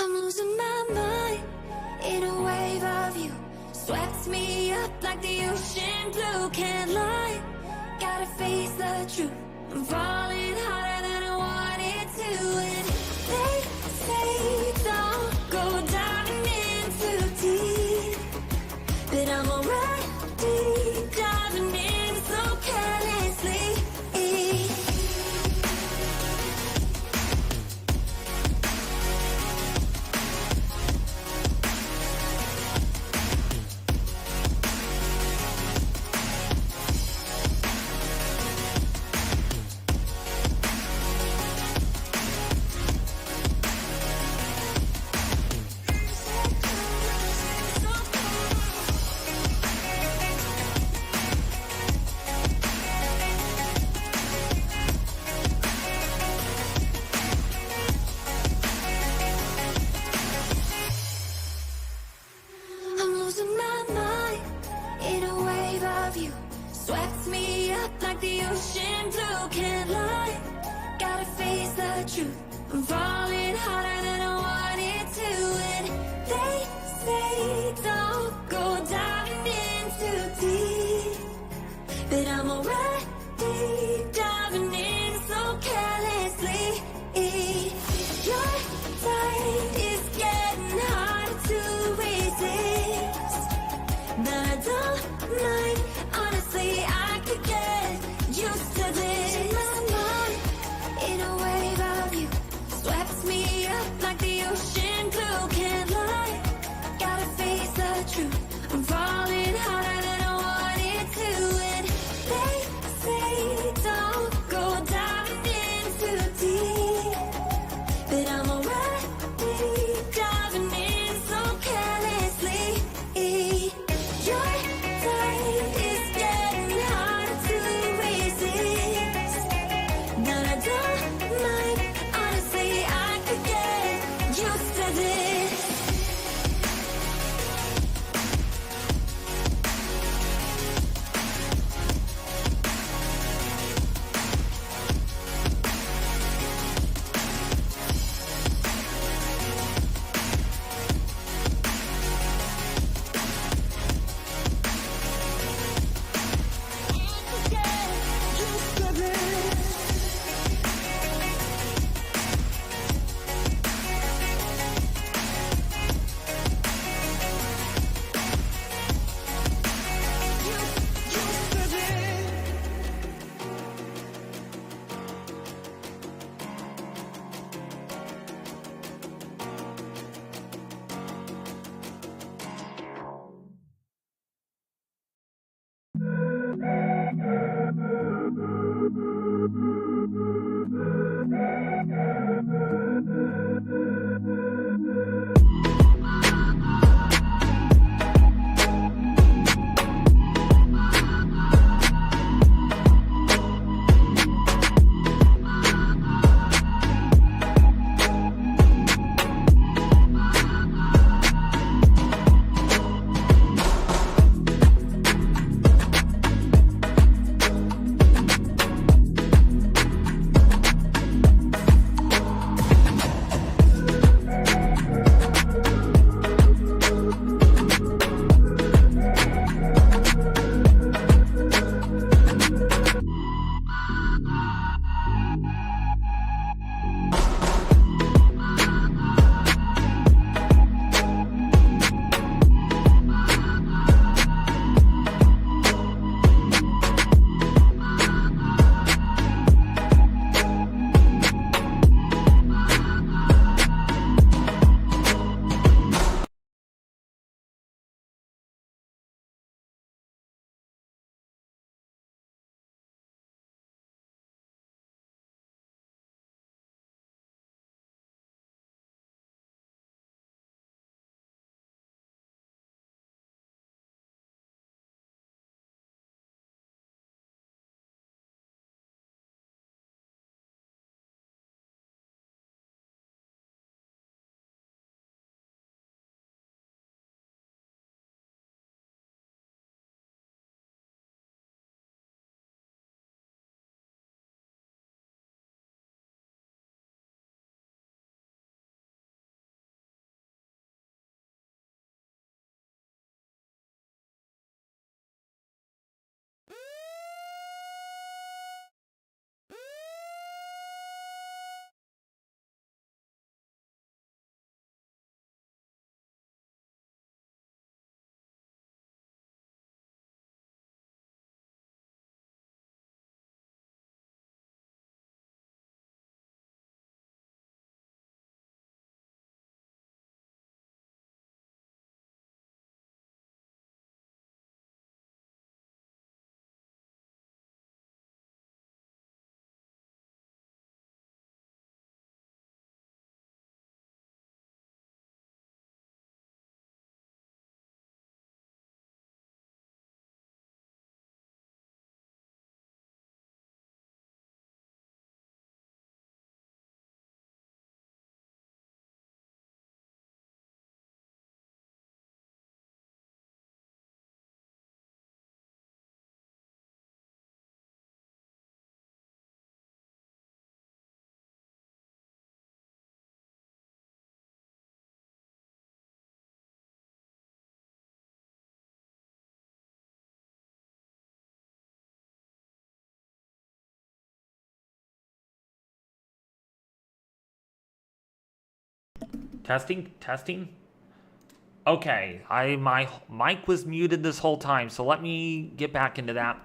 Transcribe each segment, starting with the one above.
I'm losing my mind in a wave of you. Swept me up like the ocean blue. Can't lie, gotta face the truth. I'm falling harder than I wanted to. And they say don't go diving in too deep, but I'm already diving in so carelessly. Swept me up like the ocean blue. Can't lie, gotta face the truth. I'm falling harder than I wanted to. And they say don't go diving in too deep, but I'm already diving in so carelessly. Your tide is getting harder to resist, but I don't mind. Honestly, I could get used to this. My mind in a wave of you swept me up like the ocean blue. Can't lie, gotta face the truth. I'm falling harder than I wanted to. And they say don't go diving in too deep, but I'm already diving in so carelessly. Your tide is getting harder to resist, but I don't mind. Honestly, I could get used to this. Testing, testing. Okay, my mic was muted this whole time, so let me get back into that.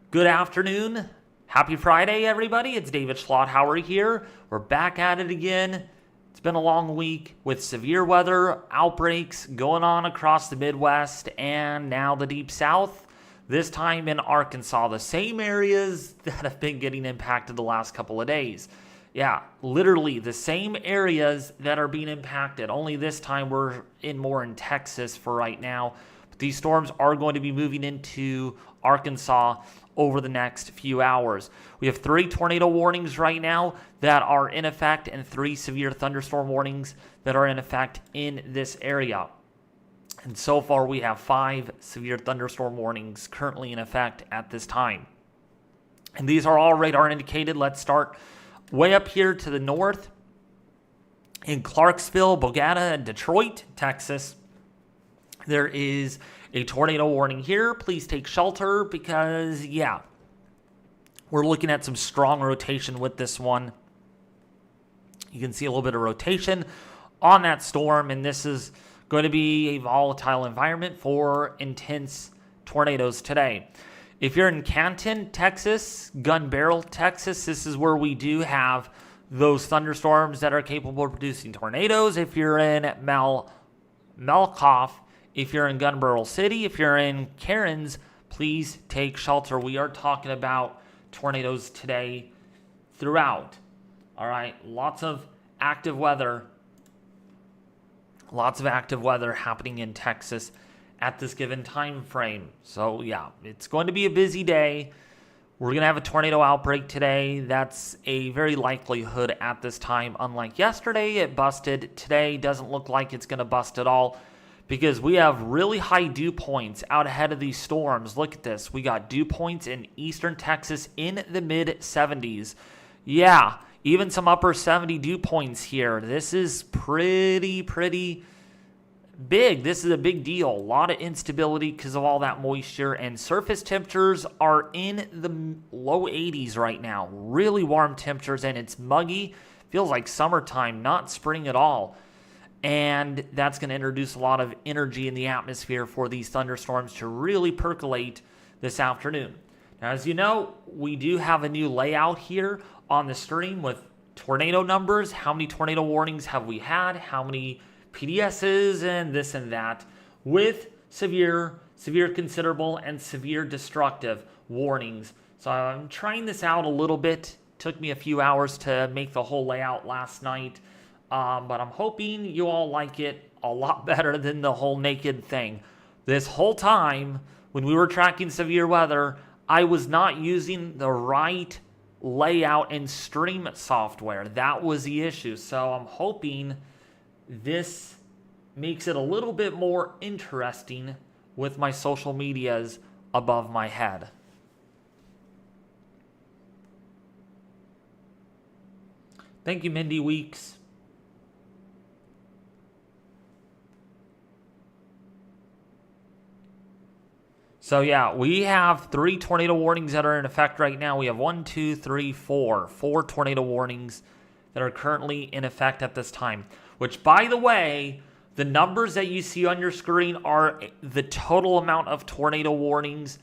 Good afternoon. Happy Friday, everybody. It's David Schlotthauer here. We're back at it again. It's been a long week with severe weather, outbreaks going on across the Midwest and now the Deep South. This time in Arkansas, the same areas that have been getting impacted the last couple of days. Yeah, literally the same areas that are being impacted. Only this time we're more in Texas for right now. But these storms are going to be moving into Arkansas over the next few hours. We have 3 tornado warnings right now that are in effect and 3 severe thunderstorm warnings that are in effect in this area. And so far we have 5 severe thunderstorm warnings currently in effect at this time. And these are all radar indicated. Let's start way up here to the north in Clarksville, Bogota, and Detroit, Texas. There is a tornado warning here. Please take shelter because, yeah, we're looking at some strong rotation with this one. You can see a little bit of rotation on that storm, and this is going to be a volatile environment for intense tornadoes today. If you're in Canton, Texas, Gun Barrel, Texas, this is where we do have those thunderstorms that are capable of producing tornadoes. If you're in Malkoff, if you're in Gun Barrel City, if you're in Cairns, please take shelter. We are talking about tornadoes today throughout. All right, lots of active weather happening in Texas at this given time frame. So yeah, it's going to be a busy day. We're going to have a tornado outbreak today. That's a very likelihood at this time. Unlike yesterday, it busted. Today doesn't look like it's going to bust at all because we have really high dew points out ahead of these storms. Look at this. We got dew points in eastern Texas in the mid 70s. Yeah, even some upper 70 dew points here. This is pretty big. This is a big deal. A lot of instability because of all that moisture, and surface temperatures are in the low 80s right now. Really warm temperatures, and it's muggy. Feels like summertime, not spring at all. And that's going to introduce a lot of energy in the atmosphere for these thunderstorms to really percolate this afternoon. Now, as you know, we do have a new layout here on the stream with tornado numbers. How many tornado warnings have we had? How many PDSs and this and that, with severe, considerable, and severe destructive warnings. So I'm trying this out a little bit. Took me a few hours to make the whole layout last night, but I'm hoping you all like it a lot better than the whole naked thing. This whole time, when we were tracking severe weather, I was not using the right layout and stream software. That was the issue. So I'm hoping this makes it a little bit more interesting with my social medias above my head. Thank you, Mindy Weeks. So yeah, we have 3 tornado warnings that are in effect right now. We have 1, 2, 3, 4 tornado warnings that are currently in effect at this time. Which, by the way, the numbers that you see on your screen are the total amount of tornado warnings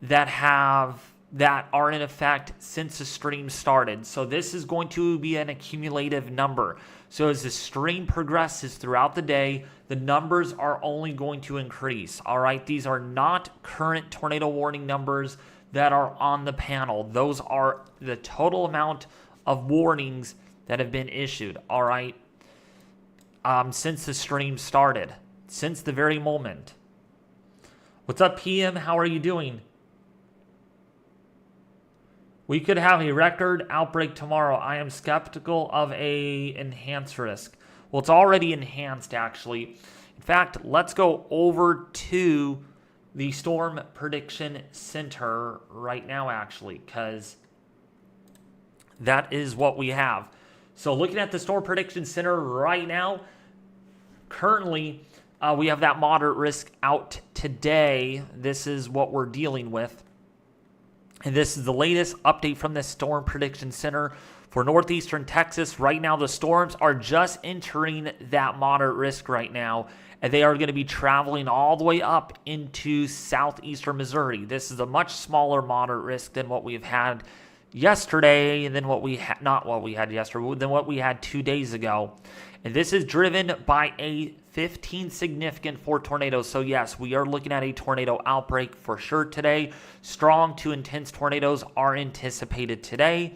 that are in effect since the stream started. So this is going to be an accumulative number. So as the stream progresses throughout the day, the numbers are only going to increase. All right, these are not current tornado warning numbers that are on the panel. Those are the total amount of warnings that have been issued. All right. Since the stream started, since the very moment. What's up, PM? How are you doing? We could have a record outbreak tomorrow. I am skeptical of a enhanced risk. Well, it's already enhanced, actually. In fact, let's go over to the Storm Prediction Center right now, actually, because that is what we have. So looking at the Storm Prediction Center right now, currently we have that moderate risk out today. This is what we're dealing with. And this is the latest update from the Storm Prediction Center For northeastern Texas, right now the storms are just entering that moderate risk right now, and they are going to be traveling all the way up into southeastern Missouri. This is a much smaller moderate risk than what we've had yesterday, and then what we had, not what we had yesterday, than what we had 2 days ago. And this is driven by a 15 significant for tornadoes. So yes, we are looking at a tornado outbreak for sure today. Strong to intense tornadoes are anticipated today.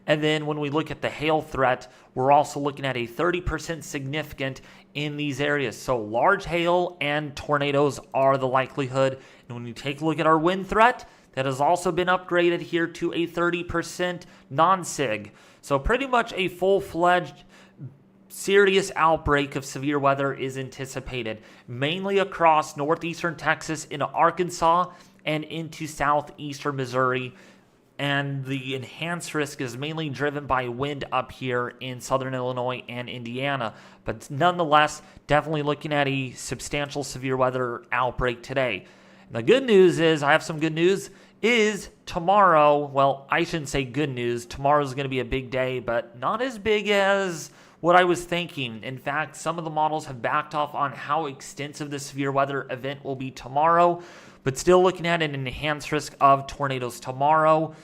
And then when we look at the hail threat, we're also looking at a 30% significant in these areas. So large hail and tornadoes are the likelihood. And when you take a look at our wind threat, that has also been upgraded here to a 30% non-sig. So pretty much a full-fledged serious outbreak of severe weather is anticipated, mainly across northeastern Texas, into Arkansas, and into southeastern Missouri. And the enhanced risk is mainly driven by wind up here in southern Illinois and Indiana. But nonetheless, definitely looking at a substantial severe weather outbreak today. And the good news is, I have some good news, is tomorrow, well, I shouldn't say good news. Tomorrow's going to be a big day, but not as big as what I was thinking. In fact, some of the models have backed off on how extensive the severe weather event will be tomorrow, but still looking at an enhanced risk of tornadoes tomorrow.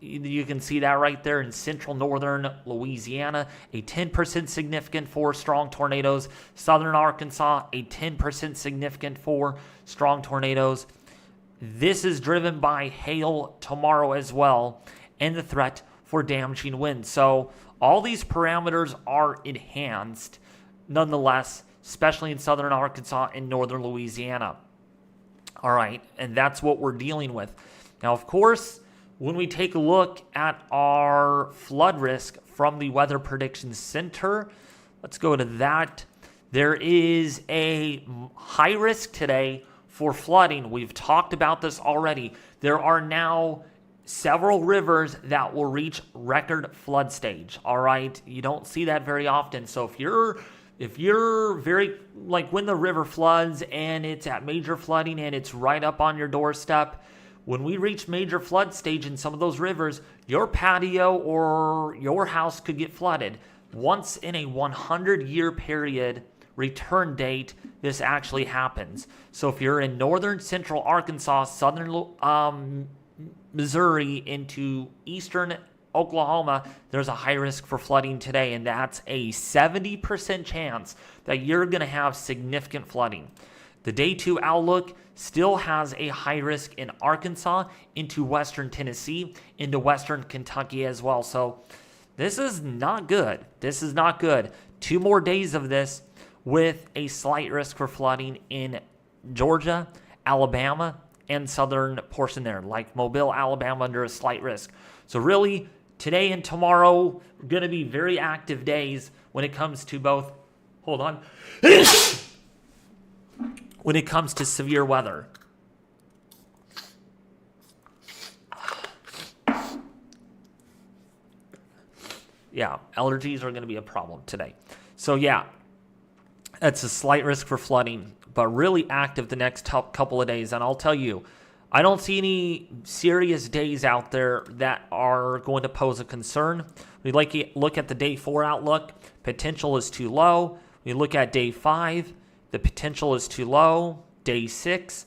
You can see that right there in central northern Louisiana, a 10% significant for strong tornadoes. Southern Arkansas, a 10% significant for strong tornadoes. This is driven by hail tomorrow as well, and the threat for damaging winds. So all these parameters are enhanced nonetheless, especially in southern Arkansas and northern Louisiana. All right, and that's what we're dealing with. Now, of course, when we take a look at our flood risk from the Weather Prediction Center, let's go to that. There is a high risk today for flooding. We've talked about this already. There are now several rivers that will reach record flood stage. All right, you don't see that very often. So if you're very, like when the river floods and it's at major flooding and it's right up on your doorstep, when we reach major flood stage in some of those rivers, your patio or your house could get flooded. Once in a 100-year period return date, this actually happens. So if you're in northern central Arkansas, southern Missouri into eastern Oklahoma, there's a high risk for flooding today, and that's a 70% chance that you're going to have significant flooding. The day 2 outlook still has a high risk in Arkansas, into western Tennessee, into western Kentucky as well. So this is not good. This is not good. 2 more days of this with a slight risk for flooding in Georgia, Alabama, and southern portion there, like Mobile, Alabama, under a slight risk. So really, today and tomorrow are going to be very active days when it comes to both, hold on, when it comes to severe weather. Yeah, allergies are going to be a problem today. So yeah, it's a slight risk for flooding, but really active the next couple of days. And I'll tell you, I don't see any serious days out there that are going to pose a concern. We look at the day 4 outlook, potential is too low. We look at day 5, the potential is too low. Day 6,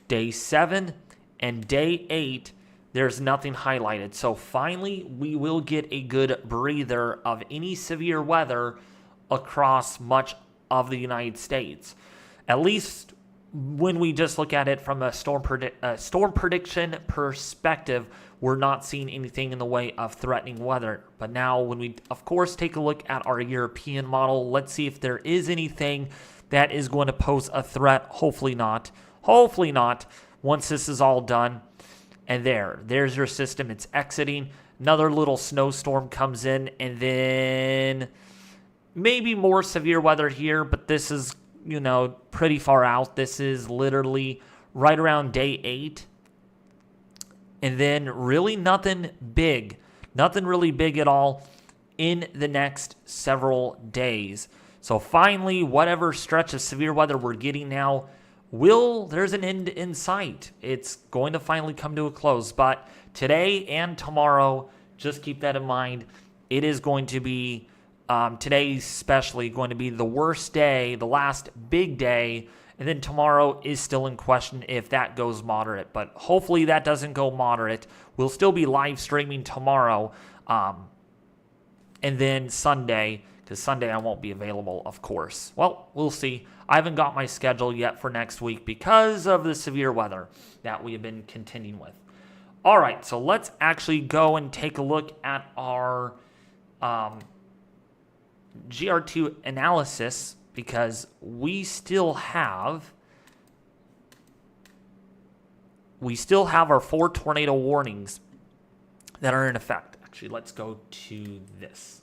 day 7, and day 8, there's nothing highlighted. So finally, we will get a good breather of any severe weather across much of the United States. At least when we just look at it from a storm prediction perspective, we're not seeing anything in the way of threatening weather. But now when we, of course, take a look at our European model, let's see if there is anything that is going to pose a threat. Hopefully not. Hopefully not. Once this is all done. And there's your system. It's exiting. Another little snowstorm comes in, and then maybe more severe weather here, but this is, pretty far out. This is literally right around day 8. And then really nothing big. Nothing really big at all in the next several days. So finally, whatever stretch of severe weather we're getting now, there's an end in sight. It's going to finally come to a close. But today and tomorrow, just keep that in mind. it is going to be, today especially, going to be the worst day, the last big day. And then tomorrow is still in question if that goes moderate. But hopefully that doesn't go moderate. We'll still be live streaming tomorrow. And then Sunday, because Sunday I won't be available, of course. Well, we'll see. I haven't got my schedule yet for next week because of the severe weather that we have been contending with. All right, so let's actually go and take a look at our GR2 analysis, because we still have our 4 tornado warnings that are in effect. Actually, let's go to this.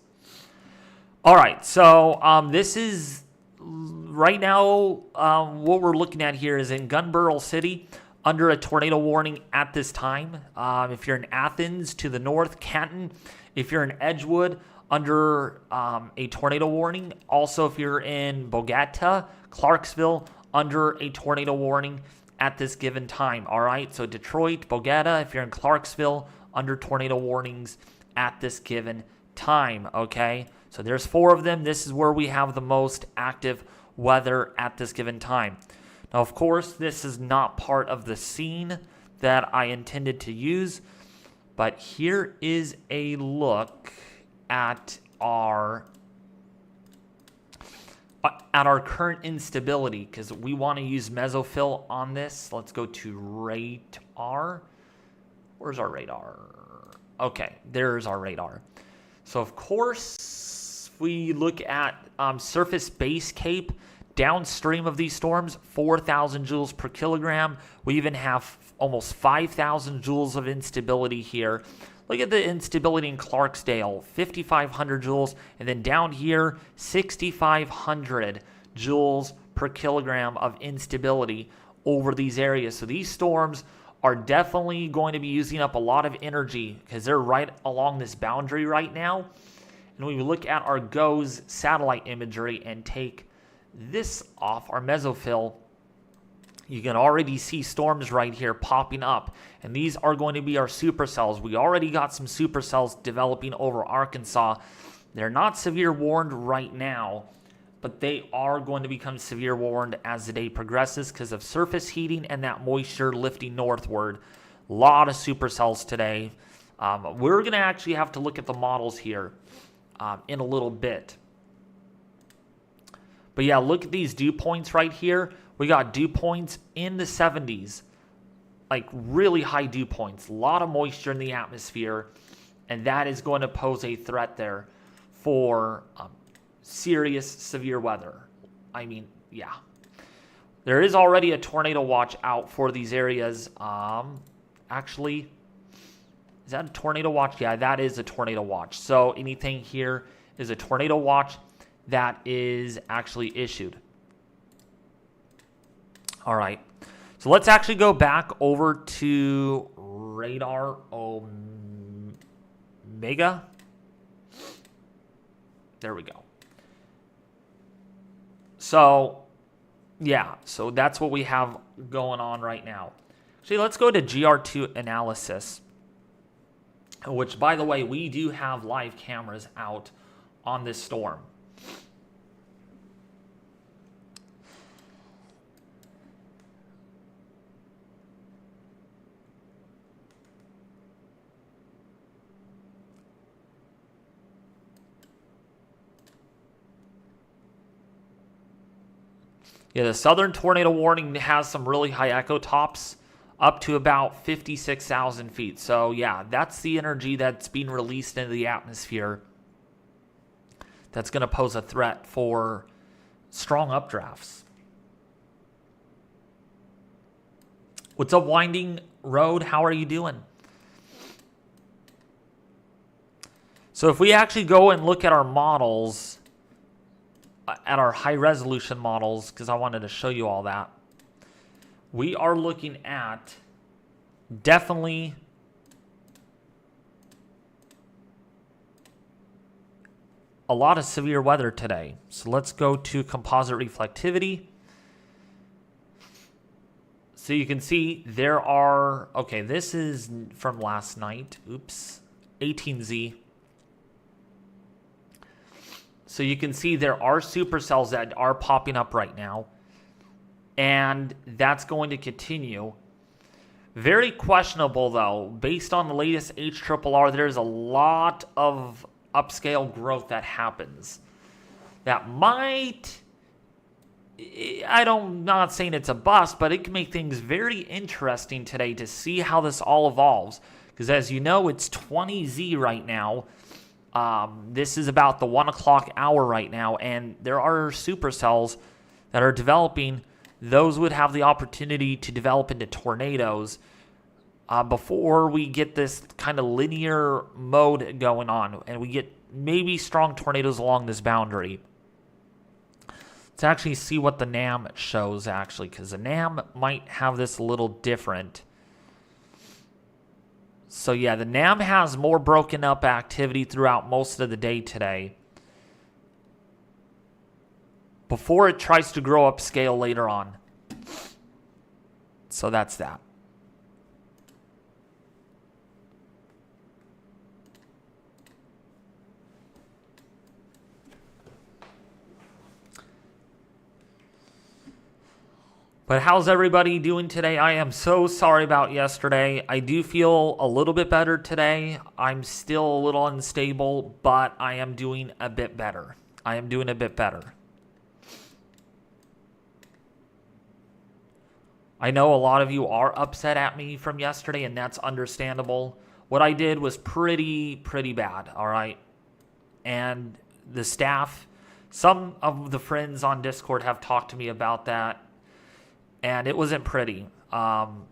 All right, so this is right now what we're looking at here is in Gunbarrel City under a tornado warning at this time. If you're in Athens to the north, Canton, if you're in Edgewood, under a tornado warning. Also, if you're in Bogota, Clarksville, under a tornado warning at this given time. All right, so Detroit, Bogota, if you're in Clarksville, under tornado warnings at this given time. Okay, so there's 4 of them. This is where we have the most active weather at this given time. Now, of course, this is not part of the scene that I intended to use, but here is a look at our current instability, because we want to use mesofill on this. Let's go to radar. Where's our radar? Okay, there's our radar. So of course, if we look at surface base cape downstream of these storms, 4,000 joules per kilogram. We even have almost 5,000 joules of instability here. Look at the instability in Clarksdale, 5,500 joules. And then down here, 6,500 joules per kilogram of instability over these areas. So these storms are definitely going to be using up a lot of energy because they're right along this boundary right now. And when we look at our GOES satellite imagery and take this off, our mesofill, you can already see storms right here popping up. And these are going to be our supercells. We already got some supercells developing over Arkansas. They're not severe warned right now, but they are going to become severe warned as the day progresses because of surface heating and that moisture lifting northward. A lot of supercells today. We're going to actually have to look at the models here in a little bit. But yeah, look at these dew points right here. We got dew points in the 70s, like really high dew points, a lot of moisture in the atmosphere, and that is going to pose a threat there for serious severe weather. I mean, yeah. There is already a tornado watch out for these areas. Actually, is that a tornado watch? Yeah, that is a tornado watch. So anything here is a tornado watch that is actually issued. All right, so let's actually go back over to radar Omega. There we go. So, yeah, so that's what we have going on right now. Actually, let's go to GR2 analysis, which, by the way, we do have live cameras out on this storm. Yeah, the southern tornado warning has some really high echo tops, up to about 56,000 feet. So yeah, that's the energy that's being released into the atmosphere that's going to pose a threat for strong updrafts. What's up, Winding Road? How are you doing? So if we actually go and look at our models, at our high resolution models, because I wanted to show you all that, we are looking at definitely a lot of severe weather today. So let's go to composite reflectivity. So you can see there are, okay, this is from last night. Oops, 18Z. So you can see there are supercells that are popping up right now. And that's going to continue. Very questionable, though. Based on the latest HRRR, there's a lot of upscale growth that happens. That might... I'm not saying it's a bust, but it can make things very interesting today to see how this all evolves. Because as you know, it's 20Z right now. This is about the 1 o'clock hour right now, and there are supercells that are developing. Those would have the opportunity to develop into tornadoes before we get this kind of linear mode going on, and we get maybe strong tornadoes along this boundary. Let's actually see what the NAM shows, actually, because the NAM might have this a little different. So yeah, the NAM has more broken up activity throughout most of the day today before it tries to grow upscale later on. So that's that. But how's everybody doing today? I am so sorry about yesterday. I do feel a little bit better today. I'm still a little unstable, but I am doing a bit better. I know a lot of you are upset at me from yesterday, and that's understandable. What I did was pretty bad, all right? And the staff, some of the friends on Discord have talked to me about that. And it wasn't pretty, and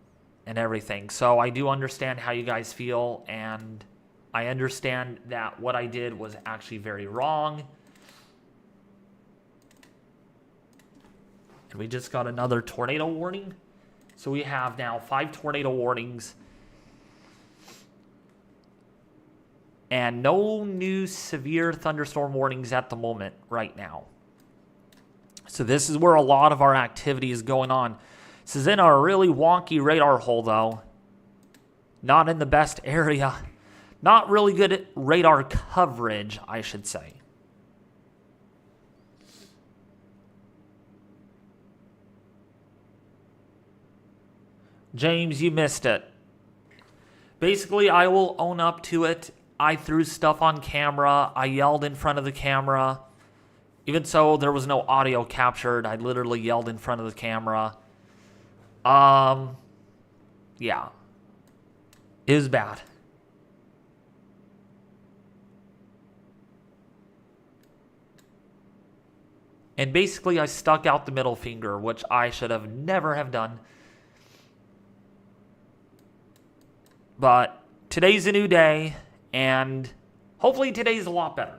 everything. So I do understand how you guys feel, and I understand that what I did was actually very wrong. And we just got another tornado warning. So we have now 5 tornado warnings. And no new severe thunderstorm warnings at the moment right now. So this is where a lot of our activity is going on. This is in a really wonky radar hole, though. Not in the best area. Not really good radar coverage, I should say. James, you missed it. Basically, I will own up to it. I threw stuff on camera. I yelled in front of the camera. Even so, there was no audio captured. I literally yelled in front of the camera. Yeah. It was bad. And basically, I stuck out the middle finger, which I should have never have done. But today's a new day, and hopefully today's a lot better.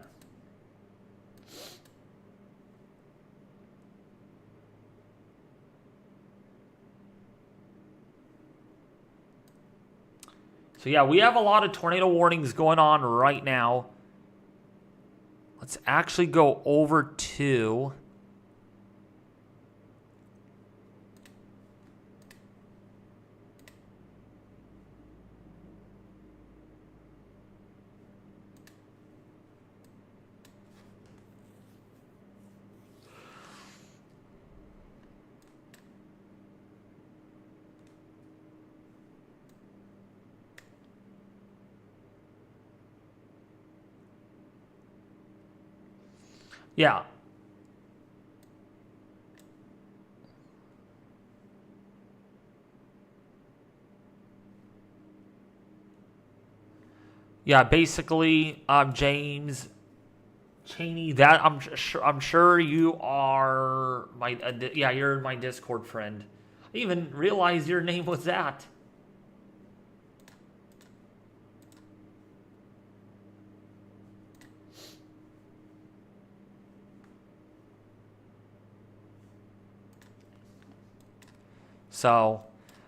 So yeah, we have a lot of tornado warnings going on right now. Let's actually go over to... Yeah. Yeah, basically, James Cheney, that I'm sure you are my yeah, you're my Discord friend. I didn't even realize your name was that. So,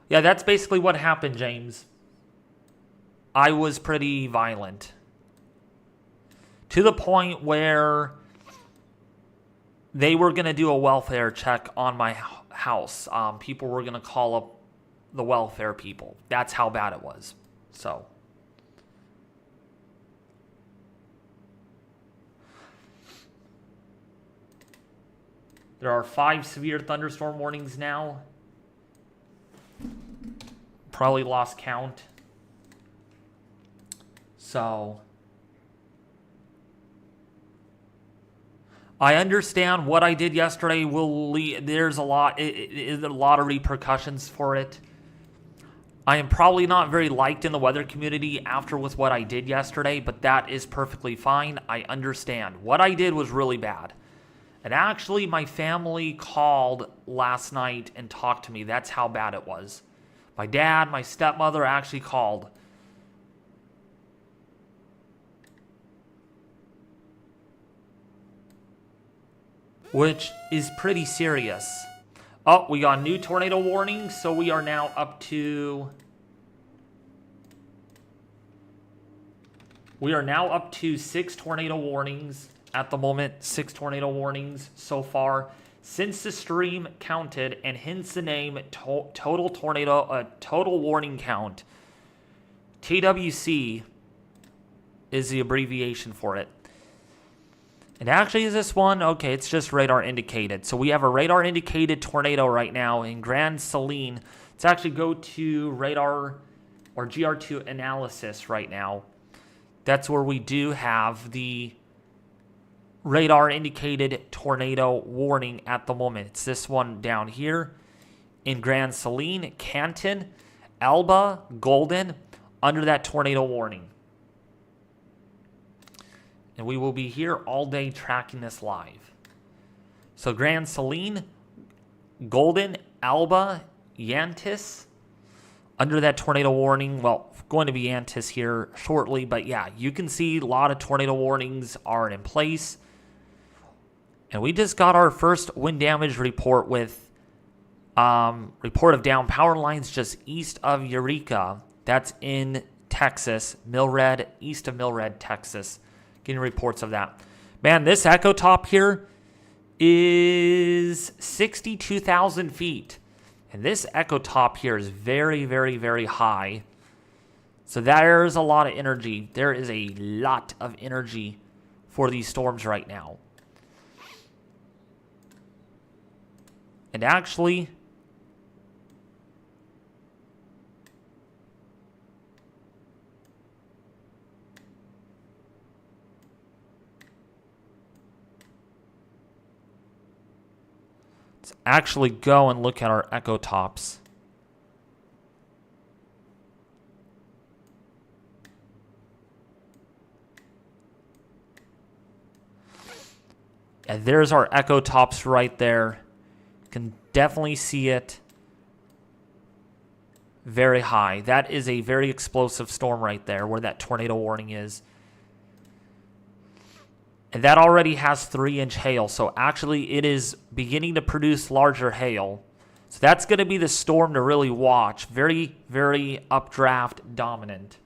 yeah, that's basically what happened, James. I was pretty violent. To the point where they were going to do a welfare check on my house. People were going to call up the welfare people. That's how bad it was. So. There are 5 severe thunderstorm warnings now. Probably lost count. So I understand what I did yesterday will lead, there's a lot of repercussions for it. I am probably not very liked in the weather community after with what I did yesterday, but that is perfectly fine. I understand. What I did was really bad. And actually, my family called last night and talked to me. That's how bad it was. My dad, my stepmother actually called. Which is pretty serious. Oh, we got new tornado warnings, so we are now up to... We are now up to 6 tornado warnings at the moment. 6 tornado warnings so far. Since the stream counted, and hence the name Total Tornado, Total Warning Count. TWC is the abbreviation for it. And actually, is this one? Okay, it's just radar indicated. So we have a radar indicated tornado right now in Grand Saline. Let's actually go to radar or GR2 analysis right now. That's where we do have the radar indicated tornado warning at the moment. It's this one down here in Grand Saline, Canton, Alba, Golden, under that tornado warning. And we will be here all day tracking this live. So Grand Saline, Golden, Alba, Yantis, under that tornado warning. Well, going to be Yantis here shortly, but yeah, you can see a lot of tornado warnings are in place. And we just got our first wind damage report with report of down power lines just east of Eureka. That's in Texas, Millred, east of Millred, Texas. Getting reports of that. Man, this echo top here is 62,000 feet. And this echo top here is very, very, very high. So there's a lot of energy. There is a lot of energy for these storms right now. And actually, let's actually go and look at our echo tops. And there's our echo tops right there. You can definitely see it. Very high. That is a very explosive storm right there where that tornado warning is. And that already has 3-inch hail. So actually it is beginning to produce larger hail. So that's going to be the storm to really watch. Very, very updraft dominant.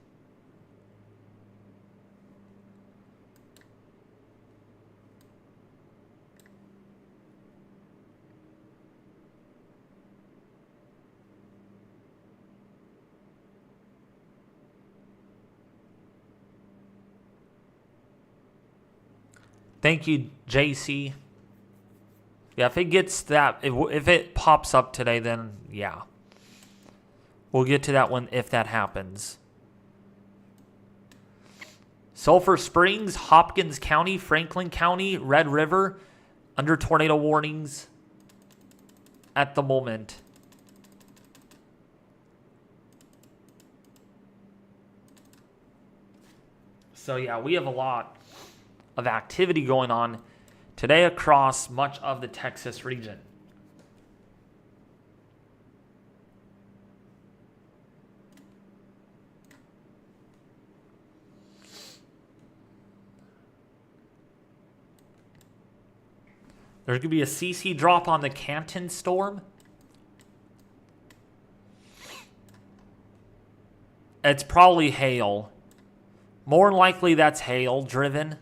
Thank you, JC. Yeah, if it gets that, if it pops up today, then yeah. We'll get to that one if that happens. Sulphur Springs, Hopkins County, Franklin County, Red River, under tornado warnings at the moment. So yeah, we have a lot of activity going on today across much of the Texas region. There's going to be a CC drop on the Canton storm. It's probably hail. More than likely that's hail driven.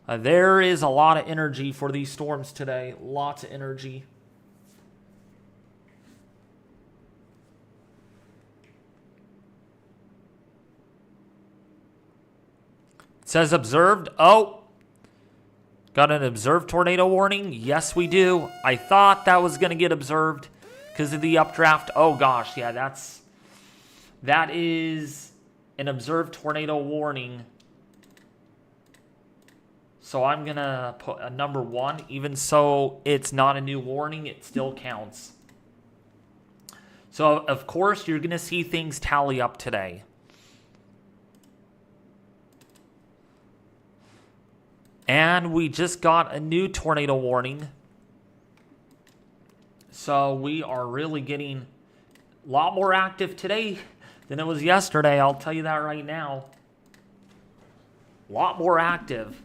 There is a lot of energy for these storms today. Lots of energy. It says observed. Oh, got an observed tornado warning. Yes, we do. I thought that was going to get observed because of the updraft. Oh gosh, yeah, that is an observed tornado warning. So I'm going to put a number 1. Even so it's not a new warning, it still counts. So, of course, you're going to see things tally up today. And we just got a new tornado warning. So we are really getting a lot more active today than it was yesterday. I'll tell you that right now. A lot more active.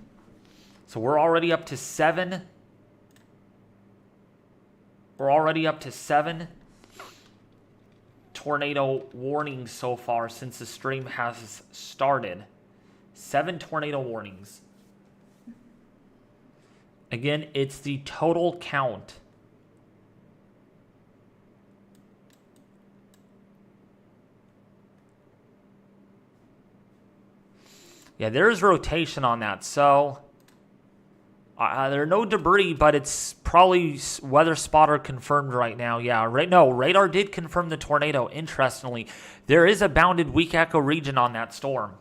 So we're already up to 7. We're already up to 7 tornado warnings so far since the stream has started. 7 tornado warnings. Again, it's the total count. Yeah, there's rotation on that. So there are no debris, but it's probably weather spotter confirmed right now. Yeah, radar did confirm the tornado. Interestingly, there is a bounded weak echo region on that storm.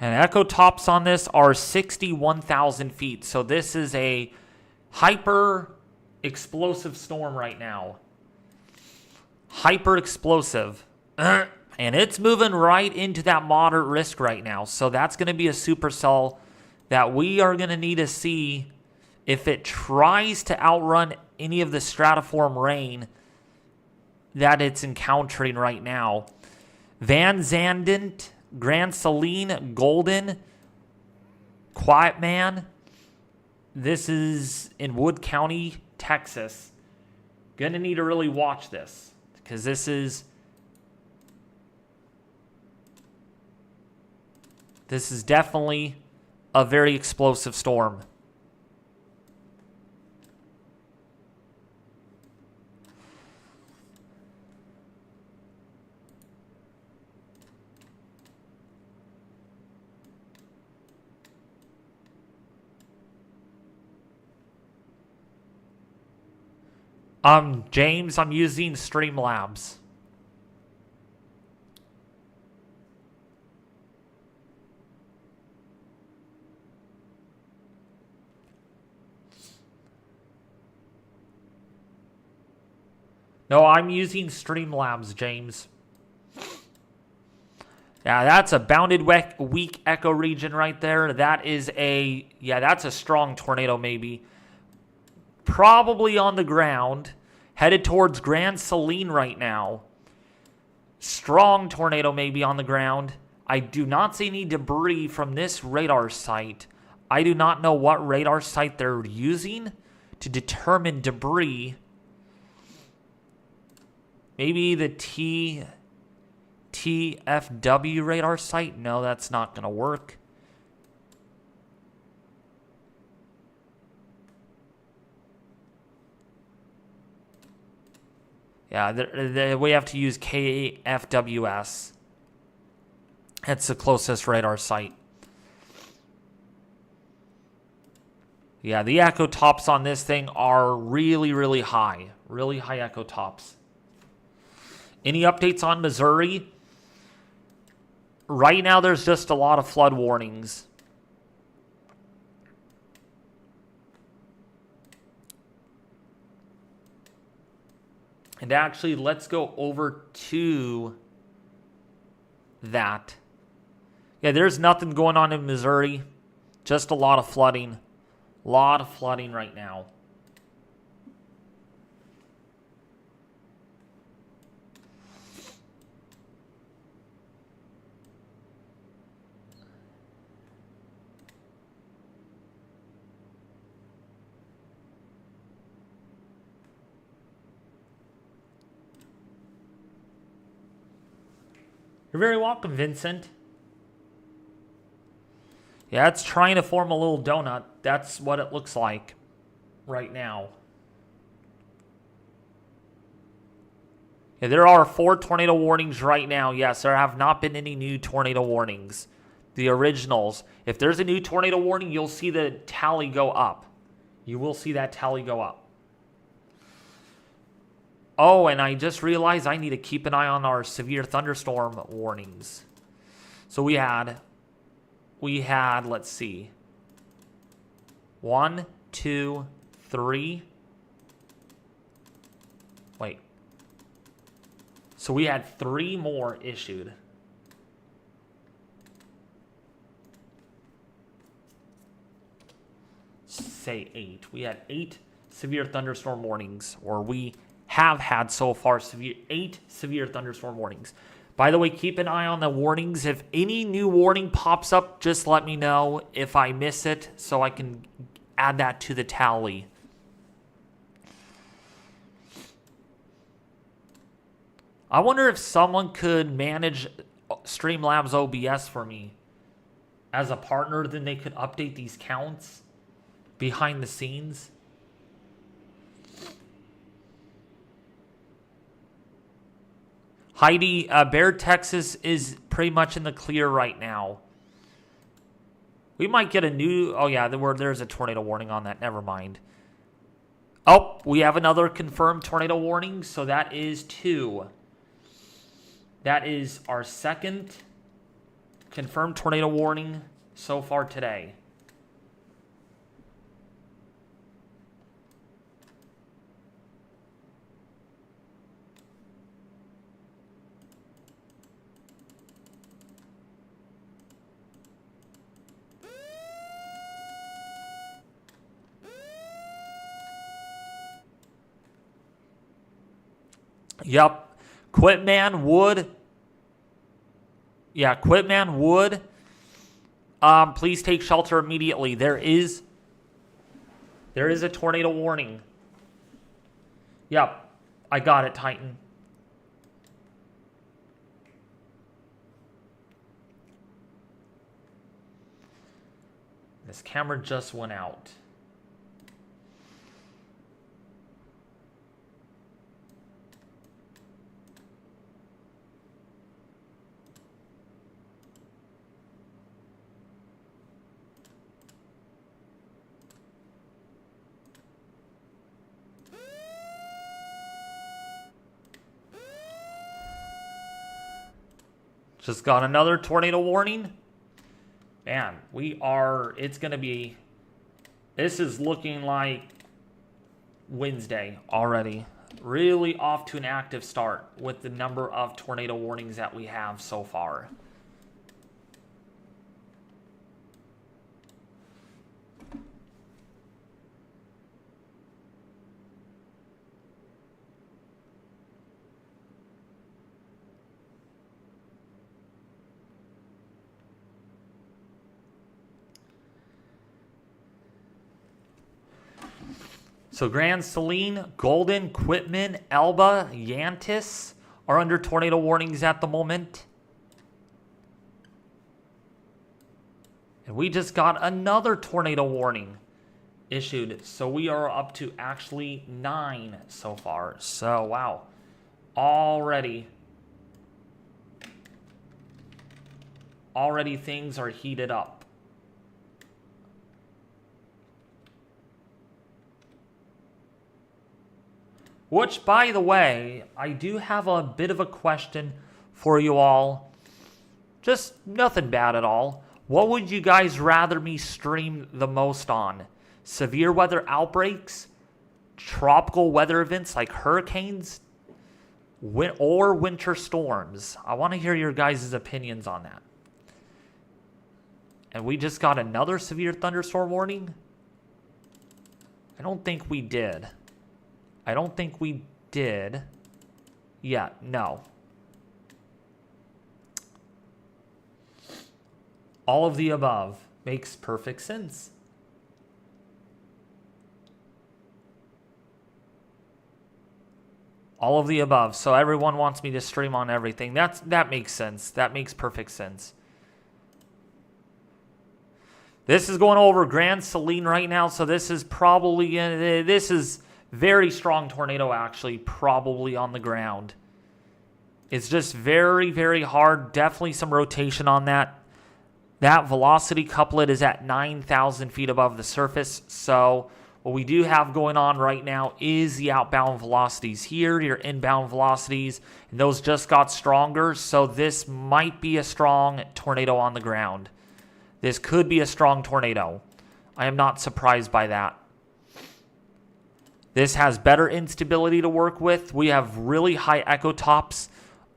And echo tops on this are 61,000 feet. So this is a hyper explosive storm right now. Hyper explosive. And it's moving right into that moderate risk right now. So that's going to be a supercell that we are going to need to see if it tries to outrun any of the stratiform rain that it's encountering right now. Van Zandent, Grand Saline, Golden, Quiet Man. This is in Wood County, Texas. Gonna need to really watch this because this is definitely a very explosive storm. James, I'm using Streamlabs. No, I'm using Streamlabs, James. Yeah, that's a bounded weak echo region right there. That is that's a strong tornado maybe. Probably on the ground, headed towards Grand Saline right now. Strong tornado maybe on the ground. I do not see any debris from this radar site. I do not know what radar site they're using to determine debris. Maybe the TFW radar site? No, that's not going to work. Yeah, we have to use KFWS. That's the closest radar site. Yeah, the echo tops on this thing are really, really high. Really high echo tops. Any updates on Missouri? Right now, there's just a lot of flood warnings. And actually, let's go over to that. Yeah, there's nothing going on in Missouri. Just a lot of flooding. A lot of flooding right now. You're very welcome, Vincent. Yeah, it's trying to form a little donut. That's what it looks like right now. Yeah, there are 4 tornado warnings right now. Yes, there have not been any new tornado warnings. The originals. If there's a new tornado warning, you'll see the tally go up. You will see that tally go up. Oh, and I just realized I need to keep an eye on our severe thunderstorm warnings. So we had, let's see, 1, 2, 3. Wait. So we had 3 more issued. Say 8. We had 8 severe thunderstorm warnings, or we have had so far 8 severe thunderstorm warnings. By the way, keep an eye on the warnings. If any new warning pops up, just let me know if I miss it so I can add that to the tally. I wonder if someone could manage Streamlabs OBS for me as a partner, then they could update these counts behind the scenes. Heidi, Bear, Texas is pretty much in the clear right now. We might get a new... Oh, yeah, there's a tornado warning on that. Never mind. Oh, we have another confirmed tornado warning, so that is 2. That is our second confirmed tornado warning so far today. Yep. Quitman would. Yeah, Quitman would. Please take shelter immediately. There is a tornado warning. Yep. I got it, Titan. This camera just went out. Just got another tornado warning. Man, it's going to be, this is looking like Wednesday already. Really off to an active start with the number of tornado warnings that we have so far. So Grand Saline, Golden, Quitman, Elba, Yantis are under tornado warnings at the moment. And we just got another tornado warning issued. So we are up to actually 9 so far. So, wow. Already things are heated up. Which, by the way, I do have a bit of a question for you all. Just nothing bad at all. What would you guys rather me stream the most on? Severe weather outbreaks? Tropical weather events like hurricanes? Or winter storms? I want to hear your guys' opinions on that. And we just got another severe thunderstorm warning? I don't think we did. Yeah, no. All of the above makes perfect sense. All of the above. So everyone wants me to stream on everything. That makes sense. That makes perfect sense. This is going over Grand Saline right now, so this is probably this is very strong tornado actually, probably on the ground. It's just very, very hard. Definitely some rotation on that. That velocity couplet is at 9,000 feet above the surface. So what we do have going on right now is the outbound velocities here, your inbound velocities, and those just got stronger. So this might be a strong tornado on the ground. This could be a strong tornado. I am not surprised by that. This has better instability to work with. We have really high echo tops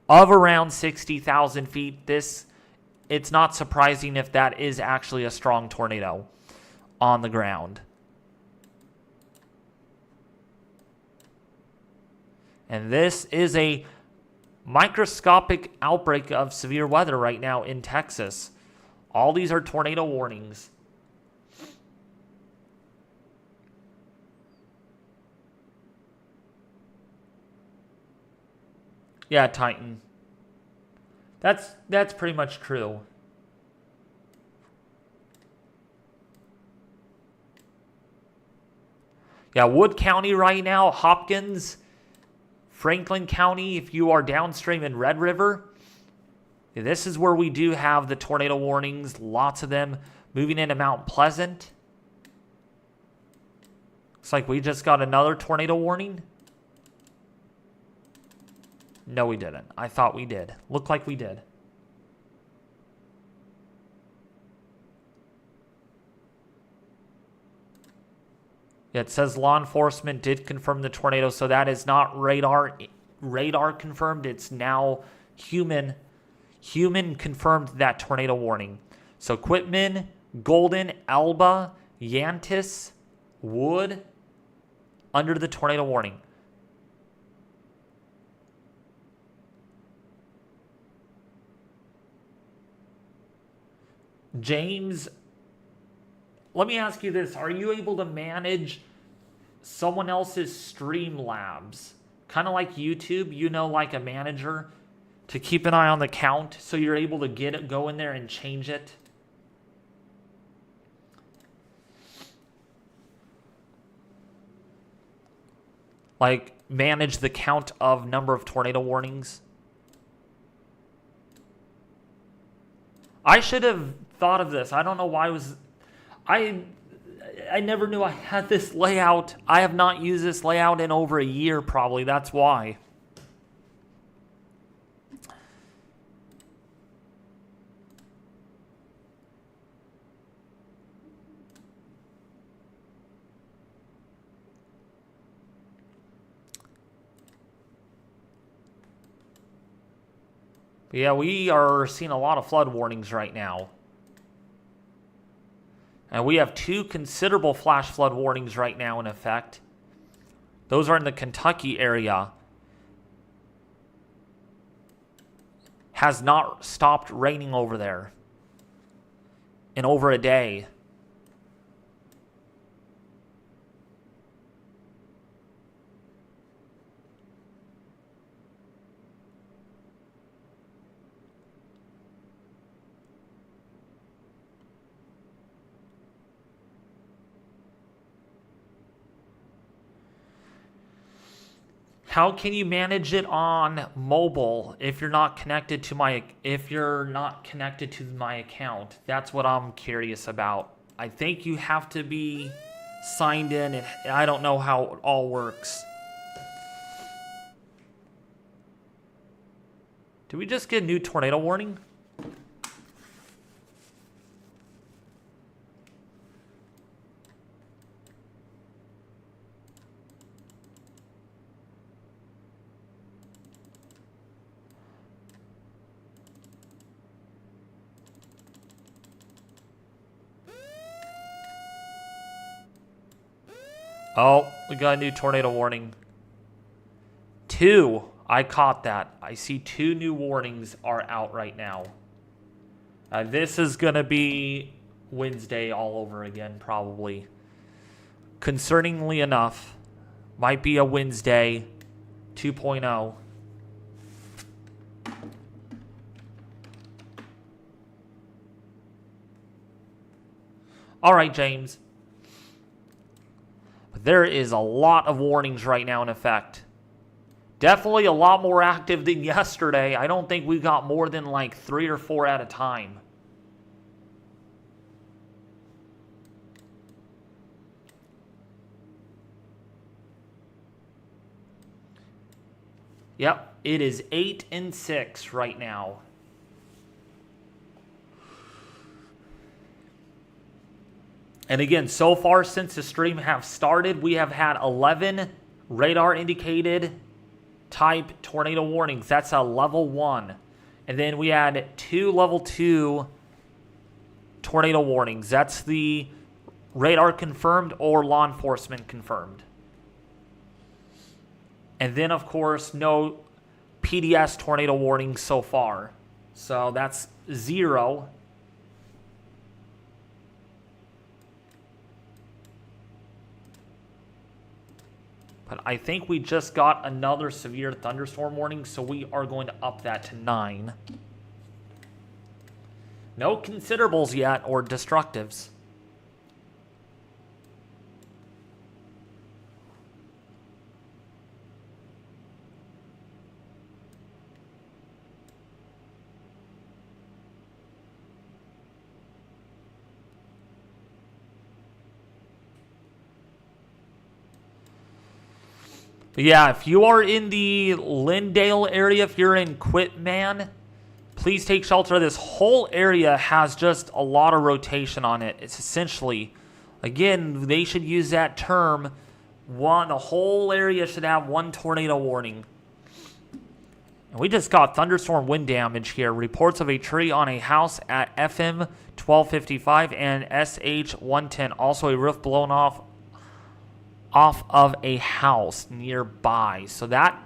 of around 60,000 feet. It's not surprising if that is actually a strong tornado on the ground. And this is a microscopic outbreak of severe weather right now in Texas. All these are tornado warnings. Yeah, Titan. That's pretty much true. Yeah, Wood County right now, Hopkins, Franklin County, if you are downstream in Red River, this is where we do have the tornado warnings, lots of them moving into Mount Pleasant. Looks like we just got another tornado warning. No, we didn't. I thought we did. Looked like we did. It says law enforcement did confirm the tornado, so that is not radar confirmed. It's now human confirmed that tornado warning. So Quitman, Golden, Alba, Yantis, Wood under the tornado warning. James, let me ask you this. Are you able to manage someone else's Streamlabs? Kind of like YouTube, you know, like a manager, to keep an eye on the count so you're able to go in there and change it? Like manage the count of number of tornado warnings? I should have thought of this. I don't know why I never knew I had this layout. I have not used this layout in over a year probably. That's why. But yeah, we are seeing a lot of flood warnings right now. And we have 2 considerable flash flood warnings right now in effect. Those are in the Kentucky area. Has not stopped raining over there in over a day. How can you manage it on mobile if you're not connected to my account? That's what I'm curious about. I think you have to be signed in, and I don't know how it all works. Did we just get a new tornado warning? Oh, we got a new tornado warning. 2. I caught that. I see 2 new warnings are out right now. This is going to be Wednesday all over again, probably. Concerningly enough, might be a Wednesday 2.0. All right, James. But there is a lot of warnings right now in effect. Definitely a lot more active than yesterday. I don't think we got more than like 3 or 4 at a time. Yep, it is 8 and 6 right now. And again, so far since the stream have started, we have had 11 radar indicated type tornado warnings. That's a level 1. And then we had 2 level 2 tornado warnings. That's the radar confirmed or law enforcement confirmed. And then, of course, no PDS tornado warnings so far. So that's 0. But I think we just got another severe thunderstorm warning, so we are going to up that to 9. No considerables yet or destructives. But yeah, if you are in the Lindale area, if you're in Quitman, please take shelter. This whole area has just a lot of rotation on it. It's essentially, again, they should use that term, the whole area should have 1 tornado warning. And we just got thunderstorm wind damage here. Reports of a tree on a house at FM 1255 and SH 110. Also a roof blown off of a house nearby. So that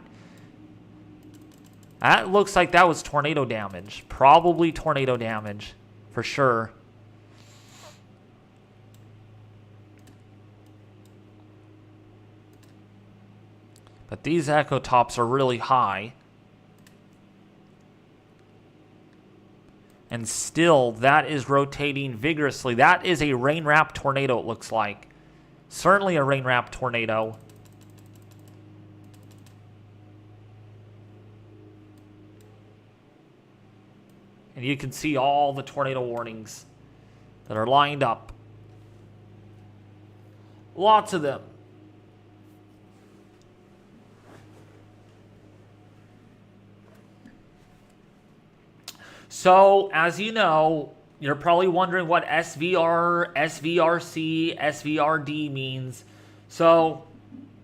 looks like that was tornado damage. Probably tornado damage for sure. But these echo tops are really high. And still, that is rotating vigorously. That is a rain wrap tornado, it looks like. Certainly a rain wrap tornado. And you can see all the tornado warnings that are lined up. Lots of them. So, as you know, you're probably wondering what SVR, SVRC, SVRD means. So,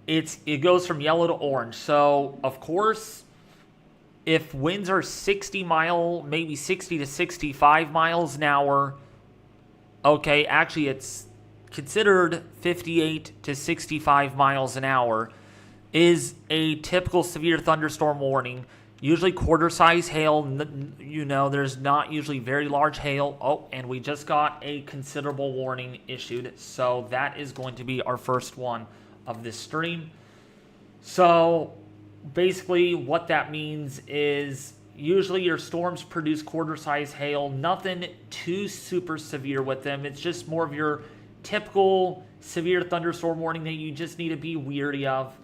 it goes from yellow to orange. So, of course, if winds are 60 to 65 miles an hour, okay, actually it's considered 58 to 65 miles an hour, is a typical severe thunderstorm warning. Usually quarter-size hail, you know, there's not usually very large hail. Oh, and we just got a considerable warning issued. So that is going to be our first one of this stream. So basically what that means is usually your storms produce quarter-size hail. Nothing too super severe with them. It's just more of your typical severe thunderstorm warning that you just need to be weary of.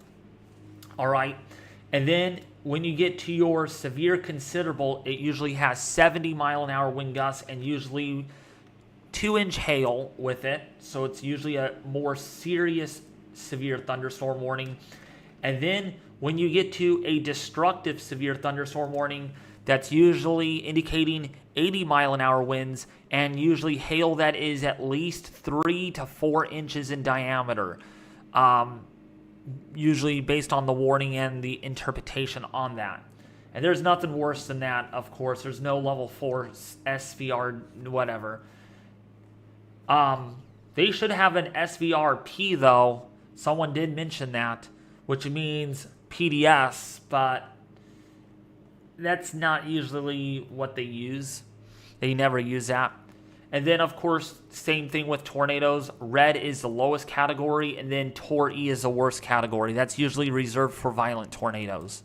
All right. And then when you get to your severe considerable, it usually has 70 mile an hour wind gusts and usually 2-inch hail with it. So it's usually a more serious severe thunderstorm warning. And then when you get to a destructive severe thunderstorm warning, that's usually indicating 80 mile an hour winds and usually hail that is at least 3 to 4 inches in diameter. Usually based on the warning and the interpretation on that. And there's nothing worse than that, of course. There's no level 4 SVR whatever. They should have an SVRP though. Someone did mention that, which means PDS, but that's not usually what they use. They never use that. And then, of course, same thing with tornadoes. Red is the lowest category, and then Tor E is the worst category. That's usually reserved for violent tornadoes.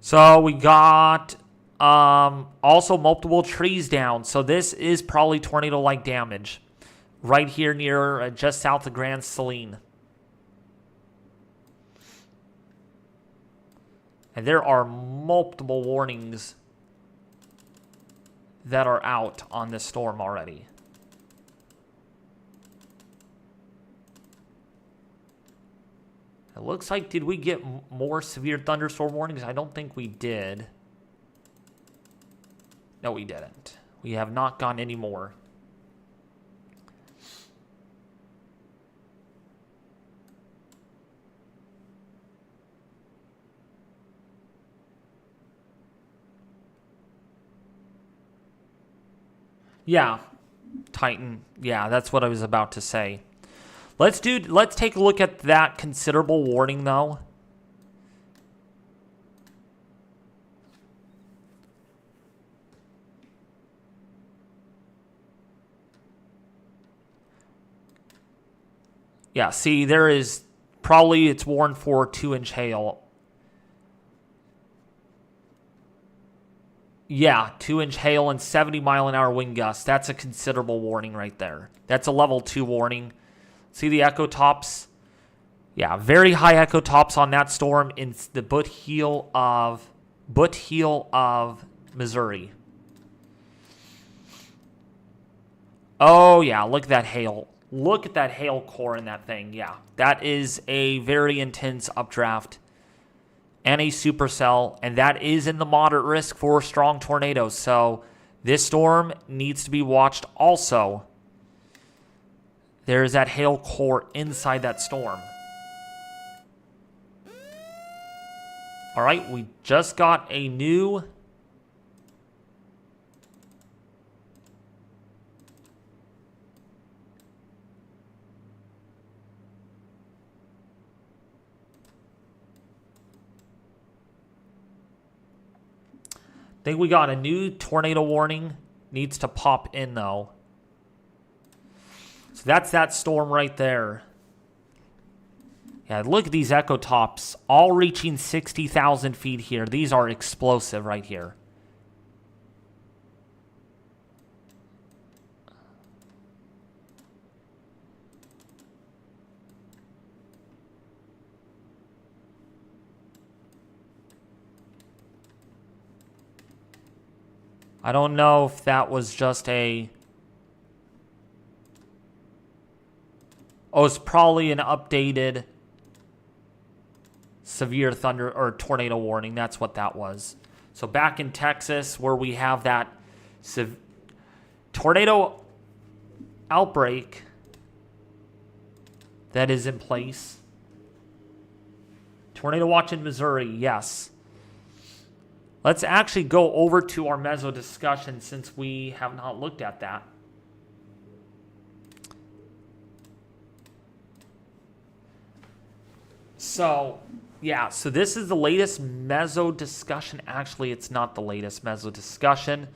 So we got Also, multiple trees down. So this is probably tornado-like damage. Right here near, just south of Grand Saline. And there are multiple warnings that are out on this storm already. It looks like, did we get more severe thunderstorm warnings? I don't think we did. No, we didn't. We have not gotten any more. Yeah, Titan. Yeah, that's what I was about to say. Let's take a look at that considerable warning though. Yeah, see, there is probably, it's warned for 2-inch hail. Yeah, 2-inch hail and 70-mile-an-hour wind gusts. That's a considerable warning right there. That's a level 2 warning. See the echo tops? Yeah, very high echo tops on that storm in the butt heel of Missouri. Oh, yeah, look at that hail. Look at that hail core in that thing. Yeah, that is a very intense updraft and a supercell, and that is in the moderate risk for strong tornadoes. So this storm needs to be watched also. There's that hail core inside that storm. All right, we just got a new I think we got a new tornado warning. Needs to pop in though. So that's that storm right there. Yeah, look at these echo tops, all reaching 60,000 feet here. These are explosive right here. I don't know if that was just a... Oh, it's probably an updated severe thunder or tornado warning. That's what that was. So back in Texas, where we have that tornado outbreak that is in place. Tornado watch in Missouri, yes. Let's actually go over to our meso discussion since we have not looked at that. So, yeah, so this is the latest meso discussion. Actually, it's not the latest meso discussion.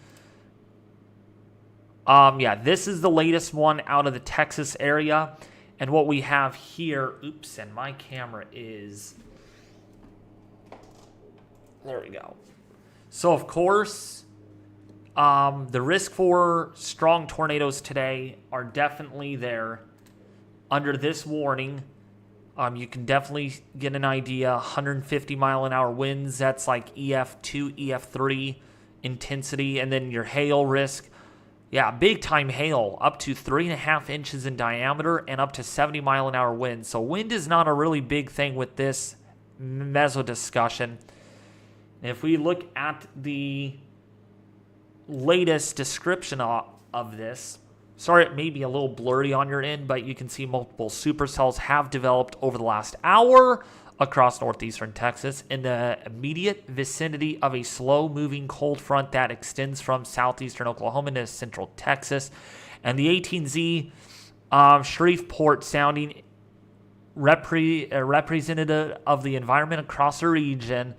Yeah, this is the latest one out of the Texas area. And what we have here, oops, and my camera is, there we go. So, of course, the risk for strong tornadoes today are definitely there under this warning. You can definitely get an idea. 150-mile-an-hour winds, that's like EF2, EF3 intensity. And then your hail risk. Yeah, big-time hail, up to 3.5 inches in diameter and up to 70-mile-an-hour winds. So wind is not a really big thing with this meso discussion. If we look at the latest description of this, sorry, it may be a little blurry on your end, but you can see multiple supercells have developed over the last hour across northeastern Texas in the immediate vicinity of a slow-moving cold front that extends from southeastern Oklahoma into central Texas. And the 18Z Shreveport sounding representative of the environment across the region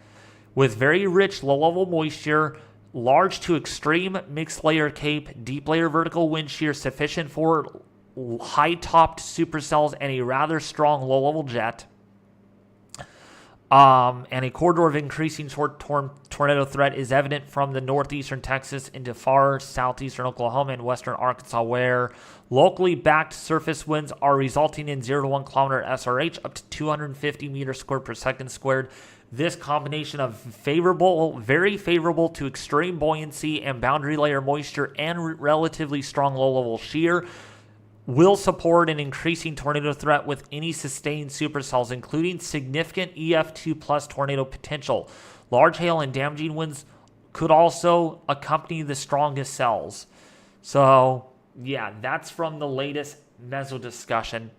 with very rich low-level moisture, large to extreme mixed layer cape, deep layer vertical wind shear sufficient for high-topped supercells and a rather strong low-level jet. And a corridor of increasing short-term tornado threat is evident from the northeastern Texas into far southeastern Oklahoma and western Arkansas, where locally backed surface winds are resulting in 0 to 1 kilometer SRH up to 250 meters squared per second squared. This combination of very favorable to extreme buoyancy and boundary layer moisture and relatively strong low-level shear will support an increasing tornado threat with any sustained supercells, including significant EF2 plus tornado potential. Large hail and damaging winds could also accompany the strongest cells. So, yeah, that's from the latest meso discussion.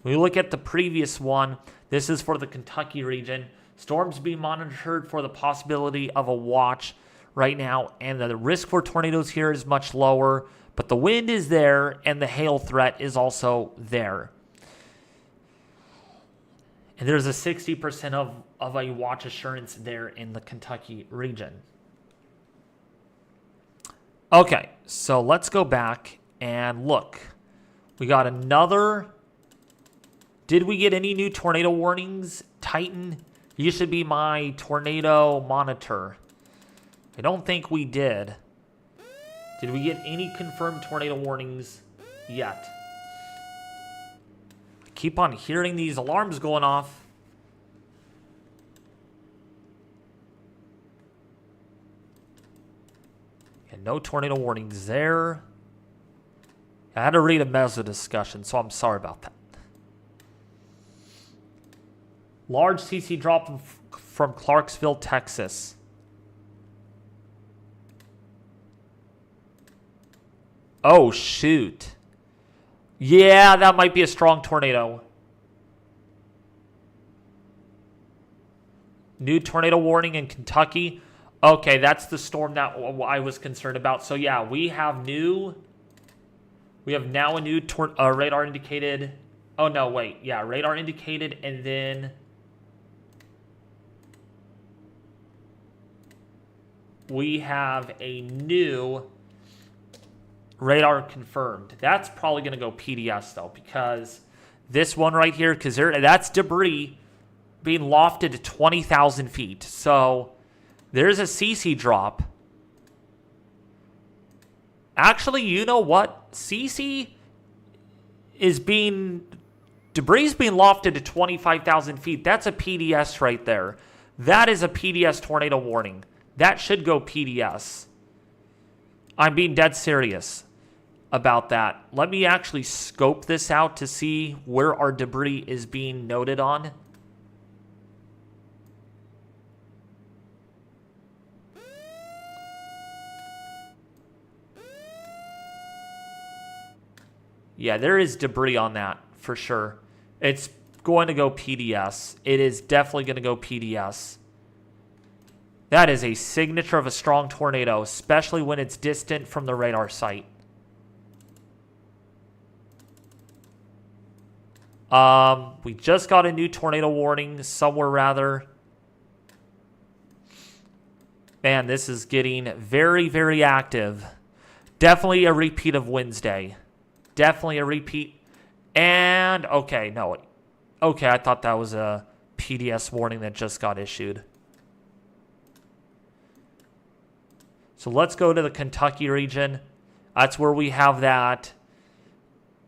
When we look at the previous one, this is for the Kentucky region. Storms being monitored for the possibility of a watch right now, and the risk for tornadoes here is much lower. But the wind is there, and the hail threat is also there. And there's a 60% of a watch assurance there in the Kentucky region. Okay, so let's go back and look. We got another. Did we get any new tornado warnings? Titan, you should be my tornado monitor. I don't think we did. Did we get any confirmed tornado warnings yet? I keep on hearing these alarms going off. And no tornado warnings there. I had to read a meso discussion, so I'm sorry about that. Large CC drop from Clarksville, Texas. Oh, shoot. Yeah, that might be a strong tornado. New tornado warning in Kentucky. Okay, that's the storm that I was concerned about. So, yeah, we have now a new radar indicated. Oh, no, wait. Yeah, radar indicated, and then we have a new radar confirmed. That's probably going to go PDS, though, because this one right here, because that's debris being lofted to 20,000 feet. So there's a CC drop. Actually, you know what? Debris is being lofted to 25,000 feet. That's a PDS right there. That is a PDS tornado warning. That should go PDS. I'm being dead serious about that. Let me actually scope this out to see where our debris is being noted on. Yeah, there is debris on that for sure. It's going to go PDS. It is definitely going to go PDS. That is a signature of a strong tornado, especially when it's distant from the radar site. We just got a new tornado warning somewhere rather. Man, this is getting very, very active. Definitely a repeat of Wednesday. Definitely a repeat. And, okay, no. Okay, I thought that was a PDS warning that just got issued. So let's go to the Kentucky region. That's where we have that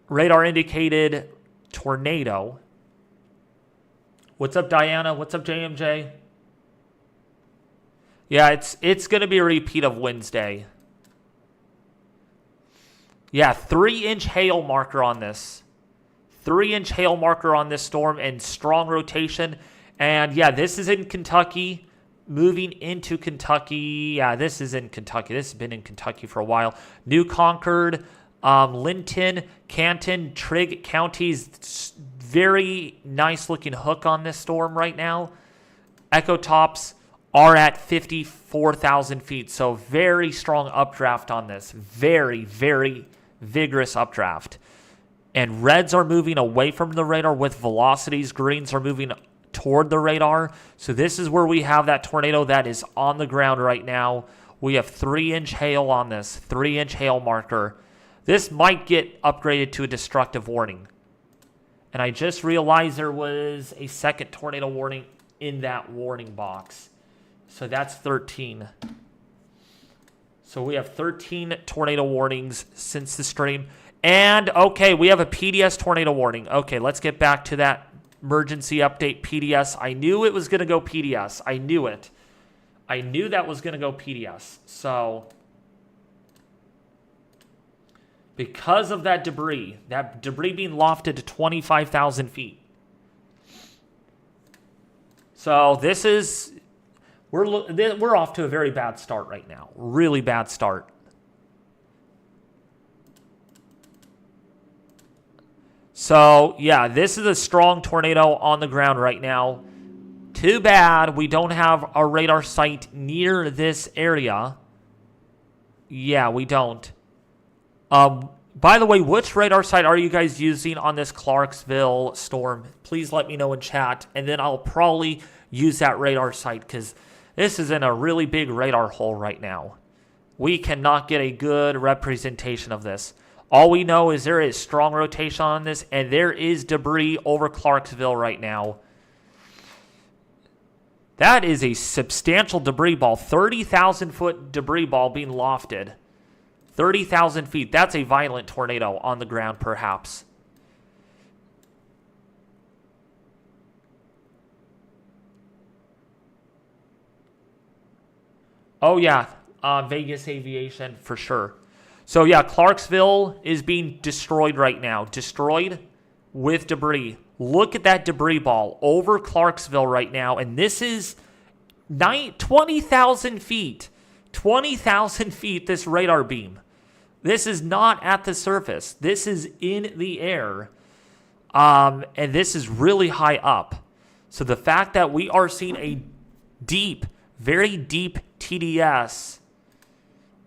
radar indicated tornado. What's up, Diana? What's up, JMJ? Yeah, it's going to be a repeat of Wednesday. Yeah, 3-inch hail marker on this. 3-inch hail marker on this storm and strong rotation. And yeah, this is in Kentucky. Moving into Kentucky. Yeah, this is in Kentucky. This has been in Kentucky for a while. New Concord, Linton, Canton, Trigg counties. Very nice looking hook on this storm right now. Echo tops are at 54,000 feet. So very strong updraft on this. Very, very vigorous updraft. And reds are moving away from the radar with velocities. Greens are moving toward the radar. So this is where we have that tornado that is on the ground right now. We have 3-inch hail on this. 3-inch hail marker. This might get upgraded to a destructive warning. And I just realized there was a second tornado warning in that warning box. So that's 13. So we have 13 tornado warnings since the stream. And, okay, we have a PDS tornado warning. Okay, let's get back to that emergency update PDS. I knew it was going to go PDS. I knew it. I knew that was going to go PDS. So, because of that debris being lofted to 25,000 feet. So, this is... We're off to a very bad start right now. Really bad start. So, yeah, this is a strong tornado on the ground right now. Too bad we don't have a radar site near this area. Yeah, we don't. By the way, which radar site are you guys using on this Clarksville storm? Please let me know in chat, and then I'll probably use that radar site because this is in a really big radar hole right now. We cannot get a good representation of this. All we know is there is strong rotation on this, and there is debris over Clarksville right now. That is a substantial debris ball. 30,000-foot debris ball being lofted. 30,000 feet. That's a violent tornado on the ground, perhaps. Oh, yeah. Vegas Aviation, for sure. So, yeah, Clarksville is being destroyed right now. Destroyed with debris. Look at that debris ball over Clarksville right now. And this is 20,000 feet. 20,000 feet, this radar beam. This is not at the surface. This is in the air. And this is really high up. So the fact that we are seeing a deep, very deep TDS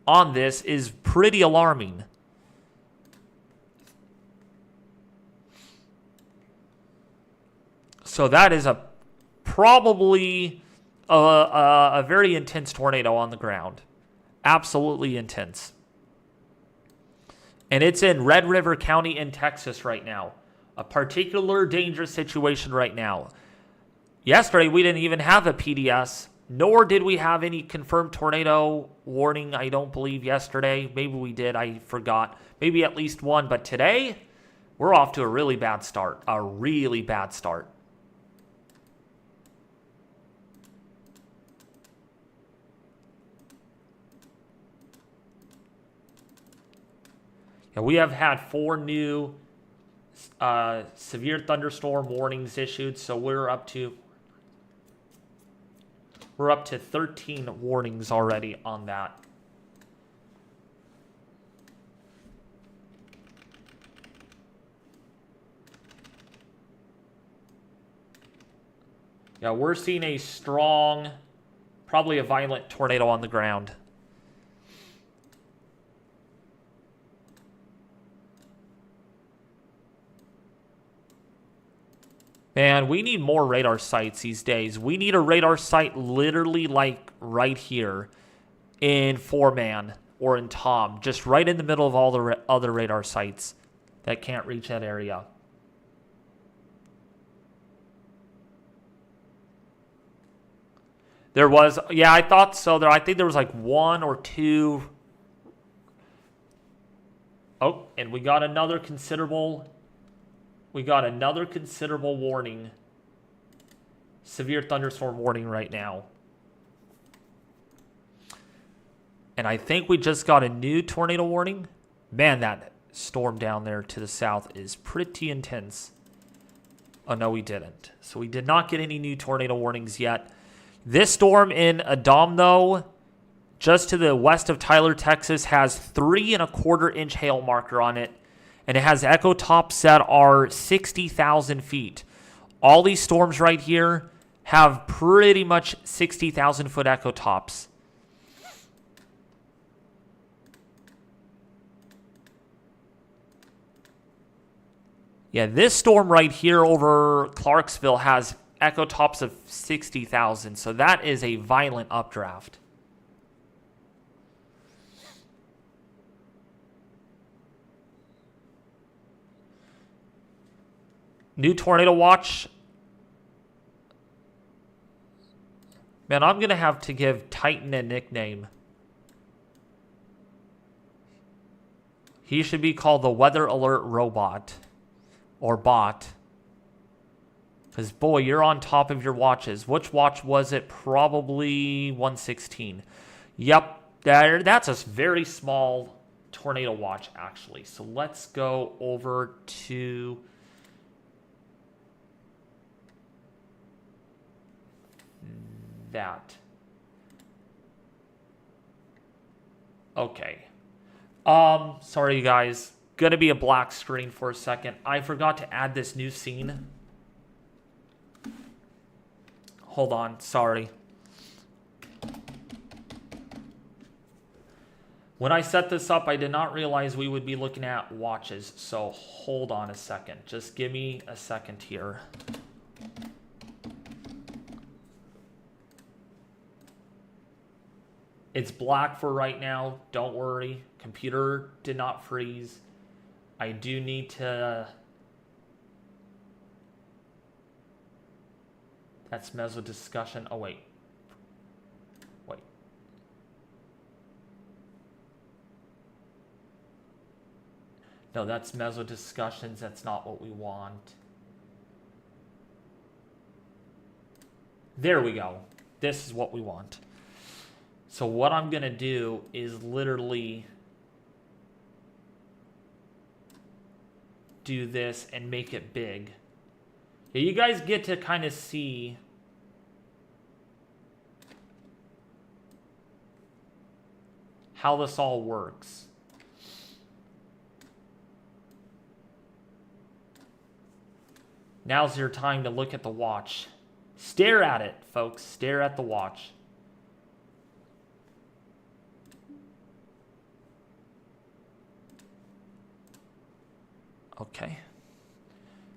on this is pretty alarming. So that is probably a very intense tornado on the ground. Absolutely intense. And it's in Red River County in Texas right now. A particular dangerous situation right now. Yesterday, we didn't even have a PDS, nor did we have any confirmed tornado warning, I don't believe, yesterday. Maybe we did, I forgot. Maybe at least one. But today, we're off to a really bad start. A really bad start. Yeah, we have had 4 new severe thunderstorm warnings issued, so we're up to 13 warnings already on that. Yeah, we're seeing a strong, probably a violent tornado on the ground. Man, we need more radar sites these days. We need a radar site literally like right here in Foreman or in Tom. Just right in the middle of all the other radar sites that can't reach that area. There was, yeah, I thought so. I think there was like 1 or 2. Oh, and we got another considerable warning. Severe thunderstorm warning right now. And I think we just got a new tornado warning. Man, that storm down there to the south is pretty intense. Oh, no, we didn't. So we did not get any new tornado warnings yet. This storm in Adom, though, just to the west of Tyler, Texas, has 3.25-inch hail marker on it. And it has echo tops that are 60,000 feet. All these storms right here have pretty much 60,000 foot echo tops. Yeah, this storm right here over Clarksville has echo tops of 60,000. So that is a violent updraft. New tornado watch. Man, I'm going to have to give Titan a nickname. He should be called the Weather Alert Robot. Or Bot. Because, boy, you're on top of your watches. Which watch was it? Probably 116. Yep, that's a very small tornado watch, actually. So let's go over to that. Okay. Sorry, you guys. Gonna be a black screen for a second. I forgot to add this new scene. Hold on, sorry. When I set this up, I did not realize we would be looking at watches. So hold on a second. Just give me a second here. It's black for right now. Don't worry. Computer did not freeze. I do need to... That's Mezzo discussion. Oh, wait. Wait. No, that's Mezzo discussions. That's not what we want. There we go. This is what we want. So what I'm going to do is literally do this and make it big. Yeah, you guys get to kind of see how this all works. Now's your time to look at the watch. Stare at it, folks. Stare at the watch. Okay.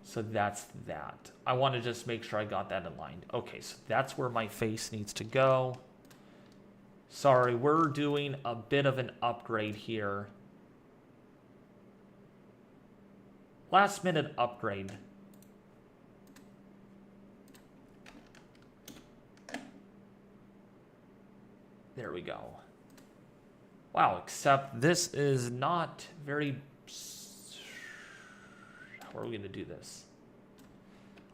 So that's that. I want to just make sure I got that in line. Okay, so that's where my face needs to go. Sorry, we're doing a bit of an upgrade here. Last minute upgrade. There we go. Wow, except this is not very... How are we going to do this?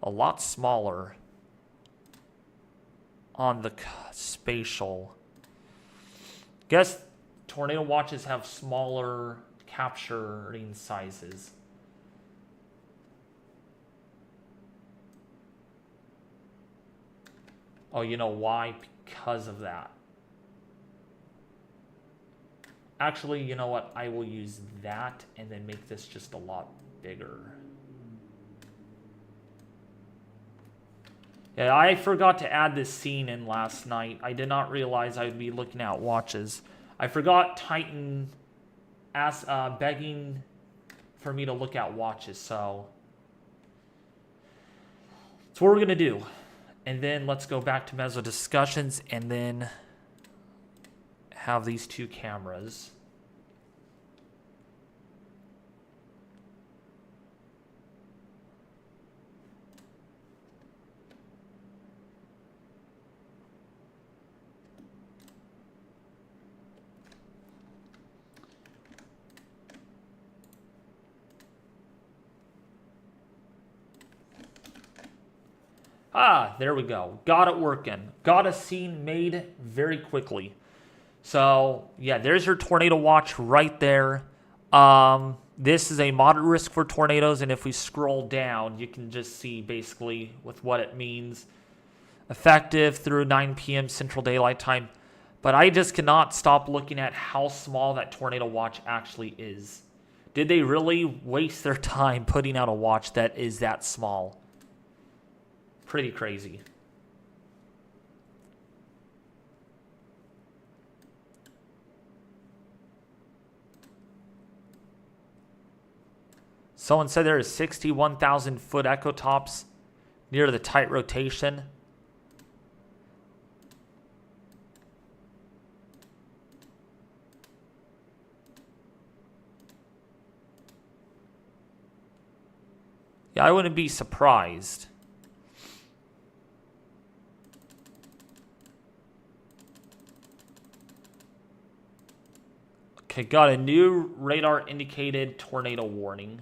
A lot smaller on the spatial. Guess tornado watches have smaller capturing sizes. Oh, you know why? Because of that. Actually, you know what? I will use that and then make this just a lot bigger. Yeah, I forgot to add this scene in last night. I did not realize I would be looking at watches. I forgot Titan begging for me to look at watches, so that's what we're going to do. And then let's go back to Mezzo discussions and then have these two cameras. Ah, there we go. Got it working. Got a scene made very quickly. So, yeah, there's your tornado watch right there. This is a moderate risk for tornadoes, and if we scroll down, you can just see basically with what it means. Effective through 9 p.m. Central Daylight Time. But I just cannot stop looking at how small that tornado watch actually is. Did they really waste their time putting out a watch that is that small? Pretty crazy. Someone said there is 61,000 foot echo tops near the tight rotation. Yeah, I wouldn't be surprised. Okay, got a new radar indicated tornado warning.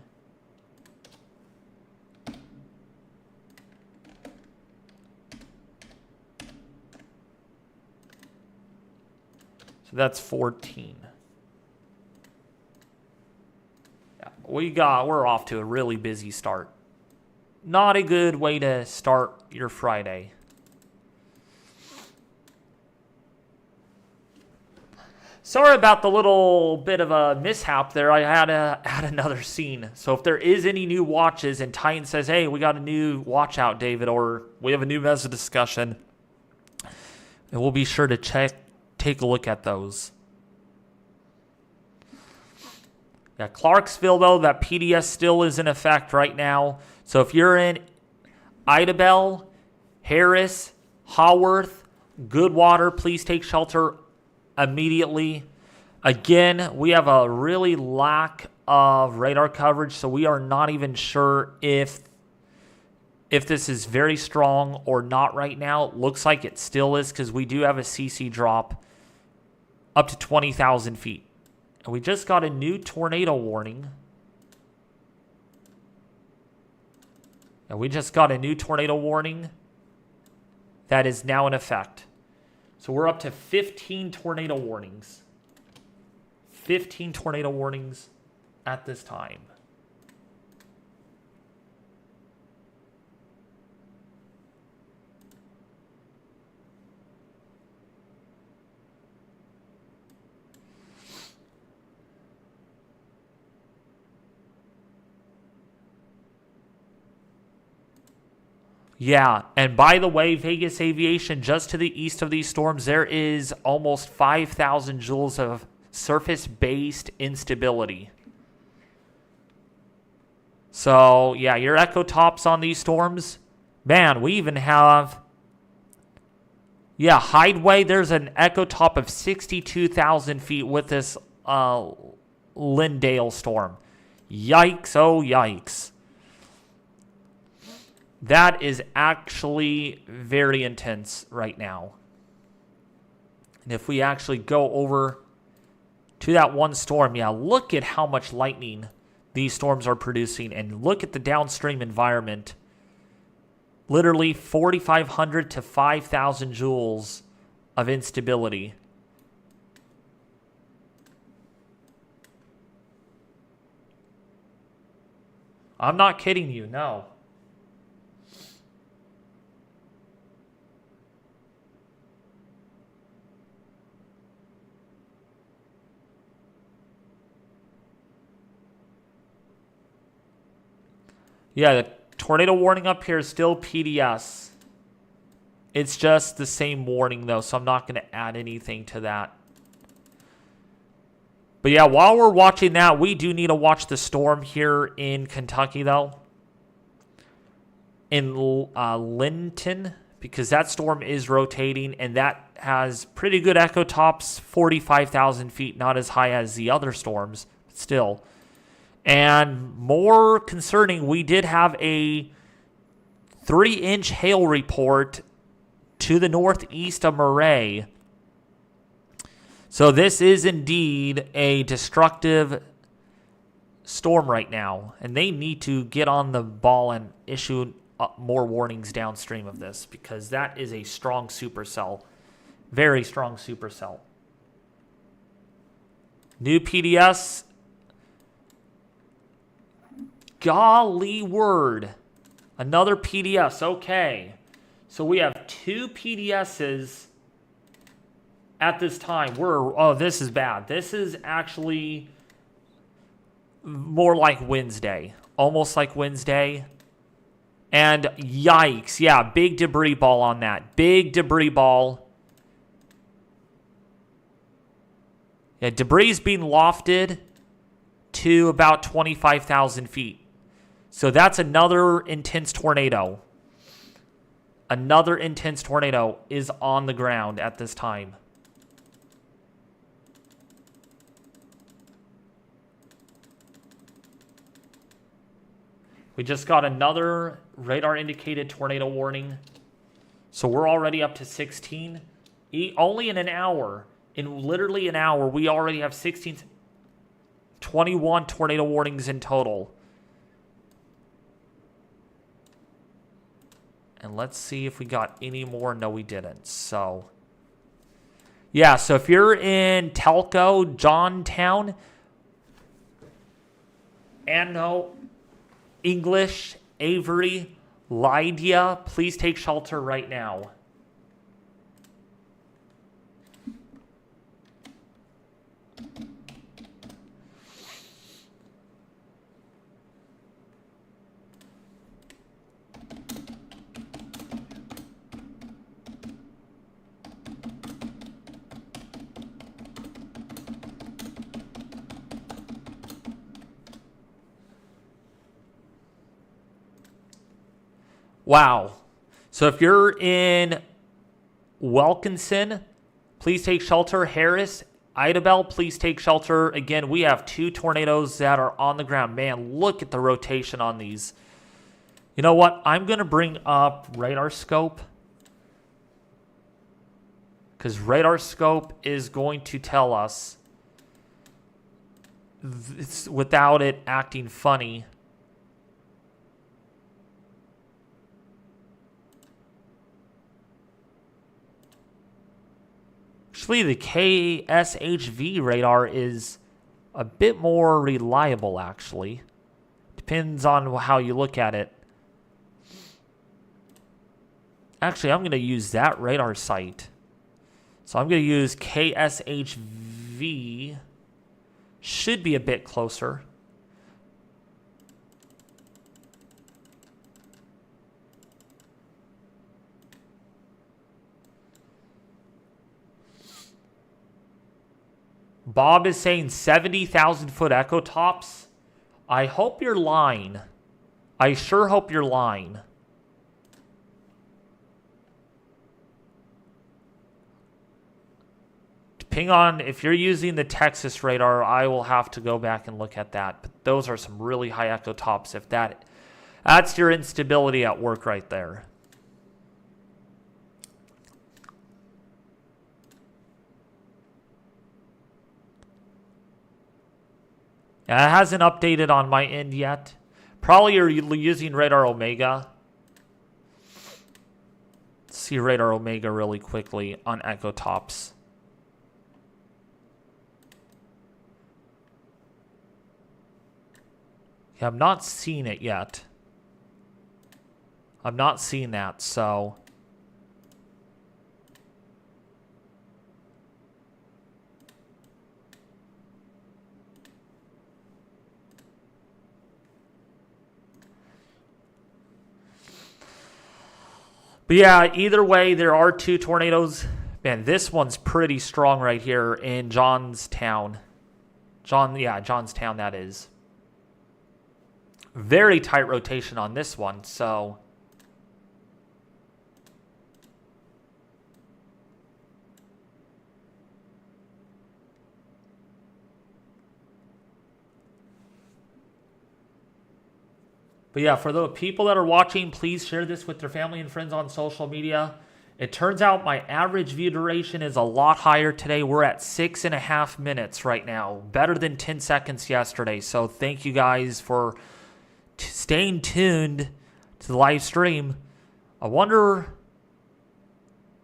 So that's 14. Yeah, we're off to a really busy start. Not a good way to start your Friday. Sorry about the little bit of a mishap there. I had to add another scene. So if there is any new watches and Titan says, hey, we got a new watch out, David, or we have a new mesa discussion, and we'll be sure to take a look at those. Yeah, Clarksville, though, that PDS still is in effect right now. So if you're in Idabel, Harris, Haworth, Goodwater, please take shelter immediately. Again, we have a really lack of radar coverage, so we are not even sure if this is very strong or not right now. It looks like it still is because we do have a CC drop up to 20,000 feet. And we just got a new tornado warning. And we just got a new tornado warning that is now in effect. So we're up to 15 tornado warnings. 15 tornado warnings at this time. Yeah, and by the way, Vegas Aviation, just to the east of these storms, there is almost 5,000 joules of surface-based instability. So, yeah, your echo tops on these storms, man, we even have, yeah, Hideway, there's an echo top of 62,000 feet with this Lindale storm. Yikes, oh yikes. That is actually very intense right now. And if we actually go over to that one storm, yeah, look at how much lightning these storms are producing. And look at the downstream environment. Literally 4,500 to 5,000 joules of instability. I'm not kidding you, no. Yeah, the tornado warning up here is still PDS. It's just the same warning, though, so I'm not going to add anything to that. But yeah, while we're watching that, we do need to watch the storm here in Kentucky, though. In Linton, because that storm is rotating, and that has pretty good echo tops, 45,000 feet, not as high as the other storms, but still. And more concerning, we did have a 3-inch hail report to the northeast of Murray. So this is indeed a destructive storm right now. And they need to get on the ball and issue more warnings downstream of this, because that is a strong supercell. Very strong supercell. New PDS. Golly word. Another PDS. Okay. So we have 2 PDSs at this time. Oh, this is bad. This is actually more like Wednesday. Almost like Wednesday. And yikes. Yeah, big debris ball on that. Big debris ball. Yeah, debris is being lofted to about 25,000 feet. So that's another intense tornado. Another intense tornado is on the ground at this time. We just got another radar indicated tornado warning. So we're already up to 16. Only in an hour. In literally an hour, we already have 16. 21 tornado warnings in total. And let's see if we got any more. No, we didn't. So, yeah. So if you're in Telco, Johntown, Anno, English, Avery, Lydia, please take shelter right now. Wow. So if you're in Wilkinson, please take shelter. Harris, Idabel, please take shelter. Again, we have 2 tornadoes that are on the ground. Man, look at the rotation on these. You know what? I'm going to bring up radar scope, because radar scope is going to tell us, without it acting funny, actually, the KSHV radar is a bit more reliable, actually. Depends on how you look at it. Actually, I'm going to use that radar site. So I'm going to use KSHV. Should be a bit closer. Bob is saying 70,000 foot echo tops. I hope you're lying. I sure hope you're lying. Depending on if you're using the Texas radar, I will have to go back and look at that. But those are some really high echo tops. If that's your instability at work right there. It hasn't updated on my end yet. Probably you're using Radar Omega. Let's see Radar Omega really quickly on echo tops. Yeah, I'm not seeing it yet. I'm not seeing that, so... But yeah, either way, there are 2 tornadoes. Man, this one's pretty strong right here in Johnstown. Johnstown, that is. Very tight rotation on this one, so... But yeah, for the people that are watching, please share this with their family and friends on social media. It turns out my average view duration is a lot higher today. We're at 6.5 minutes right now. Better than 10 seconds yesterday. So thank you guys for staying tuned to the live stream. I wonder...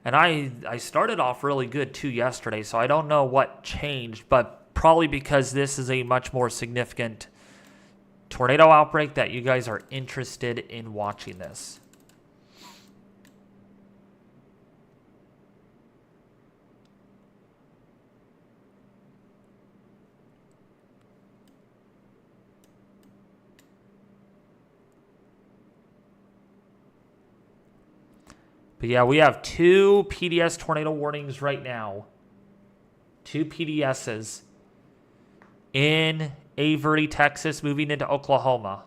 And I started off really good too yesterday, so I don't know what changed. But probably because this is a much more significant tornado outbreak that you guys are interested in watching this. But yeah, we have 2 PDS tornado warnings right now. 2 PDSs in Avery, Texas, moving into Oklahoma.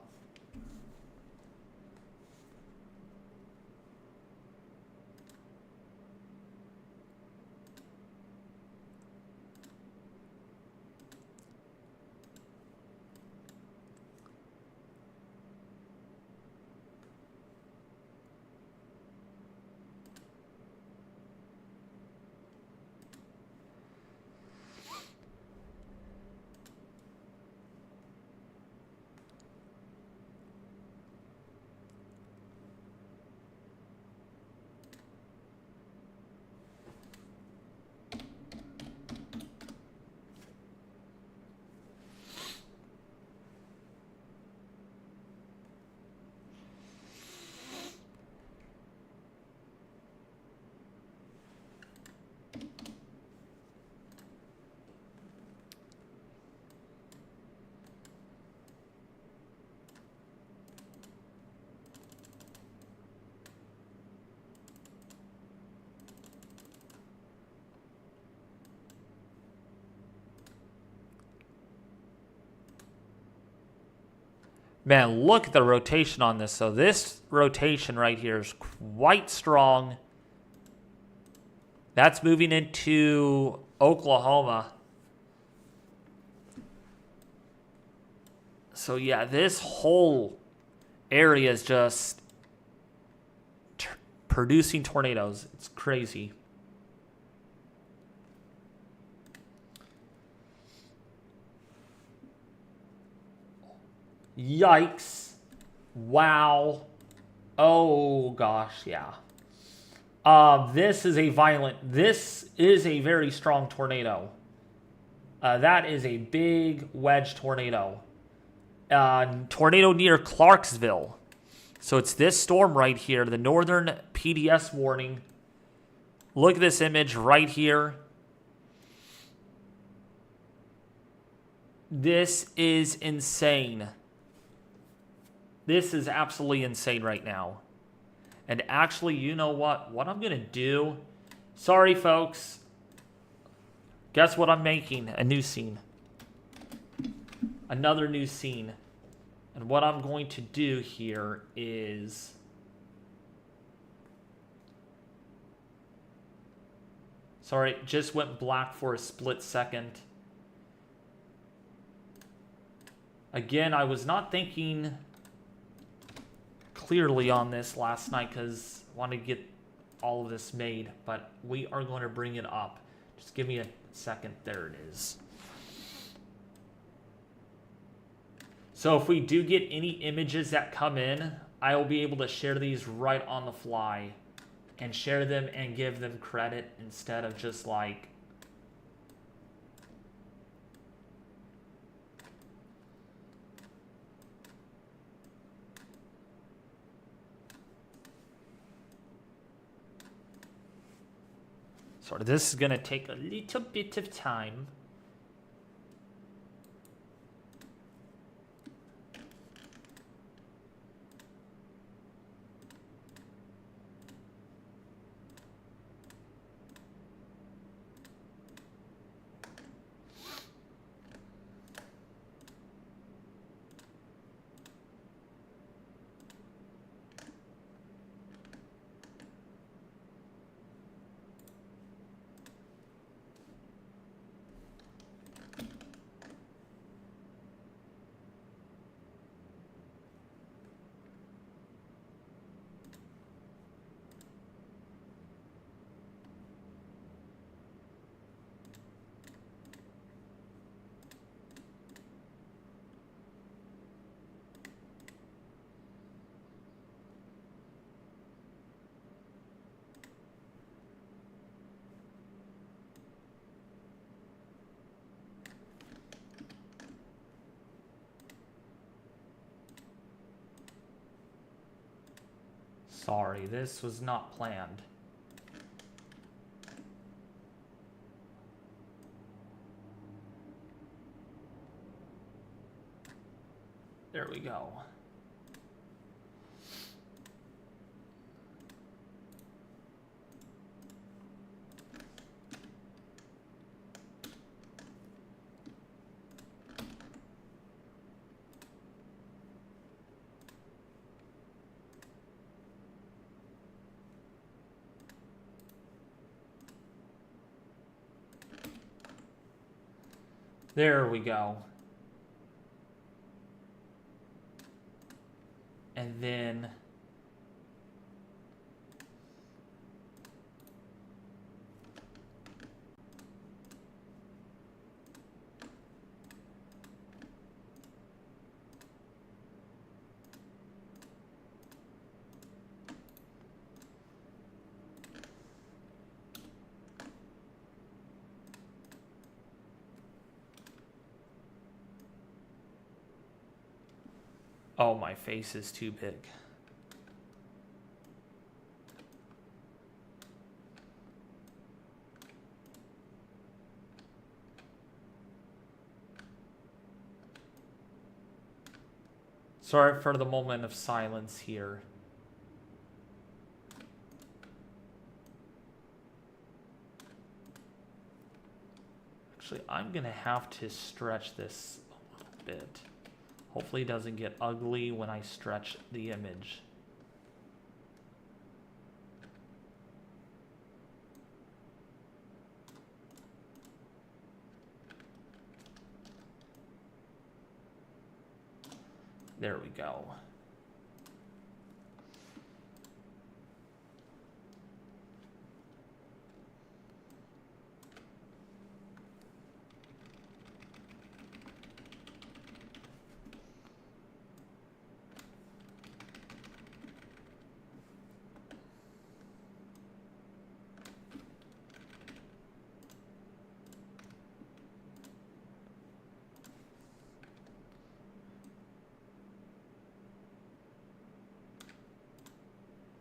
Man, look at the rotation on this. So this rotation right here is quite strong. That's moving into Oklahoma. So yeah, this whole area is just producing tornadoes. It's crazy. Yikes. Wow. Oh gosh, yeah. This is a very strong tornado. That is a big wedge tornado. Tornado near Clarksville. So it's this storm right here, the northern PDS warning. Look at this image right here. This is insane. This is absolutely insane right now. And actually, you know what? What I'm going to do... Sorry, folks. Guess what I'm making? A new scene. Another new scene. And what I'm going to do here is... Sorry, it just went black for a split second. Again, I was not thinking clearly on this last night because I wanted to get all of this made, but we are going to bring it up. Just give me a second. There it is. So if we do get any images that come in, I will be able to share these right on the fly and share them and give them credit instead of just like sort of. This is going to take a little bit of time. Sorry, this was not planned. There we go. There we go. And then oh, my face is too big. Sorry for the moment of silence here. Actually, I'm going to have to stretch this a little bit. Hopefully it doesn't get ugly when I stretch the image. There we go.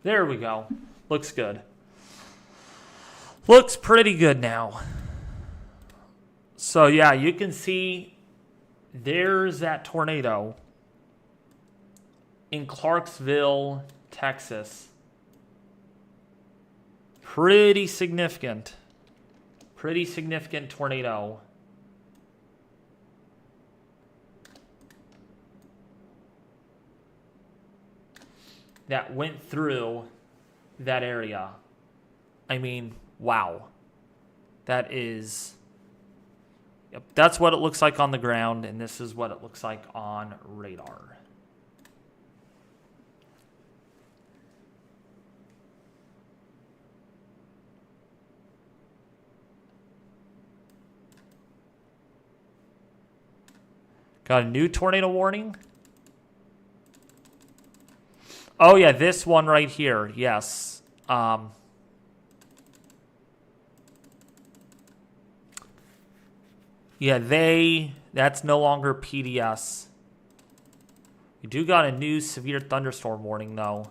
There we go. Looks good. Looks pretty good now. So yeah, you can see there's that tornado in Clarksville, Texas. Pretty significant. Pretty significant tornado. That went through that area. I mean, wow. That is... Yep, that's what it looks like on the ground, and this is what it looks like on radar. Got a new tornado warning. Oh, yeah, this one right here. Yes. Yeah, that's no longer PDS. We do got a new severe thunderstorm warning, though.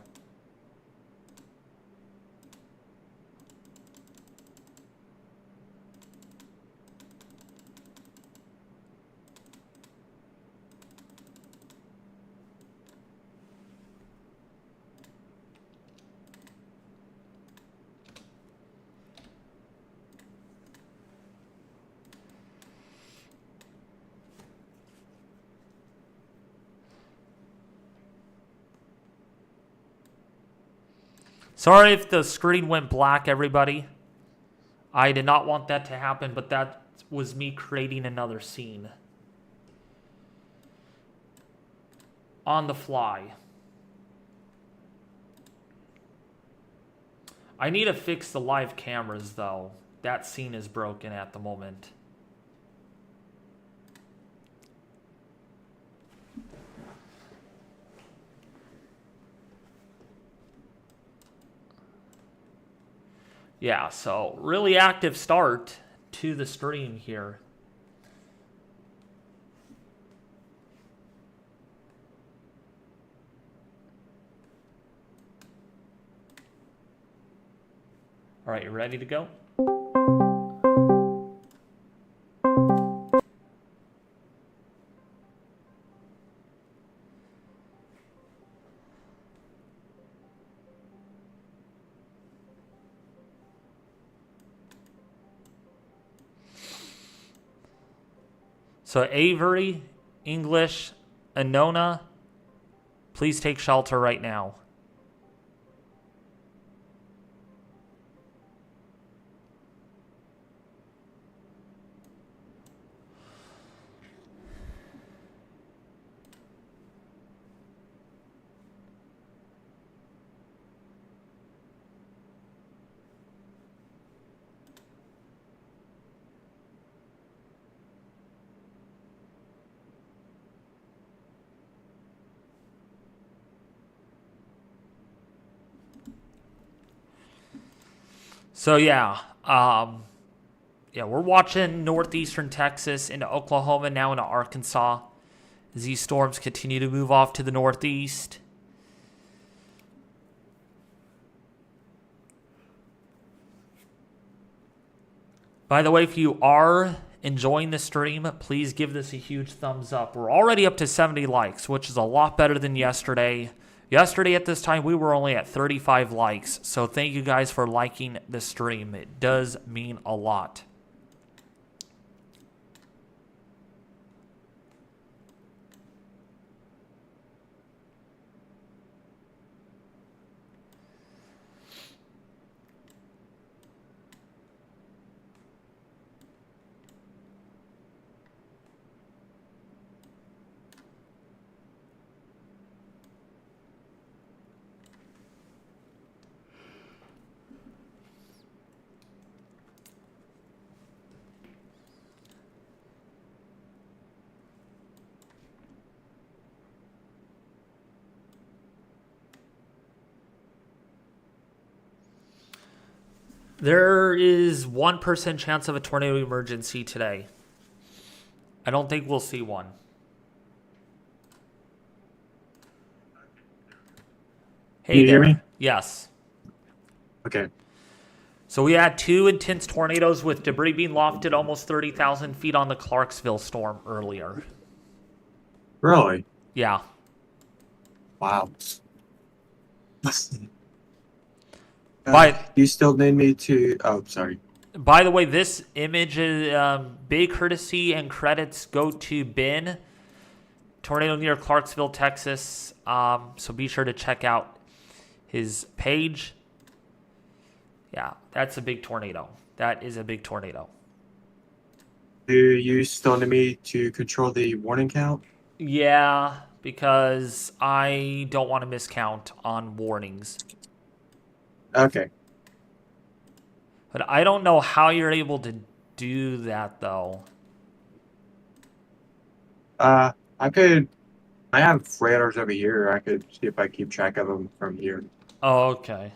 Sorry if the screen went black, everybody. I did not want that to happen, but that was me creating another scene. On the fly. I need to fix the live cameras, though. That scene is broken at the moment. Yeah, so really active start to the stream here. All right, you ready to go? So Avery, English, Anona, please take shelter right now. So yeah, we're watching northeastern Texas into Oklahoma, now into Arkansas, as these storms continue to move off to the northeast. By the way, if you are enjoying the stream, please give this a huge thumbs up. We're already up to 70 likes, which is a lot better than yesterday. Yesterday at this time, we were only at 35 likes, so thank you guys for liking the stream. It does mean a lot. There is 1% chance of a tornado emergency today. I don't think we'll see one. Can Hey you hear me? there. Yes. Okay. So we had 2 intense tornadoes with debris being lofted almost 30,000 feet on the Clarksville storm earlier. Really? Yeah. Wow. By You still need me to... Oh, sorry. by the way, this image is big courtesy and credits go to Ben. Tornado near Clarksville, Texas. So be sure to check out his page. Yeah, that's a big tornado. That is a big tornado. Do you still need me to control the warning count? Yeah, because I don't want to miscount on warnings. Okay. But I don't know how you're able to do that, though. I could... I have radars over here. I could see if I keep track of them from here. Oh, okay.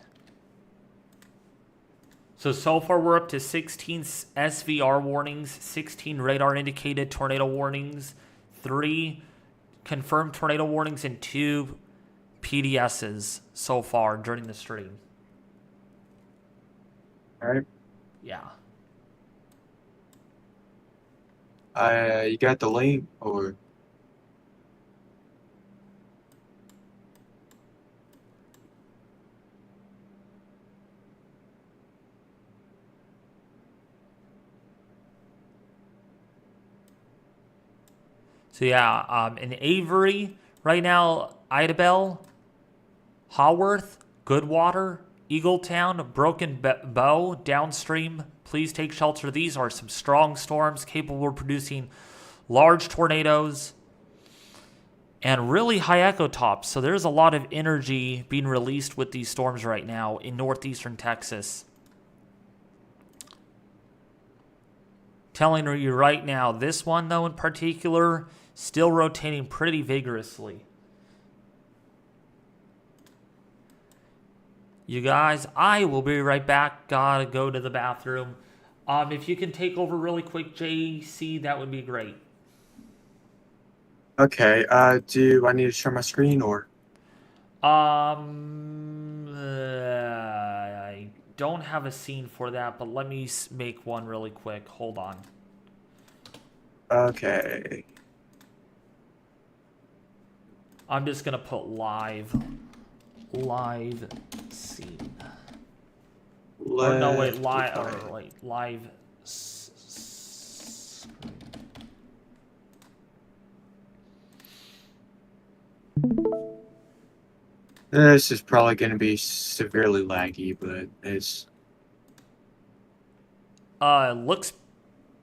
So far we're up to 16 SVR warnings, 16 radar indicated tornado warnings, 3 confirmed tornado warnings, and 2 PDSs so far during the stream. All right. Yeah. You got the link, or... So yeah, in Avery right now, Idabel, Haworth, Goodwater, Eagletown, Broken Bow, downstream. Please take shelter. These are some strong storms capable of producing large tornadoes and really high echo tops. So there's a lot of energy being released with these storms right now in northeastern Texas. Telling you right now, this one though in particular, still rotating pretty vigorously. You guys, I will be right back. Gotta go to the bathroom. If you can take over really quick, JC, that would be great. Okay, do I need to share my screen, or... I don't have a scene for that, but let me make one really quick. Hold on. Okay. I'm just gonna put live scene. Or no, wait, live. This is probably going to be severely laggy, but it's... Looks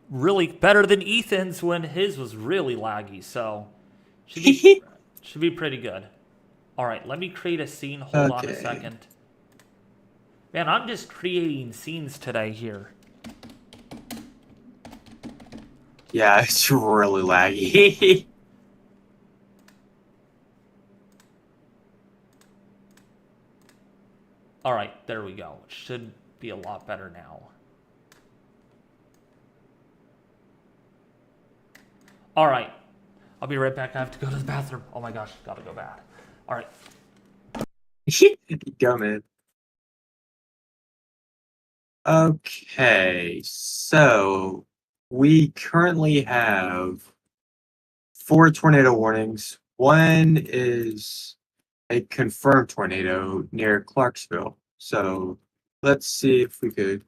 really better than Ethan's when his was really laggy, so should be pretty good. All right, let me create a scene. Hold on a second. Man, I'm just creating scenes today here. Yeah, it's really laggy. All right, there we go. It should be a lot better now. All right, I'll be right back. I have to go to the bathroom. Oh my gosh, gotta go bad. All right. Go, man. Okay, so we currently have 4 tornado warnings. One is a confirmed tornado near Clarksville. So let's see if we could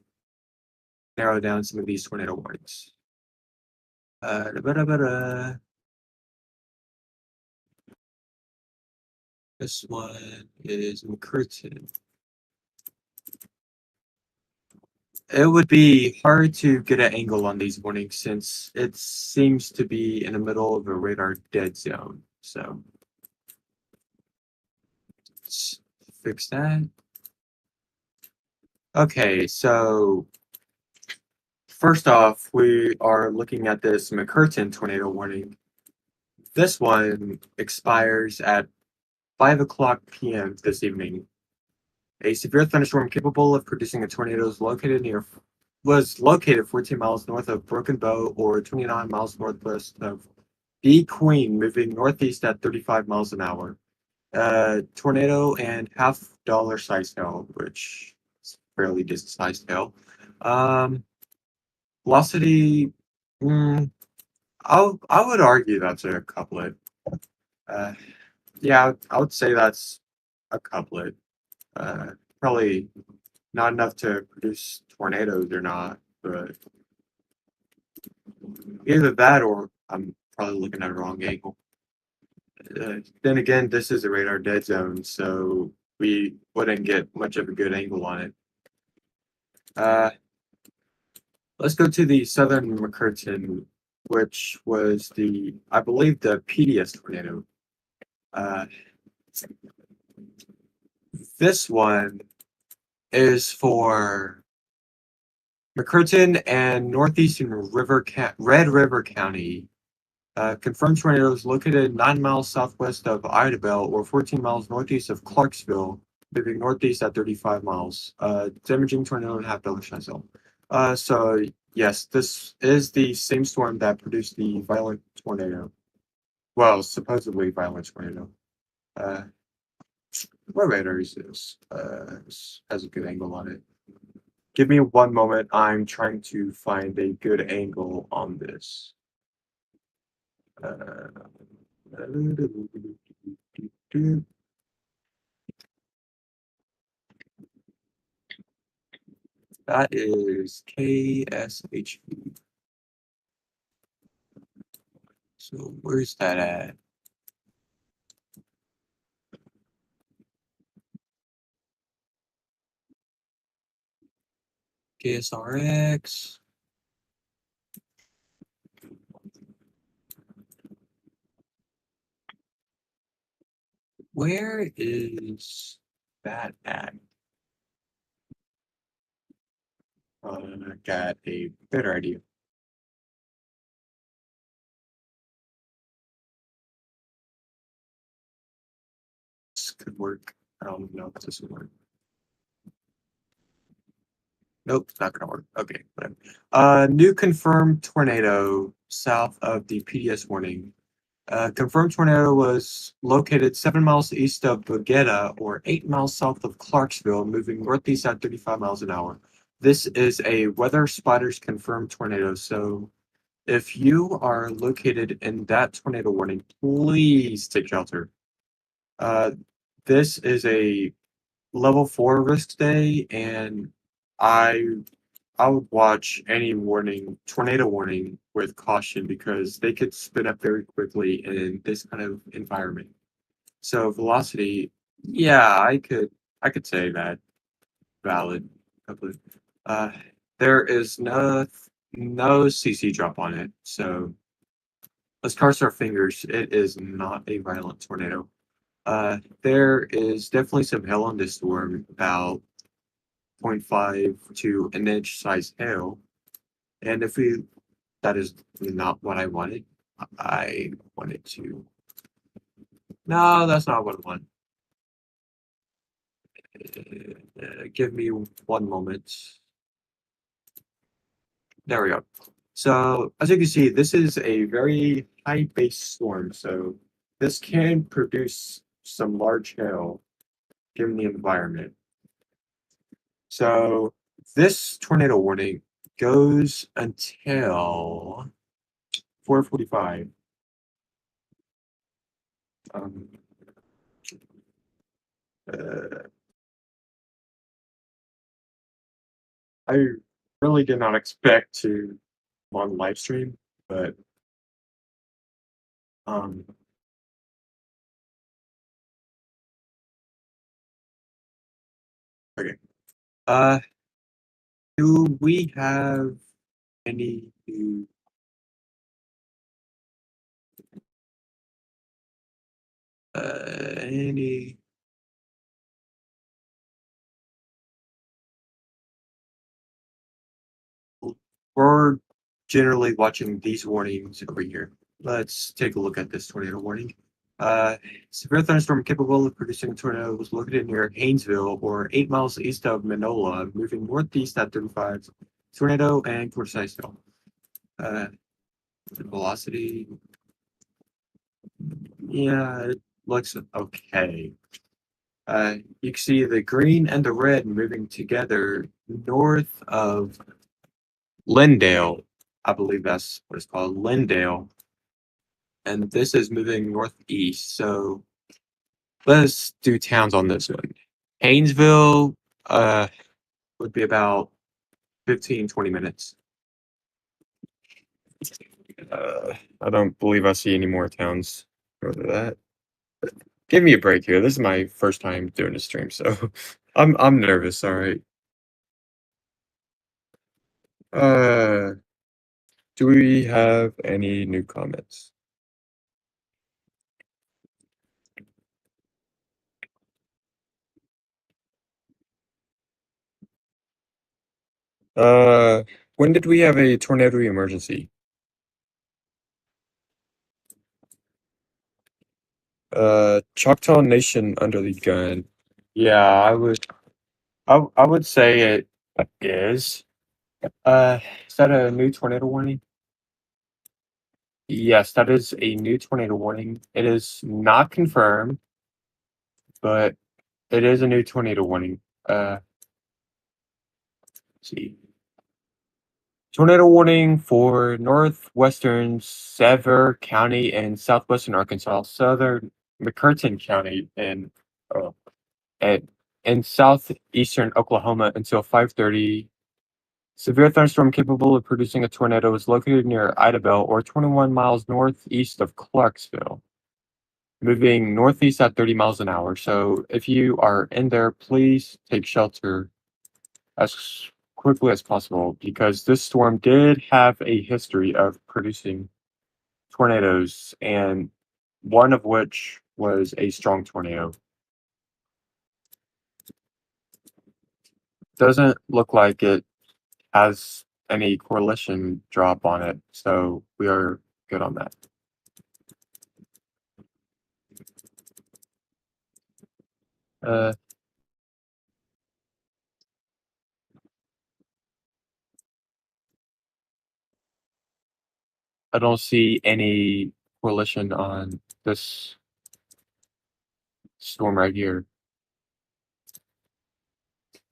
narrow down some of these tornado warnings. This one is McCurtain. It would be hard to get an angle on these warnings since it seems to be in the middle of a radar dead zone. So let's fix that. Okay, so first off, we are looking at this McCurtain tornado warning. This one expires at 5 o'clock p.m. this evening. A severe thunderstorm capable of producing a tornado was located 14 miles north of Broken Bow or 29 miles northwest of B Queen, moving northeast at 35 miles an hour. Tornado and half-dollar size hail, which is fairly decent sized hail. Um, Velocity, mm, I would argue that's a couplet. Uh, yeah, I would say that's a couplet. Uh, Probably not enough to produce tornadoes or not, but either that or I'm probably looking at a wrong angle. Then again, this is a radar dead zone, so we wouldn't get much of a good angle on it. Uh, let's go to the southern McCurtain, which was I believe, the PDS tornado. Uh, this one is for McCurtain and northeastern Red River County. Confirmed tornadoes located 9 miles southwest of Idabel or 14 miles northeast of Clarksville, moving northeast at 35 miles. Damaging tornado and half-dollar size. So yes, this is the same storm that produced the violent tornado. Well, supposedly violent tornado. Uh, what radar is this? This has a good angle on it. Give me one moment. I'm trying to find a good angle on this. Uh, that is KSHV. So where's that at? KSRX. Where is that at? I got a better idea. This could work. I don't know if this will work. Nope, it's not gonna work. Okay, whatever. New confirmed tornado south of the PDS warning. Confirmed tornado was located 7 miles east of Bogetta or 8 miles south of Clarksville, moving northeast at 35 miles an hour. This is a Weather Spotters confirmed tornado. So if you are located in that tornado warning, please take shelter. Uh, this is a level 4 risk day, and I I would watch any tornado warning with caution because they could spin up very quickly in this kind of environment. So velocity, yeah, I could say that valid. Uh, there is no CC drop on it, so let's cross our fingers. It is not a violent tornado. There is definitely some hail on this storm, about 0.5 to an inch size hail. And that is not what I wanted. I wanted to, no, that's not what I want. Give me one moment. There we go. So as you can see, this is a very high base storm. So this can produce some large hail given the environment. So this tornado warning goes until 4:45. Um, uh, I really did not expect to on live stream, but um, okay. Uh, do we have any any we're generally watching these warnings over here. Let's take a look at this tornado warning. Severe thunderstorm capable of producing a tornado was located near Haynesville, or 8 miles east of Manola, moving northeast at 35. Tornado and quarter-size storm. Velocity. Yeah, it looks okay. You can see the green and the red moving together north of Lindale. I believe that's what it's called, Lindale. And this is moving northeast. So let's do towns on this one. Haynesville would be about 15-20 minutes. I don't believe I see any more towns over that. Give me a break here. This is my first time doing a stream, so I'm nervous. All right. Do we have any new comments? When did we have a tornado emergency? Choctaw Nation under the gun. Yeah, I would say it is. Is that a new tornado warning? Yes, that is a new tornado warning. It is not confirmed, but it is a new tornado warning. Let's see. Tornado warning for northwestern Sevier County and southwestern Arkansas, southern McCurtain County, oh, and southeastern Oklahoma until 5:30. Severe thunderstorm capable of producing a tornado is located near Idabel, or 21 miles northeast of Clarksville, moving northeast at 30 miles an hour. So if you are in there, please take shelter as quickly as possible, because this storm did have a history of producing tornadoes, and one of which was a strong tornado. Doesn't look like it has any correlation drop on it, so we are good on that. I don't see any correlation on this storm right here.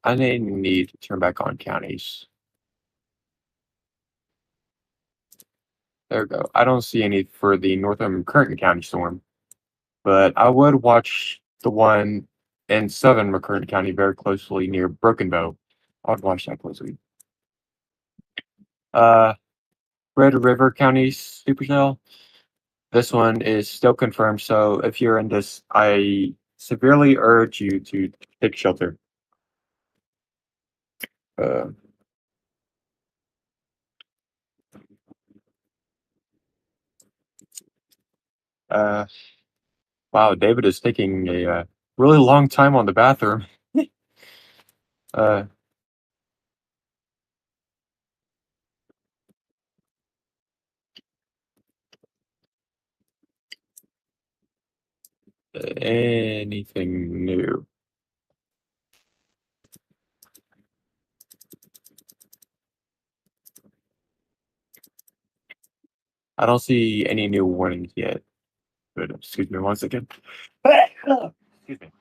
I need to turn back on counties. There we go. I don't see any for the northern McCurtain County storm, but I would watch the one in southern McCurtain County very closely near Broken Bow. I would watch that closely. Red River County supercell. This one is still confirmed, so if you're in this, I severely urge you to take shelter. Wow, David is taking a really long time on the bathroom. Anything new? I don't see any new warnings yet. But excuse me one second. Excuse me.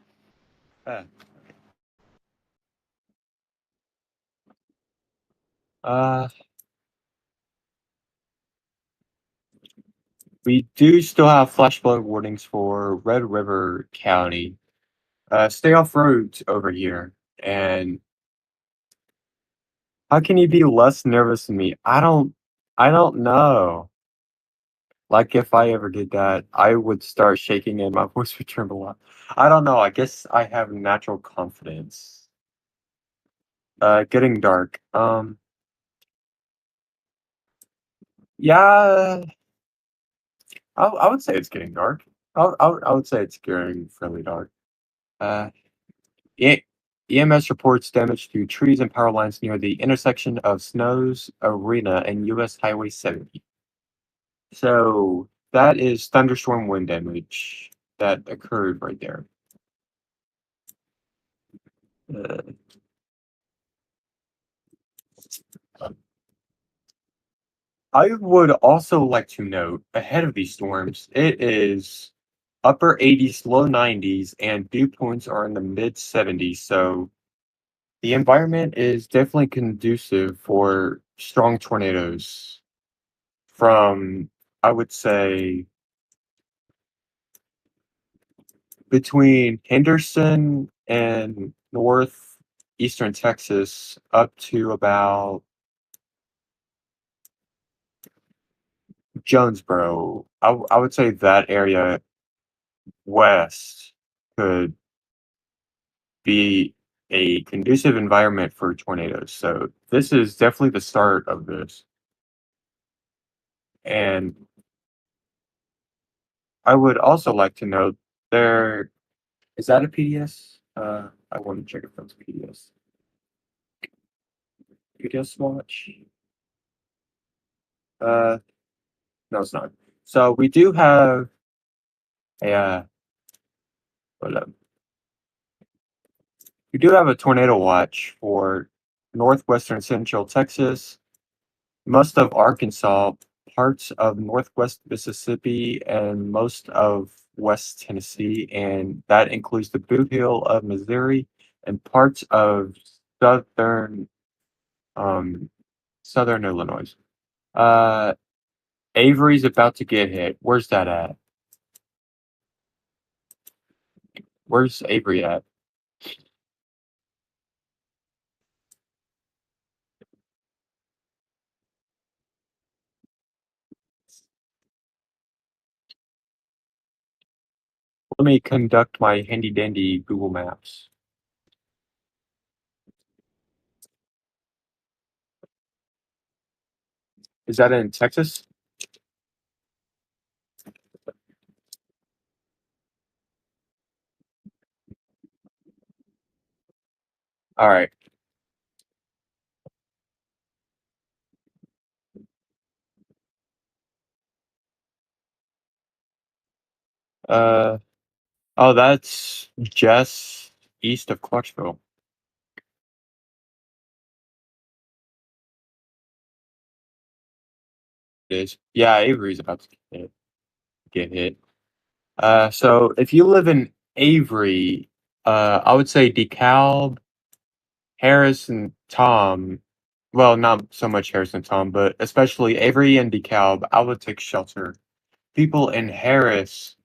We do still have flash flood warnings for Red River County. Stay off roads over here. And how can you be less nervous than me? I don't know. Like, if I ever did that, I would start shaking and my voice would tremble a lot. I don't know. I guess I have natural confidence. Getting dark. Yeah, I would say it's getting dark. I would say it's getting fairly dark. E- EMS reports damage to trees and power lines near the intersection of Snows Arena and US Highway 70. So that is thunderstorm wind damage. that occurred right there. Uh, I would also like to note ahead of these storms, it is upper 80s, low 90s, and dew points are in the mid 70s. So the environment is definitely conducive for strong tornadoes from, I would say, between Henderson and northeastern Texas up to about Jonesboro. I would say that area west could be a conducive environment for tornadoes. So this is definitely the start of this. And I would also like to note there is that a PDS? I want to check if that's PDS. PDS watch. Uh, no, it's not. So we do have a hold up. We do have a tornado watch for northwestern central Texas, most of Arkansas, parts of northwest Mississippi, and most of West Tennessee, and that includes the Boot Hill of Missouri and parts of southern um, southern Illinois. Uh, Avery's about to get hit. Where's that at? Where's Avery at? Let me conduct my handy dandy Google Maps. Is that in Texas? All right. Uh, oh, that's just east of Clarksville. It is. Yeah, Avery's about to get hit. So if you live in Avery, I would say DeKalb, Harris, and Tom. Well, not so much Harris and Tom, but especially Avery and DeKalb. I would take shelter. People in Harris,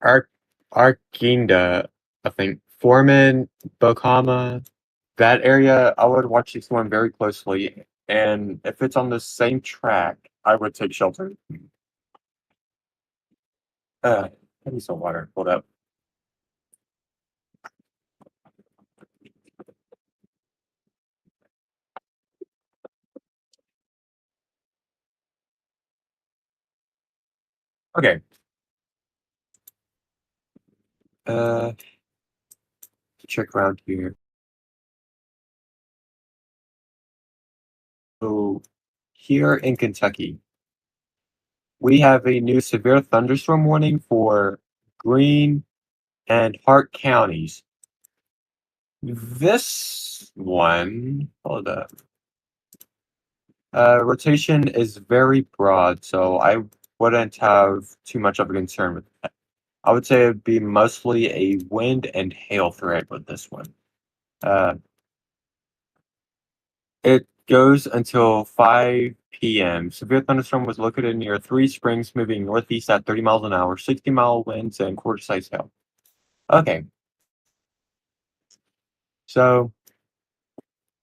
Ark, Arkinda, I think Foreman, Bokama, that area. I would watch this one very closely, and if it's on the same track, I would take shelter. I need some water. Hold up. Okay. Uh, check around here. So here in Kentucky, we have a new severe thunderstorm warning for Greene and Hart counties. This one, hold up. Rotation is very broad, so I wouldn't have too much of a concern with that. I would say it'd be mostly a wind and hail threat with this one. Uh, It goes until 5 p.m. Severe thunderstorm was located near Three Springs, moving northeast at 30 miles an hour, 60-mile winds, and quarter-size hail. Okay, so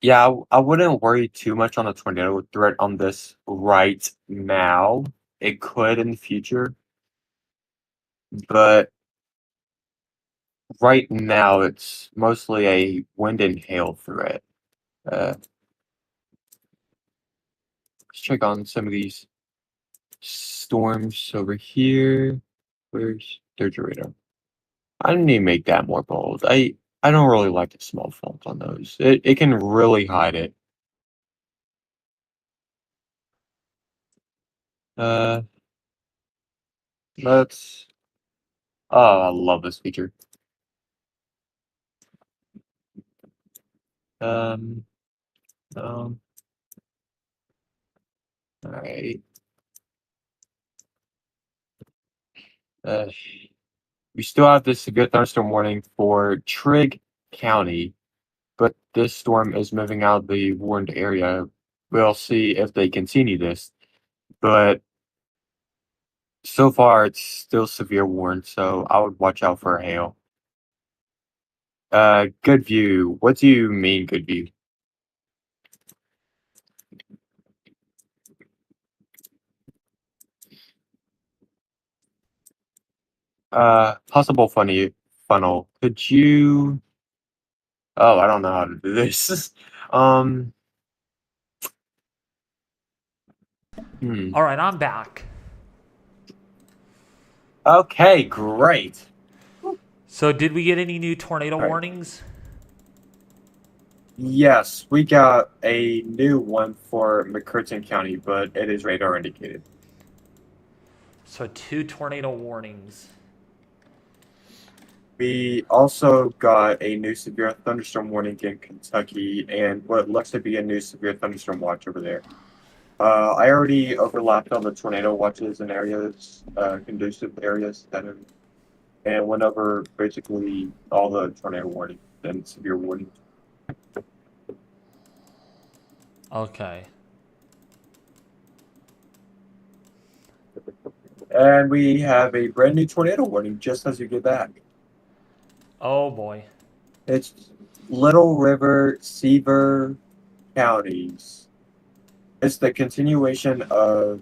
yeah, I wouldn't worry too much on the tornado threat on this right now. It could in the future, but right now it's mostly a wind and hail threat. Let's check on some of these storms over here. Where's there's your radar? I need to make that more bold. I don't really like the small font on those. It can really hide it. Uh, let's Oh, I love this feature. Um, um, all right. Uh, we still have this severe thunderstorm warning for Trigg County, but this storm is moving out of the warned area. We'll see if they continue this, but so far it's still severe warned, so I would watch out for hail. Good view. What do you mean, good view? Possible funny funnel. Could you? Oh, I don't know how to do this. um. Hmm. All right, I'm back. Okay, great. So did we get any new tornado All right. warnings? Yes, we got a new one for McCurtain County, but it is radar indicated. So 2 tornado warnings. We also got a new severe thunderstorm warning in Kentucky and what looks to be a new severe thunderstorm watch over there. I already overlapped all the tornado watches in areas, conducive areas and went over basically all the tornado warnings and severe warnings. Okay. And we have a brand new tornado warning just as you get back. Oh boy. It's Little River, Seaver counties. It's the continuation of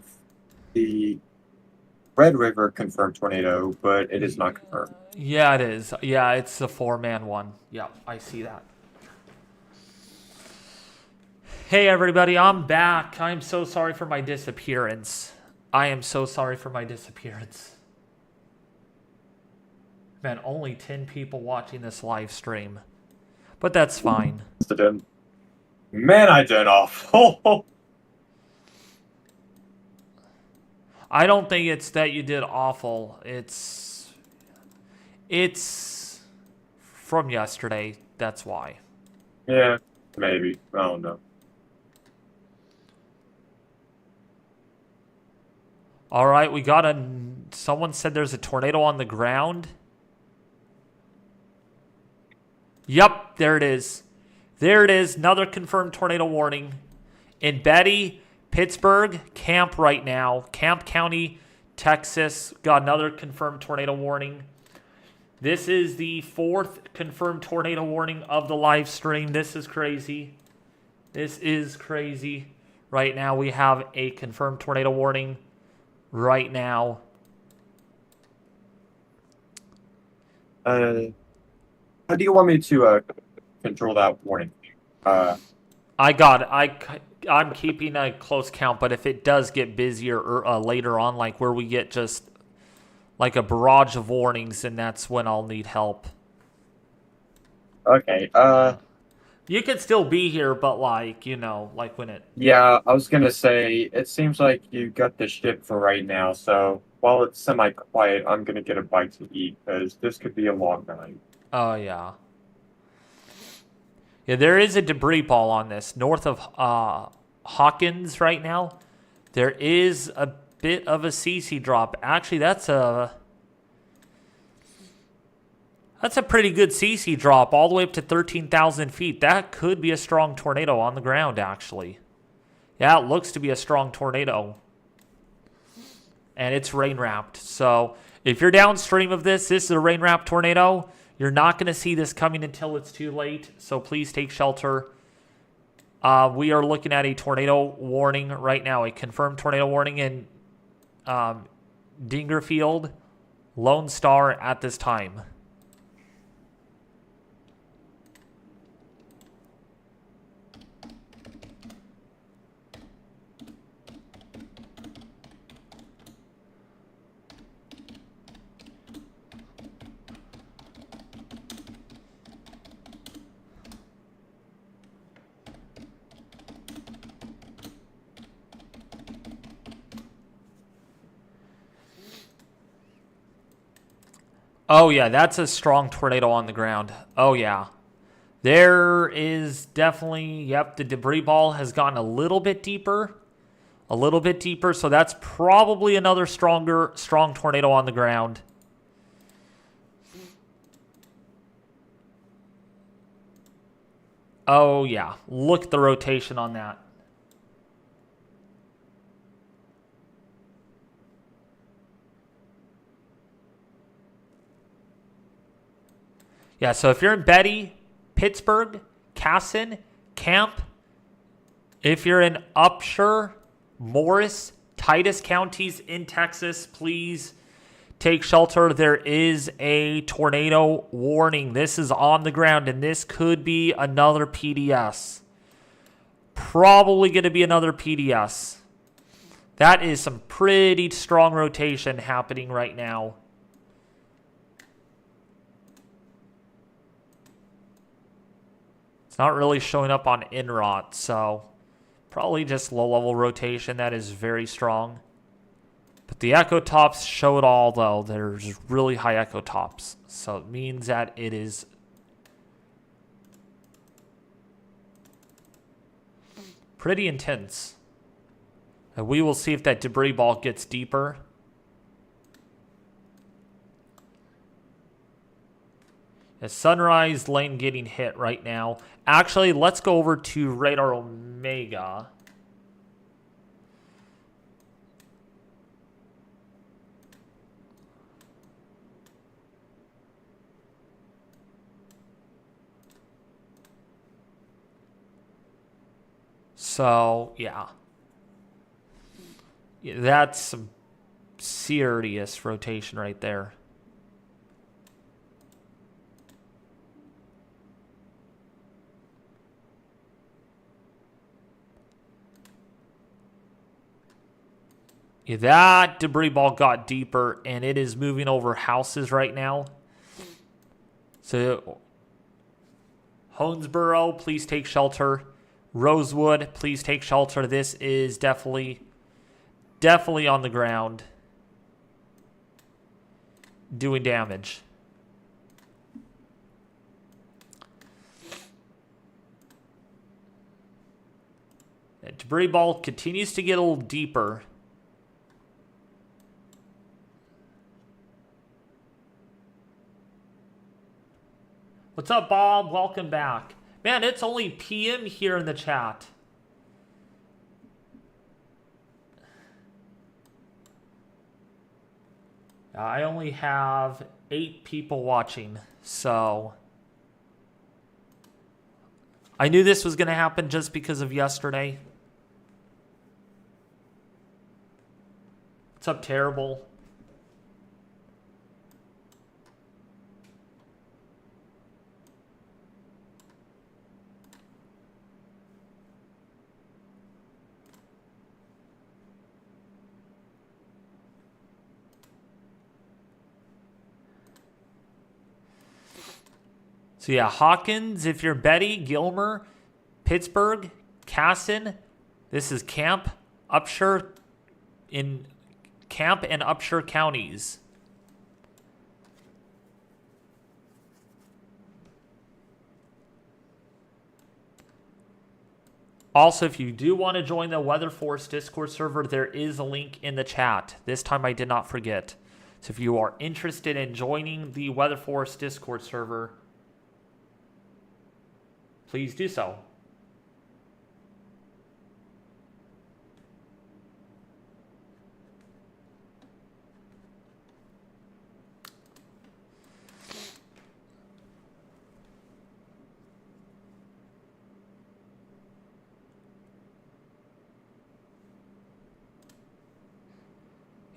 the Red River confirmed tornado, but it is not confirmed. Yeah, it is. Yeah, it's the 4-man one. Yep, I see that. Hey everybody, I'm back. I'm so sorry for my disappearance. I am so sorry for my disappearance. Man, only 10 people watching this live stream. But that's fine. Man, I did awful. I don't think it's that you did awful. It's from yesterday. That's why. Yeah, maybe. I don't know. All right, we got a... Someone said there's a tornado on the ground. Yep, there it is. There it is. Another confirmed tornado warning. In Betty, Pittsburgh, Camp right now. Camp County, Texas. Got another confirmed tornado warning. This is the 4th confirmed tornado warning of the live stream. This is crazy. This is crazy. Right now we have a confirmed tornado warning. Right now. How do you want me to control that warning? I got it. I'm keeping a close count, but if it does get busier later on, like where we get just like a barrage of warnings, then that's when I'll need help. Okay. You could still be here, but like, you know, like when it... Yeah, I was gonna say, it seems like you got the ship for right now, so while it's semi-quiet, I'm gonna get a bite to eat, because this could be a long night. Oh, yeah. Yeah, there is a debris ball on this, north of Hawkins right now. There is a bit of a CC drop. Actually, that's a pretty good CC drop, all the way up to 13,000 feet. That could be a strong tornado on the ground, actually. Yeah, it looks to be a strong tornado. And it's rain-wrapped. So if you're downstream of this is a rain-wrapped tornado. You're not going to see this coming until it's too late. So please take shelter. We are looking at a tornado warning right now. A confirmed tornado warning in Dingerfield, Lone Star at this time. Oh, yeah, that's a strong tornado on the ground. Oh, yeah. There is definitely, yep, the debris ball has gotten a little bit deeper. A little bit deeper, so that's probably another strong tornado on the ground. Oh, yeah. Look at the rotation on that. Yeah, so if you're in Betty, Pittsburgh, Casson, Camp, if you're in Upshur, Morris, Titus counties in Texas, please take shelter. There is a tornado warning. This is on the ground, and this could be another PDS. Probably going to be another PDS. That is some pretty strong rotation happening right now. It's not really showing up on INROT, so probably just low-level rotation. That is very strong. But the echo tops show it all, though. There's really high echo tops. So it means that it is pretty intense. And we will see if that debris ball gets deeper. The Sunrise Lane getting hit right now. Actually, let's go over to Radar Omega. So, yeah. That's some serious rotation right there. Yeah, that debris ball got deeper, and it is moving over houses right now. So, Honesboro, please take shelter. Rosewood, please take shelter. This is definitely on the ground, doing damage. That debris ball continues to get a little deeper. What's up, Bob? Welcome back. Man, it's only PM here in the chat. I only have 8 people watching, so I knew this was going to happen just because of yesterday. What's up, Terrible? So yeah, Hawkins, if you're Betty, Gilmer, Pittsburgh, Casson, this is Camp, Upshur, in Camp and Upshur counties. Also, if you do want to join the Weather Force Discord server, there is a link in the chat. This time I did not forget. So if you are interested in joining the Weather Force Discord server, please do so.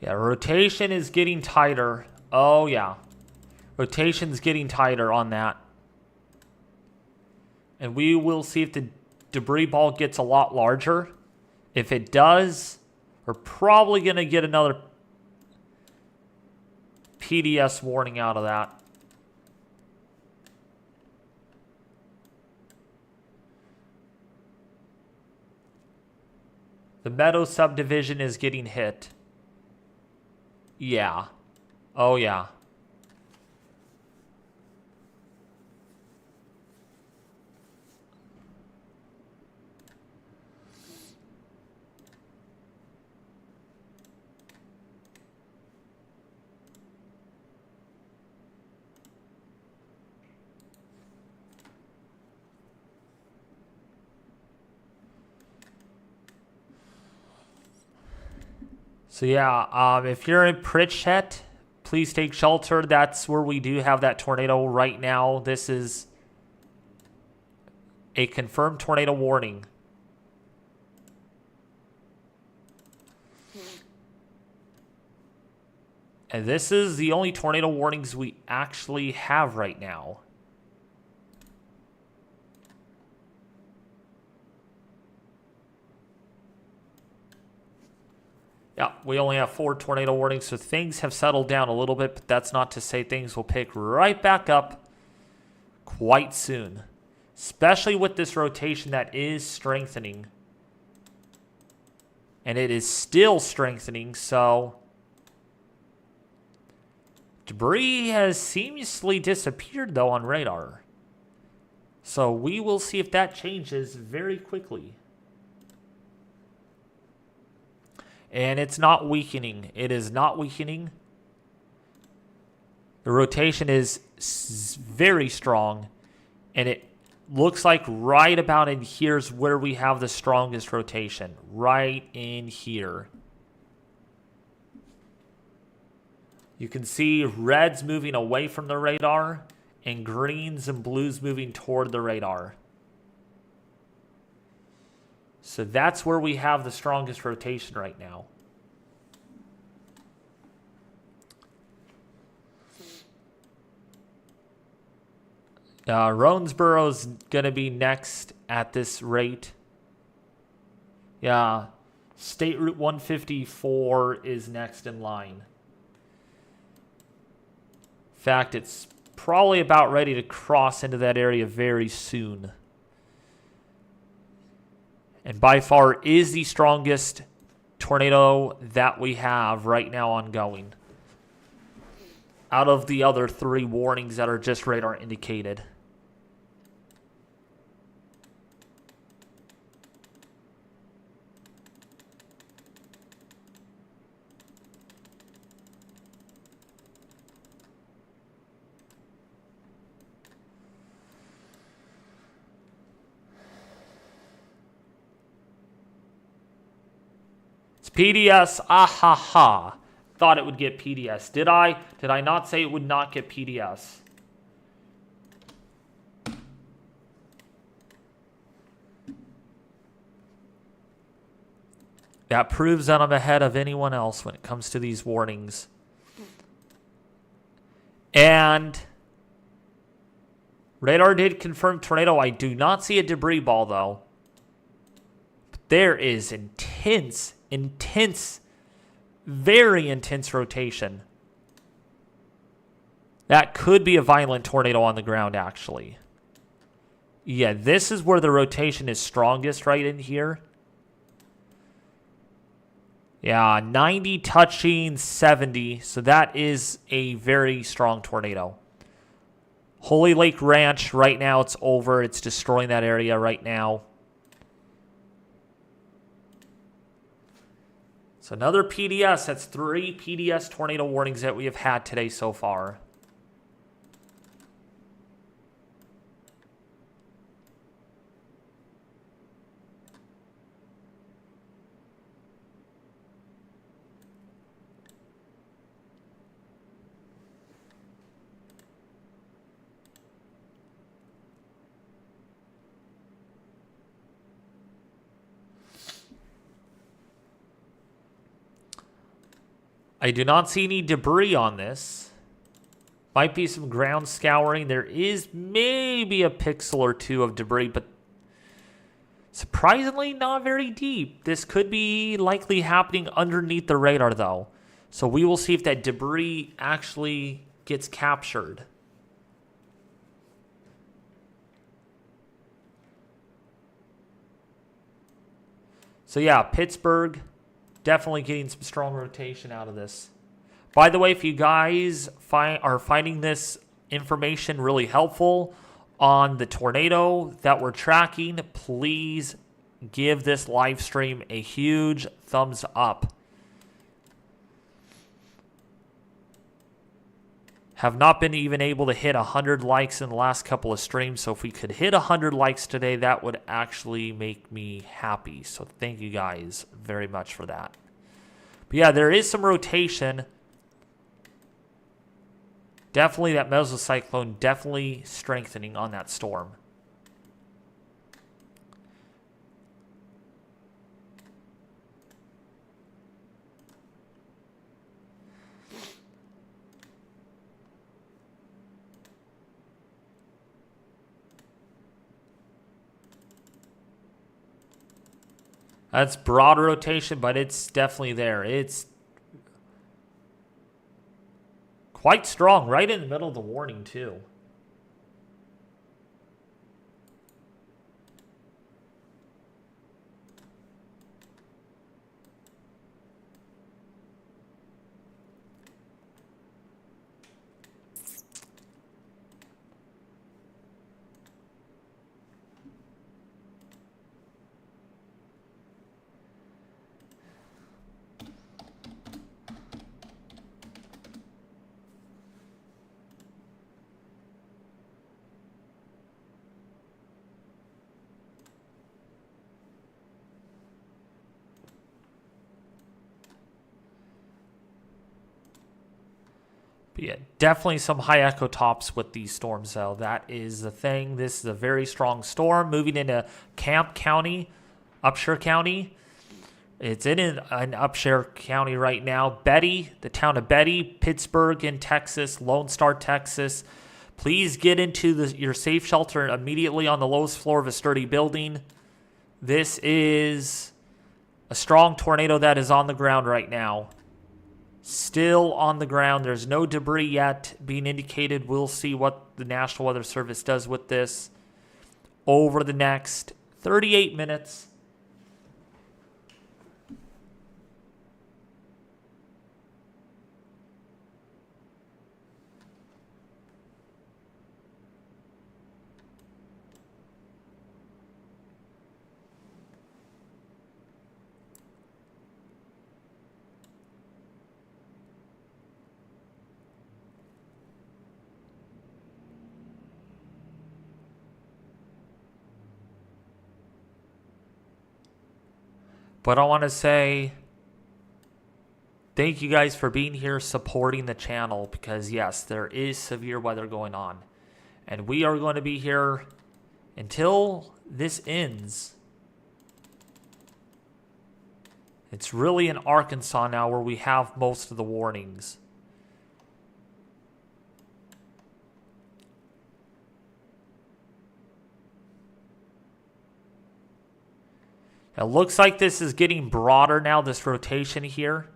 Yeah, rotation is getting tighter. Oh, yeah. Rotation's getting tighter on that. And we will see if the debris ball gets a lot larger. If it does, we're probably going to get another PDS warning out of that. The Meadow subdivision is getting hit. Yeah. Oh, yeah. So yeah, if you're in Pritchett, please take shelter. That's where we do have that tornado right now. This is a confirmed tornado warning. And this is the only tornado warnings we actually have right now. Yeah, we only have 4 tornado warnings, so things have settled down a little bit, but that's not to say things will pick right back up quite soon. Especially with this rotation that is strengthening. And it is still strengthening, so debris has seamlessly disappeared, though, on radar. So we will see if that changes very quickly. And it's not weakening. It is not weakening. The rotation is very strong. And it looks like right about in here's where we have the strongest rotation. Right in here. You can see reds moving away from the radar. And greens and blues moving toward the radar. So that's where we have the strongest rotation right now. Roansboro's going to be next at this rate. Yeah, State Route 154 is next in line. In fact, it's probably about ready to cross into that area very soon. And by far is the strongest tornado that we have right now ongoing. Out of the other 3 warnings that are just radar indicated. PDS, ha. Thought it would get PDS. Did I? Did I not say it would not get PDS? That proves that I'm ahead of anyone else when it comes to these warnings. And radar did confirm tornado. I do not see a debris ball, though. There is intense, very intense rotation. That could be a violent tornado on the ground, actually. Yeah, this is where the rotation is strongest, right in here. Yeah, 90 touching 70. So that is a very strong tornado. Holy Lake Ranch, right now it's over. It's destroying that area right now. So another PDS. That's 3 PDS tornado warnings that we have had today so far. I do not see any debris on this. Might be some ground scouring. There is maybe a pixel or 2 of debris, but surprisingly not very deep. This could be likely happening underneath the radar, though. So we will see if that debris actually gets captured. So yeah, Pittsburgh. Definitely getting some strong rotation out of this. By the way, if you guys are finding this information really helpful on the tornado that we're tracking, please give this live stream a huge thumbs up. Have not been even able to hit 100 likes in the last couple of streams, so if we could hit 100 likes today, that would actually make me happy. So thank you guys very much for that. But yeah, there is some rotation. Definitely that mesocyclone definitely strengthening on that storm. That's broad rotation, but it's definitely there. It's quite strong, right in the middle of the warning, too. But yeah, definitely some high echo tops with these storms, though. That is the thing. This is a very strong storm moving into Camp County, Upshur County. It's in an Upshur County right now. Betty, the town of Betty, Pittsburgh in Texas, Lone Star, Texas. Please get into your safe shelter immediately on the lowest floor of a sturdy building. This is a strong tornado that is on the ground right now. Still on the ground. There's no debris yet being indicated. We'll see what the National Weather Service does with this over the next 38 minutes. But I want to say thank you guys for being here, supporting the channel, because yes, there is severe weather going on. And we are going to be here until this ends. It's really in Arkansas now where we have most of the warnings. It looks like this is getting broader now, this rotation here.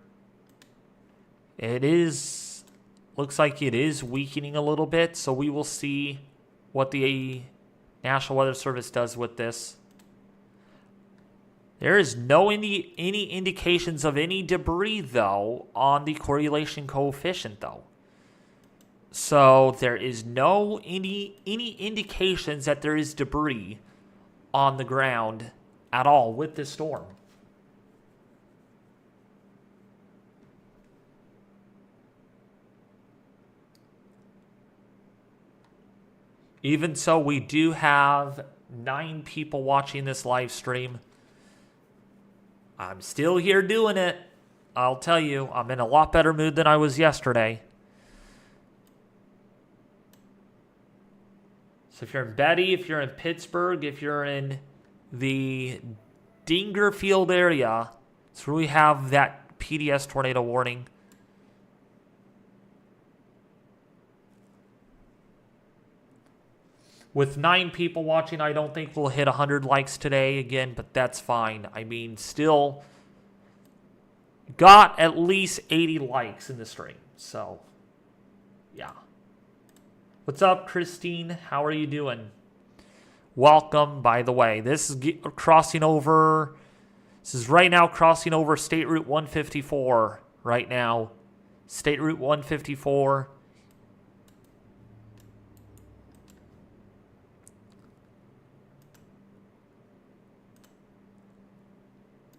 It is, looks like it is weakening a little bit, so we will see what the National Weather Service does with this. There is no any indications of any debris, though, on the correlation coefficient, though. So there is no any indications that there is debris on the ground at all with this storm. Even so, we do have 9 people watching this live stream. I'm still here doing it. I'll tell you, I'm in a lot better mood than I was yesterday. So if you're in Betty, if you're in Pittsburgh, if you're in the Dingerfield area, it's where we have that PDS tornado warning. With 9 people watching, I don't think we'll hit 100 likes today again, but that's fine. I mean, still got at least 80 likes in the stream. So, yeah. What's up, Christine? How are you doing? Welcome, by the way. This is crossing over. This is right now crossing over State Route 154 right now. State Route 154.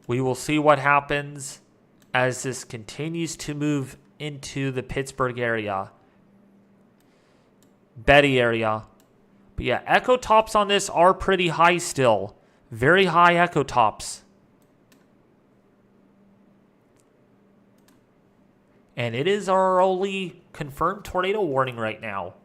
We will see what happens as this continues to move into the Pittsburgh area. Betty area. But yeah, echo tops on this are pretty high still. Very high echo tops. And it is our only confirmed tornado warning right now.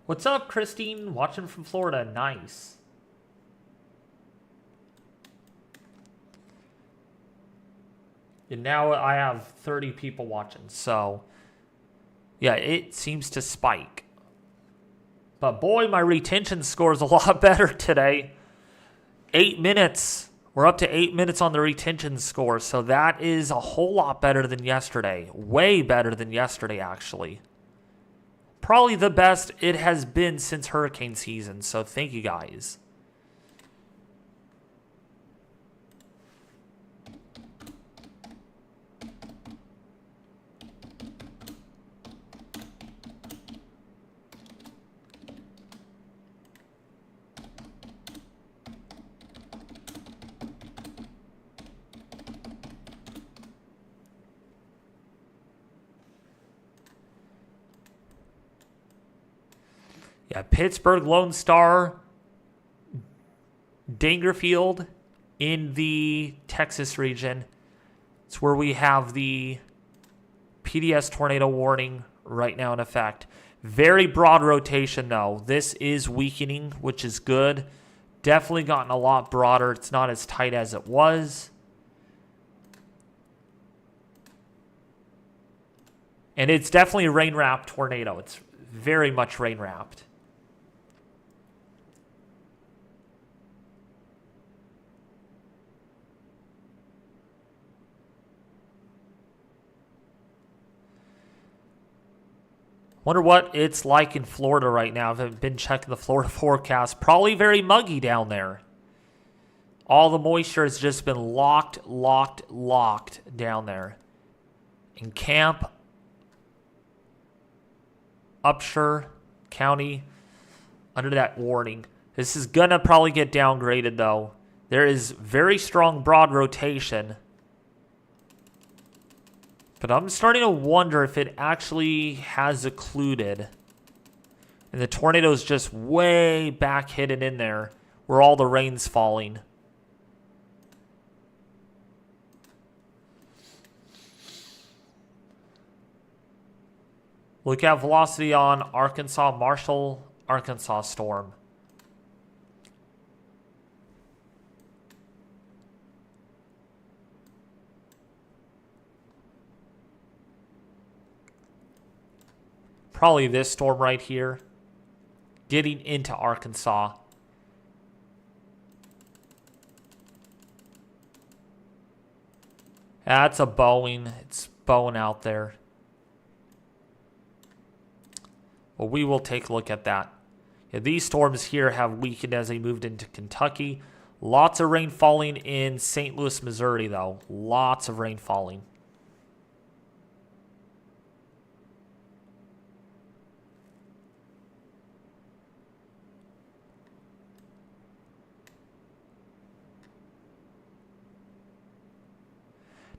What's up, Christine? Watching from Florida. Nice. And now I have 30 people watching. So, yeah, it seems to spike. But boy, my retention score is a lot better today. 8 minutes. We're up to 8 minutes on the retention score. So that is a whole lot better than yesterday. Way better than yesterday, actually. Probably the best it has been since hurricane season. So thank you guys. Yeah, Pittsburgh, Lone Star, Dangerfield in the Texas region. It's where we have the PDS tornado warning right now in effect. Very broad rotation, though. This is weakening, which is good. Definitely gotten a lot broader. It's not as tight as it was. And it's definitely a rain-wrapped tornado. It's very much rain-wrapped. Wonder what it's like in Florida right now. I've been checking the Florida forecast. Probably very muggy down there. All the moisture has just been locked down there. In Camp, Upshur County, under that warning. This is going to probably get downgraded, though. There is very strong broad rotation. But I'm starting to wonder if it actually has occluded. And the tornado's just way back hidden in there where all the rain's falling. Look at velocity on Arkansas, Marshall, Arkansas storm. Probably this storm right here. Getting into Arkansas. That's a Boeing. It's Boeing out there. Well, we will take a look at that. Yeah, these storms here have weakened as they moved into Kentucky. Lots of rain falling in St. Louis, Missouri, though. Lots of rain falling.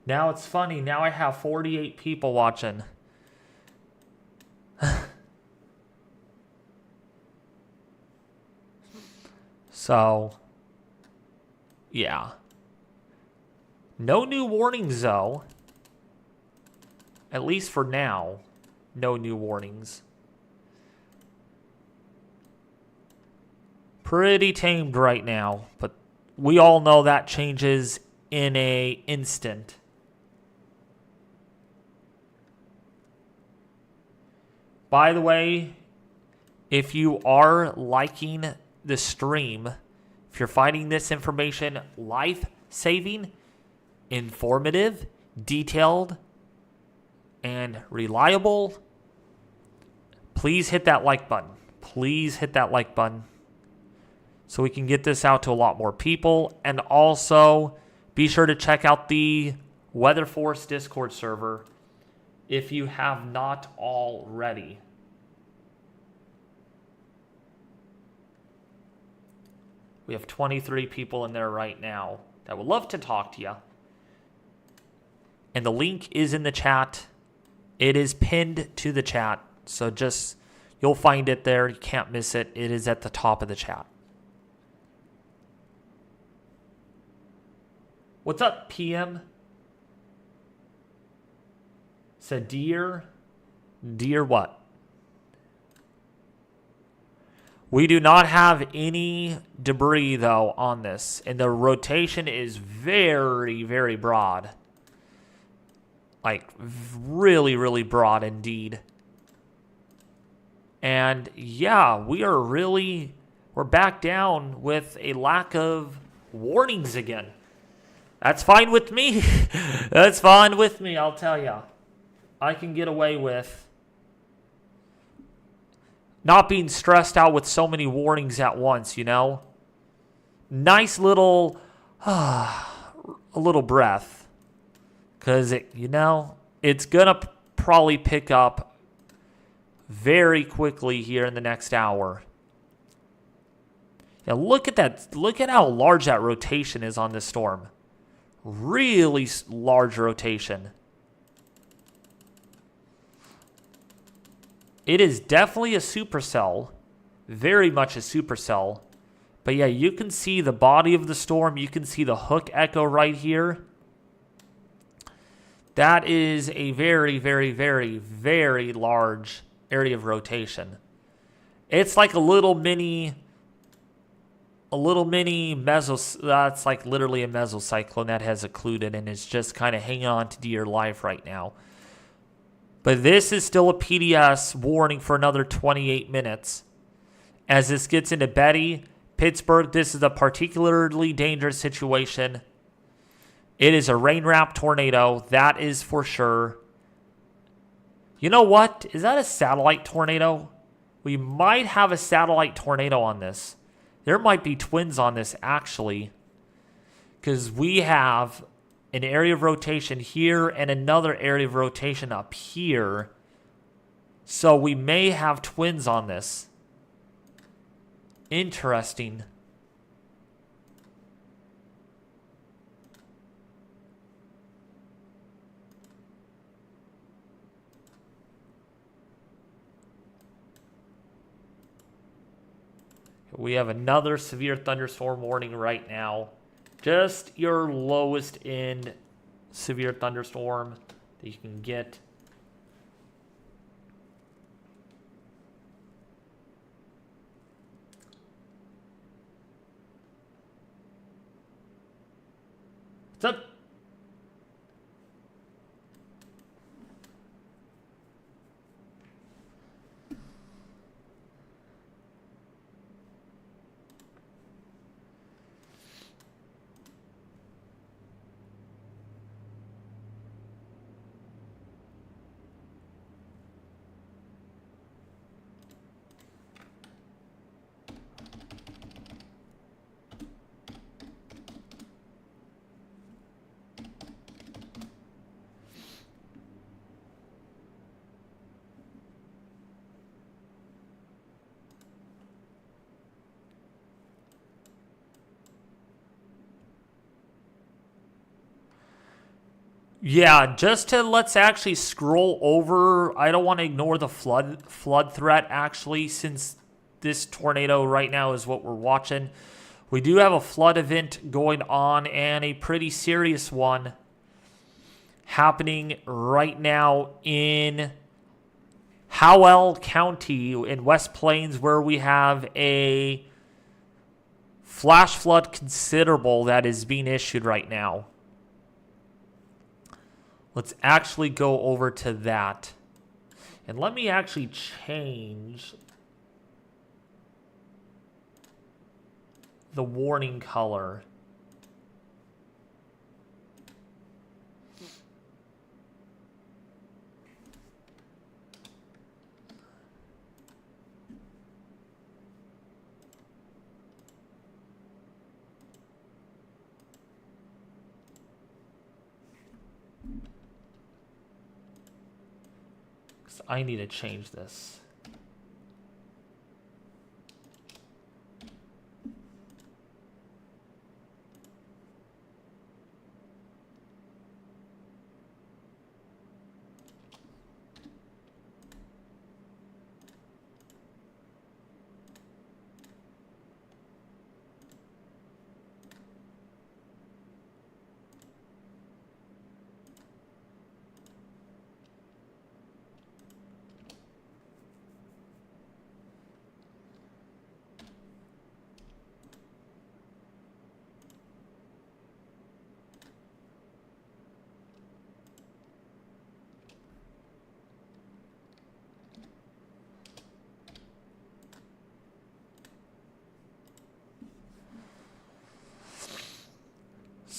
Now it's funny. Now I have 48 people watching. So, yeah. No new warnings, though. At least for now. No new warnings. Pretty tamed right now. But we all know that changes in an instant. By the way, if you are liking the stream, if you're finding this information life-saving, informative, detailed, and reliable, please hit that like button. Please hit that like button so we can get this out to a lot more people. And also, be sure to check out the Weather Force Discord server if you have not already. We have 23 people in there right now that would love to talk to you. And the link is in the chat. It is pinned to the chat. So just, you'll find it there. You can't miss it. It is at the top of the chat. What's up, PM? Said deer. Deer what? We do not have any debris, though, on this. And the rotation is very, very broad. Like, really, really broad indeed. And, yeah, we're back down with a lack of warnings again. That's fine with me. That's fine with me, I'll tell you. I can get away with not being stressed out with so many warnings at once, you know? Nice little, a little breath. Because, it's going to probably pick up very quickly here in the next hour. Now, look at that. Look at how large that rotation is on this storm. Really large rotation. It is definitely a supercell. Very much a supercell. But yeah, you can see the body of the storm. You can see the hook echo right here. That is a very, very, very, very large area of rotation. It's like a little mini that's like literally a mesocyclone that has occluded and is just kind of hanging on to dear life right now. But this is still a PDS warning for another 28 minutes. As this gets into Betty, Pittsburgh, this is a particularly dangerous situation. It is a rain-wrapped tornado, that is for sure. You know what? Is that a satellite tornado? We might have a satellite tornado on this. There might be twins on this, actually. Because we have an area of rotation here and another area of rotation up here. So we may have twins on this. Interesting. We have another severe thunderstorm warning right now. Just your lowest end severe thunderstorm that you can get. What's up? Yeah, let's actually scroll over. I don't want to ignore the flood threat, actually, since this tornado right now is what we're watching. We do have a flood event going on, and a pretty serious one happening right now in Howell County in West Plains, where we have a flash flood considerable that is being issued right now. Let's actually go over to that. And let me actually change the warning color. I need to change this.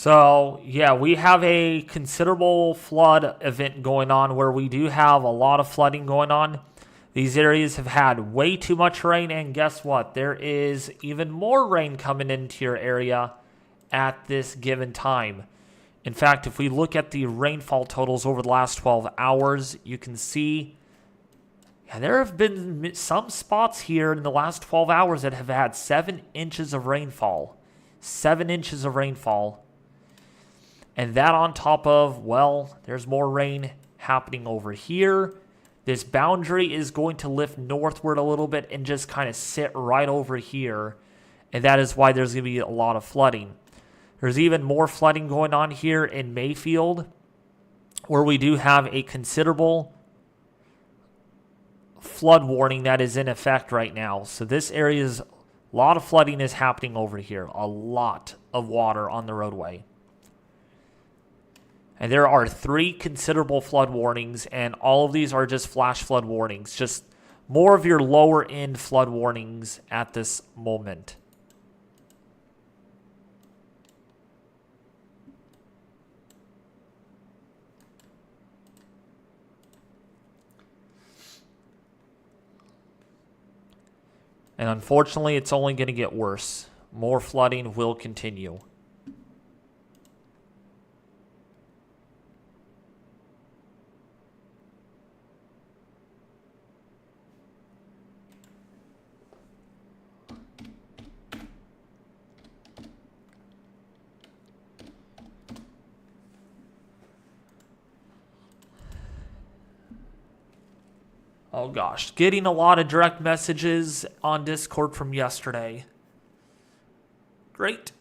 So, yeah, we have a considerable flood event going on where we do have a lot of flooding going on. These areas have had way too much rain, and guess what? There is even more rain coming into your area at this given time. In fact, if we look at the rainfall totals over the last 12 hours, you can see there have been some spots here in the last 12 hours that have had 7 inches of rainfall. 7 inches of rainfall. And that on top of, well, there's more rain happening over here. This boundary is going to lift northward a little bit and just kind of sit right over here. And that is why there's going to be a lot of flooding. There's even more flooding going on here in Mayfield, where we do have a considerable flood warning that is in effect right now. So this area is, a lot of flooding is happening over here. A lot of water on the roadway. And there are 3 considerable flood warnings, and all of these are just flash flood warnings. Just more of your lower end flood warnings at this moment. And unfortunately, it's only going to get worse. More flooding will continue. Oh gosh, getting a lot of direct messages on Discord from yesterday. Great.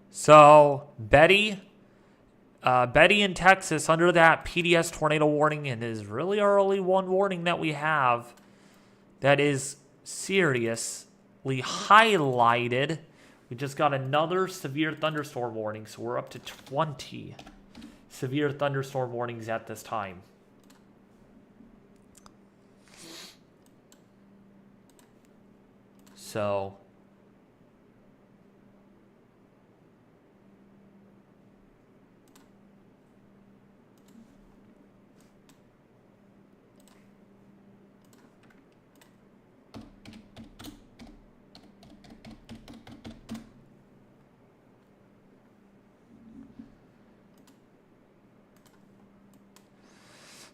So, Betty in Texas under that PDS tornado warning, and is really our only one warning that we have that is seriously highlighted. We just got another severe thunderstorm warning, so we're up to 20 severe thunderstorm warnings at this time.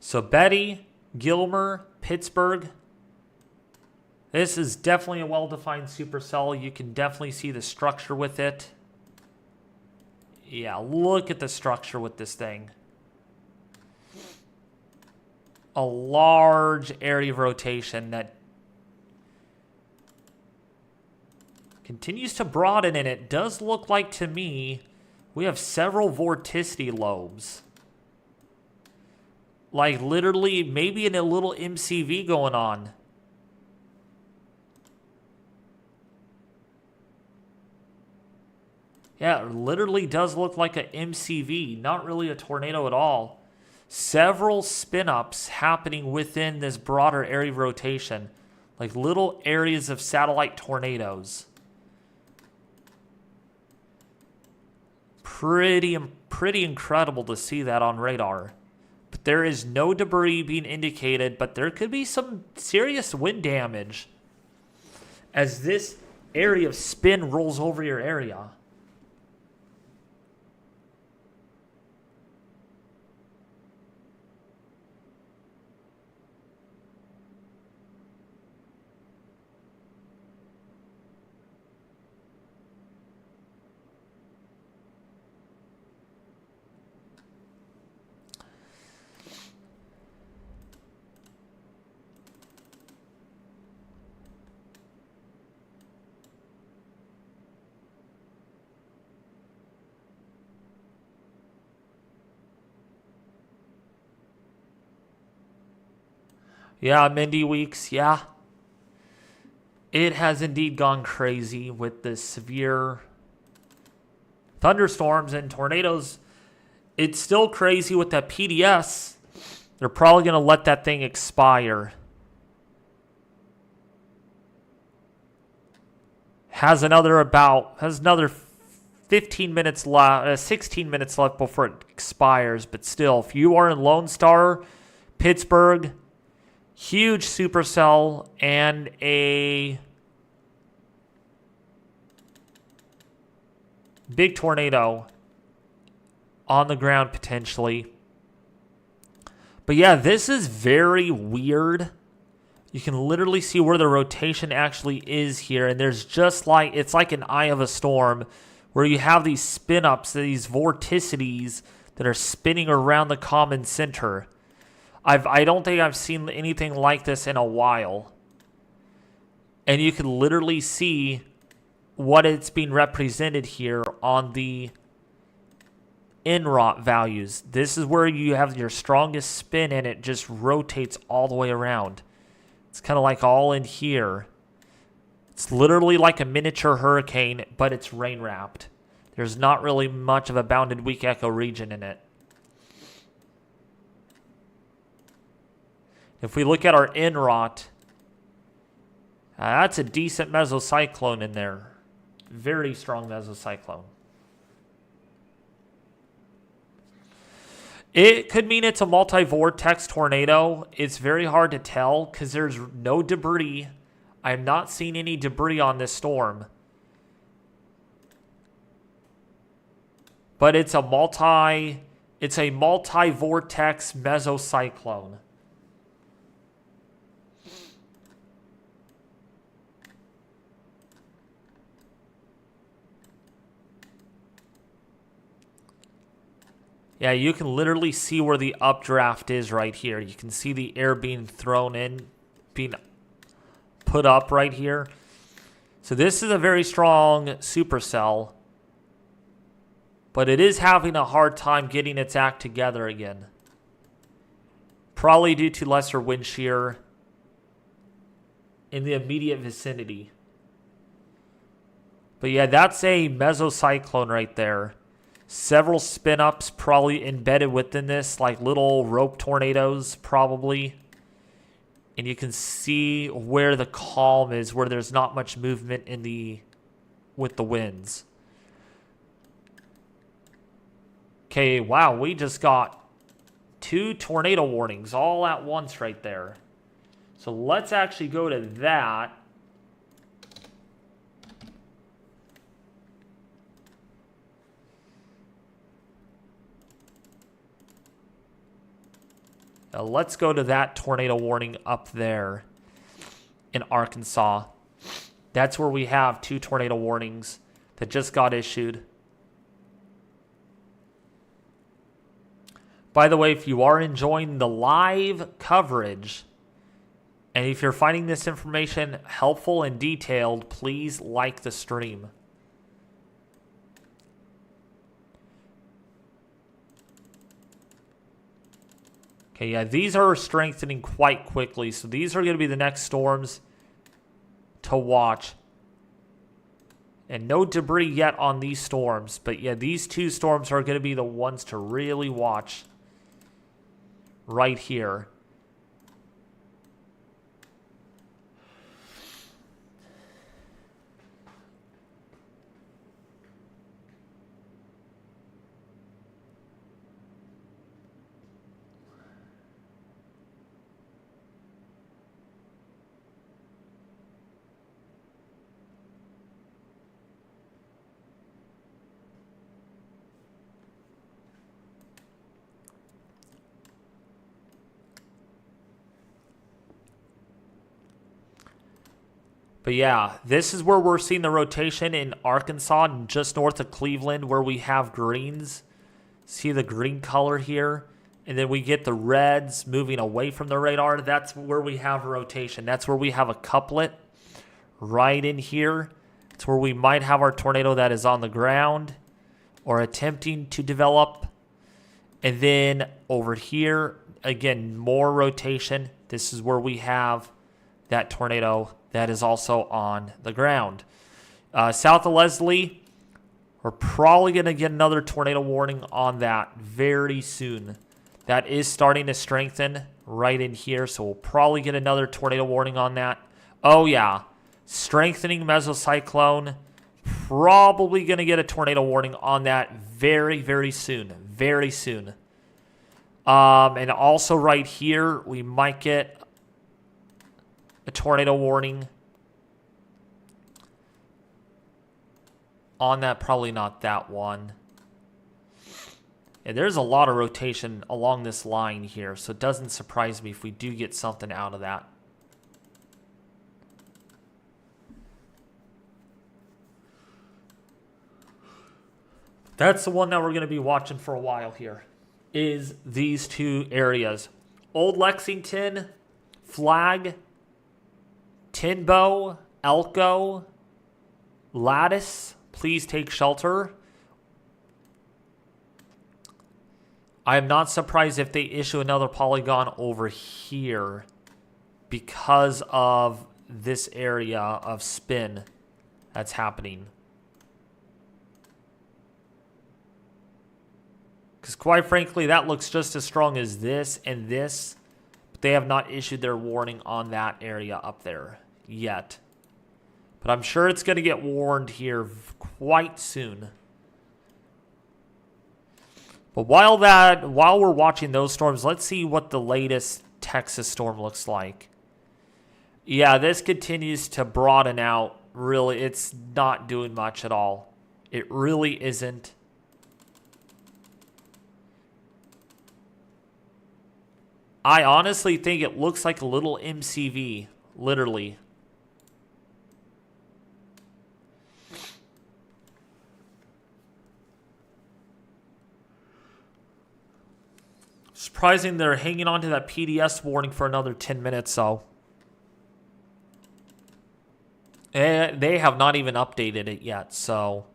So Betty, Gilmer, Pittsburgh. This is definitely a well-defined supercell. You can definitely see the structure with it. Yeah, look at the structure with this thing. A large area of rotation that continues to broaden, and it does look like to me we have several vorticity lobes. Like literally maybe in a little MCV going on. Yeah, it literally does look like a MCV, not really a tornado at all. Several spin-ups happening within this broader area of rotation. Like little areas of satellite tornadoes. Pretty incredible to see that on radar. But there is no debris being indicated, but there could be some serious wind damage as this area of spin rolls over your area. Yeah, Mindy Weeks, yeah. It has indeed gone crazy with the severe thunderstorms and tornadoes. It's still crazy with that PDS. They're probably going to let that thing expire. Has another 15 minutes left, 16 minutes left before it expires. But still, if you are in Lone Star, Pittsburgh, huge supercell and a big tornado on the ground potentially. But yeah, this is very weird. You can literally see where the rotation actually is here. And there's just like, it's like an eye of a storm where you have these spin-ups, these vorticities that are spinning around the common center. I don't think I've seen anything like this in a while. And you can literally see what it's being represented here on the INROT values. This is where you have your strongest spin and it just rotates all the way around. It's kind of like all in here. It's literally like a miniature hurricane, but it's rain wrapped. There's not really much of a bounded weak echo region in it. If we look at our INROT, that's a decent mesocyclone in there. Very strong mesocyclone. It could mean it's a multi-vortex tornado. It's very hard to tell because there's no debris. I'm not seeing any debris on this storm. But it's a multi-vortex mesocyclone. Yeah, you can literally see where the updraft is right here. You can see the air being thrown in, being put up right here. So this is a very strong supercell. But it is having a hard time getting its act together again. Probably due to lesser wind shear in the immediate vicinity. But yeah, that's a mesocyclone right there. Several spin-ups probably embedded within this, like little rope tornadoes probably. And you can see where the calm is, where there's not much movement with the winds. Okay, wow, we just got 2 tornado warnings all at once right there. So let's actually go to that. Now let's go to that tornado warning up there in Arkansas. That's where we have 2 tornado warnings that just got issued. By the way, if you are enjoying the live coverage, and if you're finding this information helpful and detailed, please like the stream. Okay, yeah, these are strengthening quite quickly. So these are going to be the next storms to watch. And no debris yet on these storms. But yeah, these 2 storms are going to be the ones to really watch right here. But yeah, this is where we're seeing the rotation in Arkansas, just north of Cleveland, where we have greens. See the green color here? And then we get the reds moving away from the radar. That's where we have a rotation. That's where we have a couplet right in here. It's where we might have our tornado that is on the ground or attempting to develop. And then over here, again, more rotation. This is where we have that tornado that is also on the ground. South of Leslie, we're probably going to get another tornado warning on that very soon. That is starting to strengthen right in here, so we'll probably get another tornado warning on that. Oh, yeah. Strengthening mesocyclone. Probably going to get a tornado warning on that very, very soon. Very soon. And also right here, we might get a tornado warning on that. Probably not that one. Yeah, there's a lot of rotation along this line here, so it doesn't surprise me if we do get something out of that. That's the one that we're going to be watching for a while here, is these two areas. Old Lexington, Flag, Tinbow, Elko, Lattice, please take shelter. I am not surprised if they issue another polygon over here because of this area of spin that's happening. Because quite frankly, that looks just as strong as this and this. But they have not issued their warning on that area up there yet. But I'm sure it's going to get warned here quite soon. But while we're watching those storms, let's see what the latest Texas storm looks like. Yeah, this continues to broaden out. Really, it's not doing much at all. It really isn't. I honestly think it looks like a little MCV, literally. Surprising they're hanging on to that PDS warning for another 10 minutes, though. They have not even updated it yet, so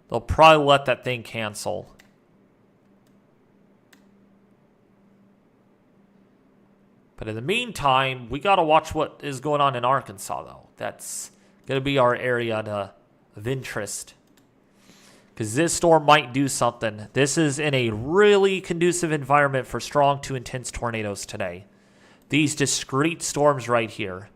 they'll probably let that thing cancel. But in the meantime, we got to watch what is going on in Arkansas, though. That's going to be our area of interest. Because this storm might do something. This is in a really conducive environment for strong to intense tornadoes today. These discrete storms right here.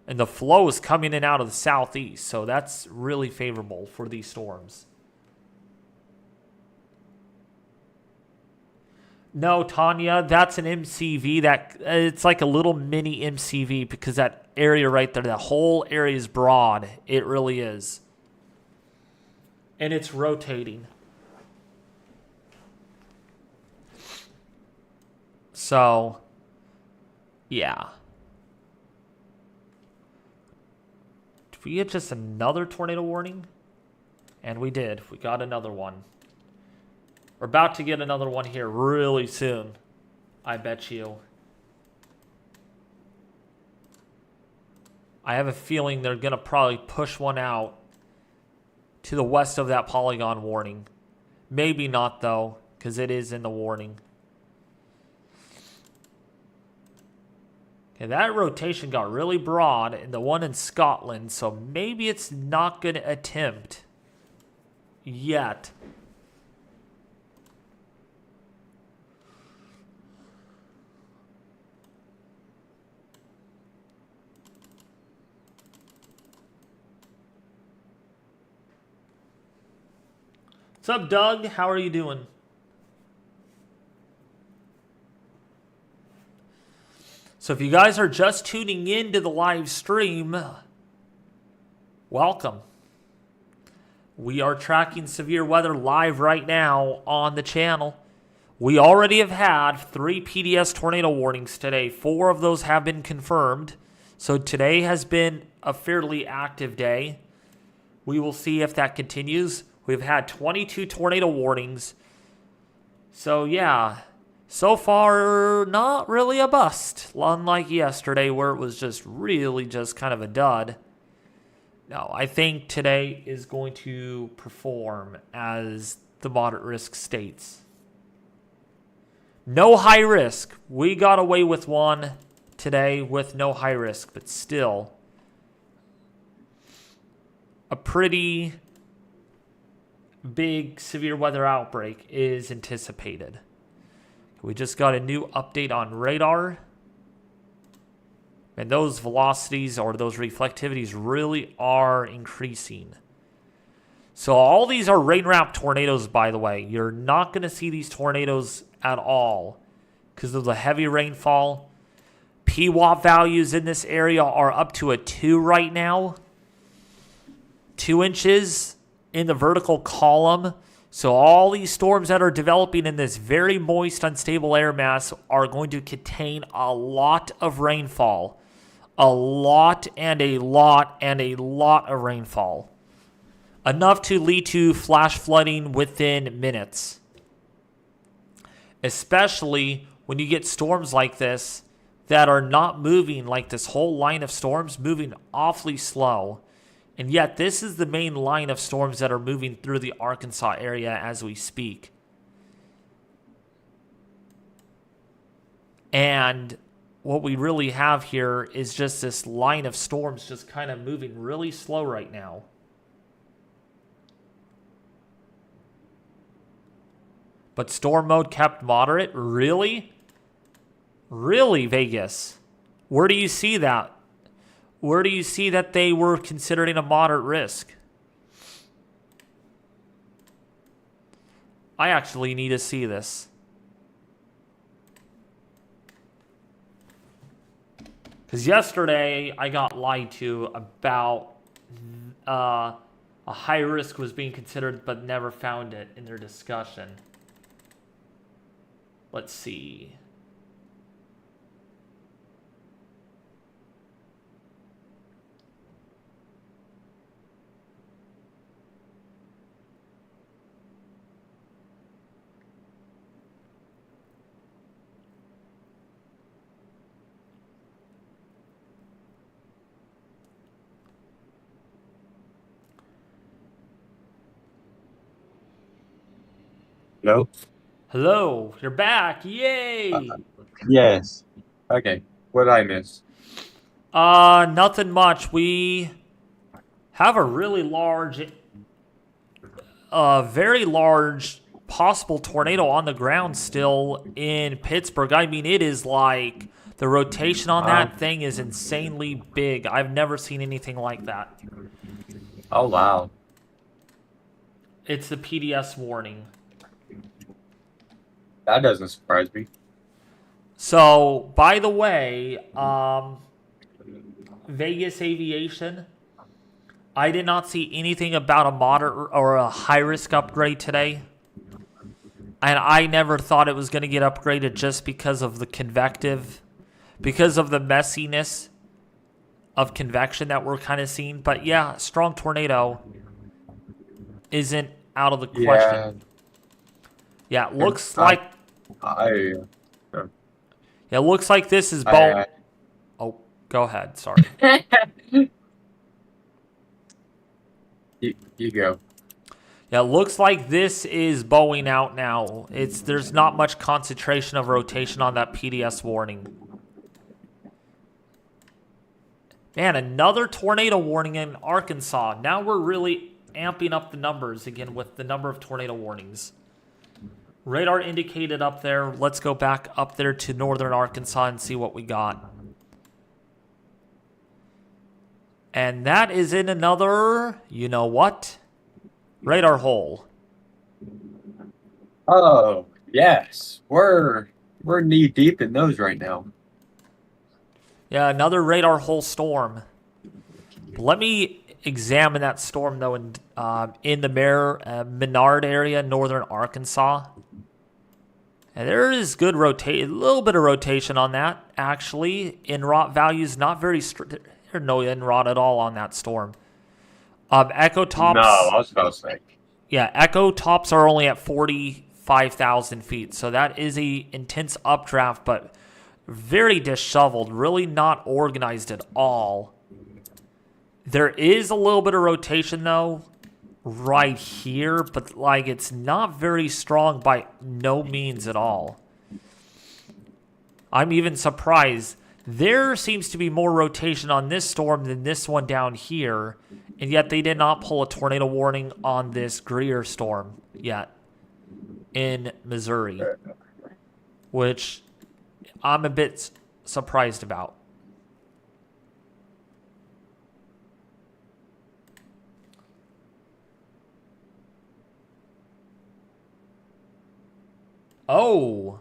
And the flow is coming in out of the southeast, so that's really favorable for these storms. No, Tanya, that's an MCV. It's like a little mini MCV because that area right there, that whole area is broad. It really is. And it's rotating. So, yeah. Did we get just another tornado warning? And we did. We got another one. We're about to get another one here really soon. I bet you. I have a feeling they're going to probably push one out to the west of that polygon warning. Maybe not, though, because it is in the warning. Okay, that rotation got really broad in the one in Scotland, so maybe it's not going to attempt yet. What's up, Doug? How are you doing? So if you guys are just tuning in to the live stream, welcome. We are tracking severe weather live right now on the channel. We already have had 3 PDS tornado warnings today. 4 of those have been confirmed. So today has been a fairly active day. We will see if that continues. We've had 22 tornado warnings. So, yeah, so far, not really a bust. Unlike yesterday, where it was just really just kind of a dud. No, I think today is going to perform as the moderate risk states. No high risk. We got away with one today with no high risk, but still a pretty big severe weather outbreak is anticipated. We just got a new update on radar. And those velocities or those reflectivities really are increasing. So all these are rain-wrapped tornadoes, by the way. You're not going to see these tornadoes at all because of the heavy rainfall. PWAP values in this area are up to a 2 right now. 2 inches in the vertical column. So all these storms that are developing in this very moist, unstable air mass are going to contain a lot of rainfall. A lot and a lot and a lot of rainfall. Enough to lead to flash flooding within minutes. Especially when you get storms like this that are not moving, like this whole line of storms moving awfully slow. And yet this is the main line of storms that are moving through the Arkansas area as we speak. And what we really have here is just this line of storms just kind of moving really slow right now. But storm mode kept moderate? Really? Really, Vegas? Where do you see that? Where do you see that they were considering a moderate risk? I actually need to see this. Because yesterday I got lied to about a high risk was being considered but never found it in their discussion. Let's see. Nope. Hello, you're back. Yay! Yes. Okay. What did I miss? Nothing much. We have a really large, very large possible tornado on the ground still in Pittsburgh. I mean, it is like the rotation on that thing is insanely big. I've never seen anything like that. Oh, wow. It's the PDS warning. That doesn't surprise me. So, by the way, Vegas Aviation, I did not see anything about a moderate or a high-risk upgrade today. And I never thought it was going to get upgraded just because of the convective, because of the messiness of convection that we're kind of seeing. But yeah, strong tornado isn't out of the question. Yeah, it looks like... it looks like this is bone. Oh, go ahead. Sorry. You go. Yeah, it looks like this is bowing out now. There's not much concentration of rotation on that PDS warning. Man, another tornado warning in Arkansas. Now we're really amping up the numbers again with the number of tornado warnings. Radar indicated up there. Let's go back up there to northern Arkansas and see what we got. And that is in another, you know what? Radar hole. Oh, yes. We're knee deep in those right now. Yeah, another radar hole storm. Let me examine that storm though in the Menard area, northern Arkansas. And there is good a little bit of rotation on that, actually. In-rot values, not very there's no in-rot at all on that storm. Echo tops. No, I was about to say. Yeah, echo tops are only at 45,000 feet. So that is a intense updraft, but very disheveled, really not organized at all. There is a little bit of rotation, though, right here, but, like, it's not very strong by no means at all. I'm even surprised. There seems to be more rotation on this storm than this one down here, and yet they did not pull a tornado warning on this Greer storm yet in Missouri, which I'm a bit surprised about. Oh,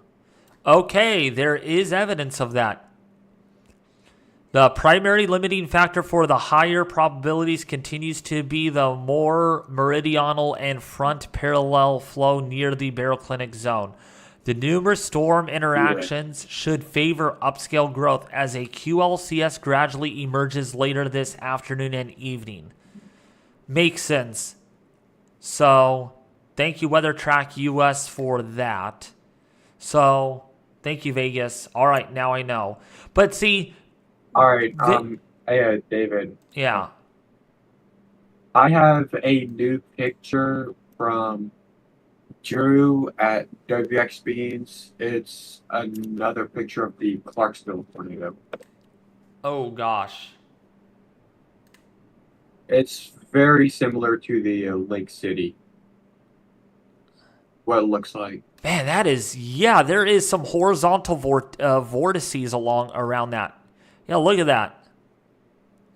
okay, there is evidence of that. The primary limiting factor for the higher probabilities continues to be the more meridional and front parallel flow near the baroclinic zone. The numerous storm interactions should favor upscale growth as a QLCS gradually emerges later this afternoon and evening. Makes sense. So, thank you WeatherTrack US for that. So, thank you Vegas. All right, now I know. But see, all right, hey, David. Yeah. I have a new picture from Drew at WX Beans. It's another picture of the Clarksville tornado. Oh, gosh. It's very similar to the Lake City. What it looks like. Man, that is, yeah, there is some horizontal vortices around that. Yeah, look at that.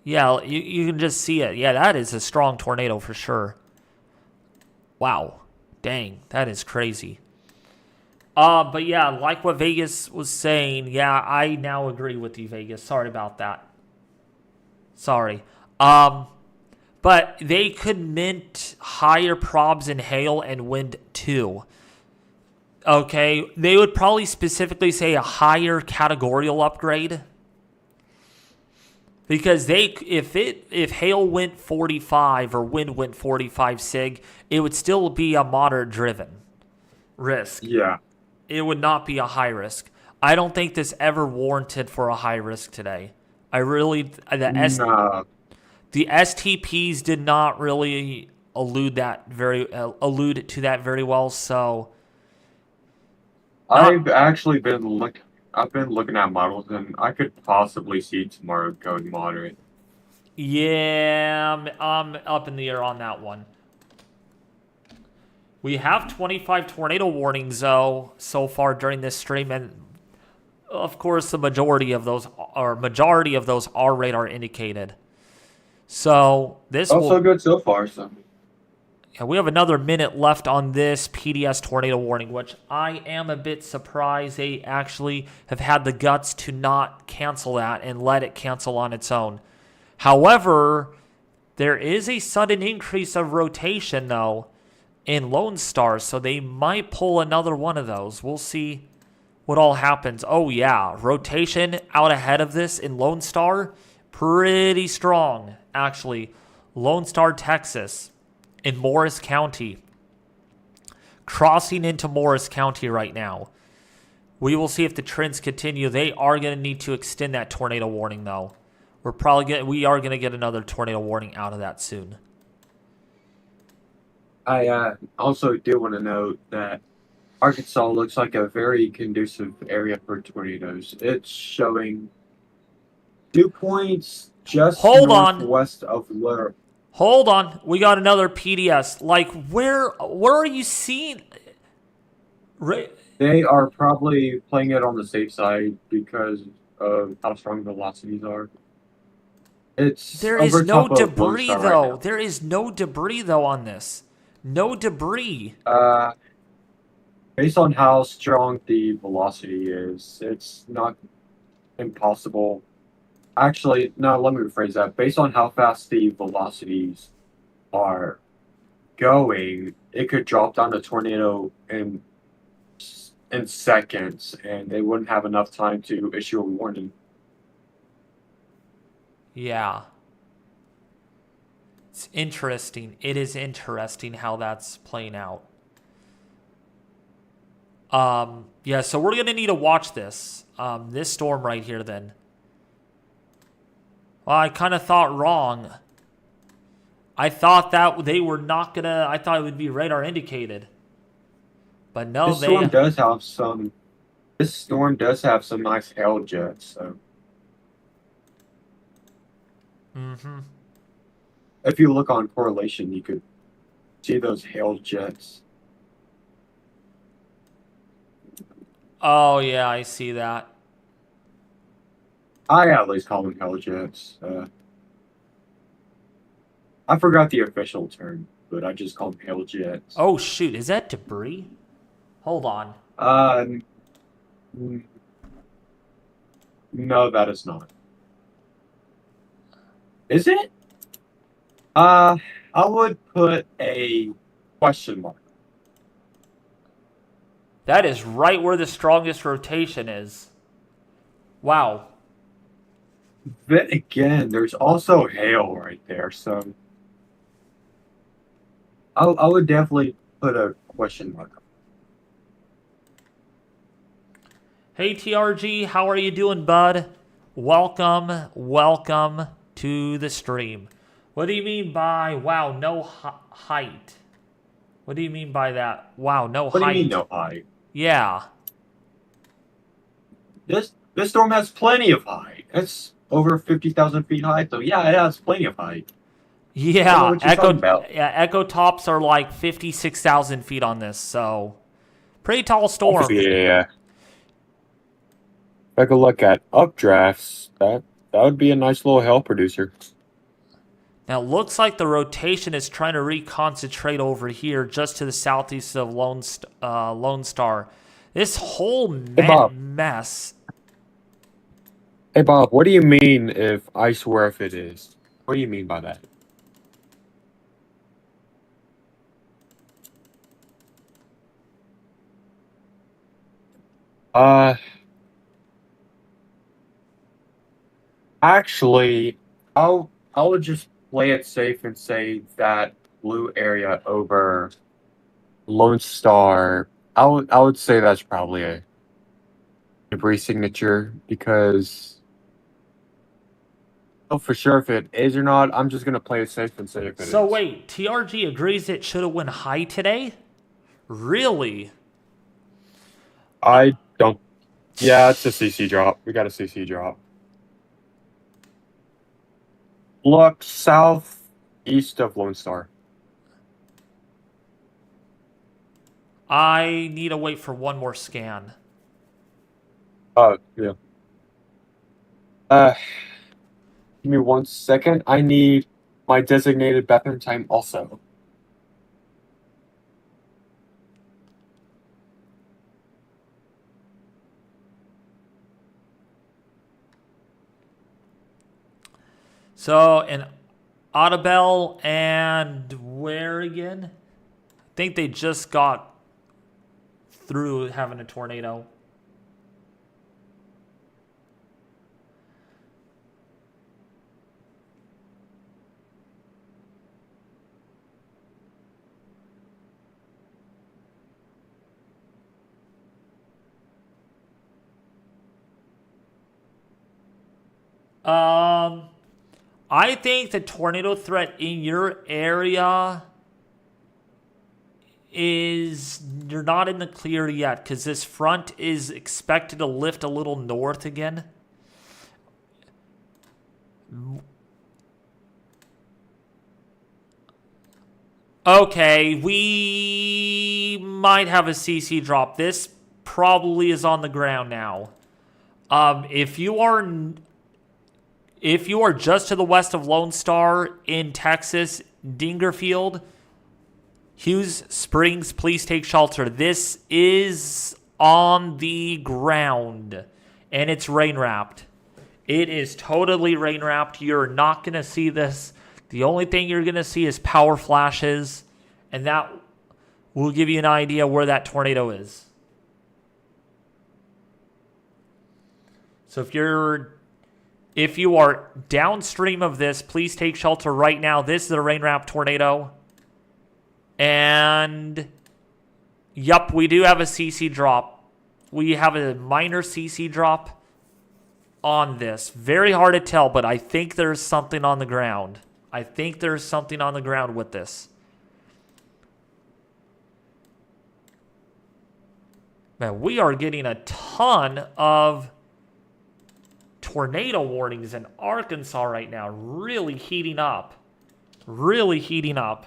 Yeah, you can just see it. Yeah, that is a strong tornado for sure. Wow. Dang, that is crazy. But yeah, like what Vegas was saying, yeah, I now agree with you, Vegas. Sorry about that. Sorry. But they could mint higher probs in hail and wind too. Okay, they would probably specifically say a higher categorical upgrade. Because if hail went 45 or wind went 45 sig, it would still be a moderate driven risk. Yeah. It would not be a high risk. I don't think this ever warranted for a high risk today. The STPs did not really allude to that very well. So I've been looking at models, and I could possibly see tomorrow going moderate. Yeah, I'm up in the air on that one. We have 25 tornado warnings, though, so far during this stream, and of course, the majority of those are radar indicated. So this also good so far. So. Yeah, we have another minute left on this PDS tornado warning, which I am a bit surprised they actually have had the guts to not cancel that and let it cancel on its own. However, there is a sudden increase of rotation, though, in Lone Star, so they might pull another one of those. We'll see what all happens. Oh, yeah, rotation out ahead of this in Lone Star, pretty strong, actually. Lone Star, Texas. In Morris County, crossing into Morris County right now. We will see if the trends continue. They are going to need to extend that tornado warning, though. We are going to get another tornado warning out of that soon. I also do want to note that Arkansas looks like a very conducive area for tornadoes. It's showing dew points just northwest of where. Hold on. We got another PDS. Like, where are you seeing? They are probably playing it on the safe side because of how strong the velocities are. There is no debris, though. There is no debris, though, on this. No debris. Based on how strong the velocity is, it's not impossible. Actually, no, let me rephrase that. Based on how fast the velocities are going, it could drop down the tornado in seconds, and they wouldn't have enough time to issue a warning. Yeah. It's interesting. It is interesting how that's playing out. Yeah, so we're going to need to watch this. This storm right here, then. Well, I kind of thought wrong. I thought that they were not gonna. I thought it would be radar indicated, but no, This storm does have some. This storm does have some nice hail jets. So if you look on correlation, you could see those hail jets. Oh yeah, I see that. I at least call them hail jets. I forgot the official term, but I just call them hail jets. Oh shoot, is that debris? Hold on. No, that is not. Is it? I would put a question mark. That is right where the strongest rotation is. Wow. Then again, there's also hail right there, so I would definitely put a question mark. Hey TRG, how are you doing, bud? Welcome to the stream. What do you mean by, wow, no height? What do you mean by that? Wow, no height. What do you mean no height? Yeah. This storm has plenty of height. It's over 50,000 feet high, so yeah, it has plenty of height. Yeah, Echo tops are like 56,000 feet on this, so pretty tall storm. Yeah. If I could look at updrafts, that would be a nice little hail producer. Now, it looks like the rotation is trying to reconcentrate over here just to the southeast of Lone Star. This whole mess. Hey, Bob, what do you mean if I swear if it is? What do you mean by that? Actually, I would just play it safe and say that blue area over Lone Star. I would say that's probably a debris signature because I don't know for sure if it is or not. I'm just gonna play it safe and say if it is. So wait, TRG agrees it should have went high today? Really? I don't. Yeah, it's a CC drop. We got a CC drop. Look southeast of Lone Star. I need to wait for one more scan. Yeah. Give me 1 second. I need my designated bathroom time also. So, in Audubell and where again? I think they just got through having a tornado. I think the tornado threat in your area is, you're not in the clear yet because this front is expected to lift a little north again. Okay, we might have a CC drop. This probably is on the ground now. If you are just to the west of Lone Star in Texas, Dingerfield, Hughes Springs, please take shelter. This is on the ground, and it's rain-wrapped. It is totally rain-wrapped. You're not going to see this. The only thing you're going to see is power flashes, and that will give you an idea where that tornado is. So if you are downstream of this, please take shelter right now. This is a rain-wrapped tornado. And, yep, we do have a CC drop. We have a minor CC drop on this. Very hard to tell, but I think there's something on the ground. I think there's something on the ground with this. Man, we are getting a ton of tornado warnings in Arkansas right now. Really heating up. Really heating up.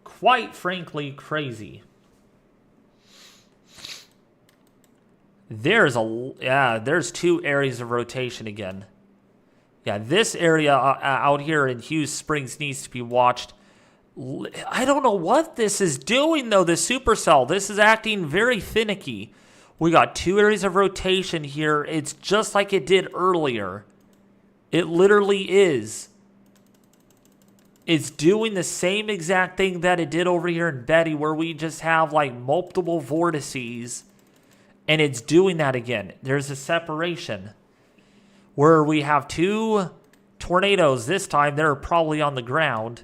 Quite frankly, crazy. There's two areas of rotation again. Yeah, this area out here in Hughes Springs needs to be watched. I don't know what this is doing, though, this supercell. This is acting very finicky. We got two areas of rotation here. It's just like it did earlier. It literally is. It's doing the same exact thing that it did over here in Betty, where we just have like multiple vortices. And it's doing that again. There's a separation where we have two tornadoes. This time, they're probably on the ground.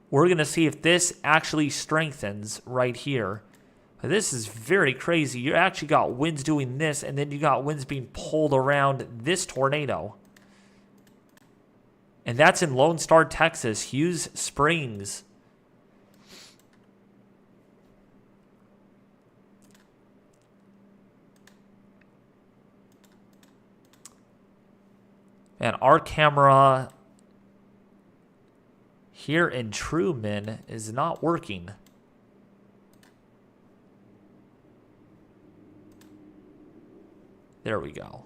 We're going to see if this actually strengthens right here. This is very crazy. You actually got winds doing this, and then you got winds being pulled around this tornado. And that's in Lone Star, Texas, Hughes Springs. And our camera here in Truman is not working. There we go.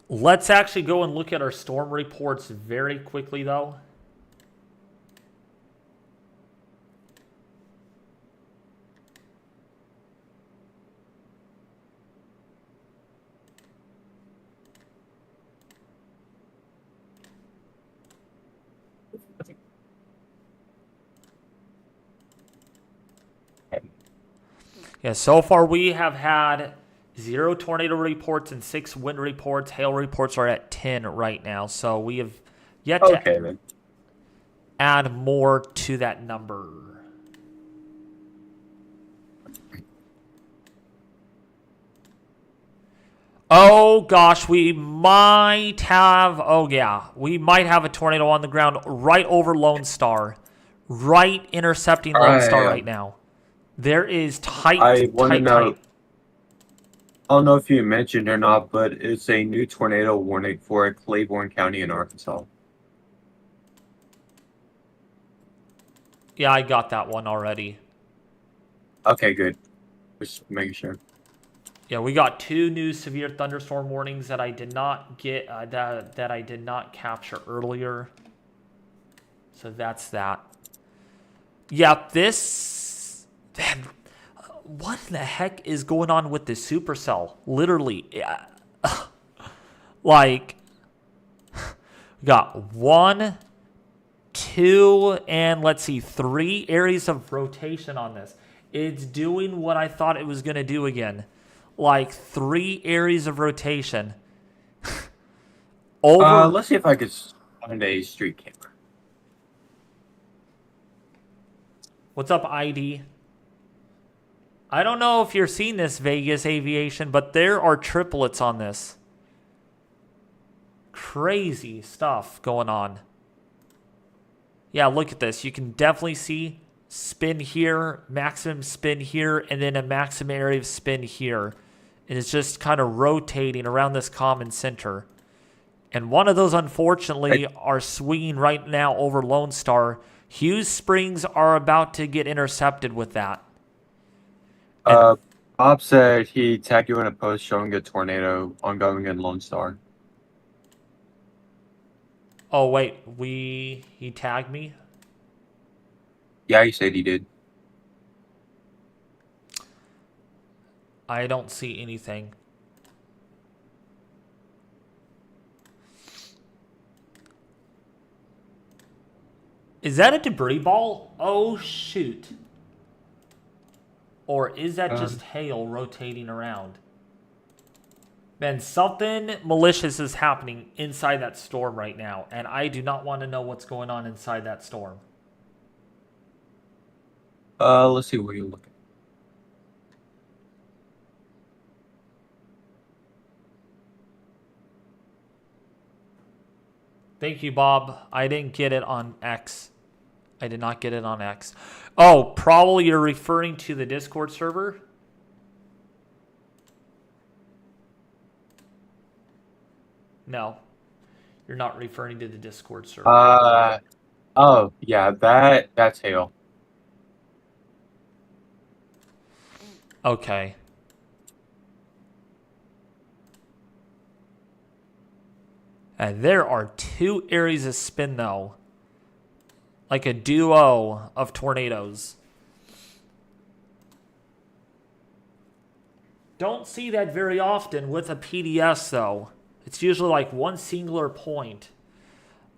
Let's actually go and look at our storm reports very quickly, though. Yeah, so far we have had 0 tornado reports and 6 wind reports. Hail reports are at 10 right now. So we have yet to add more to that number. Oh, gosh, we might have... Oh, yeah. We might have a tornado on the ground right over Lone Star. Right intercepting Lone Star right now. There is tight. I don't know if you mentioned or not, but it's a new tornado warning for Claiborne County in Arkansas. Yeah, I got that one already. Okay, good. Just making sure. Yeah, we got 2 new severe thunderstorm warnings that I did not get that I did not capture earlier. So that's that. Yeah, this. Man, what the heck is going on with this supercell? Literally, yeah. Like, we got 1, 2, and let's see, 3 areas of rotation on this. It's doing what I thought it was going to do again. Like 3 areas of rotation. Let's see if I could find a street camera. What's up, ID? I don't know if you're seeing this, Vegas Aviation, but there are triplets on this. Crazy stuff going on. Yeah, look at this. You can definitely see spin here, maximum spin here, and then a maximum area of spin here. And it's just kind of rotating around this common center. And one of those, unfortunately, are swinging right now over Lone Star. Hughes Springs are about to get intercepted with that. Bob said he tagged you in a post showing a tornado ongoing in Lone Star. Oh, wait. He tagged me? Yeah, he said he did. I don't see anything. Is that a debris ball? Oh, shoot. Or is that just hail rotating around? Man, something malicious is happening inside that storm right now, and I do not want to know what's going on inside that storm. Let's see what you're looking. Thank you, Bob. I didn't get it on X. I did not get it on X. Oh, probably you're referring to the Discord server? No. You're not referring to the Discord server. Oh, yeah, that's hail. Okay. And there are 2 areas of spin, though. Like a duo of tornadoes. Don't see that very often with a PDS, though. It's usually like one singular point.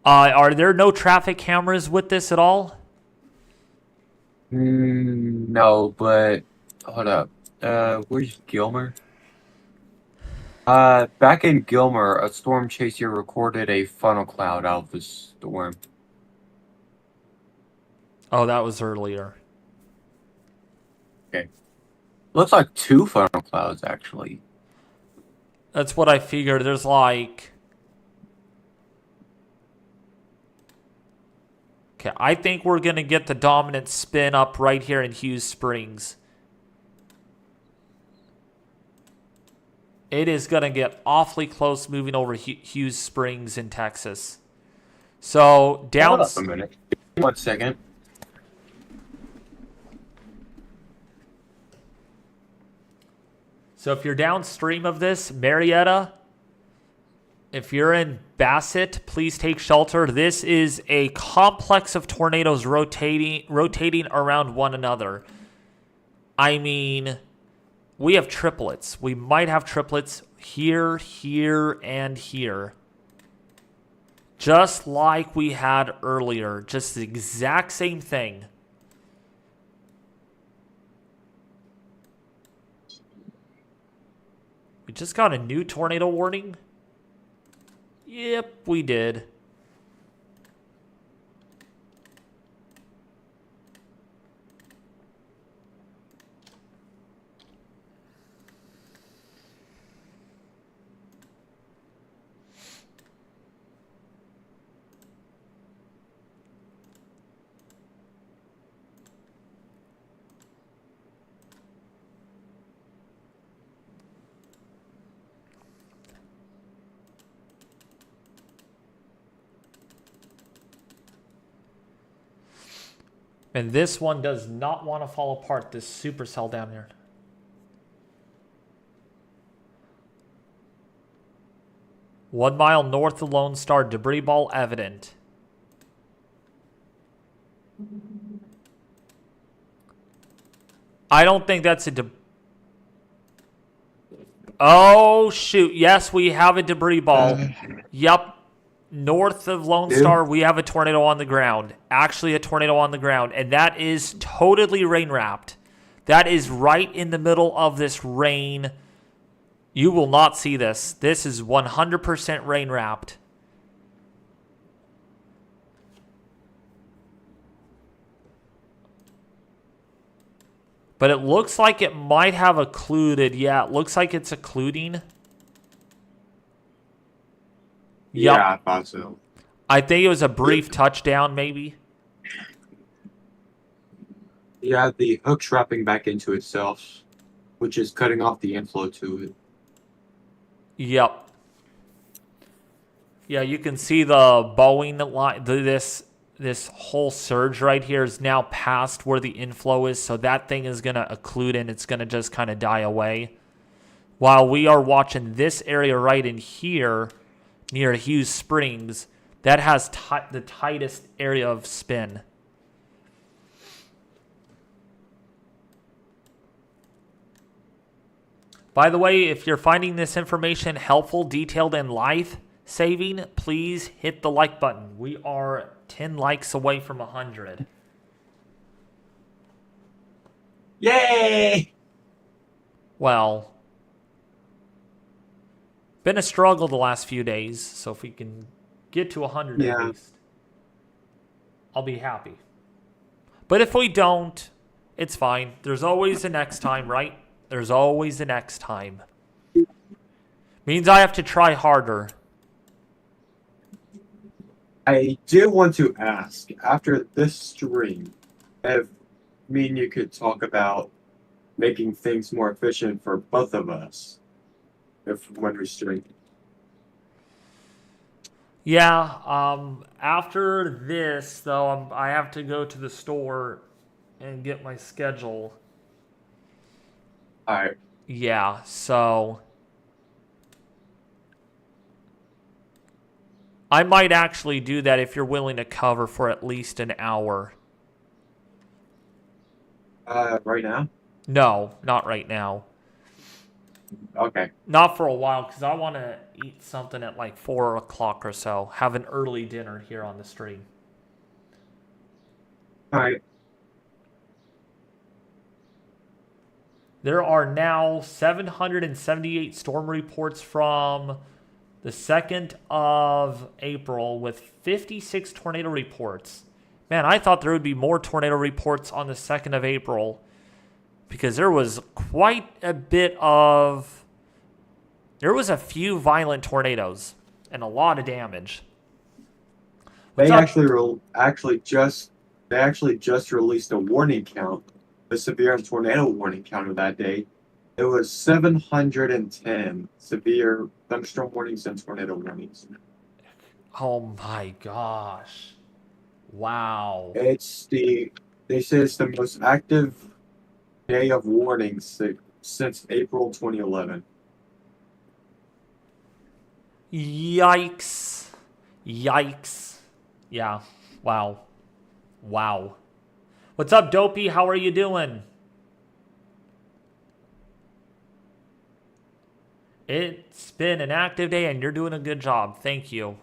Are there no traffic cameras with this at all? No, but hold up. Where's Gilmer? Back in Gilmer, a storm chaser recorded a funnel cloud out of the storm. Oh, that was earlier. Okay. Looks like 2 funnel clouds, actually. That's what I figured. There's like... Okay, I think we're going to get the dominant spin up right here in Hughes Springs. It is going to get awfully close moving over Hughes Springs in Texas. So, down... Hold up a minute. 1 second. So if you're downstream of this, Marietta, if you're in Bassett, please take shelter. This is a complex of tornadoes rotating around one another. I mean, we have triplets. We might have triplets here, here, and here. Just like we had earlier. Just the exact same thing. We just got a new tornado warning. Yep, we did. And this one does not want to fall apart, this supercell down here. One mile north of Lone Star, debris ball evident. I don't think that's a Oh, shoot. Yes, we have a debris ball. Yep. North of Lone Star, we have a tornado on the ground. Actually, a tornado on the ground. And that is totally rain-wrapped. That is right in the middle of this rain. You will not see this. This is 100% rain-wrapped. But it looks like it might have occluded. Yeah, it looks like it's occluding. Yep. Yeah, I thought so. I think it was a brief touchdown, maybe. Yeah, the hook's wrapping back into itself, which is cutting off the inflow to it. Yep. Yeah, you can see the Boeing line. This whole surge right here is now past where the inflow is, so that thing is going to occlude and it's going to just kind of die away. While we are watching this area right in here, near Hughes Springs, that has the tightest area of spin. By the way, if you're finding this information helpful, detailed, and life-saving, please hit the like button. We are 10 likes away from 100. Yay! Well, been a struggle the last few days, so if we can get to 100 at least, I'll be happy. But if we don't, it's fine. There's always the next time, right? There's always the next time. Means I have to try harder. I did want to ask, after this stream, if me and you could talk about making things more efficient for both of us, if when we stream. Yeah, after this, though, I have to go to the store and get my schedule. All right. Yeah, so I might actually do that if you're willing to cover for at least an hour. Right now? No, not right now. Okay. Not for a while, because I want to eat something at like 4 o'clock or so. Have an early dinner here on the stream. All right. There are now 778 storm reports from the 2nd of April with 56 tornado reports. Man, I thought there would be more tornado reports on the 2nd of April because there was quite a bit of... There was a few violent tornadoes and a lot of damage. They actually just released a warning count, the severe tornado warning count of that day. It was 710 severe thunderstorm warnings and tornado warnings. Oh my gosh. Wow. They say it's the most active day of warnings since April 2011. Yikes. Yikes. Yeah. Wow. Wow. What's up, Dopey? How are you doing? It's been an active day and you're doing a good job. Thank you.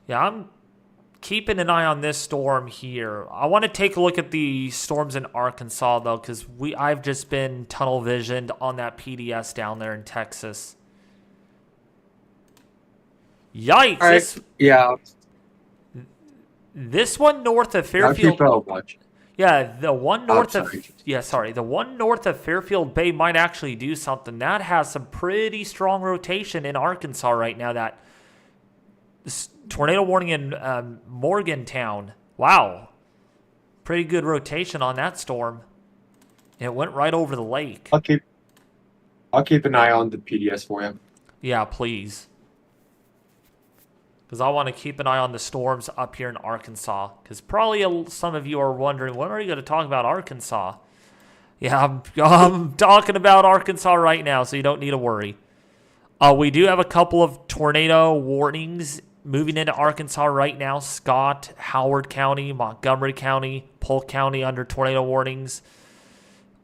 Yeah, I'm keeping an eye on this storm here. I want to take a look at the storms in Arkansas, though, because I've just been tunnel visioned on that PDS down there in Texas. Yikes! Right. Yeah. This one north of Fairfield. Yeah, the one north of the one north of Fairfield Bay might actually do something. That has some pretty strong rotation in Arkansas right now. That tornado warning in Morgantown. Wow, pretty good rotation on that storm. It went right over the lake. I'll keep an eye on the PDS for you. Yeah, please. Because I want to keep an eye on the storms up here in Arkansas. Because probably some of you are wondering, when are you going to talk about Arkansas? Yeah, I'm talking about Arkansas right now, so you don't need to worry. We do have a couple of tornado warnings moving into Arkansas right now. Scott, Howard County, Montgomery County, Polk County under tornado warnings.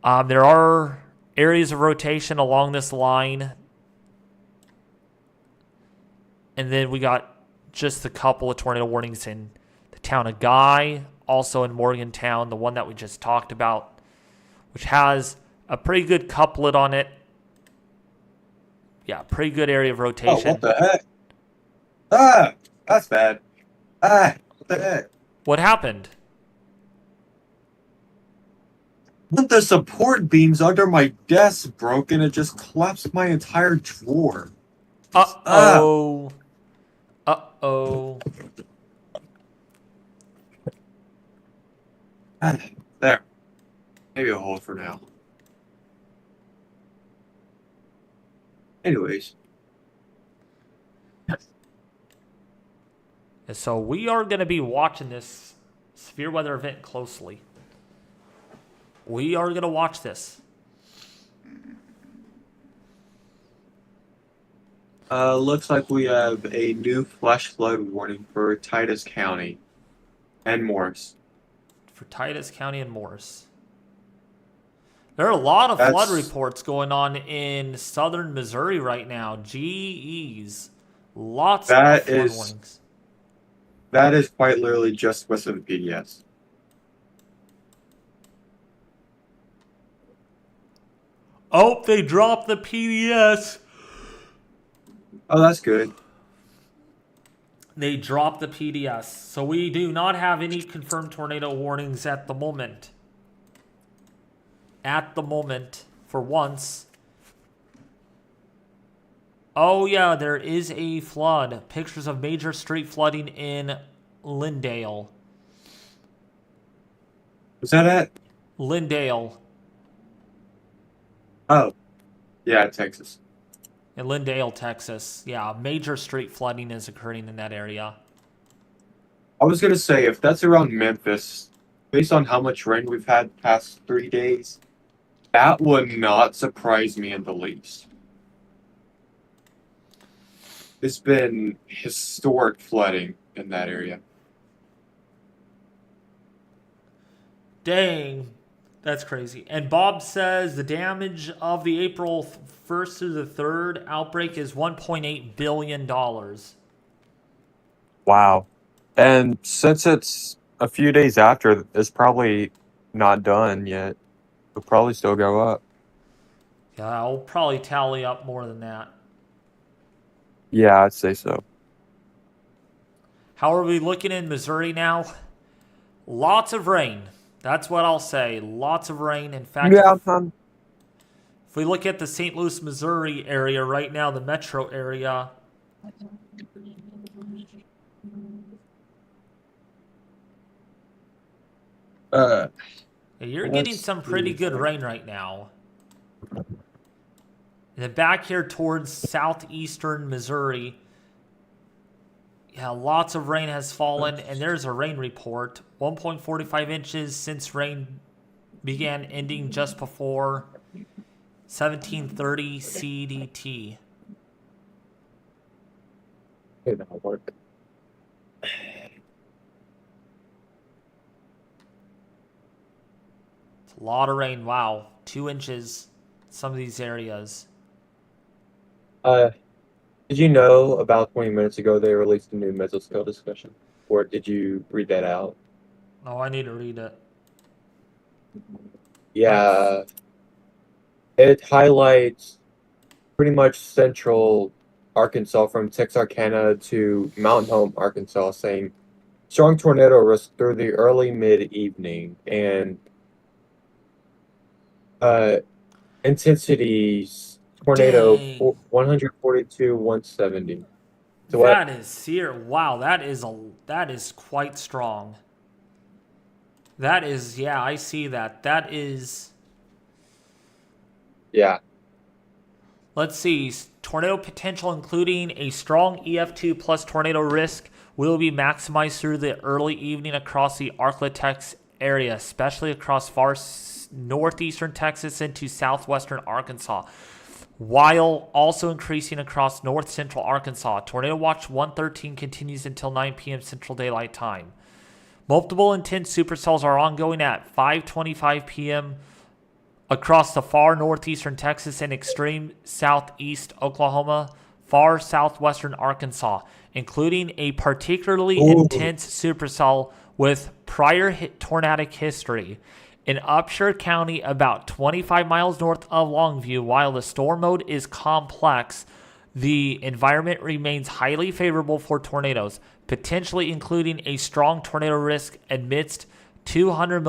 There are areas of rotation along this line. And then we got just a couple of tornado warnings in the town of Guy, also in Morgantown, the one that we just talked about, which has a pretty good couplet on it. Yeah, pretty good area of rotation. Oh, what the heck? Ah, that's bad. Ah, what the heck? What happened? One of the support beams under my desk broke and it just collapsed my entire drawer. Uh-oh. Uh-oh. There. Maybe I'll hold for now. Anyways. So we are going to be watching this severe weather event closely. We are going to watch this. Looks like we have a new flash flood warning for Titus County and Morris. For Titus County and Morris. There are a lot of flood reports going on in southern Missouri right now. GEs. Lots of flood warnings. That is quite literally just west of the PDS. Oh, they dropped the PDS. Oh, that's good. They dropped the PDS. So we do not have any confirmed tornado warnings at the moment. At the moment, for once. Oh, yeah, there is a flood. Pictures of major street flooding in Lindale. Was that it? Lindale. Oh, yeah, Texas. In Lindale, Texas. Yeah, major street flooding is occurring in that area. I was gonna say if that's around Memphis, based on how much rain we've had past 3 days, that would not surprise me in the least. It's been historic flooding in that area. Dang, that's crazy. And Bob says the damage of the April 1st through the 3rd outbreak is $1.8 billion. Wow. And since it's a few days after, it's probably not done yet. It'll probably still go up. Yeah, I'll probably tally up more than that. Yeah, I'd say so. How are we looking in Missouri now? Lots of rain. That's what I'll say. Lots of rain. In fact, Yeah, if we look at the St. Louis, Missouri area right now, the metro area, you're getting Let's some pretty see. good rain right now. And then back here towards southeastern Missouri, yeah, lots of rain has fallen, and there's a rain report. 1.45 inches since rain began ending just before 1730 CDT. Okay, that'll work. It's a lot of rain. Wow. 2 inches in some of these areas. Uh, did you know about 20 minutes ago they released a new mesoscale discussion? Or did you read that out? Oh, I need to read it. Yeah, it highlights pretty much central Arkansas from Texarkana to Mountain Home, Arkansas, saying strong tornado risk through the early mid-evening and uh intensities tornado Dang. 142 170. So what? That is here. Wow, that is quite strong. That is, yeah, I see that. That is, Yeah. let's see, tornado potential including a strong EF2 plus tornado risk will be maximized through the early evening across the ArkLaTex area, especially across far northeastern Texas into southwestern Arkansas, while also increasing across north central Arkansas. Tornado Watch 113 continues until 9 p.m. Central Daylight Time. Multiple intense supercells are ongoing at 5:25 p.m. across the far northeastern Texas and extreme southeast Oklahoma, far southwestern Arkansas, including a particularly intense supercell with prior tornadic history. In Upshur County, about 25 miles north of Longview, while the storm mode is complex, the environment remains highly favorable for tornadoes, potentially including a strong tornado risk amidst 200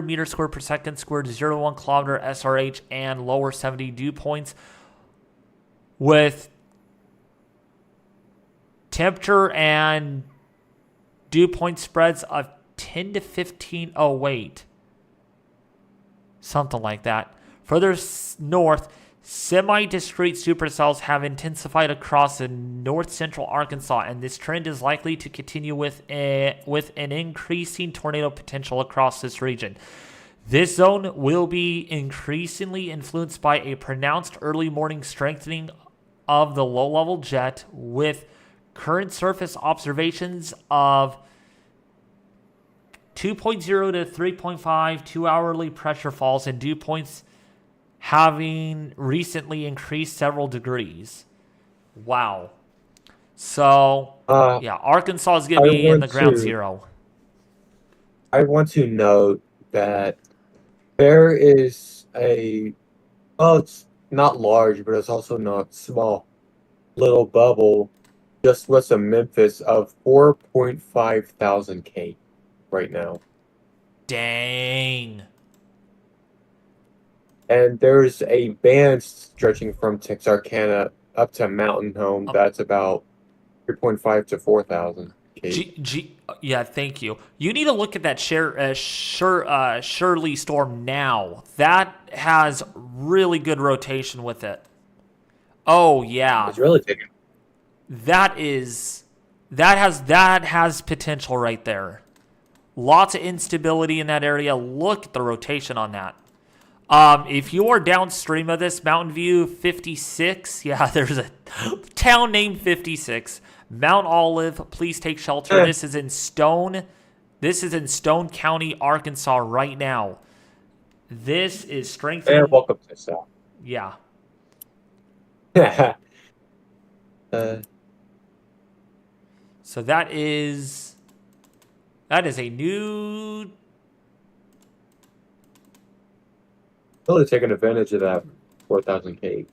meters squared per second squared 0 to 1 kilometer SRH and lower 70 dew points with temperature and dew point spreads of 10 to 15. Oh, wait. Something like that. Further north, semi-discrete supercells have intensified across north central Arkansas, and this trend is likely to continue with an increasing tornado potential across this region. This zone will be increasingly influenced by a pronounced early morning strengthening of the low-level jet, with current surface observations of 2.0 to 3.5 2-hourly pressure falls and dew points having recently increased several degrees. Wow. So, yeah, Arkansas is going to be in the ground zero. I want to note that there is well, it's not large, but it's also not small, little bubble just west of Memphis of 4.5 thousand K right now. Dang. And there's a band stretching from Texarkana up to Mountain Home, that's about 3.5 to 4,000. Yeah, thank you. You need to look at that Shirley storm now. That has really good rotation with it. Oh yeah, It's really taking. that has potential right there. Lots of instability in that area. Look at the rotation on that. If you are downstream of this, Mountain View 56, yeah, there's a town named 56. Mount Olive, please take shelter. This is in Stone County, Arkansas right now. This is strengthening. And welcome to South. Yeah. So that is a new. Really taking advantage of that 4,000K.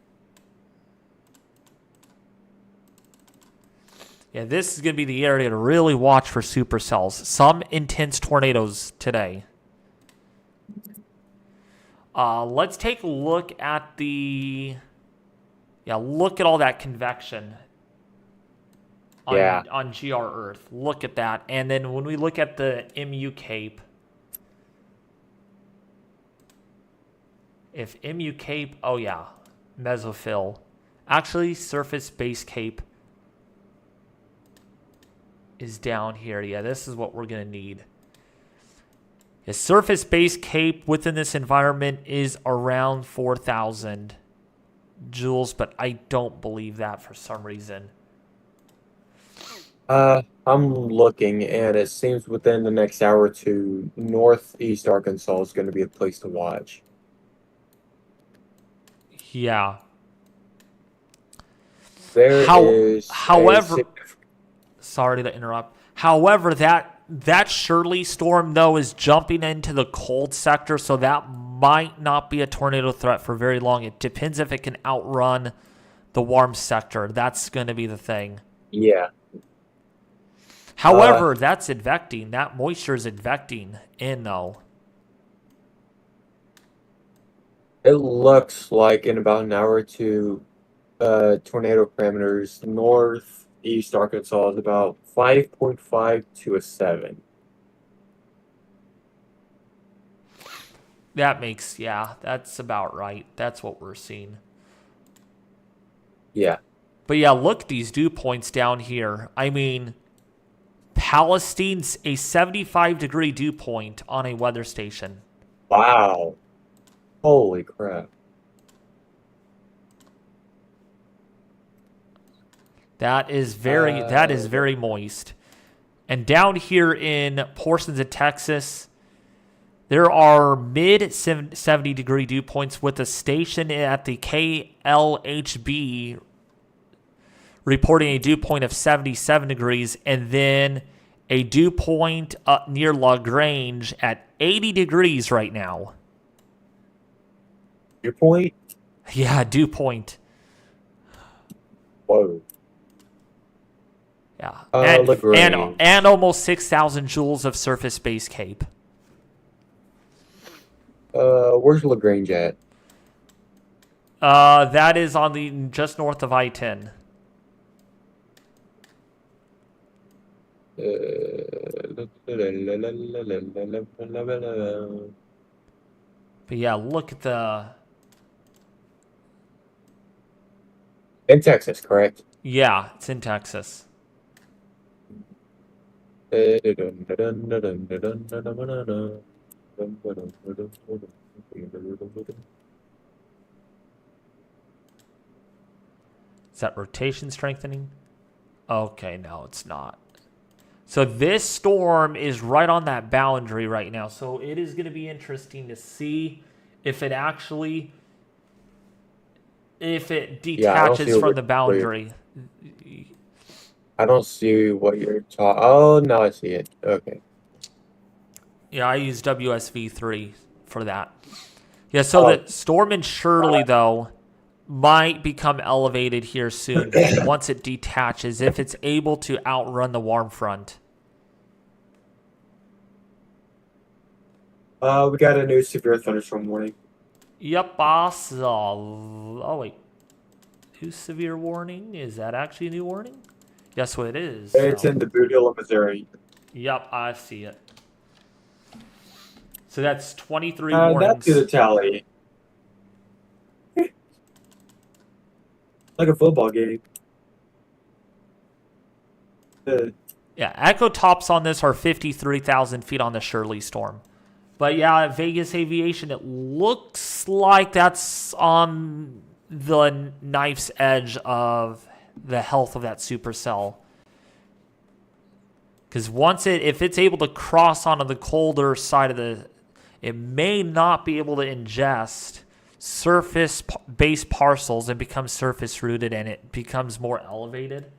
Yeah, this is going to be the area to really watch for supercells. Some intense tornadoes today. Let's take a look at look at all that convection on GR Earth. Look at that. And then when we look at the MU Cape, if MU Cape, oh yeah, mesophil. Actually, surface base Cape is down here. Yeah, this is what we're going to need. A surface base Cape within this environment is around 4,000 joules, but I don't believe that for some reason. I'm looking, and it seems within the next hour or two, Northeast Arkansas is going to be a place to watch. Yeah. However, sorry to interrupt. However, that Shirley storm, though, is jumping into the cold sector, so that might not be a tornado threat for very long. It depends if it can outrun the warm sector. That's going to be the thing. Yeah. However, that's advecting. That moisture is advecting in, though. It looks like in about an hour or two, tornado parameters northeast Arkansas is about 5.5 to a 7. That's about right. That's what we're seeing. Yeah. But yeah, look at these dew points down here. I mean, Palestine's a 75-degree dew point on a weather station. Wow. Holy crap. That is very moist. And down here in portions of Texas, there are mid 70-degree dew points with a station at the KLHB reporting a dew point of 77 degrees, and then a dew point up near LaGrange at 80 degrees right now. Dew point? Yeah, dew point. Whoa. Yeah. LaGrange. And almost 6,000 joules of surface base Cape. Where's LaGrange at? That is on the just north of I-10. But yeah, look at the... In Texas, correct? Yeah, it's in Texas. Is that rotation strengthening? Okay, no, it's not. So this storm is right on that boundary right now. So it is going to be interesting to see if it actually, if it detaches from the boundary. I don't see what you're talking. Oh, no, I see it. Okay. Yeah, I use WSV3 for that. Yeah, so the storm in Shirley, though, might become elevated here soon once it detaches, if it's able to outrun the warm front. We got a new severe thunderstorm warning. Yep, boss. Oh, wait. New severe warning. Is that actually a new warning? Yes, what it is. It's So. in the Boot Hill of Missouri. Yep, I see it. So that's 23 That's warnings. to the tally. Like a football game. Yeah, echo tops on this are 53,000 feet on the Shirley storm. But yeah, Vegas Aviation, it looks like that's on the knife's edge of the health of that supercell. Because if it's able to cross onto the colder side of it may not be able to ingest surface-based parcels and become surface-rooted, and it becomes more elevated.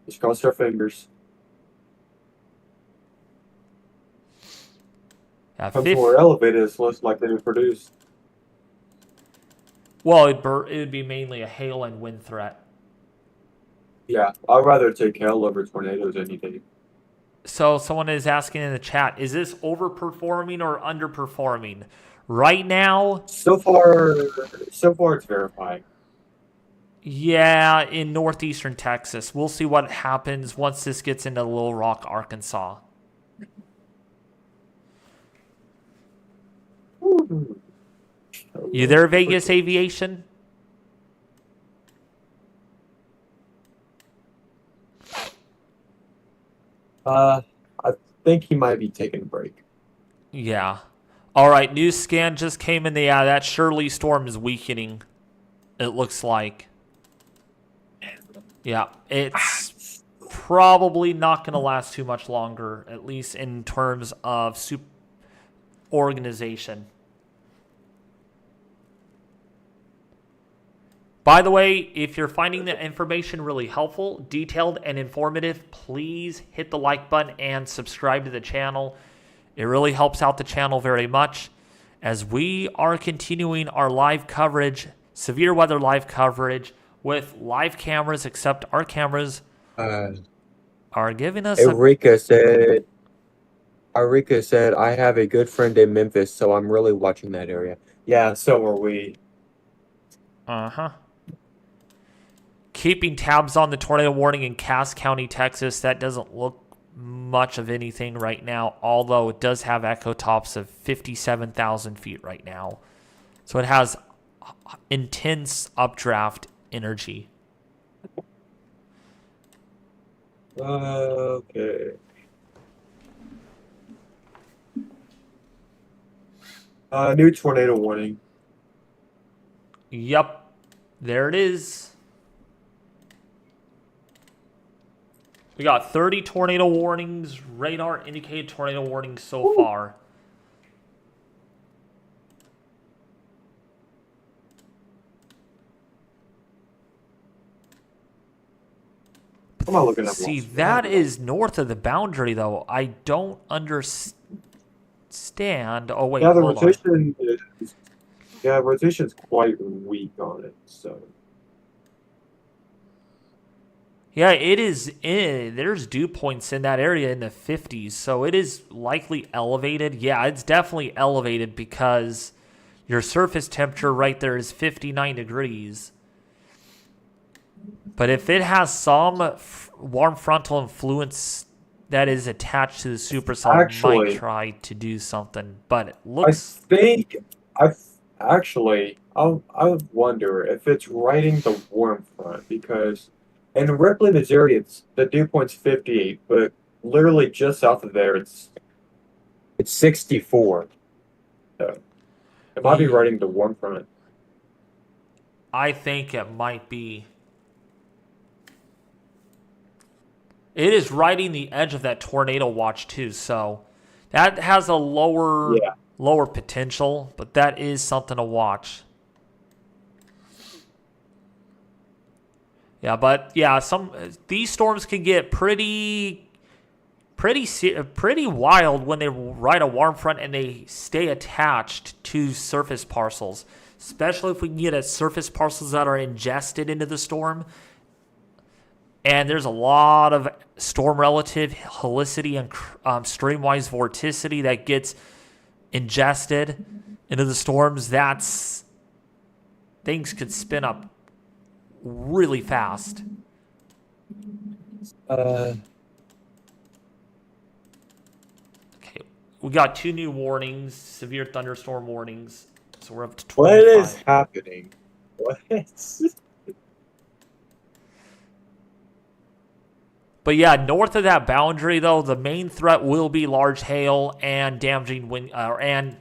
Just cross our fingers. Becomes more elevated, it's less likely to produce. Well, it would be mainly a hail and wind threat. Yeah, I'd rather take hail over tornadoes any day. So someone is asking in the chat, is this overperforming or underperforming? Right now, so far it's verifying. Yeah, in northeastern Texas. We'll see what happens once this gets into Little Rock, Arkansas. You there, Vegas Aviation? I think he might be taking a break. Yeah. All right, news scan just came in. That Shirley storm is weakening, it looks like. Yeah, it's probably not going to last too much longer, at least in terms of organization. By the way, if you're finding the information really helpful, detailed, and informative, please hit the like button and subscribe to the channel. It really helps out the channel very much as we are continuing our live coverage, severe weather live coverage, with live cameras, except our cameras are giving us Eureka said, I have a good friend in Memphis, so I'm really watching that area. Yeah, so are we. Uh-huh. Keeping tabs on the tornado warning in Cass County, Texas. That doesn't look much of anything right now, although it does have echo tops of 57,000 feet right now. So it has intense updraft energy. Okay. New tornado warning. Yep. There it is. We got 30 tornado warnings, radar indicated tornado warnings so far. I'm not looking at See, that is north of the boundary, though. I don't understand. Oh, wait, yeah, the hold rotation is, yeah, rotation's quite weak on it, so. Yeah, it is. There's dew points in that area in the 50s, so it is likely elevated. Yeah, it's definitely elevated because your surface temperature right there is 59 degrees. But if it has some warm frontal influence that is attached to the supercell, it might try to do something. But it looks. I would wonder if it's riding the warm front because in Ripley, Missouri, the dew point's 58, but literally just south of there, it's 64. So it might be riding the warm front. I think it might be. It is riding the edge of that tornado watch too, so that has a lower potential, but that is something to watch. Yeah, but yeah, these storms can get pretty wild when they ride a warm front and they stay attached to surface parcels, especially if we can get surface parcels that are ingested into the storm. And there's a lot of storm relative helicity and streamwise vorticity that gets ingested into the storms. That's things could spin up really fast. Uh, Okay, we got 2 new warnings, severe thunderstorm warnings. So we're up to 25. what is happening? What? But yeah, north of that boundary, though, the main threat will be large hail and damaging wind, and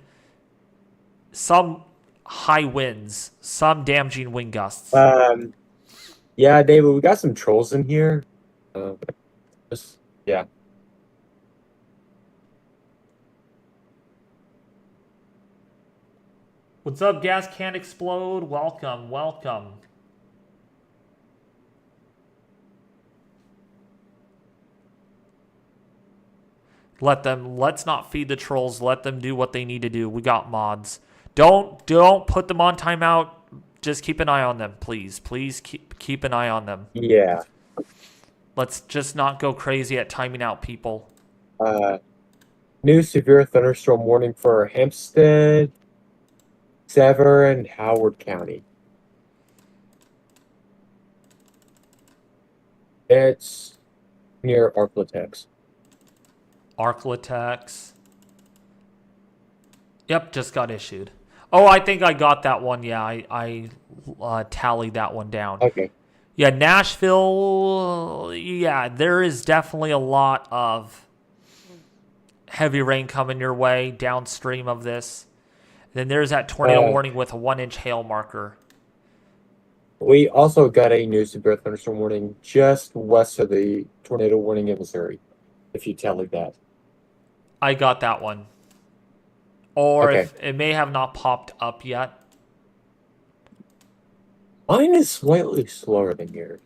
some high winds, some damaging wind gusts. Yeah, David, we got some trolls in here. Yeah. What's up, Gas Can't Explode? Welcome, welcome. Let's not feed the trolls. Let them do what they need to do. We got mods. Don't put them on timeout. Just keep an eye on them, please. Please keep an eye on them. Yeah. Let's just not go crazy at timing out people. New severe thunderstorm warning for Hempstead, Sever, and Howard County. It's near ArkLaTex. ArkLaTex. Yep, just got issued. Oh, I think I got that one. Yeah, I tallied that one down. Okay. Yeah, Nashville. Yeah, there is definitely a lot of heavy rain coming your way downstream of this. Then there's that tornado warning with a 1-inch hail marker. We also got a new severe thunderstorm warning just west of the tornado warning in Missouri, if you tallied that. I got that one. Or Okay. if it may have not popped up yet. Mine is slightly slower than yours.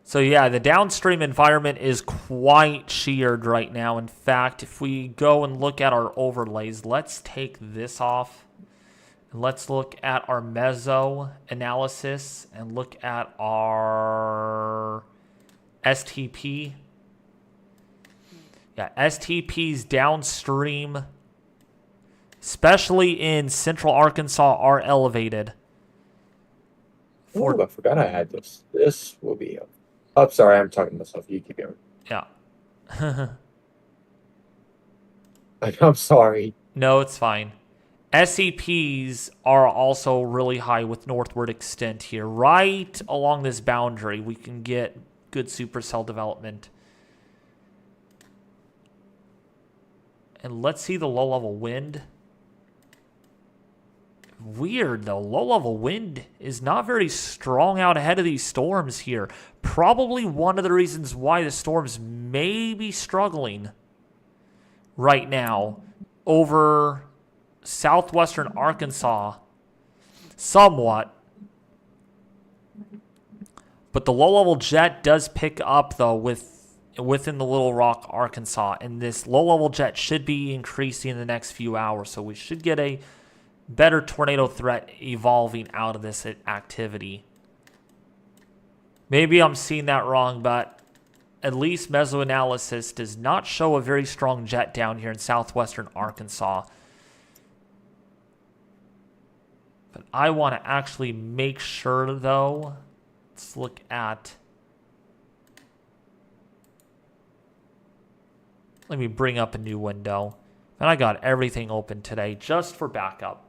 So yeah, the downstream environment is quite sheared right now. In fact, if we go and look at our overlays, let's take this off. And let's look at our meso analysis and look at our STP. Yeah, STP's downstream, especially in central Arkansas, are elevated. Oh, I forgot I had this. This will be up. Oh, sorry, I'm talking to myself. You keep going. Yeah. I'm sorry. No, it's fine. SCPs are also really high with northward extent here. Right along this boundary, we can get good supercell development. And let's see the low-level wind. Weird, though. Low-level wind is not very strong out ahead of these storms here. Probably one of the reasons why the storms may be struggling right now over southwestern Arkansas somewhat. But the low-level jet does pick up, though, within the Little Rock, Arkansas. And this low-level jet should be increasing in the next few hours. So we should get a better tornado threat evolving out of this activity. Maybe I'm seeing that wrong, but at least mesoanalysis does not show a very strong jet down here in southwestern Arkansas. But I want to actually make sure, though. Let's look at... Let me bring up a new window. And I got everything open today just for backup.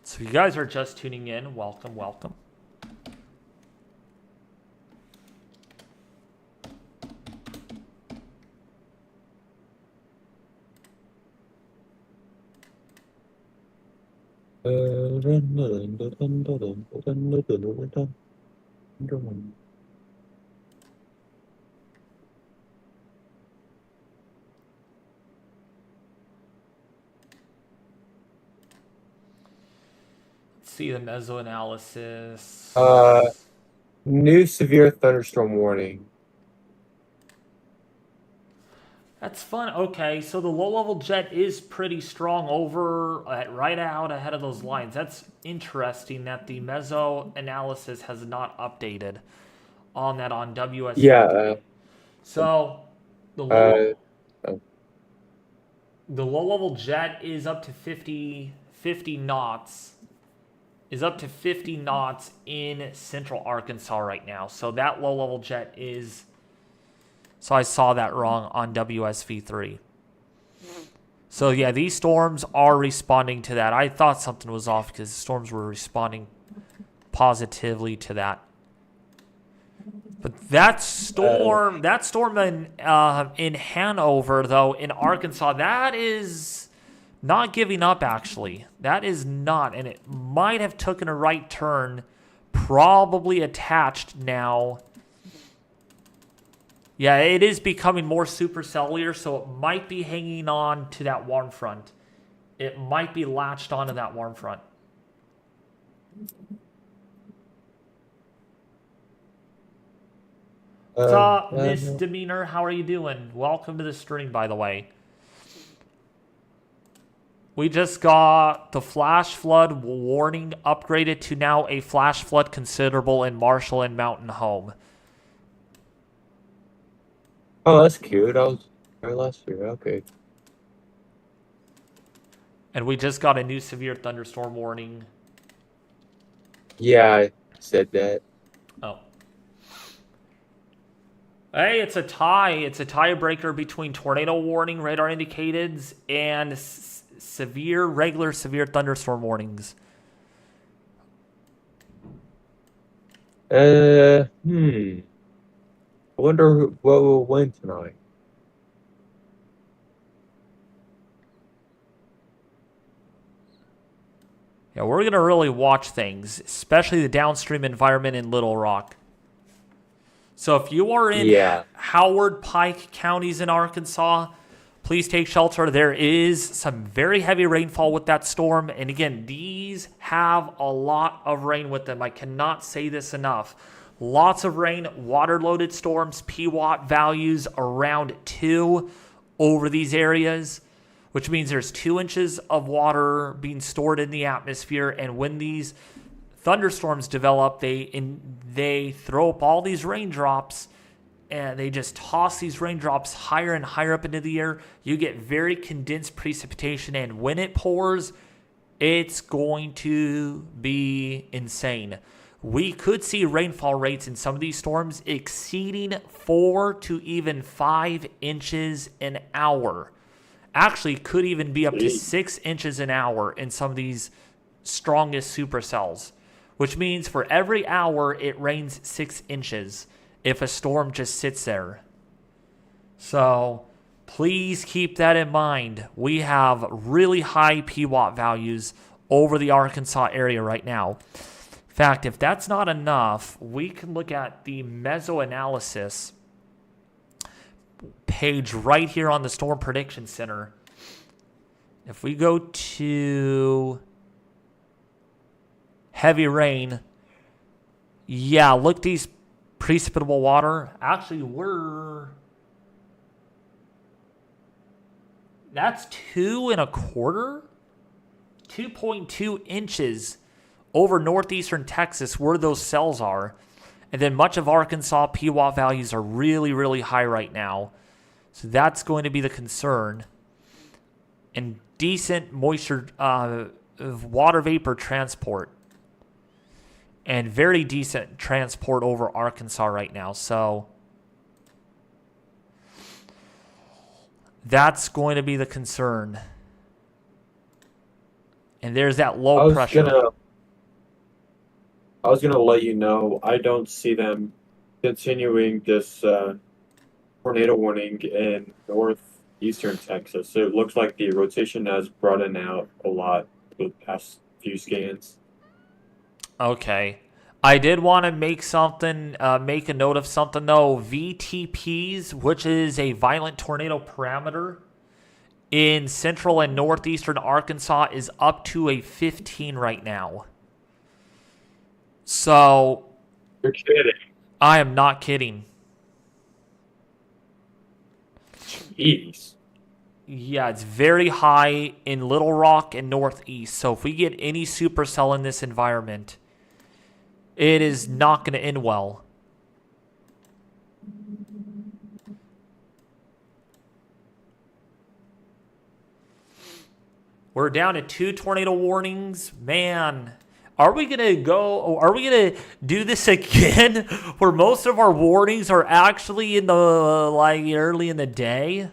So if you guys are just tuning in, welcome, welcome. See the mesoanalysis. New severe thunderstorm warning. That's fun. Okay, so the low-level jet is pretty strong over right out ahead of those lines. That's interesting that the mesoanalysis has not updated on that on WS. Yeah. So the low. The low-level jet is up to 50 knots. Is up to 50 knots in central Arkansas right now. So that low-level jet is... So I saw that wrong on WSV3. So yeah, these storms are responding to that. I thought something was off because the storms were responding positively to that. But that storm in Hanover, though, in Arkansas, that is not giving up, actually. That is not, and it might have taken a right turn, probably attached now. Yeah, it is becoming more supercellular, so it might be hanging on to that warm front. It might be latched onto that warm front. What's up, Misdemeanor? How are you doing? Welcome to the stream, by the way. We just got the flash flood warning upgraded to now a flash flood considerable in Marshall and Mountain Home. Oh, that's cute. I was there last year. Okay. And we just got a new severe thunderstorm warning. Yeah, I said that. Oh. Hey, it's a tie. It's a tiebreaker between tornado warning, radar indicated, and regular severe thunderstorm warnings. I wonder what will win tonight. Yeah, we're going to really watch things, especially the downstream environment in Little Rock. So if you are in Howard, Pike counties in Arkansas, please take shelter. There is some very heavy rainfall with that storm. And again, these have a lot of rain with them. I cannot say this enough. Lots of rain, water-loaded storms, PWatt values around 2 over these areas, which means there's 2 inches of water being stored in the atmosphere. And when these thunderstorms develop, they throw up all these raindrops, and they just toss these raindrops higher and higher up into the air. You get very condensed precipitation, and when it pours, it's going to be insane. We could see rainfall rates in some of these storms exceeding 4 to even 5 inches an hour. Actually, could even be up to 6 inches an hour in some of these strongest supercells, which means for every hour it rains 6 inches if a storm just sits there. So please keep that in mind. We have really high PWatt values over the Arkansas area right now. In fact, if that's not enough, we can look at the mesoanalysis page right here on the Storm Prediction Center. If we go to heavy rain, yeah, look, these precipitable water. Actually, that's 2.25, 2.2 inches over northeastern Texas, where those cells are. And then much of Arkansas, PWatt values are really, really high right now. So that's going to be the concern. And decent moisture, water vapor transport. And very decent transport over Arkansas right now. So that's going to be the concern. And there's that low pressure. I was gonna let you know, I don't see them continuing this tornado warning in northeastern Texas. It looks like the rotation has broadened out a lot the past few scans. Okay. I did want to make a note of something though. VTPs, which is a violent tornado parameter in central and northeastern Arkansas, is up to a 15 right now. So, you're kidding. I am not kidding. Jeez. Yeah, it's very high in Little Rock and Northeast. So if we get any supercell in this environment, it is not going to end well. We're down to 2 tornado warnings. Man, are we going to do this again where most of our warnings are actually in the, like, early in the day?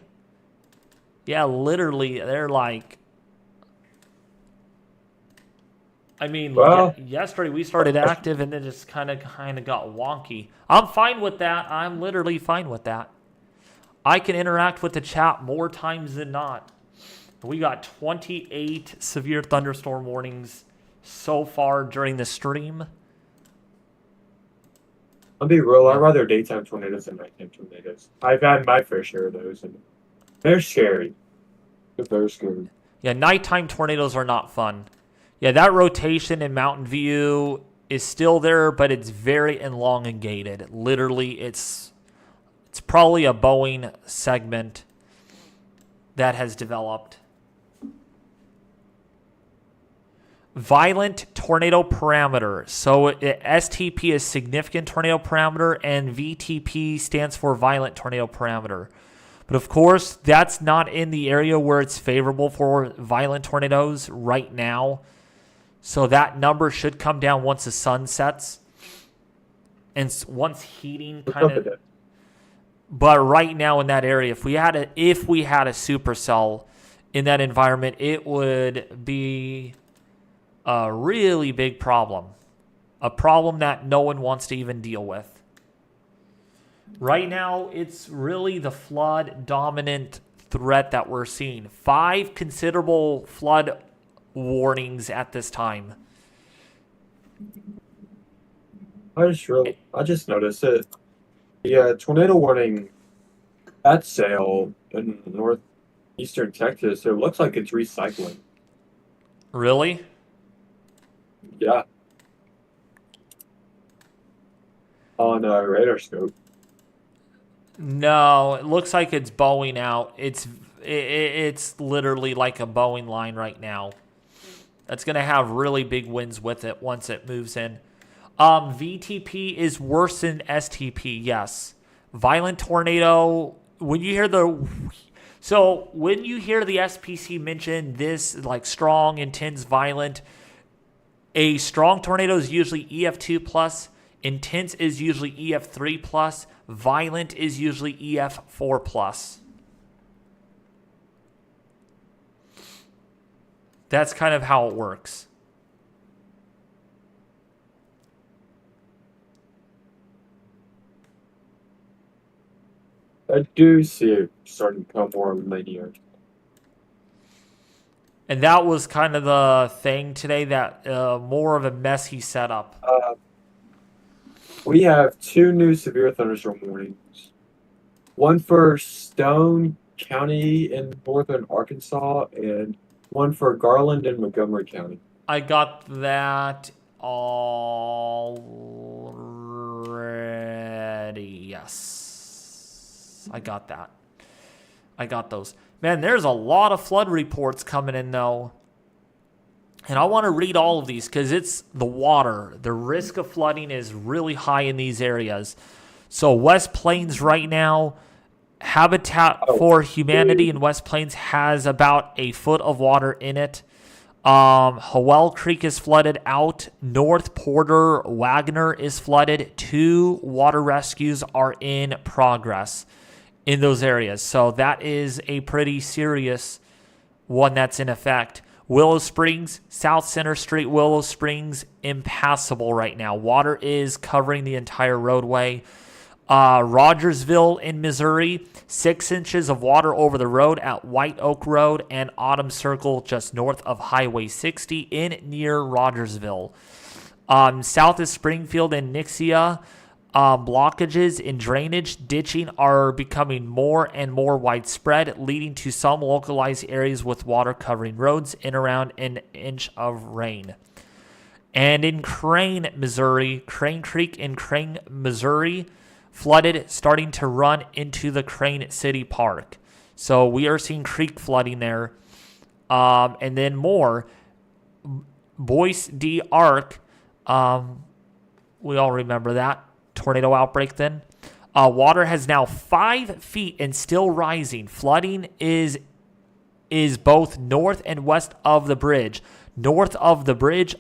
Yeah, literally, they're like, I mean, Well, yesterday we started active and then just kind of got wonky. I'm fine with that. I'm literally fine with that. I can interact with the chat more times than not. We got 28 severe thunderstorm warnings so far during the stream. I'll be real. I'd rather daytime tornadoes than nighttime tornadoes. I've had my fair share of those, and they're scary. They're scary. Yeah, nighttime tornadoes are not fun. Yeah, that rotation in Mountain View is still there, but it's very elongated. Literally, it's probably a Boeing segment that has developed. Violent tornado parameter. So STP is significant tornado parameter, and VTP stands for violent tornado parameter. But of course, that's not in the area where it's favorable for violent tornadoes right now. So that number should come down once the sun sets. And once heating kind of... But right now in that area, if we had a supercell in that environment, it would be a really big problem. A problem that no one wants to even deal with. Right now, it's really the flood dominant threat that we're seeing. 5 considerable flood warnings at this time. I just noticed that the tornado warning at sale in northeastern Texas, it looks like it's recycling. Really? Yeah. On a radar scope. No, it looks like it's bowing out. It's literally like a bowing line right now. That's going to have really big winds with it once it moves in. VTP is worse than STP, yes. Violent tornado, when you hear the SPC mention this, like strong, intense, violent, a strong tornado is usually EF2 plus, intense is usually EF3 plus, violent is usually EF4 plus. That's kind of how it works. I do see it starting to become more linear. And that was kind of the thing today, that more of a messy setup. We have 2 new severe thunderstorm warnings. One for Stone County in northern Arkansas, and one for Garland and Montgomery County. I got that already. Yes. I got that. I got those. Man, there's a lot of flood reports coming in, though. And I want to read all of these because it's the water. The risk of flooding is really high in these areas. So West Plains right now, Habitat for Humanity in West Plains has about a foot of water in it. Howell Creek is flooded out. North Porter Wagner is flooded. 2 water rescues are in progress in those areas. So that is a pretty serious one that's in effect. Willow Springs, South Center Street, Willow Springs, impassable right now. Water is covering the entire roadway. Rogersville in Missouri, 6 inches of water over the road at White Oak Road and Autumn Circle just north of Highway 60 in near Rogersville. South of Springfield and Nixia, blockages in drainage, ditching are becoming more and more widespread, leading to some localized areas with water covering roads in around an inch of rain. And in Crane, Missouri, Crane Creek in Crane, Missouri, flooded, starting to run into the Crane City Park. So we are seeing creek flooding there. And then more. Boise D. Ark, we all remember that tornado outbreak then. Water has now 5 feet and still rising. Flooding is is both north and west of the bridge. North of the bridge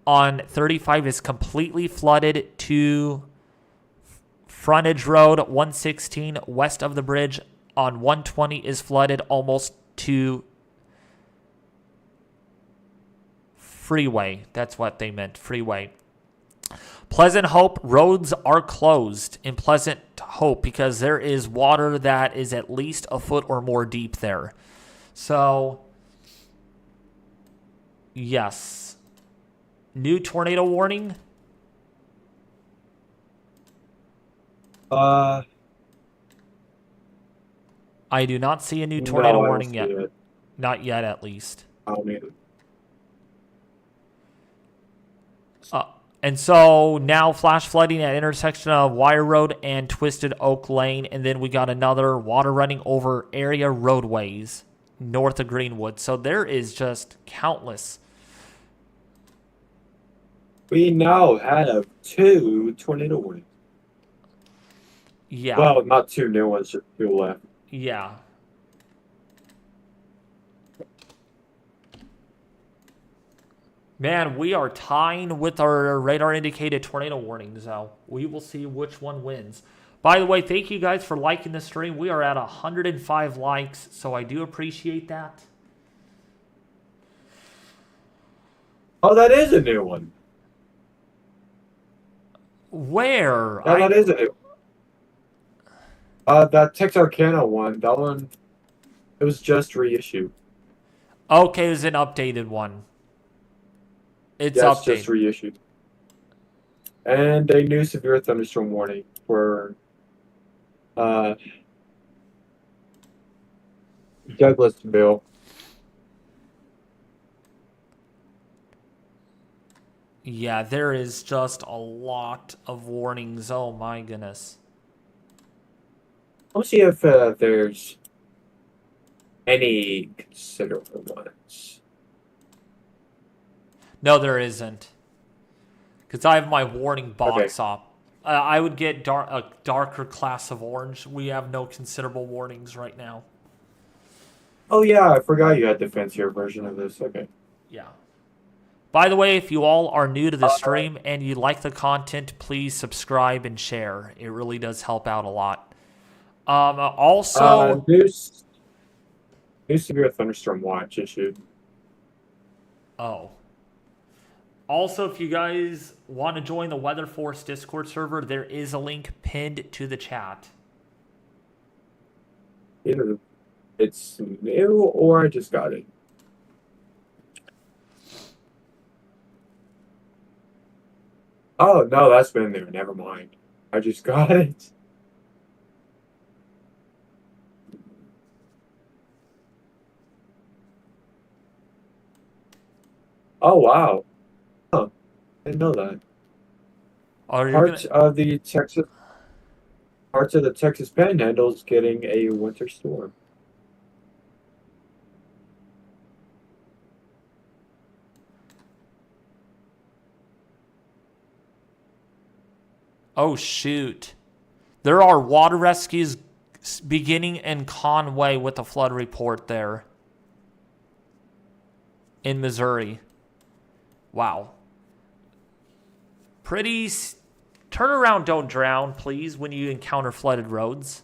on 35 is completely flooded to frontage road 116. West of the bridge on 120 is flooded almost to freeway. That's what they meant, freeway. Pleasant Hope, roads are closed in Pleasant Hope because there is water that is at least a foot or more deep there. So, yes. New tornado warning? I do not see a new tornado warning yet. Not yet, at least. I don't either. And so now flash flooding at intersection of Wire Road and Twisted Oak Lane. And then we got another water running over area roadways north of Greenwood. So there is just countless. We now have 2 tornado warnings. Yeah. Well, not 2 new ones, just 2 left. Yeah. Man, we are tying with our radar indicated tornado warnings now. We will see which one wins. By the way, thank you guys for liking the stream. We are at 105 likes, so I do appreciate that. Oh, that is a new one. Where? Yeah, that is a new one. That Texarkana one, that one, it was just reissued. Okay, it was an updated one. It's yeah, it's updated. just reissued. And a new severe thunderstorm warning for Douglasville. Yeah, there is just a lot of warnings. Oh my goodness. Let's see if there's any considerable ones. No, there isn't. Because I have my warning box up. I would get a darker class of orange. We have no considerable warnings right now. Oh yeah, I forgot you had the fancier version of this. Okay. Yeah. By the way, if you all are new to the stream and you like the content, please subscribe and share. It really does help out a lot. Also, new severe thunderstorm watch issued. Oh. Also, if you guys want to join the Weather Force Discord server, there is a link pinned to the chat. Either it's new or I just got it. Oh, no, that's been there. Never mind. I just got it. Oh, wow. Huh. I didn't know that. Parts of the Texas Panhandle is getting a winter storm. Oh, shoot. There are water rescues beginning in Conway with a flood report there in Missouri. Wow. Turn around, don't drown, please, when you encounter flooded roads.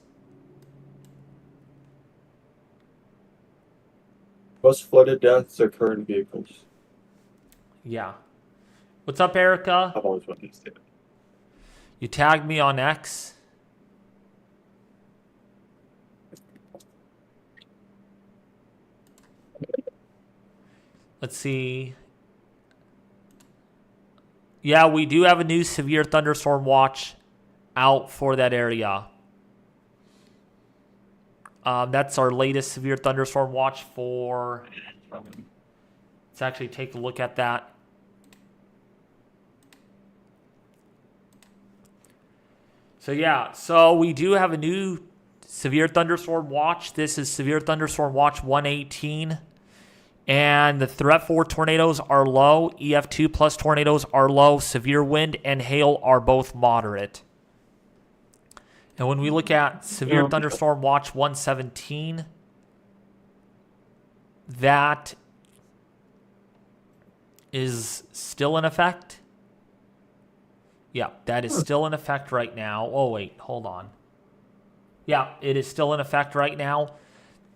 Most flooded deaths occur in vehicles. Yeah. What's up, Erica? I've always wanted to say that. You tagged me on X. Let's see. Yeah, we do have a new severe thunderstorm watch out for that area. That's our latest severe thunderstorm watch for... Let's actually take a look at that. So yeah, so we do have a new severe thunderstorm watch. This is severe thunderstorm watch 118. And the threat for tornadoes are low. EF2 plus tornadoes are low. Severe wind and hail are both moderate. And when we look at severe thunderstorm watch 117, that is still in effect. Yeah, that is still in effect right now. Oh, wait, hold on. Yeah, it is still in effect right now.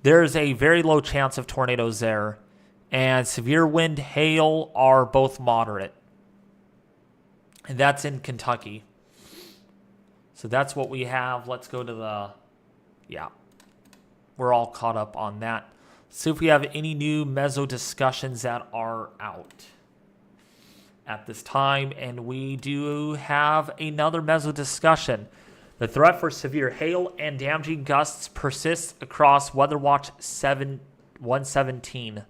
There's a very low chance of tornadoes there. And severe wind, hail are both moderate. And that's in Kentucky. So that's what we have. Let's go to the... Yeah. We're all caught up on that. See if we have any new meso discussions that are out at this time. And we do have another meso discussion. The threat for severe hail and damaging gusts persists across Weather Watch 117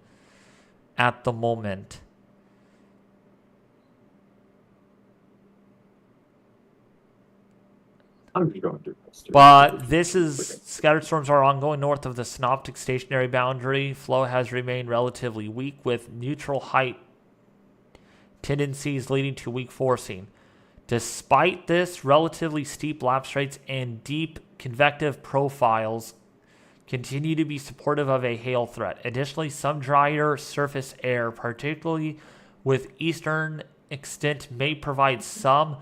at the moment. I'm just going through this. But this is, scattered storms are ongoing north of the synoptic stationary boundary. Flow has remained relatively weak with neutral height tendencies leading to weak forcing. Despite this, relatively steep lapse rates and deep convective profiles continue to be supportive of a hail threat. Additionally, some drier surface air, particularly with eastern extent, may provide some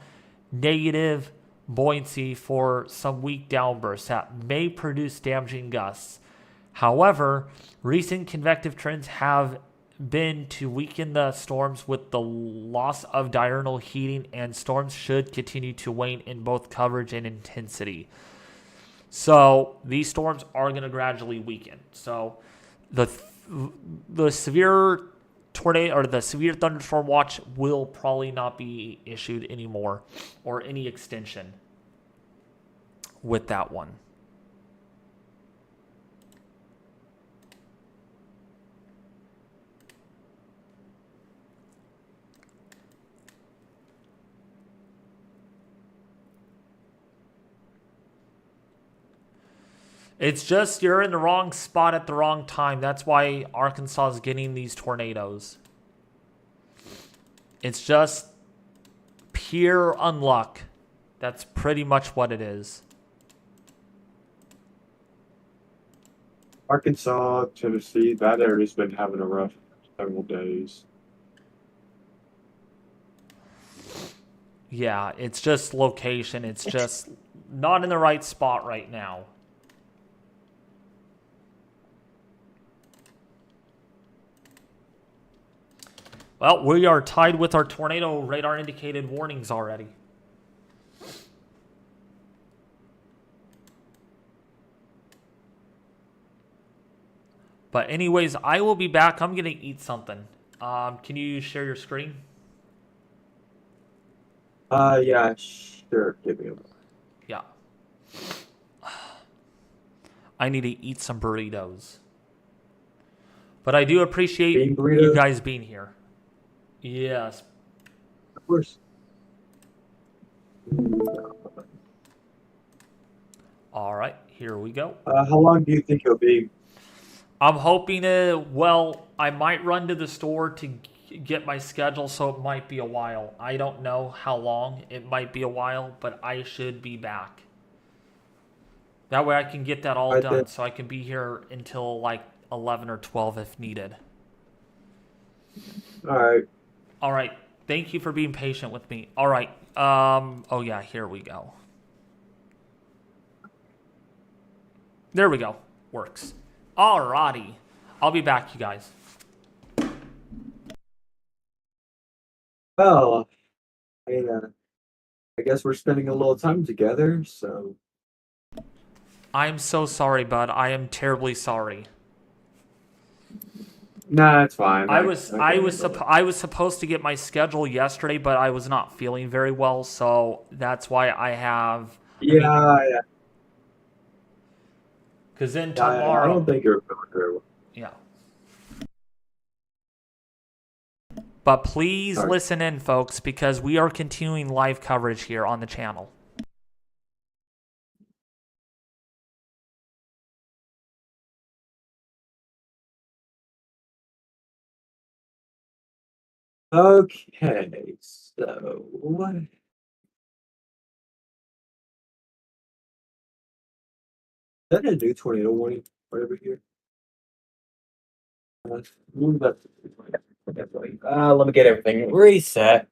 negative buoyancy for some weak downbursts that may produce damaging gusts. However, recent convective trends have been to weaken the storms with the loss of diurnal heating, and storms should continue to wane in both coverage and intensity. So these storms are going to gradually weaken. So the severe tornado or the severe thunderstorm watch will probably not be issued anymore, or any extension with that one. It's just you're in the wrong spot at the wrong time. That's why Arkansas is getting these tornadoes. It's just pure unluck. That's pretty much what it is. Arkansas, Tennessee, that area's been having a rough several days. Yeah, it's just location. It's just not in the right spot right now. Well, we are tied with our tornado radar indicated warnings already. But anyways, I will be back. I'm going to eat something. Can you share your screen? Yeah, sure. Give me a moment. Yeah. I need to eat some burritos. But I do appreciate you guys being here. Yes. Of course. All right, here we go. How long do you think it'll be? I'm hoping well, I might run to the store to get my schedule, so it might be a while. I don't know how long. It might be a while, but I should be back. That way I can get that all done, so I can be here until like 11 or 12 if needed. All right. All right. Thank you for being patient with me. All right. Oh, yeah, here we go. There we go. Works. Alrighty. I'll be back, you guys. Well, I guess we're spending a little time together, so. I'm so sorry, bud. I am terribly sorry. Nah, it's fine. I was supposed to get my schedule yesterday, but I was not feeling very well, so that's why I have. Yeah. Because then tomorrow. I don't think you're feeling very well. Yeah. But please listen in, folks, because we are continuing live coverage here on the channel. Okay, so what? Is that a new tornado warning right over here? Move that. Let me get everything reset.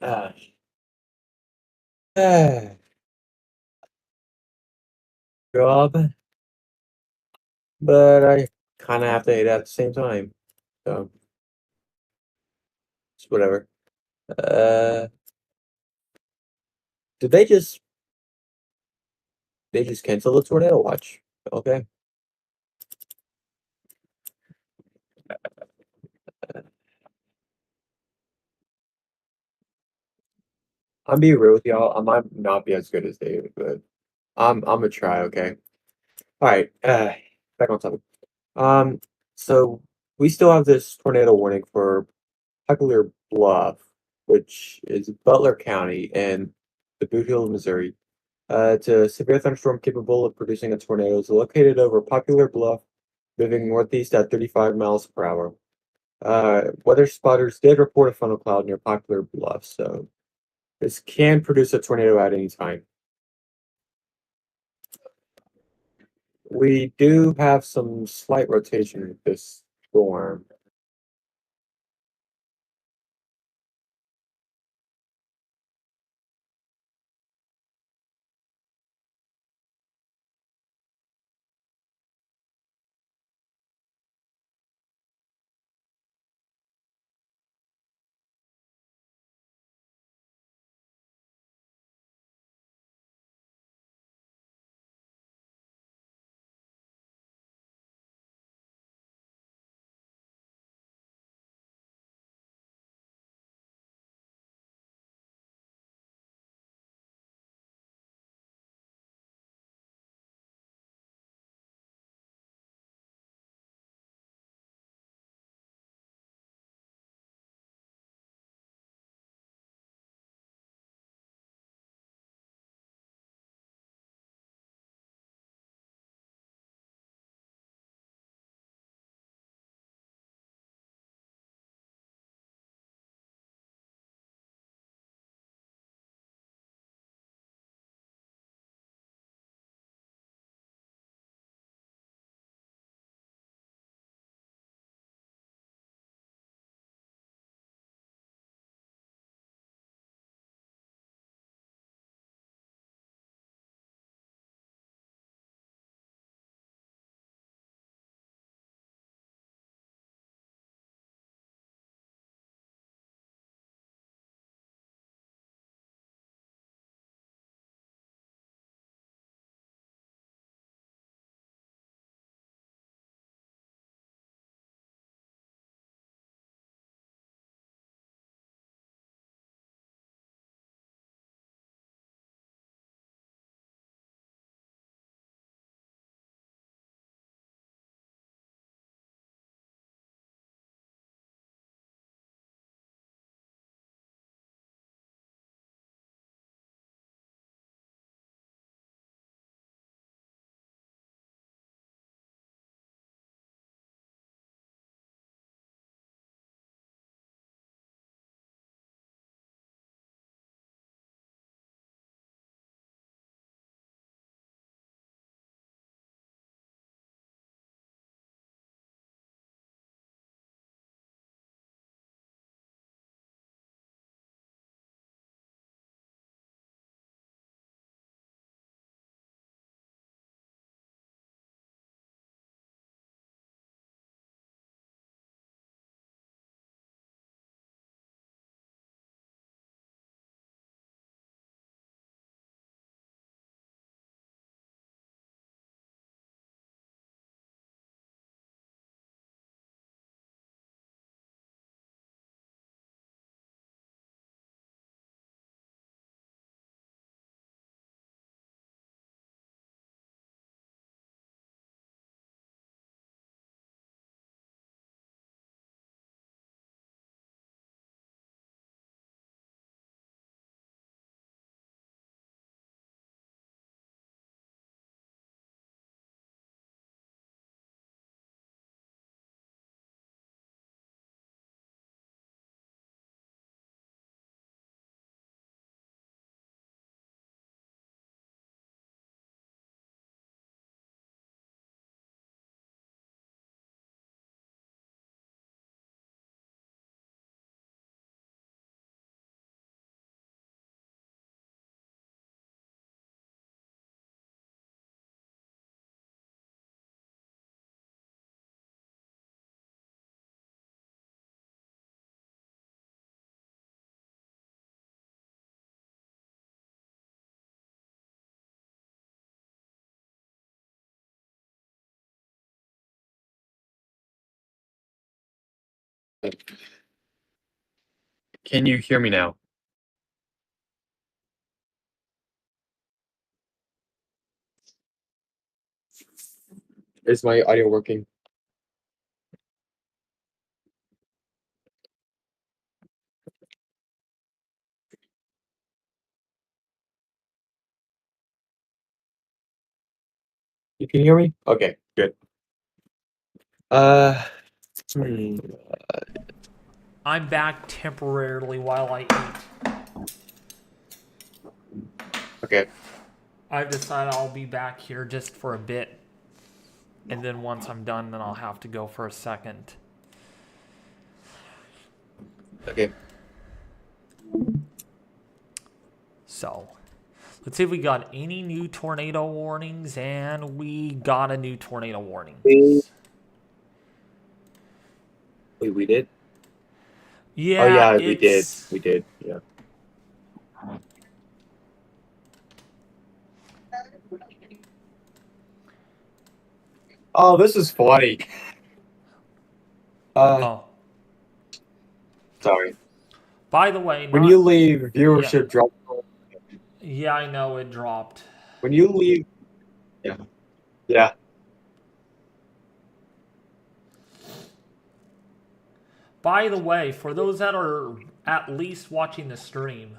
Job, but I kind of have to hate it at the same time. So it's whatever. Uh, did they just cancel the tornado watch? Okay. I'm being real with y'all. I might not be as good as David, but I'm gonna try. Okay. All right. Back on topic. Um, so we still have this tornado warning for Popular Bluff, which is Butler County in the Boot Hill, Missouri. It's a severe thunderstorm capable of producing a tornado. It's located over Popular Bluff, moving northeast at 35 miles per hour. Weather spotters did report a funnel cloud near Popular Bluff, so this can produce a tornado at any time. We do have some slight rotation with this storm. Can you hear me now? Is my audio working? You can hear me? Okay, good. Uh, hmm, I'm back temporarily while I eat. okay. I've decided I'll be back here just for a bit. And then once I'm done, then I'll have to go for a second. Okay. So, let's see if we got any new tornado warnings. And we got a new tornado warning. Wait, we did? Oh Yeah, yeah, we did. it's... We did. Yeah. Oh, this is funny. Oh. Sorry. By the way, When you leave, viewership drops. Yeah, I know it dropped. When you leave, yeah, yeah. By the way, for those that are at least watching the stream,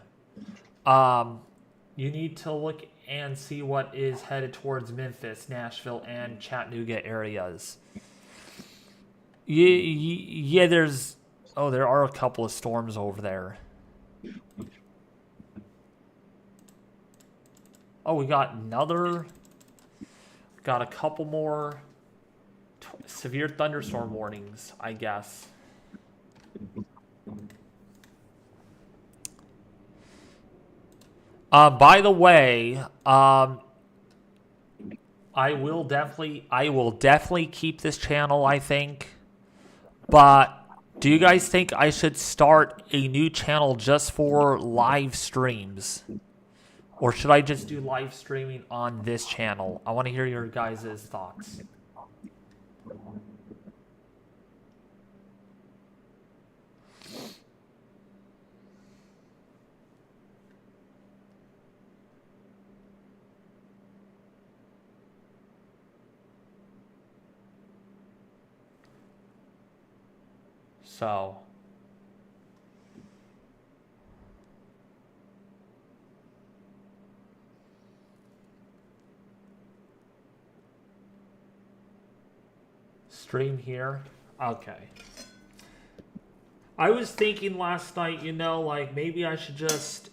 you need to look and see what is headed towards Memphis, Nashville, and Chattanooga areas. Yeah, there's... Oh, there are a couple of storms over there. Oh, we got another... Got a couple more severe thunderstorm warnings, I guess. By the way, I will definitely keep this channel, I think. But do you guys think I should start a new channel just for live streams? Or should I just do live streaming on this channel? I want to hear your guys' thoughts. So, stream here. Okay. I was thinking last night, like maybe I should just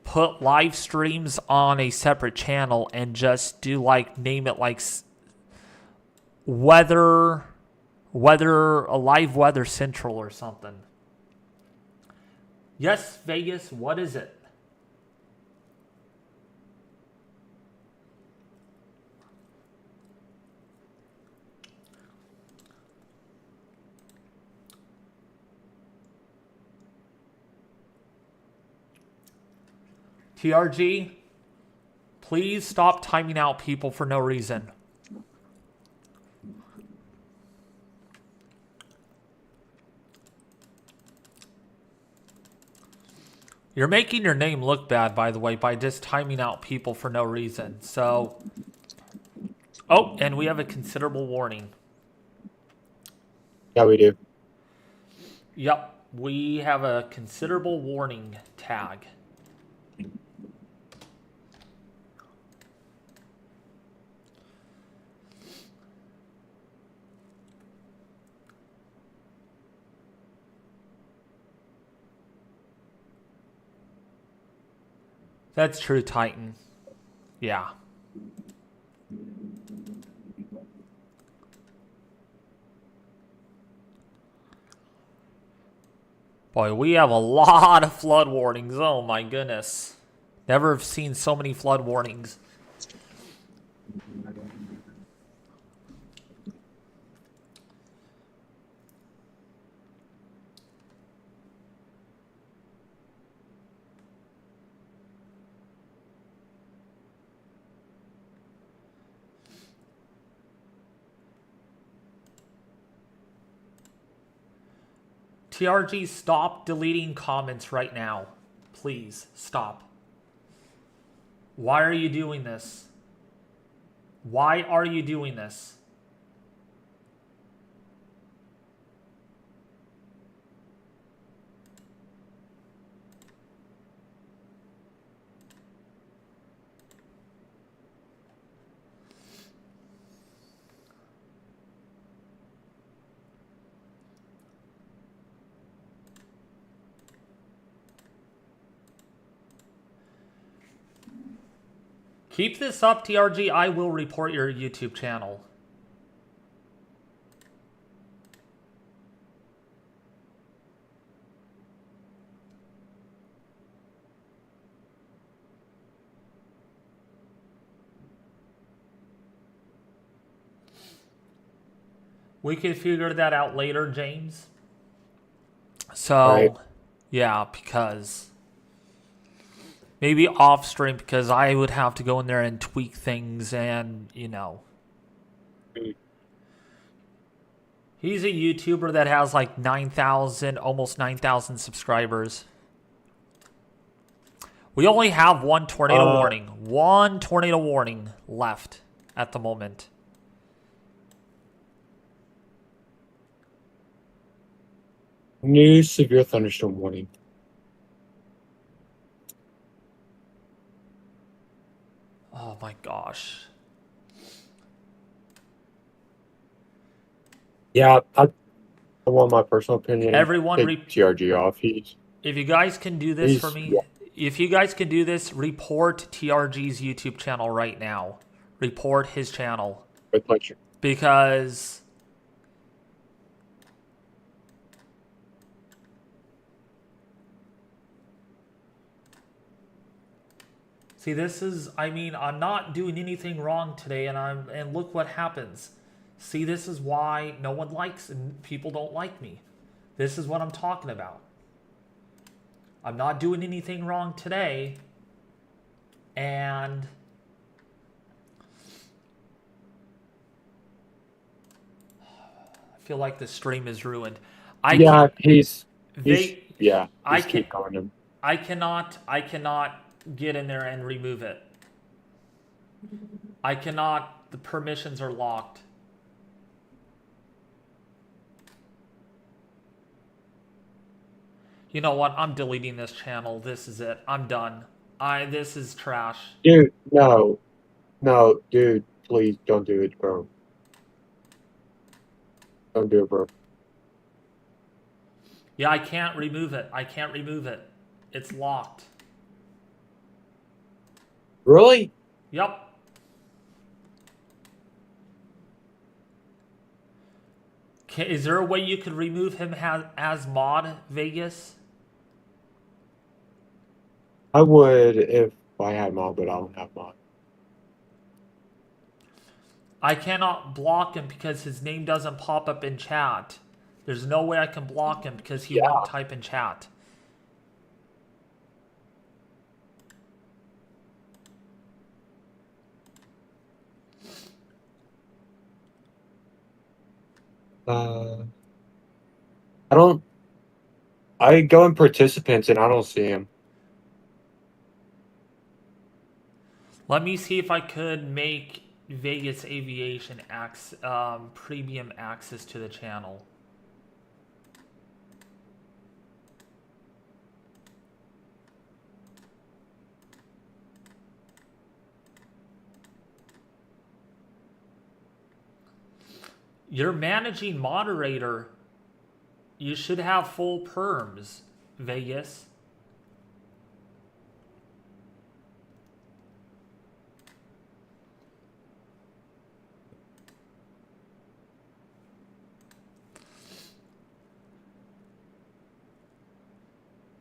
put live streams on a separate channel and just do name it weather, a live weather central or something. Yes, Vegas, what is it? TRG, please stop timing out people for no reason. You're making your name look bad, by the way, by just timing out people for no reason. So, oh, and we have a considerable warning. Yeah, we do. Yep, we have a considerable warning tag. That's true, Titan. Yeah. Boy, we have a lot of flood warnings. Oh my goodness. Never have seen so many flood warnings. TRG, stop deleting comments right now. Please, stop. Why are you doing this? Why are you doing this? Keep this up, TRG. I will report your YouTube channel. We can figure that out later, James. So, Right. yeah, because maybe off stream, because I would have to go in there and tweak things and, you know. He's a YouTuber that has like 9,000, almost 9,000 subscribers. We only have one tornado warning. One tornado warning left at the moment. New severe thunderstorm warning. Oh my gosh. Yeah, I want my personal opinion. Everyone, Take TRG off. if you guys can do this for me, yeah. if you guys can do this, report TRG's YouTube channel right now. Report his channel. With pleasure. Because see, this is, I mean, I'm not doing anything wrong today, and look what happens. See, this is why no one likes and people don't like me. This is what I'm talking about. I'm not doing anything wrong today, and I feel like the stream is ruined. He's I keep calling him. I cannot get in there and remove it. I cannot, the permissions are locked. You know what? I'm deleting this channel. This is it. I'm done. This is trash. Dude, no, dude, please don't do it, bro. Don't do it, bro. Yeah, I can't remove it. I can't remove it. It's locked. Really? Yep. Is there a way you could remove him as mod, Vegas? I would if I had mod, but I don't have mod. I cannot block him because his name doesn't pop up in chat. There's no way I can block him because he won't type in chat. I go in participants and I don't see him. Let me see if I could make Vegas Aviation premium access to the channel. You're managing moderator. You should have full perms, Vegas.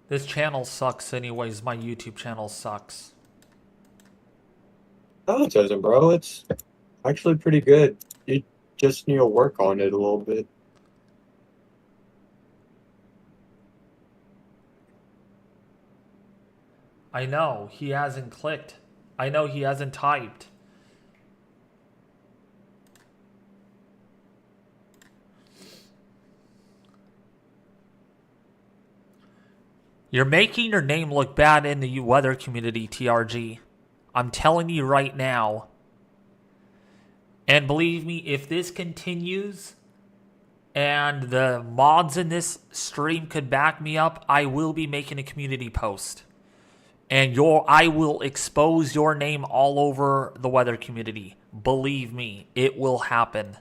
This channel sucks anyways. My YouTube channel sucks. No, it doesn't, bro. It's actually pretty good. You just need to work on it a little bit. I know, he hasn't clicked. I know he hasn't typed. You're making your name look bad in the weather community, TRG. I'm telling you right now. And believe me, if this continues and the mods in this stream could back me up, I will be making a community post. And I will expose your name all over the weather community. Believe me, it will happen.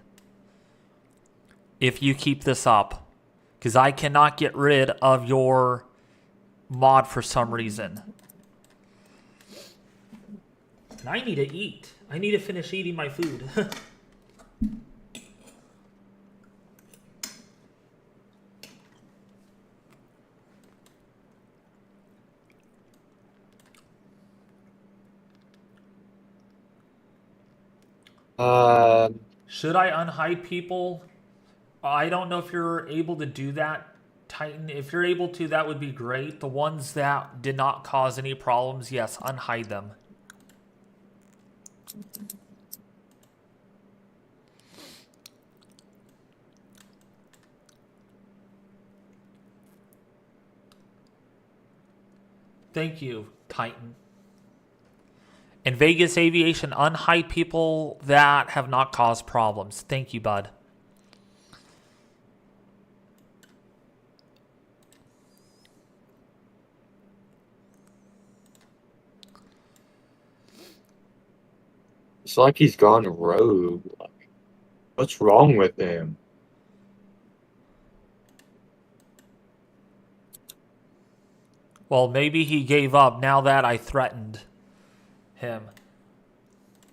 If you keep this up. Because I cannot get rid of your mod for some reason. And I need to eat. I need to finish eating my food. Should I unhide people? I don't know if you're able to do that, Titan. If you're able to, that would be great. The ones that did not cause any problems, yes, unhide them. Thank you, Titan. In Vegas Aviation, unhide people that have not caused problems. Thank you, bud. It's like he's gone rogue. What's wrong with him? Well, maybe he gave up now that I threatened him.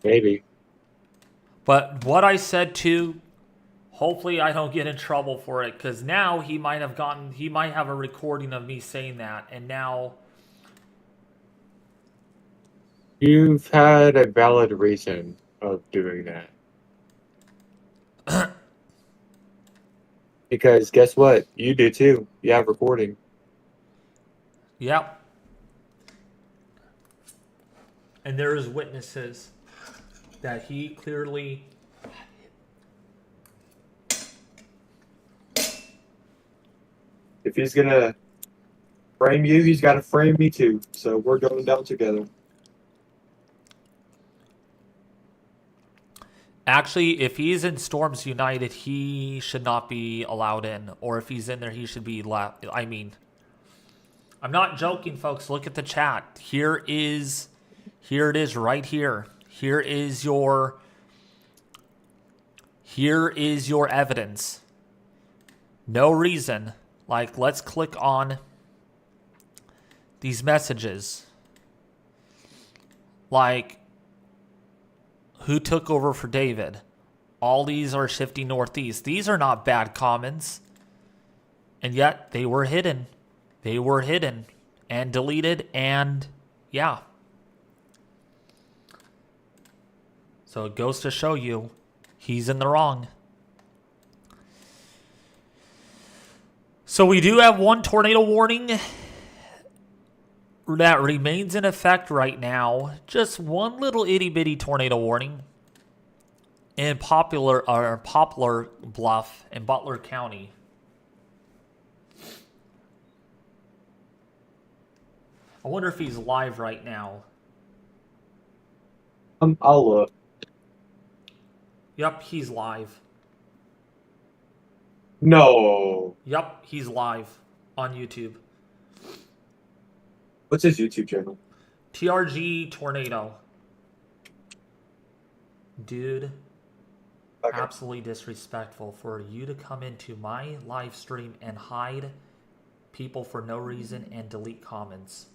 Maybe. But what I said too, hopefully I don't get in trouble for it, because now he might have a recording of me saying that, and now You've had a valid reason of doing that. Because guess what? You do too. You have recording. yep. And there's witnesses that he clearly. If he's gonna frame you, he's gotta frame me too. So we're going down together. Actually, if he's in Storms United, he should not be allowed in. Or if he's in there, he should be left. I mean, I'm not joking, folks. Look at the chat. Here it is right here. Here is your evidence. No reason. Like, let's click on these messages. Like, who took over for David? All these are shifting northeast. These are not bad comments. And yet, they were hidden. They were hidden and deleted, and yeah. So it goes to show you, he's in the wrong. So we do have one tornado warning that remains in effect right now. Just one little itty bitty tornado warning in Poplar Bluff in Butler County. I wonder if he's live right now. I'll look. Yep, he's live. No. Yep, he's live on YouTube. What's his YouTube channel? TRG Tornado. Dude, Okay. absolutely disrespectful for you to come into my live stream and hide people for no reason and delete comments.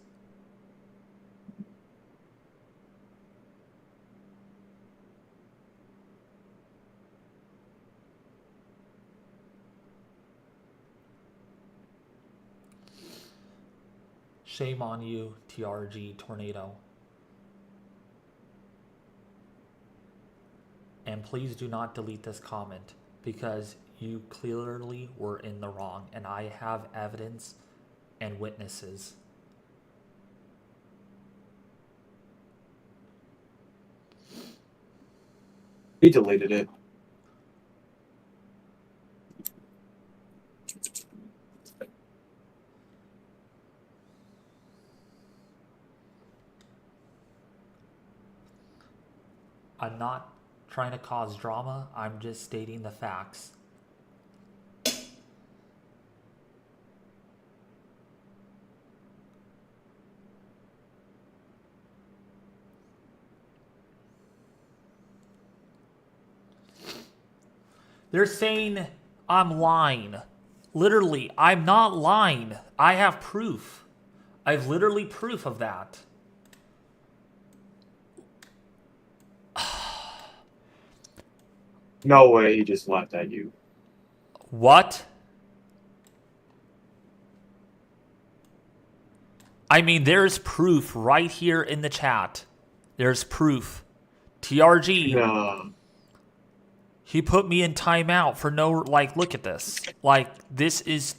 Shame on you, TRG Tornado. And please do not delete this comment, because you clearly were in the wrong, and I have evidence and witnesses. He deleted it. I'm not trying to cause drama. I'm just stating the facts. They're saying I'm lying. Literally, I'm not lying. I have proof. I've literally proof of that. No way, he just laughed at you. What? I mean, there's proof right here in the chat. There's proof. TRG. No. He put me in timeout for no, like, look at this. Like, this is...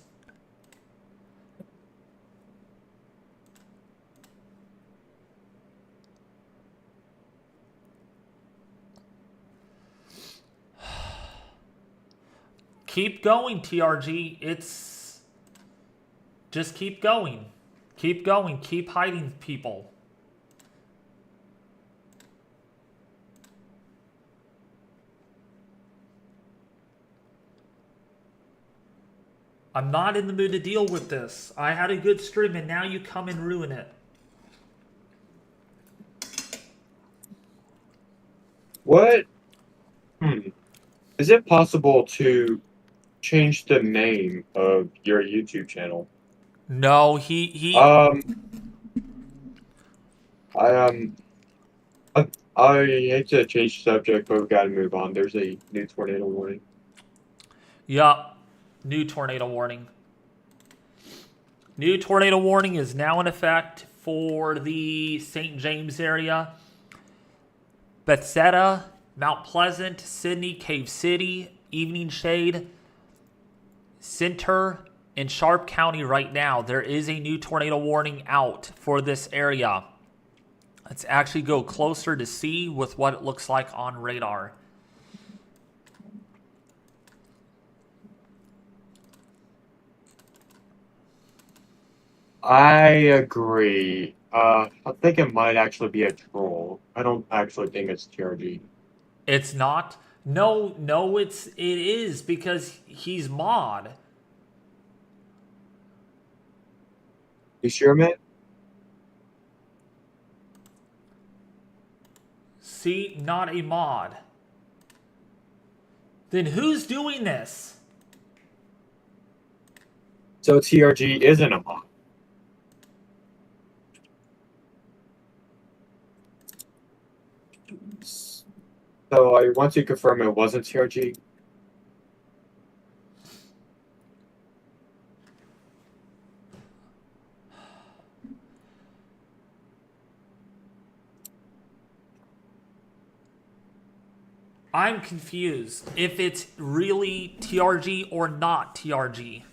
Keep going, TRG. It's... Just keep going. Keep going. Keep hiding people. I'm not in the mood to deal with this. I had a good stream and now you come and ruin it. What? Is it possible to change the name of your YouTube channel? No, he I hate to change the subject, but we've got to move on. There's a new tornado warning. Yup. New tornado warning. New tornado warning is now in effect for the St. James area. Bethesda, Mount Pleasant, Sydney, Cave City, Evening Shade, Center, and Sharp County right now. There is a new tornado warning out for this area. Let's actually go closer to see with what it looks like on radar. I agree. I think it might actually be a troll. I don't actually think it's TRG. It's not? No, it is because he's mod. You sure, man? See, not a mod. Then who's doing this? So TRG isn't a mod. So I want to confirm it wasn't TRG. I'm confused if it's really TRG or not TRG.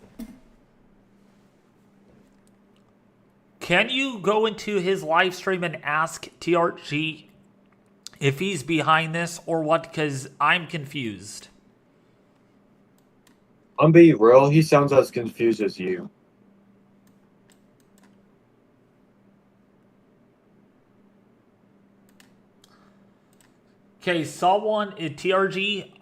Can you go into his live stream and ask TRG if he's behind this or what? Because I'm confused. I'm being real, he sounds as confused as you. Okay, someone at TRG,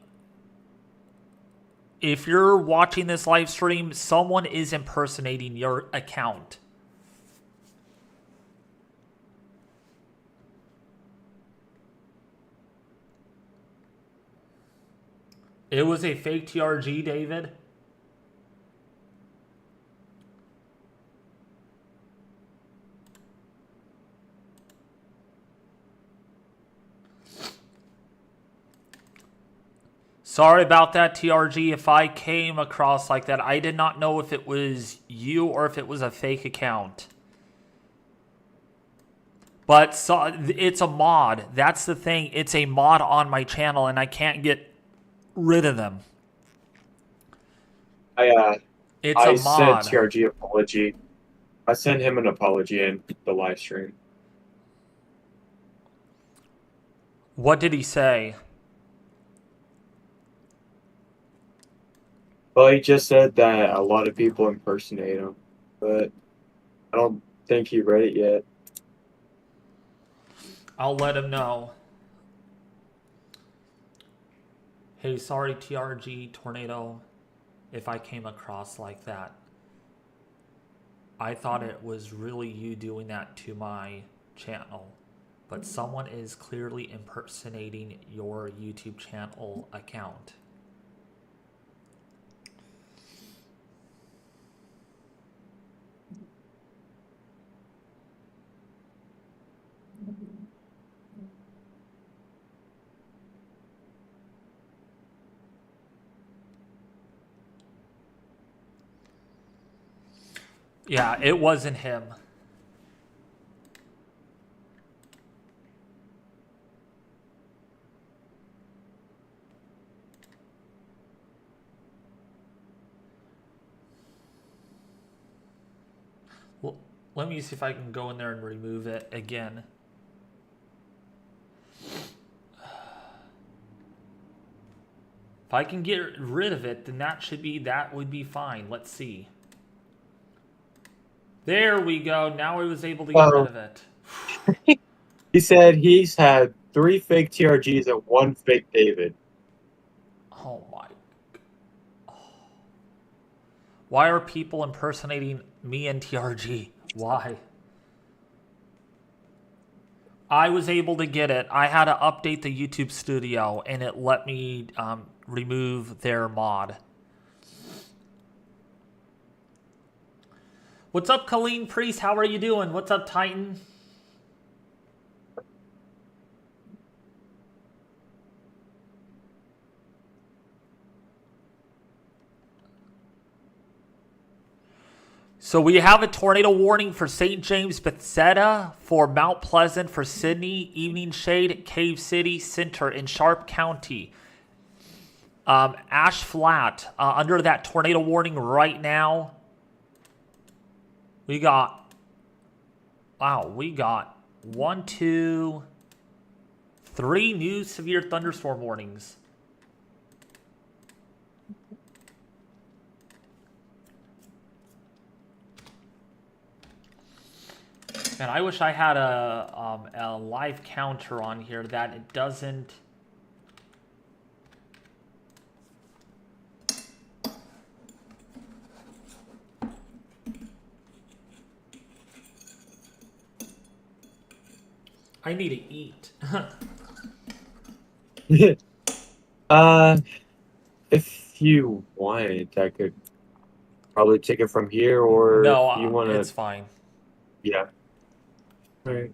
if you're watching this live stream, someone is impersonating your account. It was a fake TRG, David. Sorry about that, TRG. If I came across like that, I did not know if it was you or if it was a fake account. But it's a mod. That's the thing. It's a mod on my channel, and I can't get rid of them. It's a mod. Sent TRG apology. I sent him an apology in the live stream. What did he say? Well, he just said that a lot of people impersonate him, but I don't think he read it yet. I'll let him know. Hey, sorry, TRG Tornado, if I came across like that. I thought it was really you doing that to my channel, but someone is clearly impersonating your YouTube channel account. Yeah, it wasn't him. Well, let me see if I can go in there and remove it again. If I can get rid of it, then that would be fine. Let's see. There we go. Now I was able to get rid of it. He said he's had 3 fake TRGs and 1 fake David. Oh my. Why are people impersonating me and TRG? Why? I was able to get it. I had to update the YouTube studio and it let me remove their mod. What's up, Colleen Priest? How are you doing? What's up, Titan? So we have a tornado warning for St. James, Bethesda, for Mount Pleasant, for Sydney, Evening Shade, Cave City, Center, in Sharp County. Ash Flat, under that tornado warning right now. We got 1, 2, 3 new severe thunderstorm warnings. Man, I wish I had a live counter on here that it doesn't. I need to eat. If you want, I could probably take it from here, or No, if you want to. it's fine. Yeah. All right.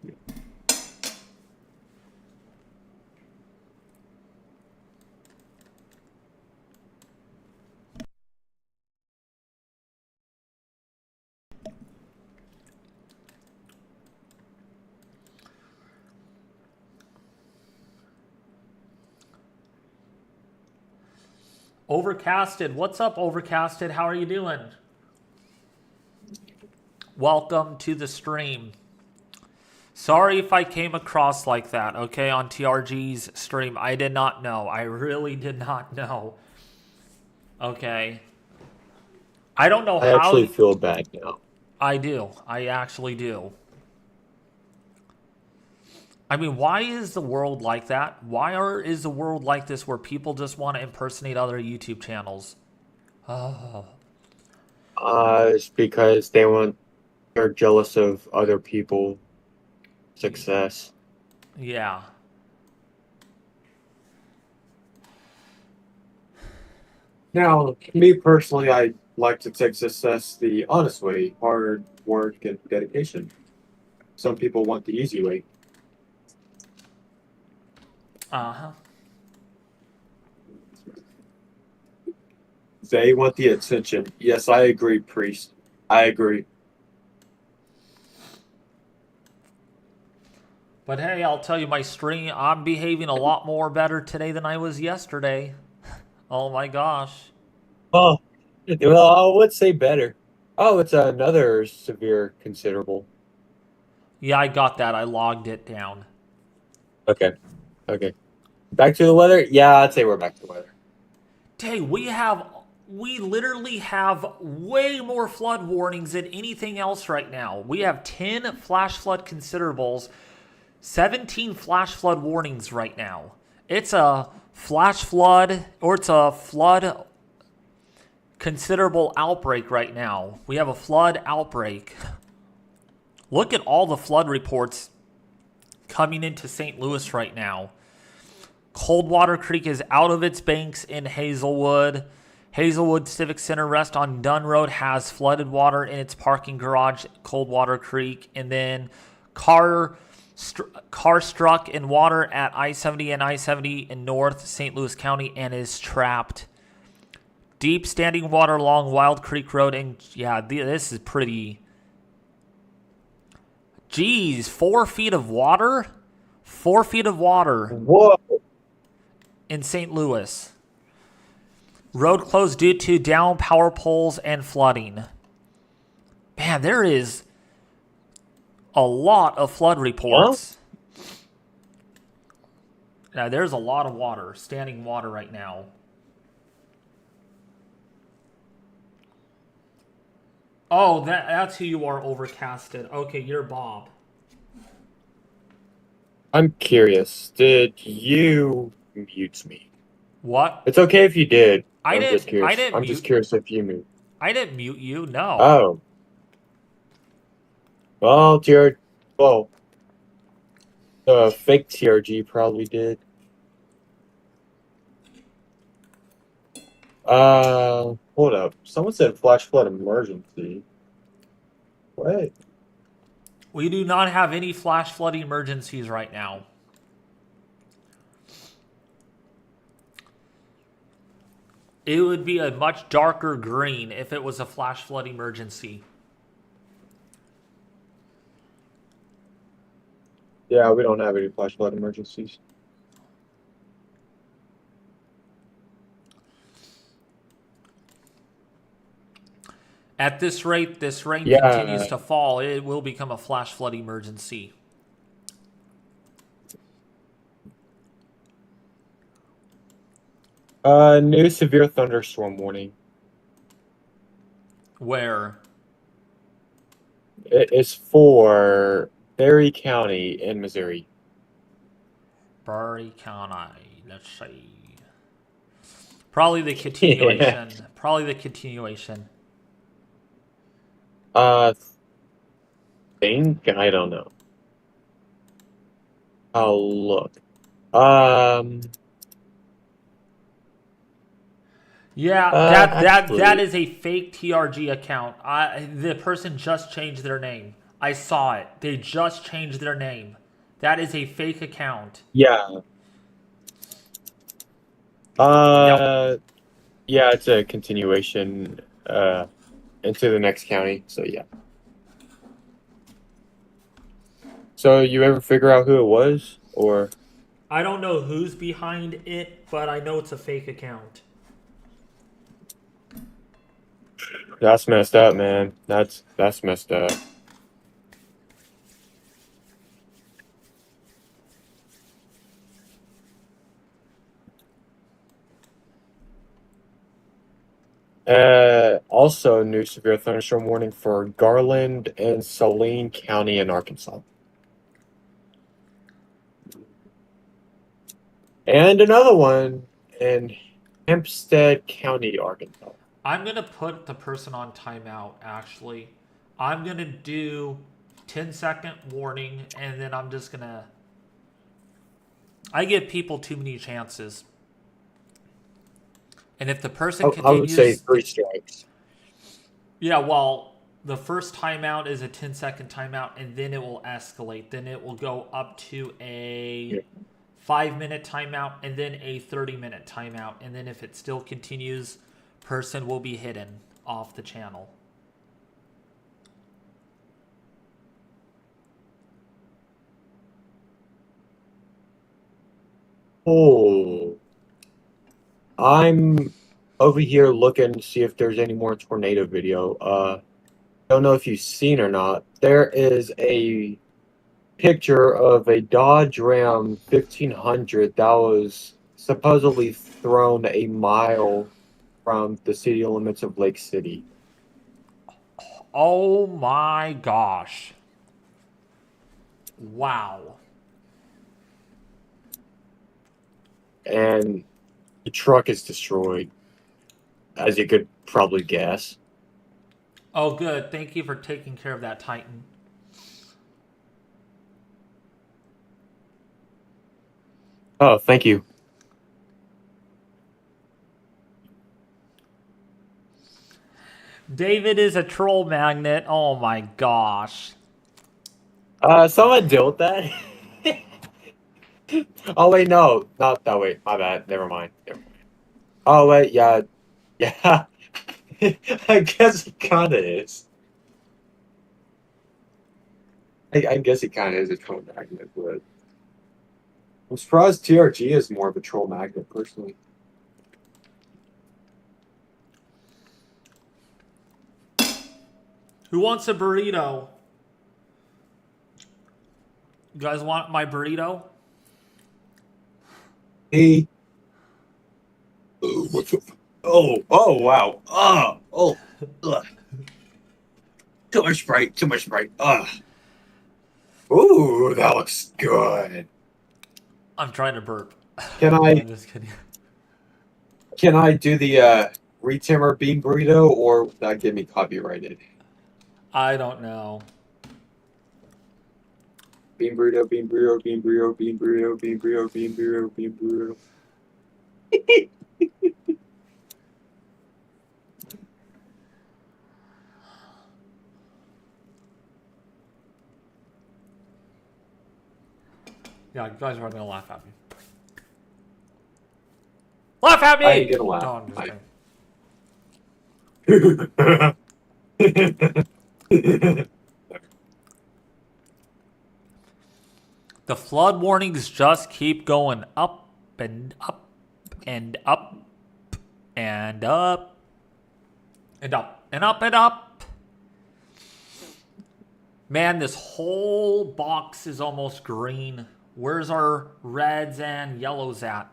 Overcasted. What's up, Overcasted? How are you doing? Welcome to the stream. Sorry if I came across like that, okay, on TRG's stream. I did not know. I really did not know. Okay. I don't know how. I actually feel bad now. I do. I actually do. I mean, why is the world like that? Is the world like this where people just want to impersonate other YouTube channels? Oh. It's because they're jealous of other people's success. Yeah. Now, me personally, I like to take success the honest way, hard work and dedication. Some people want the easy way. Uh-huh. They want the attention. Yes, I agree, Priest. I agree. But hey, I'll tell you, my stream, I'm behaving a lot more better today than I was yesterday. Oh my gosh. Oh, well, I would say better. Oh, it's another severe considerable. Yeah, I got that. I logged it down. Okay. Back to the weather? Yeah, I'd say we're back to the weather. Hey, we literally have way more flood warnings than anything else right now. We have 10 flash flood considerables, 17 flash flood warnings right now. It's a flash flood, or it's a flood considerable outbreak right now. We have a flood outbreak. Look at all the flood reports coming into St. Louis right now. Coldwater Creek is out of its banks in Hazelwood. Hazelwood Civic Center Rest on Dunn Road has flooded water in its parking garage at Coldwater Creek. And then car struck in water at I-70 and I-70 in North St. Louis County and is trapped. Deep standing water along Wild Creek Road. And yeah, this is pretty... Geez, 4 feet of water? 4 feet of water. Whoa. In St. Louis. Road closed due to down power poles and flooding. Man, there is a lot of flood reports. Huh? Now, there's a lot of water, standing water right now. Oh, that's who you are, Overcasted. Okay, you're Bob. I'm curious. Did you mute me? What? It's okay if you did. I'm just curious if you mute. I didn't mute you, no. Oh. Well, the fake TRG probably did. Hold up. Someone said flash flood emergency. What? We do not have any flash flood emergencies right now. It would be a much darker green if it was a flash flood emergency. Yeah, we don't have any flash flood emergencies. At this rate, this rain continues to fall. It will become a flash flood emergency. New severe thunderstorm warning. Where? It is for Berry County in Missouri. Berry County. Let's see. Probably the continuation. Yeah. Probably the continuation. I don't know. I'll look. Yeah, that is a fake TRG account. The person just changed their name. I saw it. They just changed their name. That is a fake account. Yeah. Yeah, it's a continuation into the next county. So yeah. So you ever figure out who it was, or? I don't know who's behind it, but I know it's a fake account. That's messed up, man. That's messed up. Also, new severe thunderstorm warning for Garland and Saline County in Arkansas. And another one in Hempstead County, Arkansas. I'm going to put the person on timeout, actually. I'm going to do 10-second warning, and then I'm just going to... I give people too many chances. And if the person continues... I would say 3 strikes. Yeah, well, the first timeout is a 10-second timeout, and then it will escalate. Then it will go up to a 5-minute timeout, and then a 30-minute timeout. And then if it still continues, person will be hidden off the channel. Oh. I'm over here looking to see if there's any more tornado video. Don't know if you've seen or not. There is a picture of a Dodge Ram 1500 that was supposedly thrown a mile from the city limits of Lake City. Oh my gosh. Wow. and the truck is destroyed, as you could probably guess. Oh, good. Thank you for taking care of that Titan. Oh, thank you. David is a troll magnet. Oh my gosh. Someone deal with that. Oh wait, no, not that way. My bad. Never mind. Oh wait, yeah, yeah. I guess it kind of is. I guess it kind of is a troll magnet, but I'm surprised TRG is more of a troll magnet, personally. Who wants a burrito? You guys want my burrito? Hey. Oh, wow. Ugh. Too much Sprite, too much Sprite. Ooh, that looks good. I'm trying to burp. Can I'm I just kidding. Do the Retimmer bean burrito, or will that get me copyrighted? I don't know. Bean burrito, bean burrito, bean burrito, bean burrito, bean burrito, bean burrito, bean burrito. Yeah, you guys are gonna laugh at me. Laugh at me! I ain't gonna laugh. No, I'm just kidding. The flood warnings just keep going up and up and up and up and up and up and up. Man, this whole box is almost green. Where's our reds and yellows at?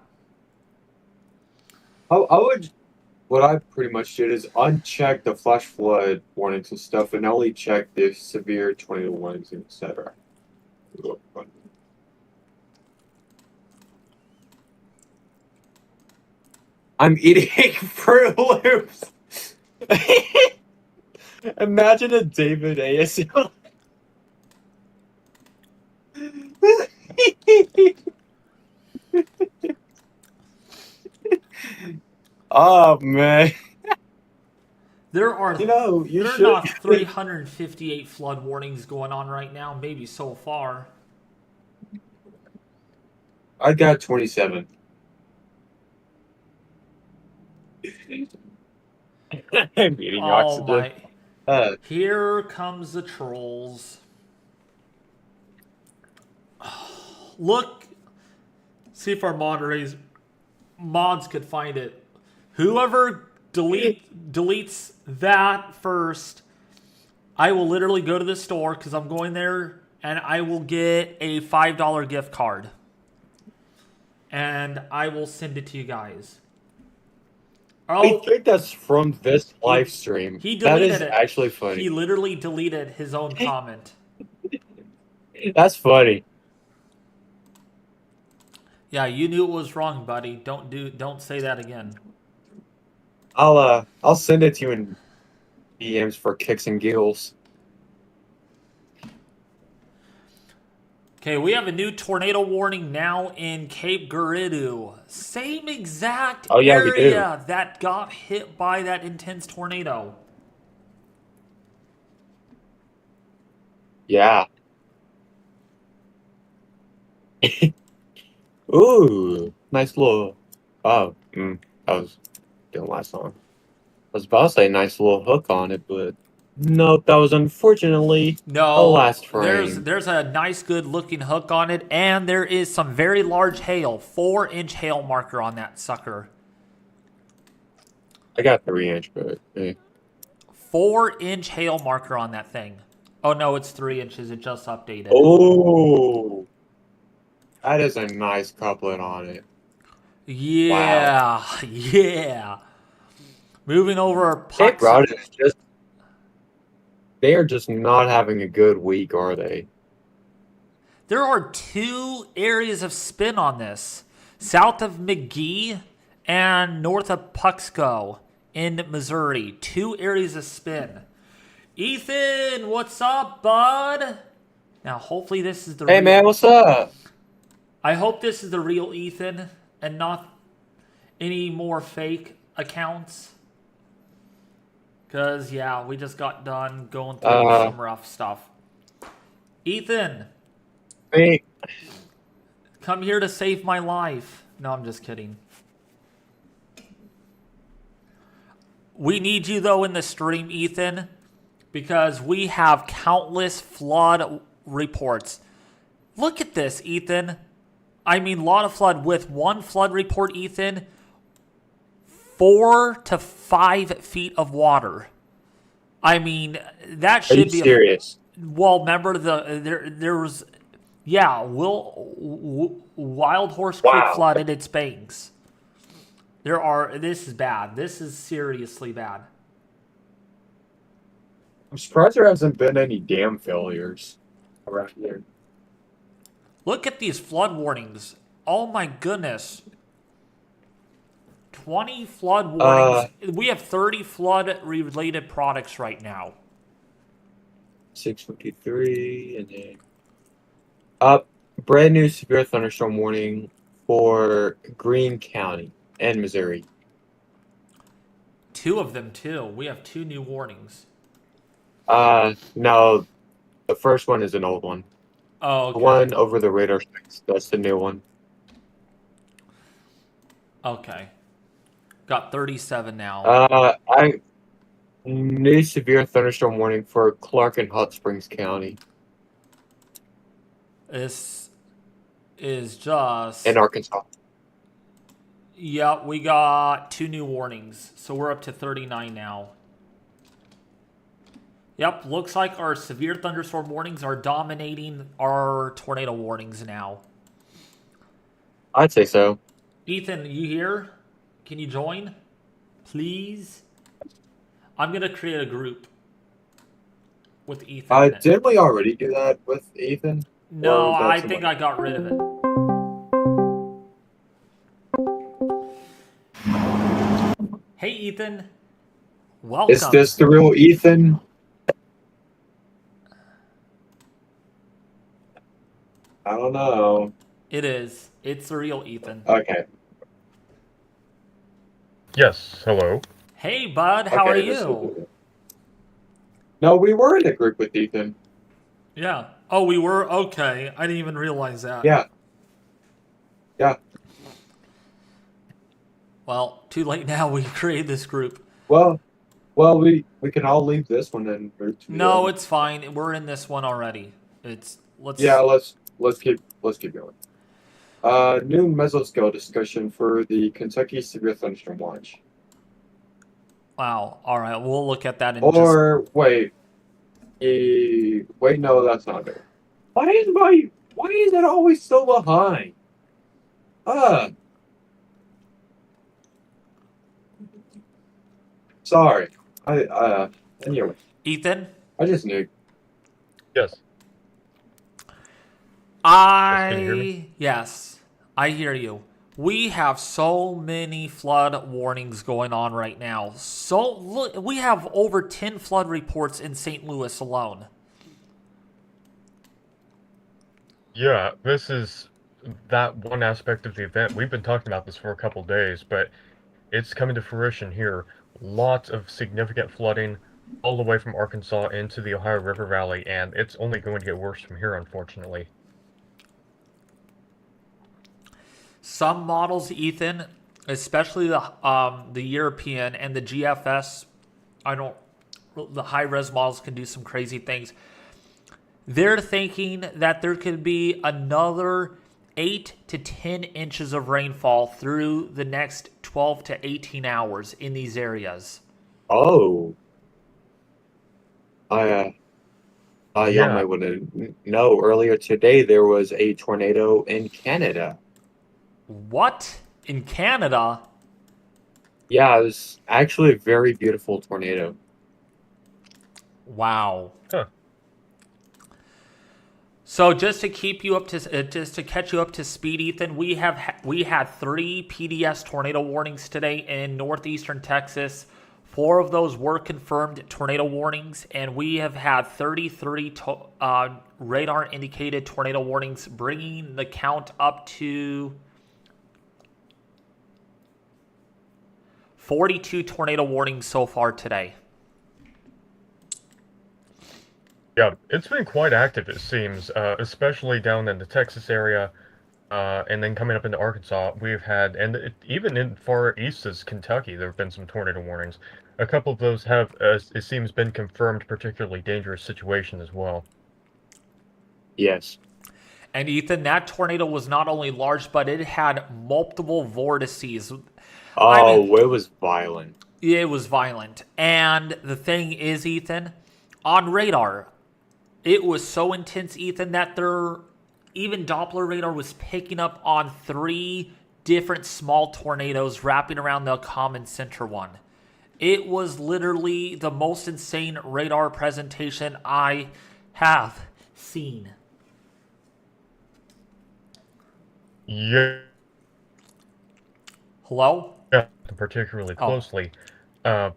What I pretty much did is uncheck the flash flood warnings and stuff, and only check the severe tornado warnings, etc. I'm eating Fruit Loops. Imagine a David ASL. Oh man. There are You there are should. not 358 flood warnings going on right now, maybe so far. I got 27. I'm eating Oh oxygen. my. Here comes the trolls. Look. See if our mods could find it. Whoever deletes that first, I will literally go to the store because I'm going there and I will get a $5 gift card. And I will send it to you guys. I think that's from this live stream. He That deleted is it. actually funny. He literally deleted his own comment. That's funny. Yeah, you knew it was wrong, buddy. Don't say that again. I'll send it to you in DMs for kicks and giggles. Okay, we have a new tornado warning now in Cape Girardeau. Same exact area that got hit by that intense tornado. Yeah. Ooh, nice little. Oh, that didn't last long. I was about to say nice little hook on it, but no, that was unfortunately the last frame. There's a nice good looking hook on it, and there is some very large hail, 4-inch hail marker on that sucker. I got 3-inch, but 4-inch hail marker on that thing. Oh no, it's 3 inches. It just updated. Oh, that is a nice couplet on it. Yeah, wow. Yeah. Moving over. Cape Broad is just. They are just not having a good week, are they? There are 2 areas of spin on this. south of McGee and north of Puxco in Missouri. 2 areas of spin. Ethan, what's up, bud? Now, hopefully this is the Hey real... man, what's up? I hope this is the real Ethan and not any more fake accounts. Because, yeah, we just got done going through some rough stuff. Ethan, Hey. come here to save my life. No, I'm just kidding. We need you, though, in the stream, Ethan, because we have countless flood reports. Look at this, Ethan. I mean, lot of flood. With one flood report, Ethan, 4 to 5 feet of water. I mean, that should be serious? Well, remember there was, yeah, Wild Horse Creek flooded its banks. This is bad. This is seriously bad. I'm surprised there hasn't been any dam failures around here. Look at these flood warnings. Oh my goodness. 20 flood warnings. We have 30 flood-related products right now. 6:53, and then brand new severe thunderstorm warning for Greene County and Missouri. 2 of them too. We have 2 new warnings. No, the first one is an old one. Oh, okay. The one over the radar, that's the new one. Okay. Got 37 now. New severe thunderstorm warning for Clark and Hot Springs County. This is just... In Arkansas. Yeah, we got 2 new warnings. So we're up to 39 now. Yep, looks like our severe thunderstorm warnings are dominating our tornado warnings now. I'd say so. Ethan, you here? Can you join? Please? I'm going to create a group with Ethan. Didn't we already do that with Ethan? No, I think I got rid of it. Hey, Ethan. Welcome. Is this the real Ethan? I don't know. It is. It's the real Ethan. Okay. Yes, hello. Hey, bud. How are you? No, we were in a group with Ethan. Yeah. Oh, we were? Okay. I didn't even realize that. Yeah. Yeah. Well, too late now. We created this group. Well, we can all leave this one and move to No, it's fine. We're in this one already. Let's keep going. New mesoscale discussion for the Kentucky Severe Thunderstorm Watch. Wow. All right. We'll look at that in Wait, no, that's not it. Why is it always so behind? Sorry. Anyway. Ethan? I just knew. Yes. Can you hear me? Yes, I hear you. We have so many flood warnings going on right now. So look, we have over 10 flood reports in St. Louis alone. Yeah, this is that one aspect of the event. We've been talking about this for a couple days, but it's coming to fruition here. Lots of significant flooding all the way from Arkansas into the Ohio River Valley, and it's only going to get worse from here, unfortunately. Some models, Ethan, especially the European and the GFS, the high-res models can do some crazy things. They're thinking that there could be another 8 to 10 inches of rainfall through the next 12 to 18 hours in these areas. Oh. Y'all might want to know, earlier today there was a tornado in Canada. What? In Canada? Yeah, it was actually a very beautiful tornado. Wow. Huh. So just to keep you up to just to catch you up to speed, Ethan, we had 3 PDS tornado warnings today in northeastern Texas. 4 of those were confirmed tornado warnings, and we have had 33 radar indicated tornado warnings, bringing the count up to 42 tornado warnings so far today. Yeah, it's been quite active, it seems, especially down in the Texas area, and then coming up into Arkansas. We've had, even in far east as Kentucky, there have been some tornado warnings. A couple of those have, it seems, been confirmed particularly dangerous situation as well. Yes. And Ethan, that tornado was not only large, but it had multiple vortices. Oh, it was violent. It was violent. And the thing is, Ethan, on radar, it was so intense, Ethan, that even Doppler radar was picking up on 3 different small tornadoes wrapping around the common center one. It was literally the most insane radar presentation I have seen. Yeah, Hello? particularly closely. But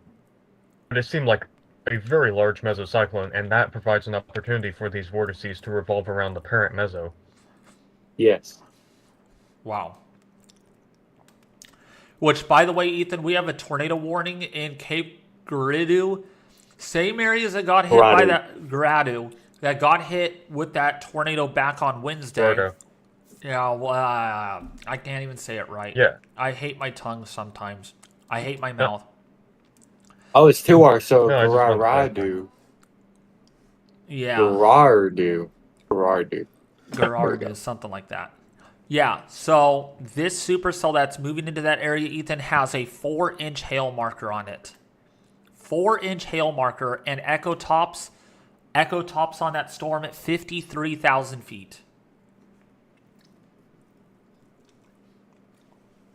it seemed like a very large mesocyclone, and that provides an opportunity for these vortices to revolve around the parent meso. Yes. Wow. Which, by the way, Ethan, we have a tornado warning in Cape Girardeau. Same areas that got hit by that Girardeau, that got hit with that tornado back on Wednesday. Girardeau. Yeah, well, I can't even say it right. Yeah. I hate my tongue sometimes. I hate my mouth. Oh, it's 2 so No, I just wanted to Girardeau. Yeah. Girardeau. Girardeau, something like that. Yeah, so this supercell that's moving into that area, Ethan, has a 4-inch hail marker on it. 4-inch hail marker, and echo tops on that storm at 53,000 feet.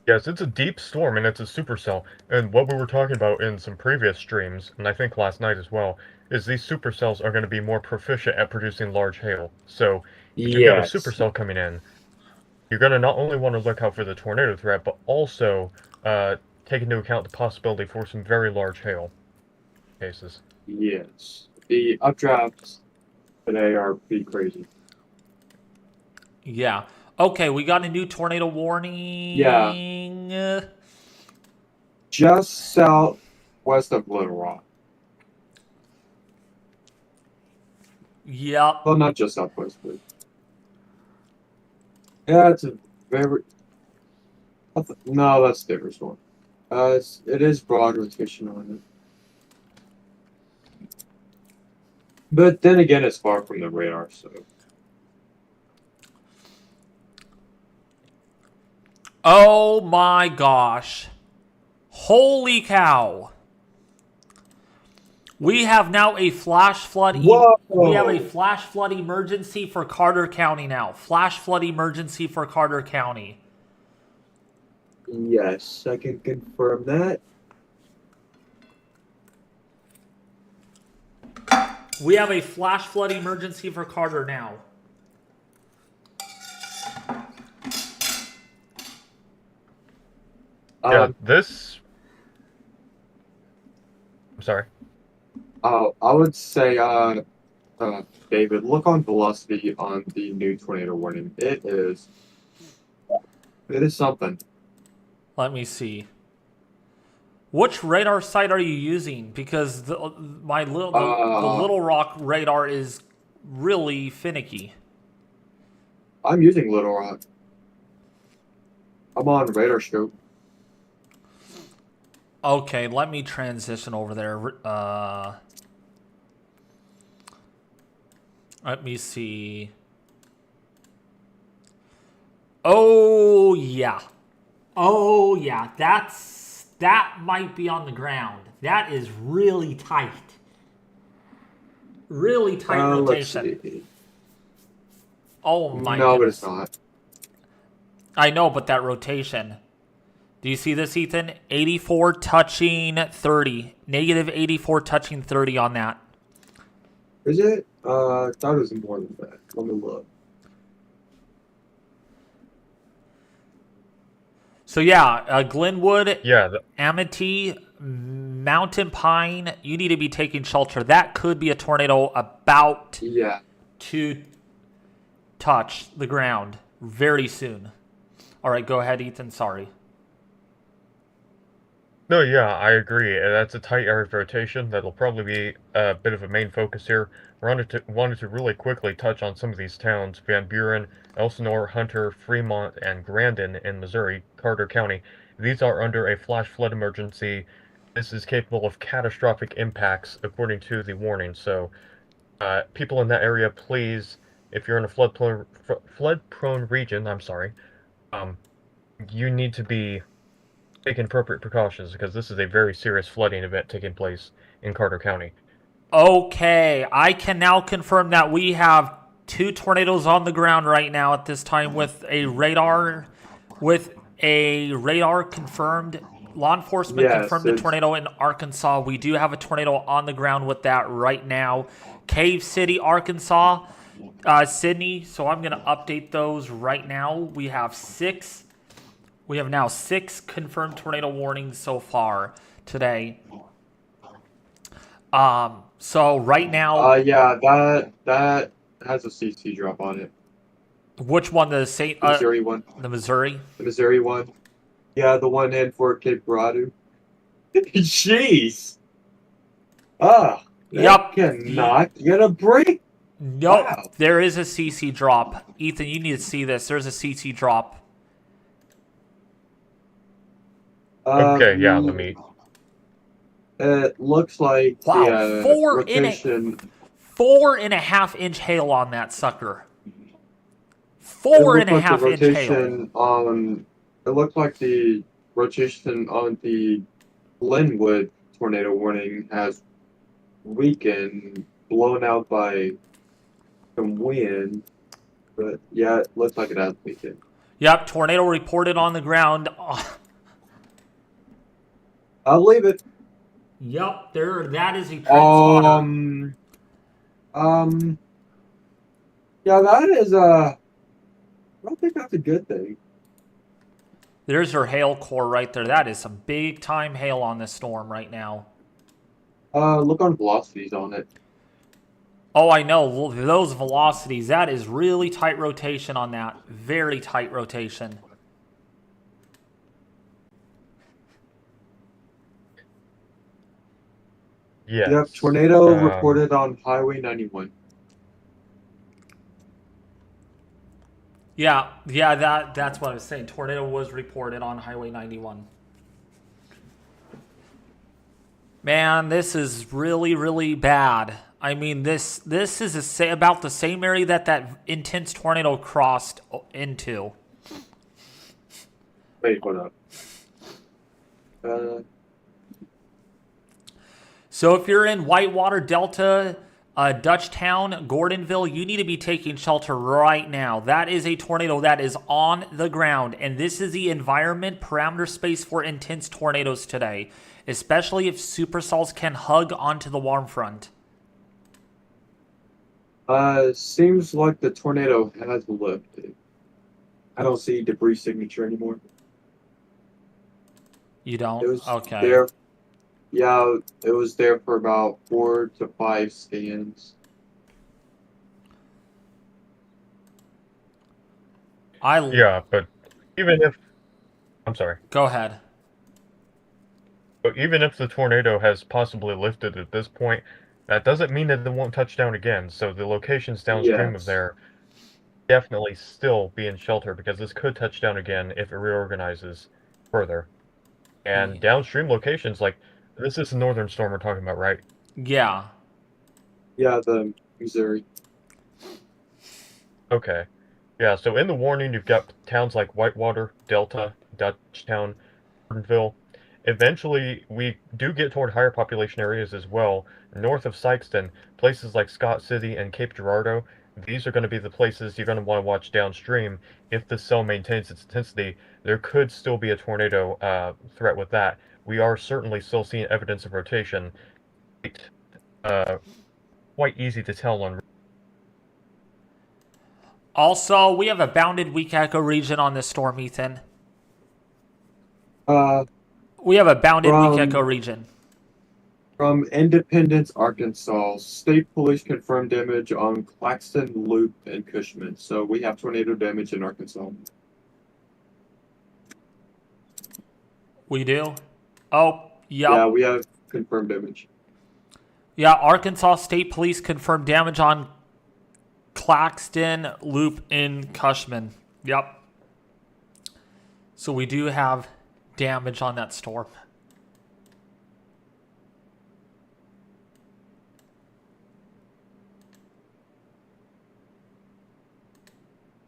Yes, it's a deep storm, and it's a supercell. And what we were talking about in some previous streams, and I think last night as well, is these supercells are going to be more proficient at producing large hail. So if you've got a supercell coming in, you're going to not only want to look out for the tornado threat, but also take into account the possibility for some very large hail cases. Yes. The updrafts today are pretty crazy. Yeah. Okay, we got a new tornado warning. Yeah. Just southwest of Little Rock. Yep. Well, not just southwest, but yeah, it's a very. No, that's a different storm. It is broad rotation on it, but then again, it's far from the radar, so. Oh my gosh. Holy cow. We have now a flash flood. We have a flash flood emergency for Carter County now. Flash flood emergency for Carter County. Yes, I can confirm that. We have a flash flood emergency for Carter now. Yeah, this... I'm sorry. I would say, David, look on velocity on the new tornado warning. It is something. Let me see. Which radar site are you using? Because the Little Rock radar is really finicky. I'm using Little Rock. I'm on radar scope. Okay, let me transition over there. Let me see. Oh yeah. Oh yeah. That might be on the ground. That is really tight. Really tight rotation. Oh my No, goodness. but it's not. I know, but that rotation. Do you see this, Ethan? 84 touching 30. Negative 84 touching 30 on that. Is it? I thought it was more than that. Let me look. So yeah, Glenwood, Yeah, Amity, Mountain Pine, you need to be taking shelter. That could be a tornado about Yeah. to touch the ground very soon. All right, go ahead, Ethan. Sorry. no, yeah, I agree. That's a tight area of rotation. That'll probably be a bit of a main focus here. Wanted to really quickly touch on some of these towns: Van Buren, Elsinore, Hunter, Fremont, and Grandin in Missouri, Carter County. These are under a flash flood emergency. This is capable of catastrophic impacts, according to the warning. So, people in that area, please, if you're in a flood-prone region, I'm sorry, um, you need to be taking appropriate precautions because this is a very serious flooding event taking place in Carter County. Okay, I can now confirm that we have two tornadoes on the ground right now at this time with a radar confirmed law enforcement Yes, confirmed a it's tornado in Arkansas. We do have a tornado on the ground with that right now. Cave City, Arkansas, Sydney. So I'm going to update those right now. We have now six confirmed tornado warnings so far today. So right now, yeah, that has a CC drop on it. which one? The Saint, The Missouri one. the Missouri. The Missouri one. Yeah, the one in Fort Cape Girardeau. Jeez. Ah, that Yup. cannot get a break. Nope. Wow. There is a CC drop. Ethan, you need to see this. There's a CC drop. Okay, yeah, let me. It looks like Wow, the rotation. 4.5 inch hail on that sucker. It Four looked and a like the half inch hail. rotation on. It looked like the rotation on the Glenwood tornado warning has weakened, blown out by some wind. But yeah, it looks like it has weakened. Yep, tornado reported on the ground. I'll leave it. Yep, that is a transponder. Yeah, that is I don't think that's a good thing. There's your hail core right there. That is some big time hail on this storm right now. Look on velocities on it. Oh, I know. Those velocities, that is really tight rotation on that. Very tight rotation. Yes. Yep, tornado reported on Highway 91. Yeah, that's what I was saying. Tornado was reported on Highway 91. Man, this is really, really bad. I mean, this is about the same area that intense tornado crossed into. Wait, hold up. So if you're in Whitewater Delta, Dutchtown, Gordonville, you need to be taking shelter right now. That is a tornado that is on the ground, and this is the environment parameter space for intense tornadoes today, especially if supercells can hug onto the warm front. Seems like the tornado has lifted. I don't see debris signature anymore. You don't? It was Okay. there. Yeah, it was there for about 4 to 5 scans. Yeah, but even if I'm sorry. Go ahead. But even if the tornado has possibly lifted at this point, that doesn't mean that it won't touch down again. So the locations downstream of there definitely still be in shelter because this could touch down again if it reorganizes further. And downstream locations, like this is the northern storm we're talking about, right? Yeah. Yeah, the Missouri. Okay. Yeah, so in the warning, you've got towns like Whitewater, Delta, Dutchtown, Gordonville. Eventually, we do get toward higher population areas as well. North of Sykeston, places like Scott City and Cape Girardeau, these are going to be the places you're going to want to watch downstream. If the cell maintains its intensity, there could still be a tornado threat with that. We are certainly still seeing evidence of rotation. Uh, quite easy to tell on. Also, we have a bounded weak echo region on this storm, Ethan. Uh, We have a bounded weak echo from region. From Independence, Arkansas, state police confirmed damage on Claxton Loop and Cushman. So we have tornado damage in Arkansas. We do? Oh, Yeah, yep. we have confirmed damage. Yeah, Arkansas State Police confirmed damage on Claxton Loop in Cushman. Yep. So we do have damage on that storm.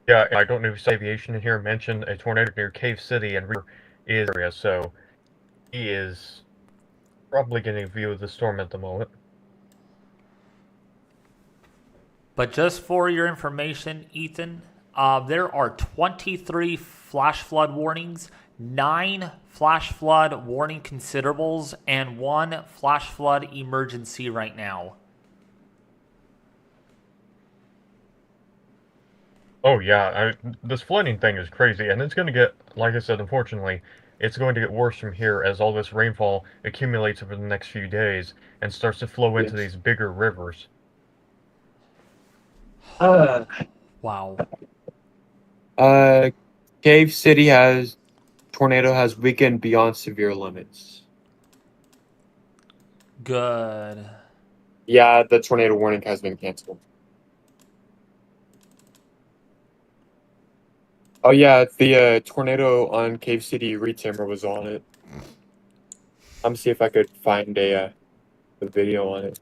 Yeah, I don't know if aviation in here mentioned a tornado near Cave City and is area, so he is probably getting a view of the storm at the moment. But just for your information, Ethan, there are 23 flash flood warnings, 9 flash flood warning considerables, and 1 flash flood emergency right now. Oh yeah, this flooding thing is crazy, and it's going to get, like I said, unfortunately, it's going to get worse from here as all this rainfall accumulates over the next few days and starts to flow into Yes. these bigger rivers. Wow. Cave City tornado has weakened beyond severe limits. Good. Yeah, the tornado warning has been canceled. Oh yeah, the tornado on Cave City retimer was on it. I'm gonna see if I could find a video on it.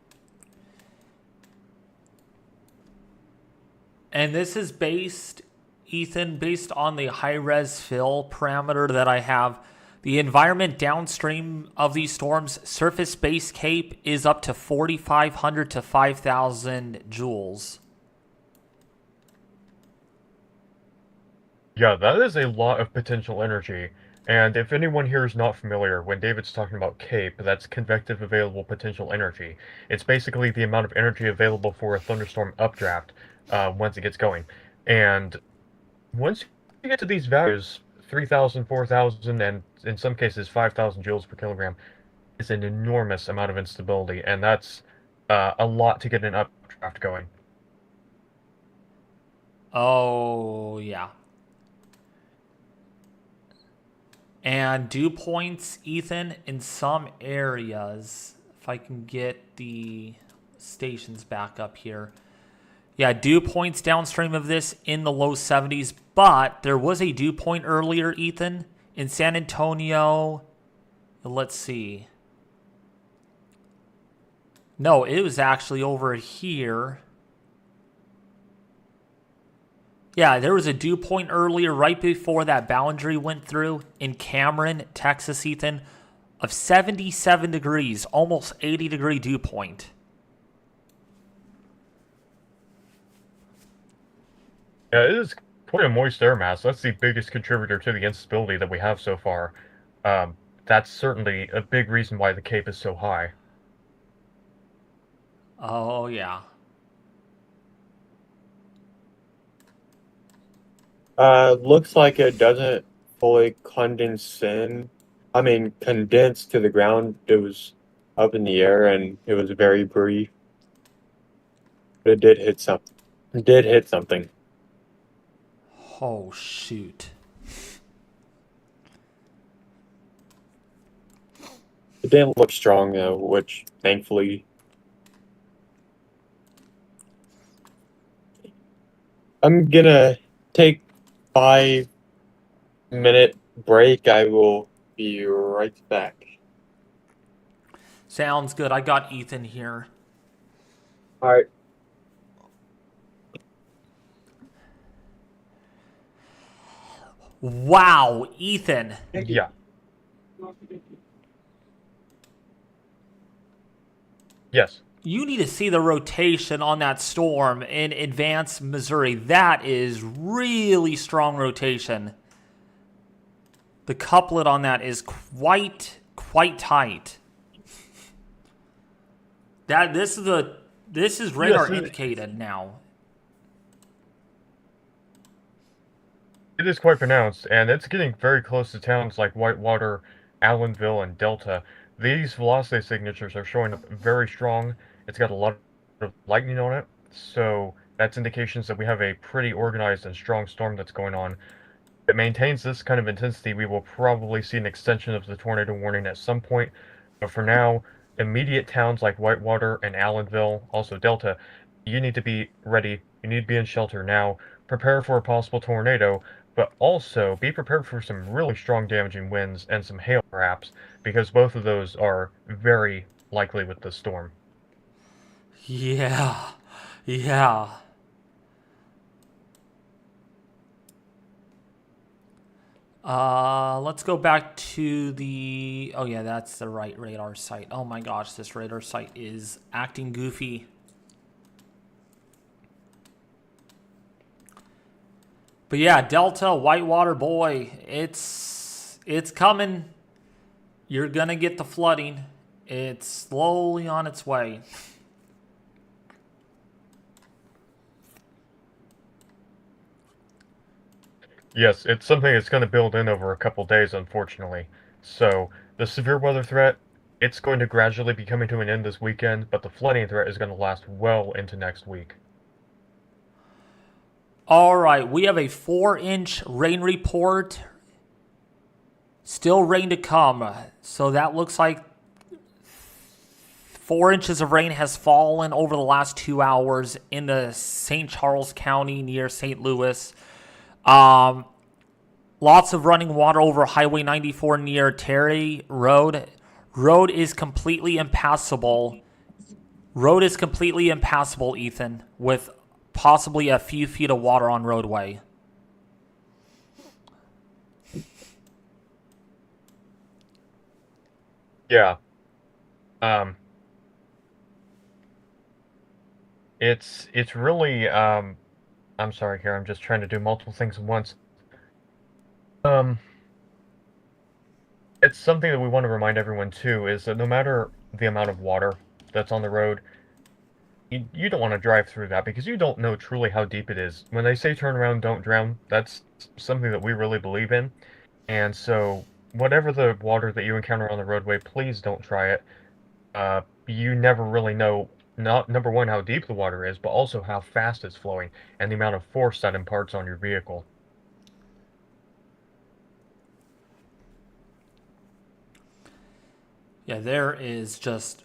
And this is based, Ethan, based on the high-res fill parameter that I have. The environment downstream of these storms, surface base cape, is up to 4,500 to 5,000 joules. Yeah, that is a lot of potential energy. And if anyone here is not familiar, when David's talking about CAPE, that's convective available potential energy. It's basically the amount of energy available for a thunderstorm updraft once it gets going. And once you get to these values, 3,000, 4,000, and in some cases 5,000 joules per kilogram, is an enormous amount of instability, and that's a lot to get an updraft going. Oh, yeah. And dew points, Ethan, in some areas, if I can get the stations back up here. Yeah, dew points downstream of this in the low 70s, but there was a dew point earlier, Ethan, in San Antonio. Let's see. No, it was actually over here. Yeah, there was a dew point earlier right before that boundary went through in Cameron, Texas, Ethan, of 77 degrees, almost 80-degree dew point. Yeah, it is quite a moist air mass. That's the biggest contributor to the instability that we have so far. That's certainly a big reason why the Cape is so high. Oh, yeah. Looks like it doesn't fully condense to the ground. It was up in the air and it was very brief. But it did hit something. It did hit something. Oh, shoot. It didn't look strong though, which thankfully. I'm gonna take 5-minute break. I will be right back. Sounds good. I got Ethan here. All right. Wow, Ethan. Yeah. Yes. You need to see the rotation on that storm in Advanced Missouri. That is really strong rotation. The couplet on that is quite tight. This is This is radar Yes, indicated now. it is quite pronounced, and it's getting very close to towns like Whitewater, Allenville, and Delta. These velocity signatures are showing up very strong. It's got a lot of lightning on it, so that's indications that we have a pretty organized and strong storm that's going on. If it maintains this kind of intensity, we will probably see an extension of the tornado warning at some point, but for now, immediate towns like Whitewater and Allenville, also Delta, you need to be ready. You need to be in shelter now. Prepare for a possible tornado, but also be prepared for some really strong damaging winds and some hail perhaps, because both of those are very likely with the storm. Yeah. Yeah. Let's go back to the... Oh, yeah, that's the right radar site. Oh, my gosh, this radar site is acting goofy. But yeah, Delta, Whitewater, boy, it's coming. You're going to get the flooding. It's slowly on its way. Yes, it's something that's going to build in over a couple days, unfortunately. So, the severe weather threat, it's going to gradually be coming to an end this weekend, but the flooding threat is going to last well into next week. All right, we have a 4-inch rain report. Still rain to come. So that looks like 4 inches of rain has fallen over the last 2 hours into St. Charles County near St. Louis. Lots of running water over Highway 94 near Terry Road. Road is completely impassable. Road is completely impassable, Ethan, with possibly a few feet of water on roadway. Yeah. It's really I'm sorry here, I'm just trying to do multiple things at once. Um it's something that we want to remind everyone too, is that no matter the amount of water that's on the road, you don't want to drive through that because you don't know truly how deep it is. When they say turn around, don't drown, that's something that we really believe in. And so, whatever the water that you encounter on the roadway, please don't try it. You never really know, not number one, how deep the water is, but also how fast it's flowing and the amount of force that imparts on your vehicle. Yeah, there is just...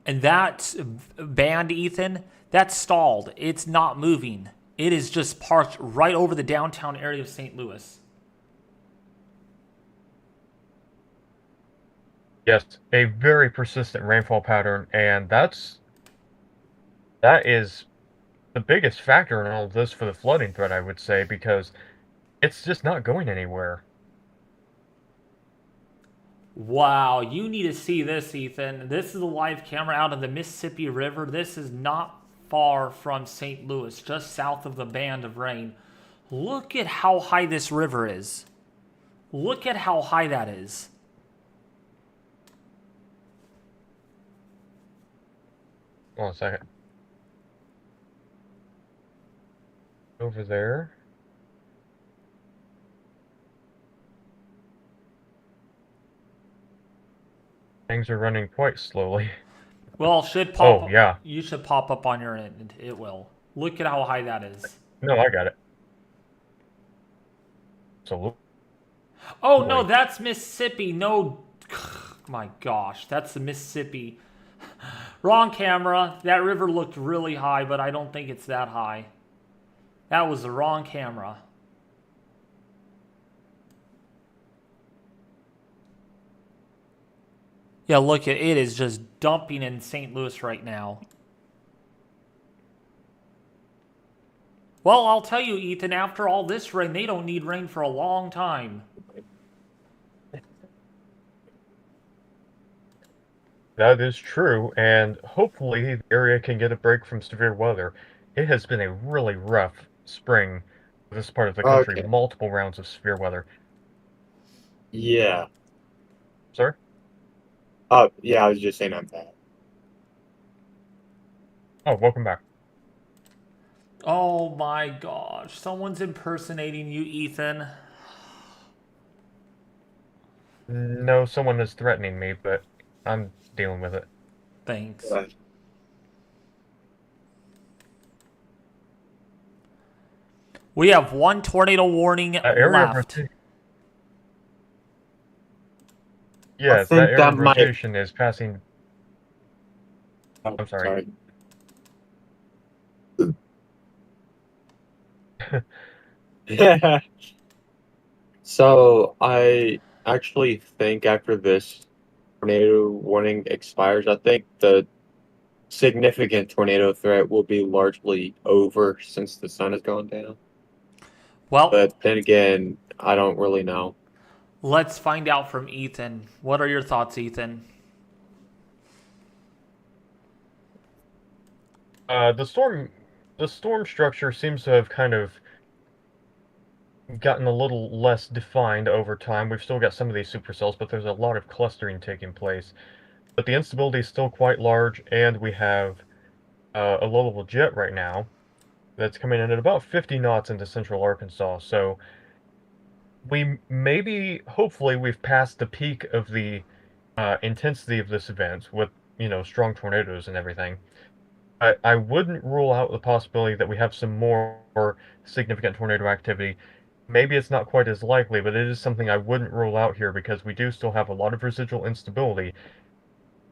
And that band, Ethan, that's stalled. It's not moving. It is just parked right over the downtown area of St. Louis. Yes, a very persistent rainfall pattern, and that is the biggest factor in all of this for the flooding threat, I would say, because it's just not going anywhere. Wow, you need to see this, Ethan. This is a live camera out of the Mississippi River. This is not far from St. Louis, just south of the band of rain. Look at how high this river is. Look at how high that is. Hold on a second. Over there. Things are running quite slowly. Well, should pop. Oh, yeah. You should pop up on your end. It will. Look at how high that is. No, I got it. So, Oh no, that's Mississippi. No, my gosh, that's the Mississippi. Wrong camera. That river looked really high, but I don't think it's that high. That was the wrong camera. Yeah, look at it is just dumping in St. Louis right now. Well, I'll tell you, Ethan, after all this rain, they don't need rain for a long time. that is true, and hopefully the area can get a break from severe weather. It has been a really rough spring for this part of the country, Okay. multiple rounds of severe weather. Yeah. Sir? Yeah, I was just saying I'm bad. Oh, welcome back. Oh my gosh, someone's impersonating you, Ethan. No, someone is threatening me, but I'm dealing with it. Thanks. Uh, We have one tornado warning Area of left. rotation. I Yes, that think area that of might. rotation is passing. oh, I'm sorry. sorry. So I actually think after this tornado warning expires, I think the significant tornado threat will be largely over since the sun has gone down. Well, But then again, I don't really know. let's find out from Ethan. What are your thoughts, Ethan? The storm structure seems to have kind of gotten a little less defined over time. We've still got some of these supercells, but there's a lot of clustering taking place. But the instability is still quite large, and we have a low-level jet right now that's coming in at about 50 knots into central Arkansas. So hopefully, we've passed the peak of the intensity of this event with, strong tornadoes and everything. I wouldn't rule out the possibility that we have some more significant tornado activity. Maybe it's not quite as likely, but it is something I wouldn't rule out here because we do still have a lot of residual instability,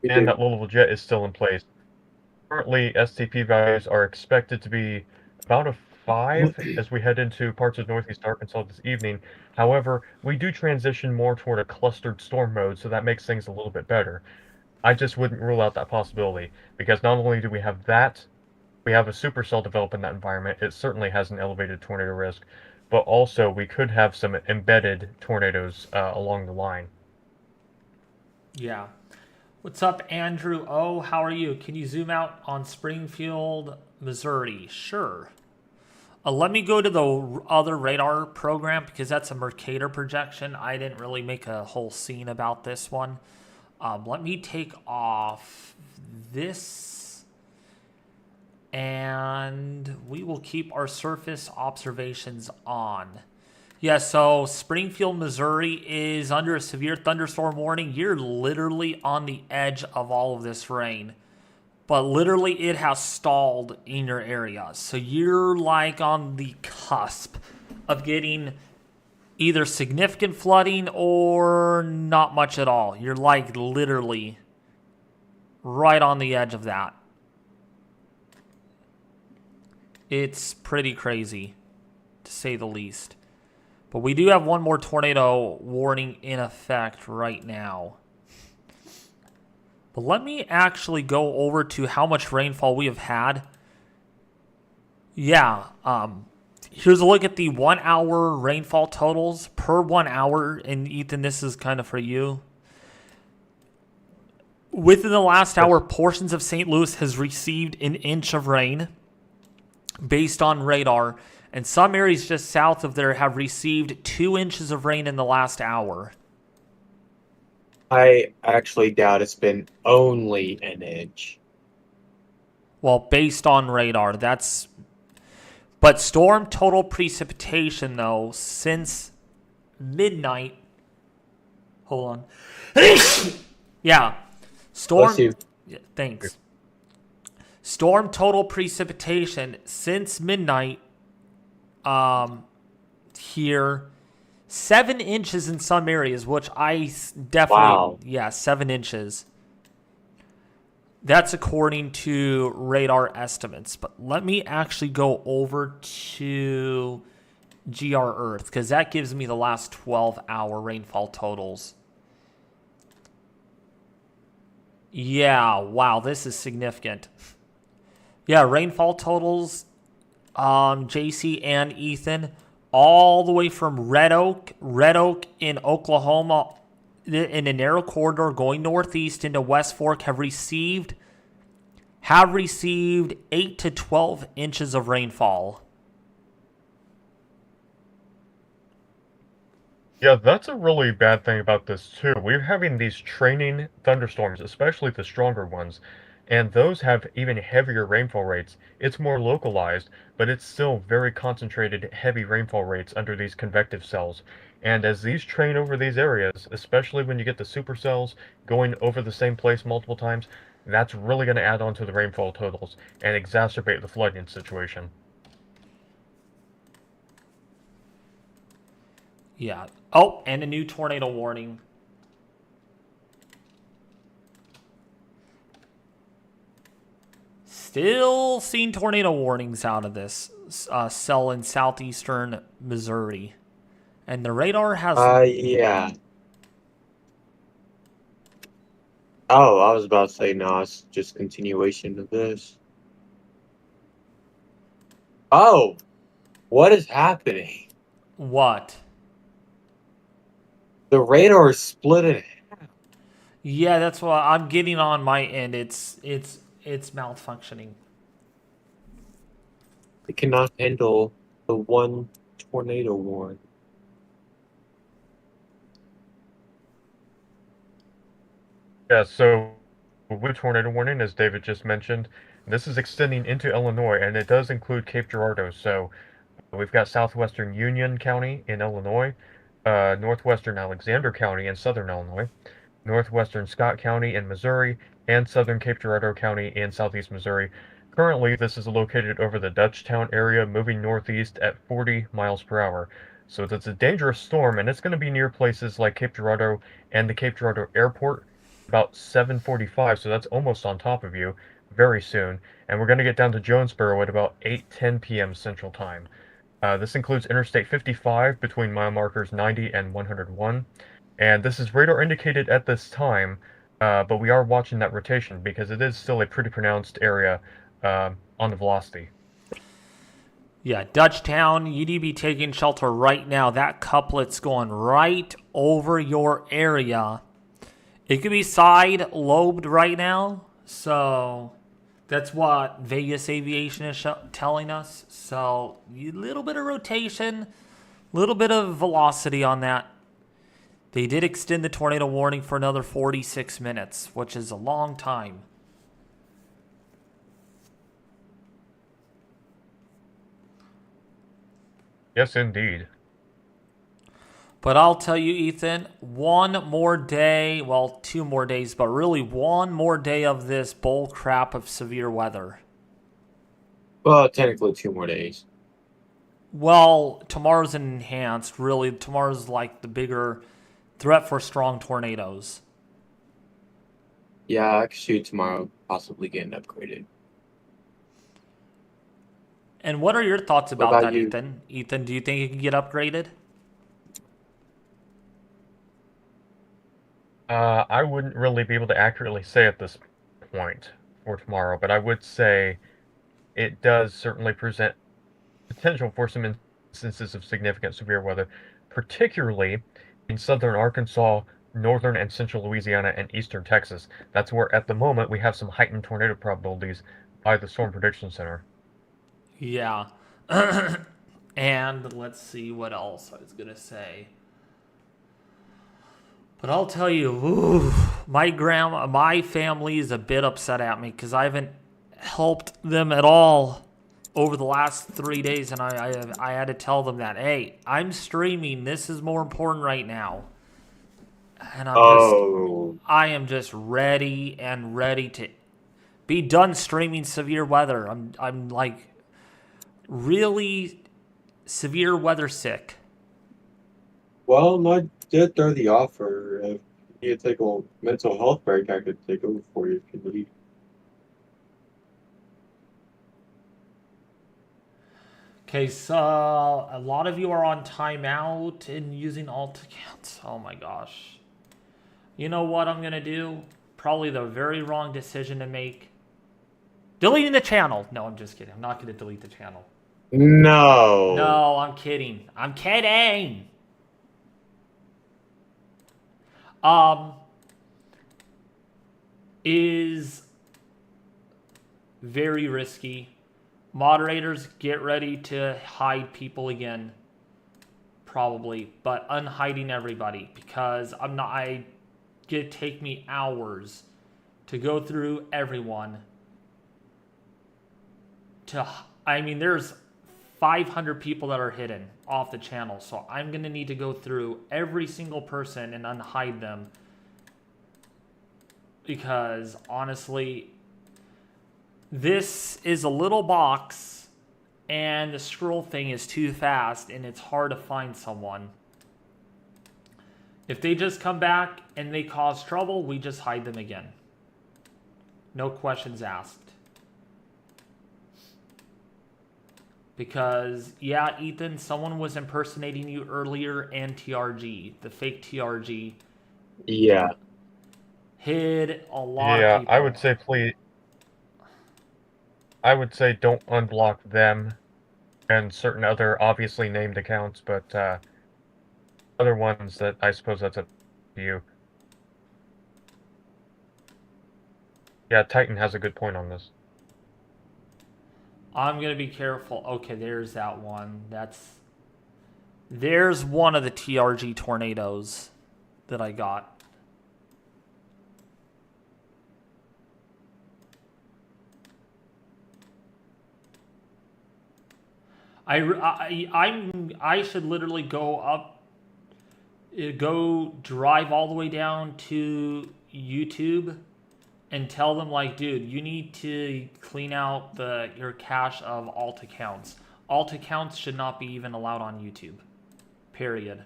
We and do. that low-level jet is still in place. Currently, STP values are expected to be about a 5 as we head into parts of northeast Arkansas this evening. However, we do transition more toward a clustered storm mode, so that makes things a little bit better. I just wouldn't rule out that possibility, because not only do we have that, we have a supercell develop in that environment. It certainly has an elevated tornado risk, but also we could have some embedded tornadoes along the line. Yeah. What's up, Andrew? Oh, how are you? Can you zoom out on Springfield, Missouri? Sure. Let me go to the other radar program because that's a Mercator projection. I didn't really make a whole scene about this one. Let me take off this and we will keep our surface observations on. Yeah, so Springfield, Missouri is under a severe thunderstorm warning. You're literally on the edge of all of this rain. But literally it has stalled in your area. So you're like on the cusp of getting either significant flooding or not much at all. You're like literally right on the edge of that. It's pretty crazy, to say the least. But we do have one more tornado warning in effect right now. But let me actually go over to how much rainfall we have had. Yeah, here's a look at the 1 hour rainfall totals per 1 hour. And Ethan, this is kind of for you. Within the last hour, portions of St. Louis has received an inch of rain based on radar. And some areas just south of there have received 2 inches of rain in the last hour. I actually doubt it's been only an inch. Well, based on radar, that's... But storm total precipitation, though, since midnight... Hold on. Yeah. Storm... Bless you. Yeah, thanks. Storm total precipitation since midnight here... 7 inches in some areas, which I definitely... Wow. Yeah, 7 inches. That's according to radar estimates. But let me actually go over to GR Earth, because that gives me the last 12-hour rainfall totals. Yeah, wow, this is significant. Yeah, rainfall totals, JC and Ethan, all the way from Red Oak in Oklahoma, in a narrow corridor going northeast into West Fork, have received 8 to 12 inches of rainfall. Yeah, that's a really bad thing about this too. We're having these training thunderstorms, especially the stronger ones, and those have even heavier rainfall rates. It's more localized, but it's still very concentrated, heavy rainfall rates under these convective cells. And as these train over these areas, especially when you get the supercells going over the same place multiple times, that's really going to add on to the rainfall totals and exacerbate the flooding situation. Yeah. Oh, and a new tornado warning. Still seeing tornado warnings out of this cell in southeastern Missouri. And the radar has... Yeah. Oh, I was about to say, no, it's just continuation of this. Oh, what is happening? What? The radar is split in half. Yeah, that's what I'm getting on my end. It's malfunctioning. It cannot handle the one tornado warning. Yeah, so with tornado warning, as David just mentioned, this is extending into Illinois, and it does include Cape Girardeau. So we've got southwestern Union County in Illinois, northwestern Alexander County in southern Illinois, northwestern Scott County in Missouri, and southern Cape Girardeau County in southeast Missouri. Currently, this is located over the Dutchtown area, moving northeast at 40 miles per hour. So it's a dangerous storm, and it's going to be near places like Cape Girardeau and the Cape Girardeau Airport about 7:45, so that's almost on top of you very soon. And we're going to get down to Jonesboro at about 8:10 p.m. Central Time. This includes Interstate 55 between mile markers 90 and 101. And this is radar indicated at this time, but we are watching that rotation because it is still a pretty pronounced area on the velocity. Yeah, Dutchtown, you need to be taking shelter right now. That couplet's going right over your area. It could be side lobed right now, so that's what Vegas Aviation is telling us. So a little bit of rotation, a little bit of velocity on that. They did extend the tornado warning for another 46 minutes, which is a long time. Yes, indeed. But I'll tell you, Ethan, one more day, well, 2 more days, but really one more day of this bull crap of severe weather. Well, technically 2 more days. Well, tomorrow's an enhanced. Really, tomorrow's like the bigger threat for strong tornadoes. Yeah, I could shoot tomorrow, possibly getting upgraded. And what are your thoughts What about about that, you? Ethan? Ethan, do you think it can get upgraded? I wouldn't really be able to accurately say at this point for tomorrow, but I would say it does certainly present potential for some instances of significant severe weather, particularly in southern Arkansas, northern and central Louisiana, and eastern Texas. That's where, at the moment, we have some heightened tornado probabilities by the Storm Prediction Center. Yeah. And let's see what else I was going to say. But I'll tell you, ooh, my family is a bit upset at me because I haven't helped them at all over the last 3 days, and I had to tell them that, hey, I'm streaming. This is more important right now, and I am just ready to be done streaming severe weather. I'm like really severe weather sick. Well, I did throw the offer. If you need to take a mental health break, I could take over for you if you need. Okay, so a lot of you are on timeout and using alt accounts. Oh my gosh. You know what I'm going to do? Probably the very wrong decision to make. Deleting the channel. No, I'm just kidding. I'm not going to delete the channel. No. No, I'm kidding. I'm kidding. Is very risky. Moderators, get ready to hide people again. Probably, but unhiding everybody because it'd take me hours to go through everyone. I mean, there's 500 people that are hidden off the channel, so I'm going to need to go through every single person and unhide them. Because, honestly, this is a little box, and the scroll thing is too fast, and it's hard to find someone. If they just come back and they cause trouble, we just hide them again. No questions asked. Because, yeah, Ethan, someone was impersonating you earlier, and TRG, the fake TRG, Yeah. hid a lot of Yeah, people. I would say please. I would say don't unblock them and certain other obviously named accounts, but other ones that I suppose that's up to you. Yeah, Titan has a good point on this. I'm going to be careful. Okay, there's that one. There's one of the TRG tornadoes that I got. I should literally go drive all the way down to YouTube and tell them, like, dude, you need to clean out your cache of alt accounts. Alt accounts should not be even allowed on YouTube. Period.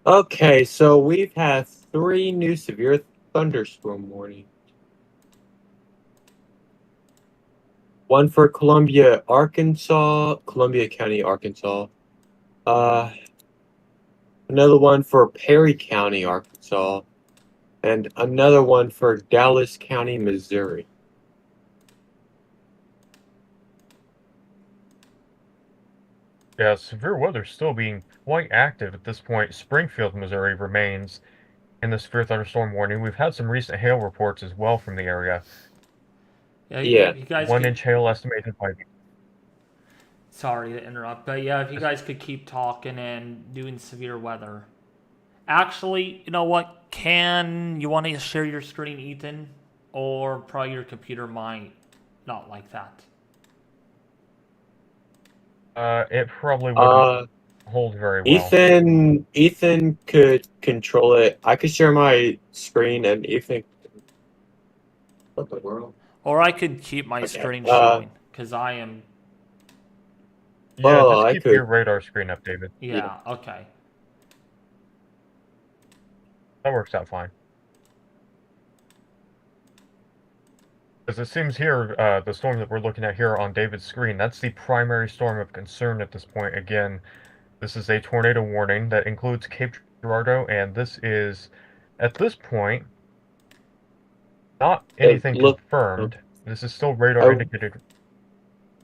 Okay, so we've had 3 new severe thunderstorm warnings. One for Columbia County, Arkansas. Another one for Perry County, Arkansas. And another one for Dallas County, Missouri. Yeah, severe weather still being quite active at this point. Springfield, Missouri remains in the severe thunderstorm warning. We've had some recent hail reports as well from the area. Yeah. You guys 1-inch hail estimated by. Sorry to interrupt, but yeah, if you guys could keep talking and doing severe weather. Actually, you know what? You want to share your screen, Ethan? Or probably your computer might not like that. It probably wouldn't hold very well. Ethan could control it. I could share my screen and Ethan. What the world? Or I could keep my screen uh, showing, because I am... Yeah, Oh, just I keep could. your radar screen up, David. Yeah, okay. That works out fine. As it seems here, the storm that we're looking at here on David's screen, that's the primary storm of concern at this point. Again, this is a tornado warning that includes Cape Girardeau, and this is, at this point, not anything confirmed. This is still radar indicated.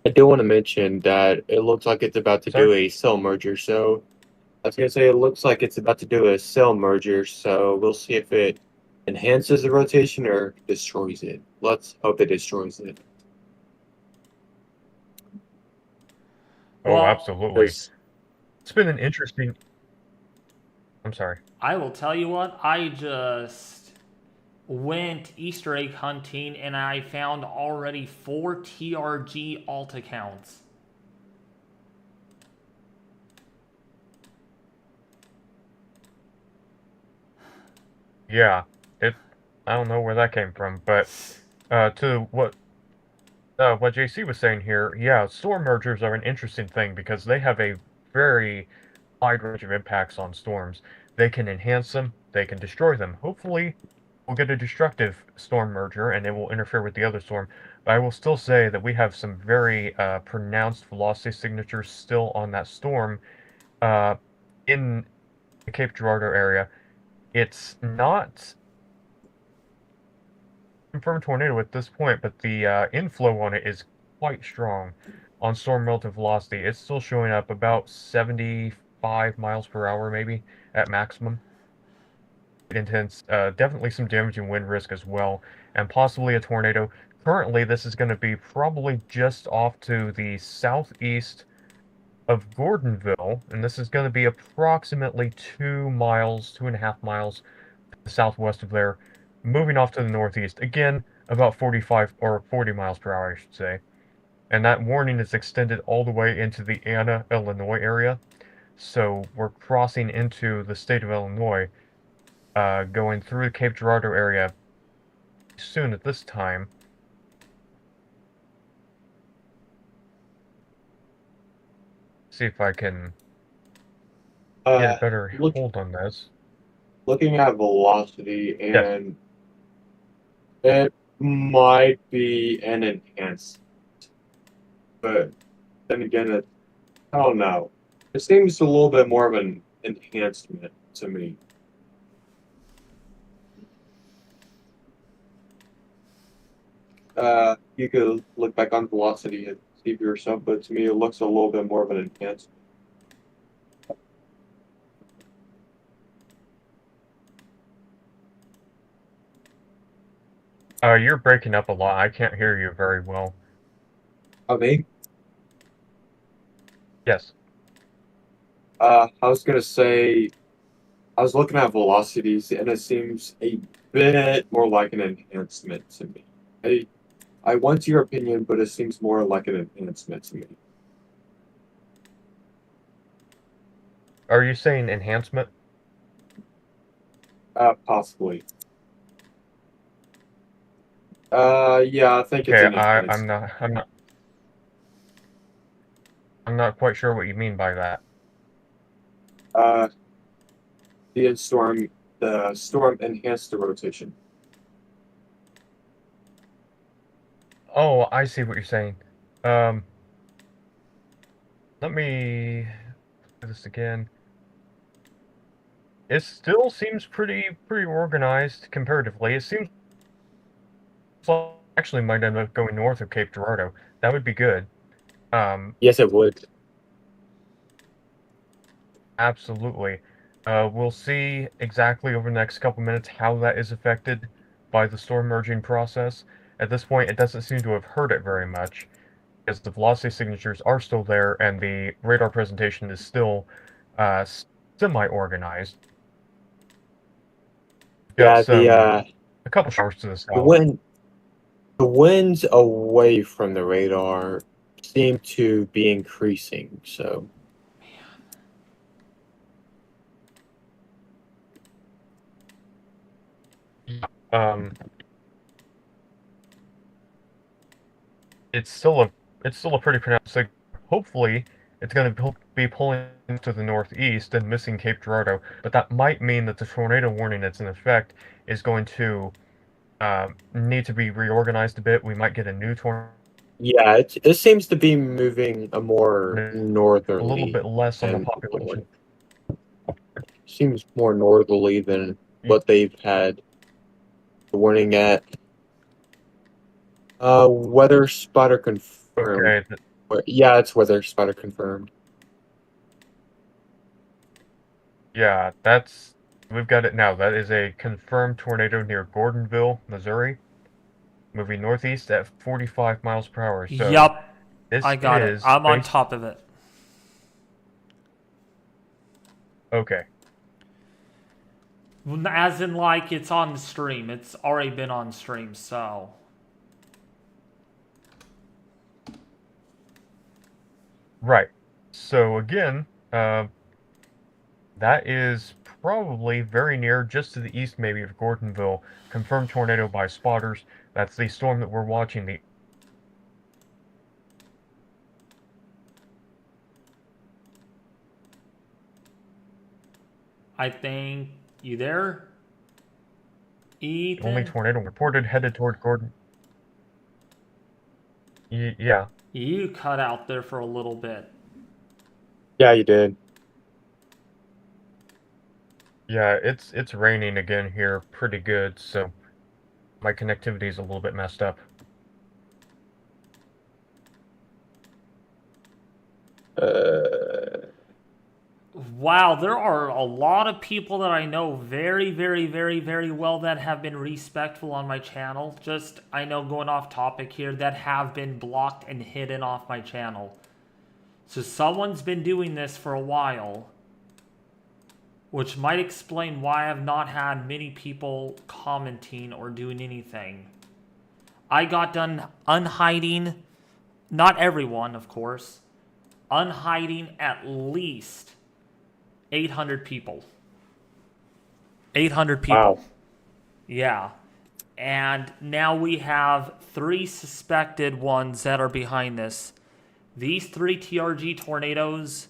I do want to mention that it looks like it's about to do a cell merger, so I was going to say it looks like it's about to do a cell merger, so we'll see if it enhances the rotation or destroys it. Let's hope it destroys it. Oh, absolutely. It's been an interesting... I'm sorry. I will tell you what, I just went Easter egg hunting and I found already 4 TRG alt accounts. Yeah, I don't know where that came from, but to what JC was saying here, yeah, storm mergers are an interesting thing because they have a very wide range of impacts on storms. They can enhance them, they can destroy them. Hopefully, we'll get a destructive storm merger and it will interfere with the other storm. But I will still say that we have some very pronounced velocity signatures still on that storm in the Cape Girardeau area. It's not confirmed tornado at this point, but the inflow on it is quite strong on storm relative velocity. It's still showing up about 75 miles per hour, maybe, at maximum. Intense, definitely some damaging wind risk as well, and possibly a tornado. Currently, this is going to be probably just off to the southeast of Gordonville, and this is going to be approximately 2.5 miles southwest of there, moving off to the northeast. Again, about 45 or 40 miles per hour, I should say. And that warning is extended all the way into the Anna, Illinois area. So we're crossing into the state of Illinois, going through the Cape Girardeau area soon at this time. See if I can get a better hold on this. Looking at velocity, and it might be an enhanced, but then again, I don't know. It seems a little bit more of an enhancement to me. You could look back on velocity and see for yourself, but to me, it looks a little bit more of an enhancement. You're breaking up a lot. I can't hear you very well. Oh, me? Yes. I was gonna say, I was looking at velocities, and it seems a bit more like an enhancement to me. I want your opinion, but it seems more like an enhancement to me. Are you saying enhancement? Possibly. Yeah, I think it's Okay, an enhancement. I'm not quite sure what you mean by that. Uh, the storm enhanced the rotation. Oh, I see what you're saying. Let me do this again. It still seems pretty organized comparatively. It seems like actually might end up going north of Cape Girardeau. That would be good. Yes, it would. Absolutely. We'll see exactly over the next couple minutes how that is affected by the storm merging process. At this point, it doesn't seem to have hurt it very much, because the velocity signatures are still there and the radar presentation is still semi-organized. We've got a couple showers to the the south. wind the winds away from the radar seem to be increasing. So Um, it's still a pretty pronounced signal. Hopefully, it's going to be pulling to the northeast and missing Cape Girardeau, but that might mean that the tornado warning that's in effect is going to need to be reorganized a bit. We might get a new tornado, yeah, it seems to be moving a more a little northerly bit less on the and population. seems more northerly than what they've had the warning at. Weather spotter confirmed. Okay, Yeah, it's weather spotter confirmed. yeah, we've got it now. That is a confirmed tornado near Gordonville, Missouri, moving northeast at 45 miles per hour. So Yup. this I got it. is I'm on top of it. okay. As in, like, it's on the stream. It's already been on stream, so. Right. So again, that is probably very near, just to the east maybe of Gordonville. Confirmed tornado by spotters. That's the storm that we're watching. The I think. You there? Ethan? only tornado reported headed toward Gordon. Yeah. You cut out there for a little bit. Yeah, you did. Yeah, it's raining again here pretty good, so my connectivity is a little bit messed up. Wow, there are a lot of people that I know very, very, very, very well that have been respectful on my channel. Just, I know, going off topic here, that have been blocked and hidden off my channel. So someone's been doing this for a while. which might explain why I have not had many people commenting or doing anything. I got done unhiding, not everyone, of course, unhiding at least 800 people. 800 people. Wow. Yeah. And now we have 3 suspected ones that are behind this. These 3 TRG tornadoes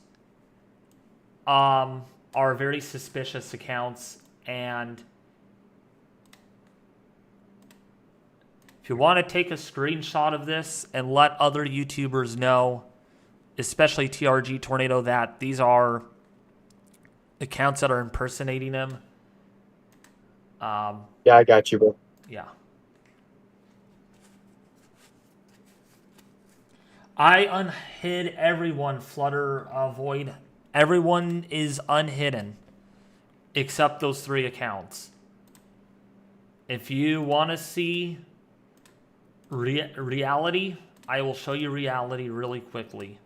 are very suspicious accounts, and if you want to take a screenshot of this and let other YouTubers know, especially TRG Tornado, that these are accounts that are impersonating him. Yeah, I got you, bro. Yeah. I unhid everyone, Flutter, Void. Everyone is unhidden except those 3 accounts. If you want to see reality, I will show you reality really quickly.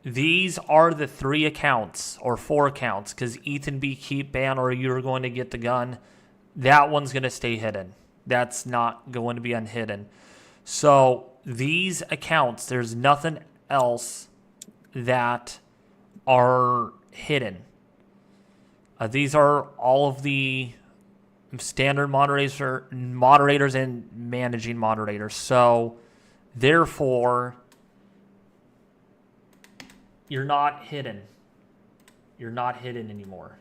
These are the 3 accounts, or 4 accounts, because Ethan B. Keep ban, or you're going to get the gun. That one's going to stay hidden. That's not going to be unhidden. So these accounts, there's nothing else that are hidden. These are all of the standard moderators and managing moderators. So therefore, you're not hidden. You're not hidden anymore.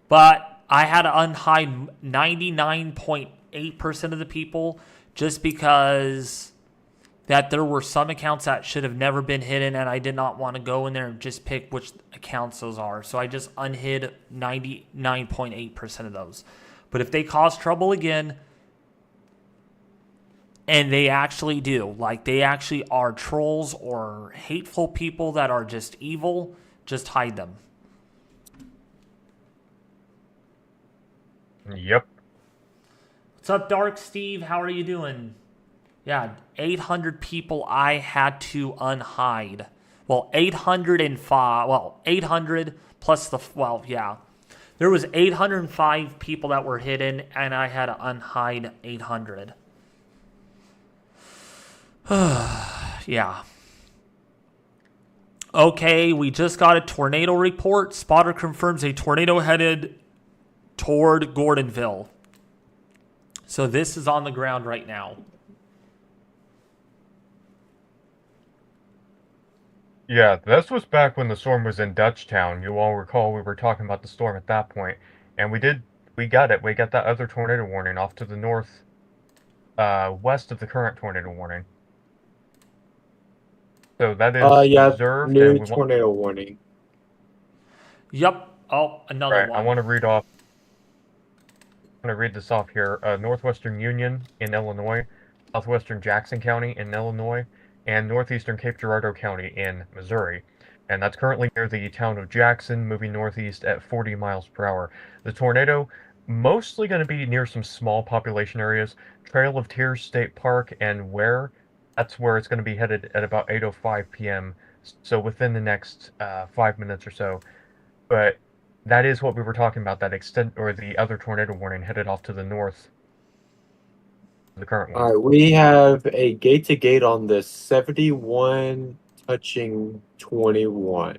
But I had to unhide 99.8% of the people just because that there were some accounts that should have never been hidden, and I did not want to go in there and just pick which accounts those are. So I just unhid 99.8% of those. But if they cause trouble again, and they actually do, like they actually are trolls or hateful people that are just evil, just hide them. Yep. What's up, Dark Steve? How are you doing? Yeah, 800 people I had to unhide. Well, 805. Well, 800 plus the... Well, yeah. There was 805 people that were hidden, and I had to unhide 800. Yeah. Okay, we just got a tornado report. Spotter confirms a tornado headed toward Gordonville. So this is on the ground right now. Yeah, this was back when the storm was in Dutchtown. You all recall we were talking about the storm at that point, and we got it. We got that other tornado warning off to the north, west of the current tornado warning. So that is Yeah, observed, new and we want. tornado warning. Yep. Oh, another Right, one. I want to read off. I'm going to read this off here. Northwestern Union in Illinois, southwestern Jackson County in Illinois, and northeastern Cape Girardeau County in Missouri. And that's currently near the town of Jackson, moving northeast at 40 miles per hour. The tornado mostly going to be near some small population areas. Trail of Tears State Park and Ware, that's where it's going to be headed at about 8:05 p.m. So within the next 5 minutes or so. But that is what we were talking about, that extent, or the other tornado warning headed off to the north. The current one. All right, we have a gate-to-gate on the 71 touching 21.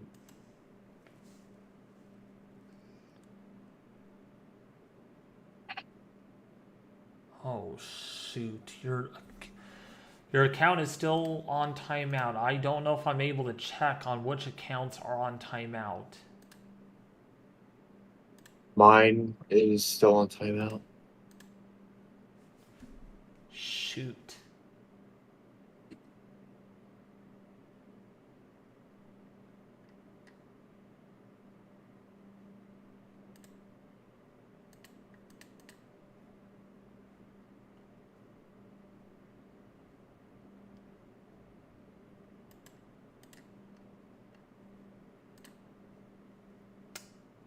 Oh, shoot. Your account is still on timeout. I don't know if I'm able to check on which accounts are on timeout. Mine is still on timeout. Shoot.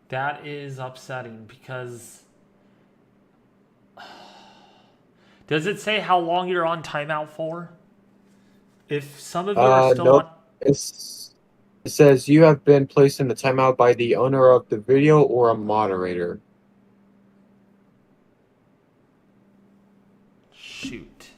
That is upsetting because Does it say how long you're on timeout for? If some of you are still Nope. on... It says you have been placed in the timeout by the owner of the video or a moderator. Shoot.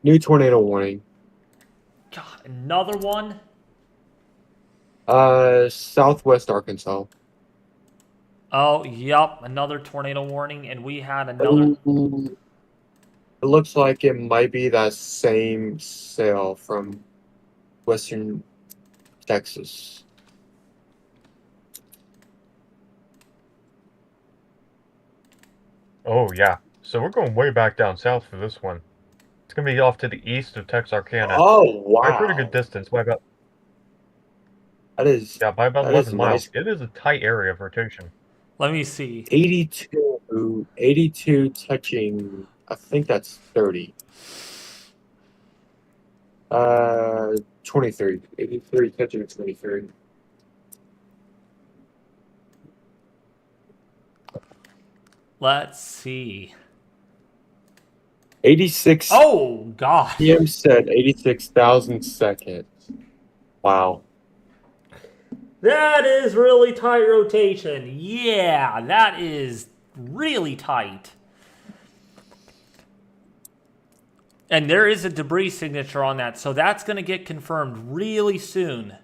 New tornado warning. God, another one? Southwest Arkansas. Oh, yep, another tornado warning, and we had another... Ooh. It looks like it might be that same cell from Western Texas. Oh, yeah. So we're going way back down south for this one. It's going to be off to the east of Texarkana. Oh, By a pretty good wow. distance. By about, That is by about that is 11 miles. nice. It is a tight area of rotation. Let me see. 82 touching, I think that's 30. 23. 83 touching 23. Let's see. 86 Oh, God. PM said 86,000 seconds. Wow. That is really tight rotation. Yeah, that is really tight. And there is a debris signature on that, so that's going to get confirmed really soon.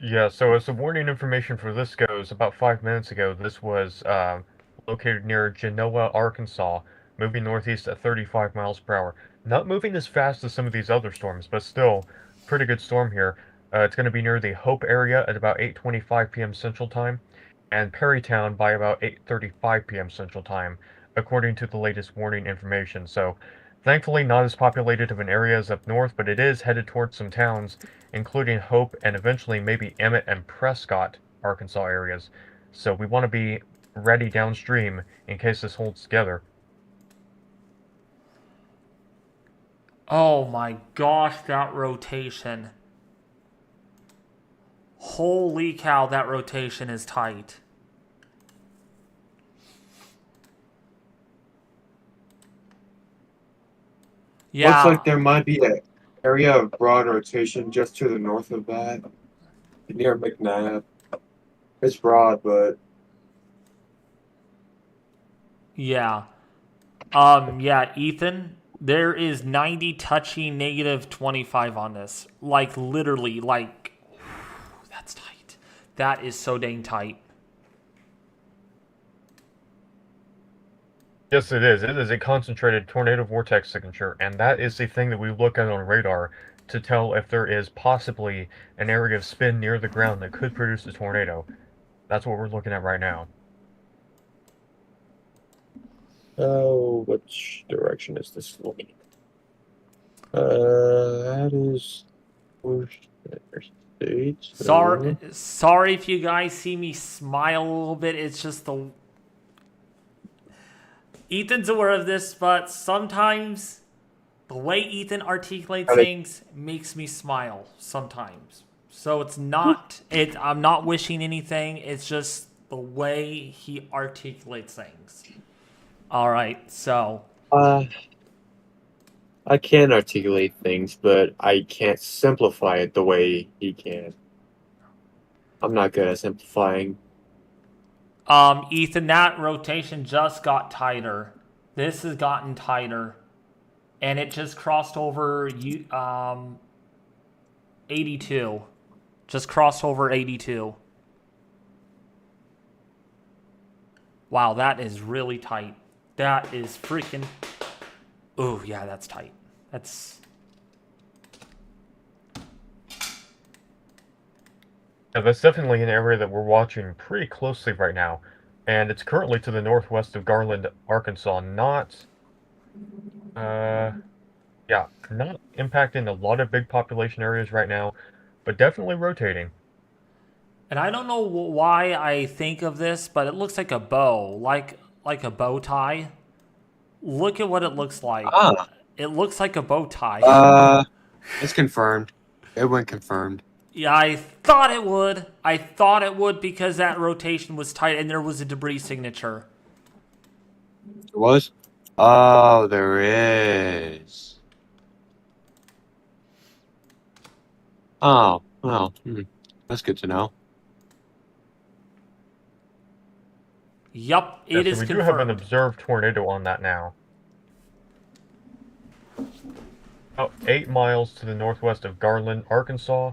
Yeah, so as the warning information for this goes, about 5 minutes ago, this was located near Genoa, Arkansas, moving northeast at 35 miles per hour. Not moving as fast as some of these other storms, but still pretty good storm here. It's going to be near the Hope area at about 8:25 p.m. Central Time, and Perrytown by about 8:35 p.m. Central Time, according to the latest warning information. So, thankfully, not as populated of an area as up north, but it is headed towards some towns, including Hope and eventually maybe Emmett and Prescott, Arkansas areas. So we want to be ready downstream in case this holds together. Oh my gosh, that rotation. Holy cow, that rotation is tight. Yeah. Looks like there might be an area of broad rotation just to the north of that, near McNabb. It's broad, but Yeah. Yeah, Ethan, there is 90 touching negative 25 on this. Like, literally, like, that's tight. That is so dang tight. Yes, it is. It is a concentrated tornado vortex signature, and that is the thing that we look at on radar to tell if there is possibly an area of spin near the ground that could produce a tornado. That's what we're looking at right now. oh, which direction is this looking? That is State. Sorry if you guys see me smile a little bit. It's just the... Ethan's aware of this, but sometimes the way Ethan articulates things makes me smile sometimes. So it's not... I'm not wishing anything. It's just the way he articulates things. All right, so... I can articulate things, but I can't simplify it the way he can. I'm not good at simplifying. Ethan, that rotation just got tighter. This has gotten tighter. And it just crossed over 82. Just crossed over 82. Wow, that is really tight. That is freaking... Oh, yeah, that's tight. That's... Yeah, that's definitely an area that we're watching pretty closely right now. And it's currently to the northwest of Garland, Arkansas. Not impacting a lot of big population areas right now, but definitely rotating. And I don't know why I think of this, but it looks like a bow. Like a bow tie. Look at what it looks like. It looks like a bow tie. It's confirmed. It went confirmed. Yeah, I thought it would. I thought it would because that rotation was tight and there was a debris signature. It was? Oh, there is. Oh, well, that's good to know. Yup, it is So we do have an confirmed. observed tornado on that now. About 8 miles to the northwest of Garland, Arkansas.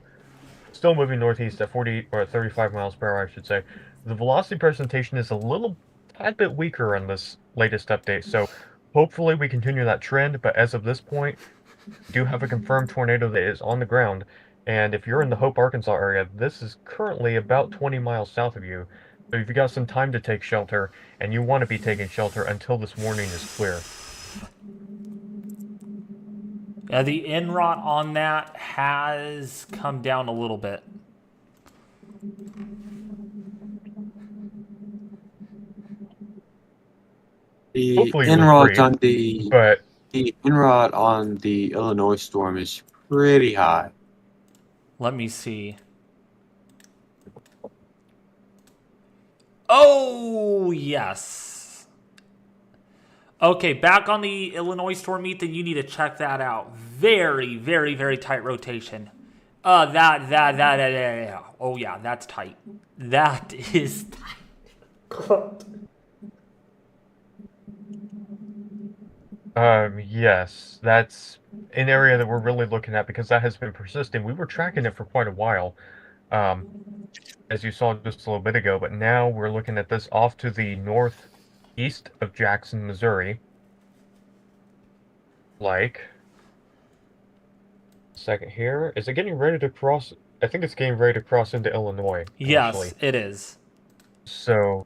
Still moving northeast at 40 or 35 miles per hour, I should say. The velocity presentation is a little tad bit weaker on this latest update, so hopefully we continue that trend, but as of this point, we do have a confirmed tornado that is on the ground, and if you're in the Hope, Arkansas area, this is currently about 20 miles south of you, so if you got some time to take shelter, and you want to be taking shelter until this warning is clear. Yeah, the inrot on that has come down a little bit. The Hopefully inroads retreat, on the but inrod on the Illinois storm is pretty high. Let me see. Oh, yes. Okay, back on the Illinois storm meet, then you need to check that out. Very, very, very tight rotation. Yeah. Oh, yeah, that's tight. That is tight. Yes, that's an area that we're really looking at because that has been persisting. We were tracking it for quite a while, as you saw just a little bit ago, but now we're looking at this off to the northeast of Jackson, Missouri. Second here. Is it getting ready to cross? I think it's getting ready to cross into Illinois, actually. Yes, it is. So,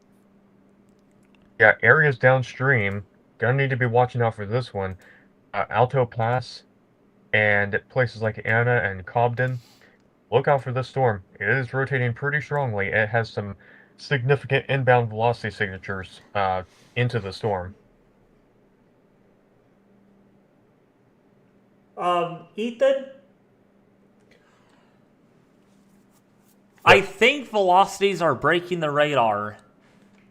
yeah, areas downstream, gonna need to be watching out for this one. Alto Pass and places like Anna and Cobden. Look out for this storm. It is rotating pretty strongly. It has some significant inbound velocity signatures into the storm. Ethan? I think velocities are breaking the radar.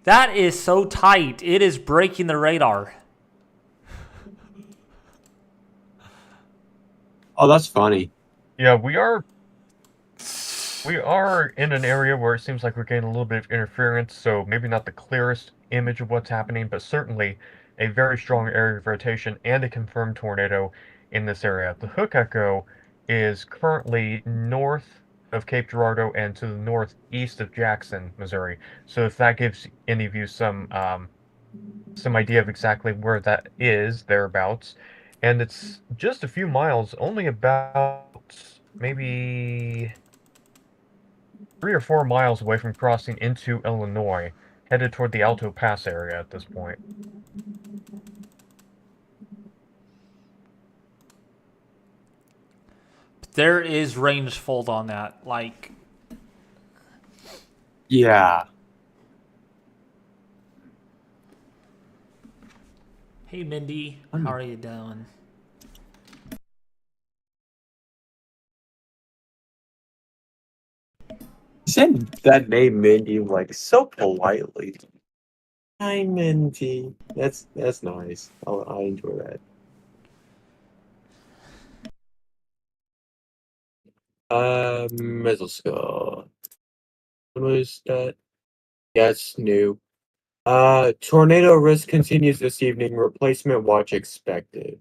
That is so tight. It is breaking the radar. Oh, that's funny. Yeah, we are in an area where it seems like we're getting a little bit of interference, so maybe not the clearest image of what's happening, but certainly a very strong area of rotation and a confirmed tornado in this area. The Hook Echo is currently north of Cape Girardeau and to the northeast of Jackson, Missouri. So if that gives any of you some idea of exactly where that is, thereabouts, and it's just a few miles, only about maybe 3 or 4 miles away from crossing into Illinois, headed toward the Alto Pass area at this point. There is range fold on that. Like, Yeah. hey, Mindy, how are you doing? Said that name Mindy like so politely. Hi, Mindy. That's nice. I enjoy that. Middle school. What was that? Yeah, it's new. Tornado risk continues this evening. Replacement watch expected.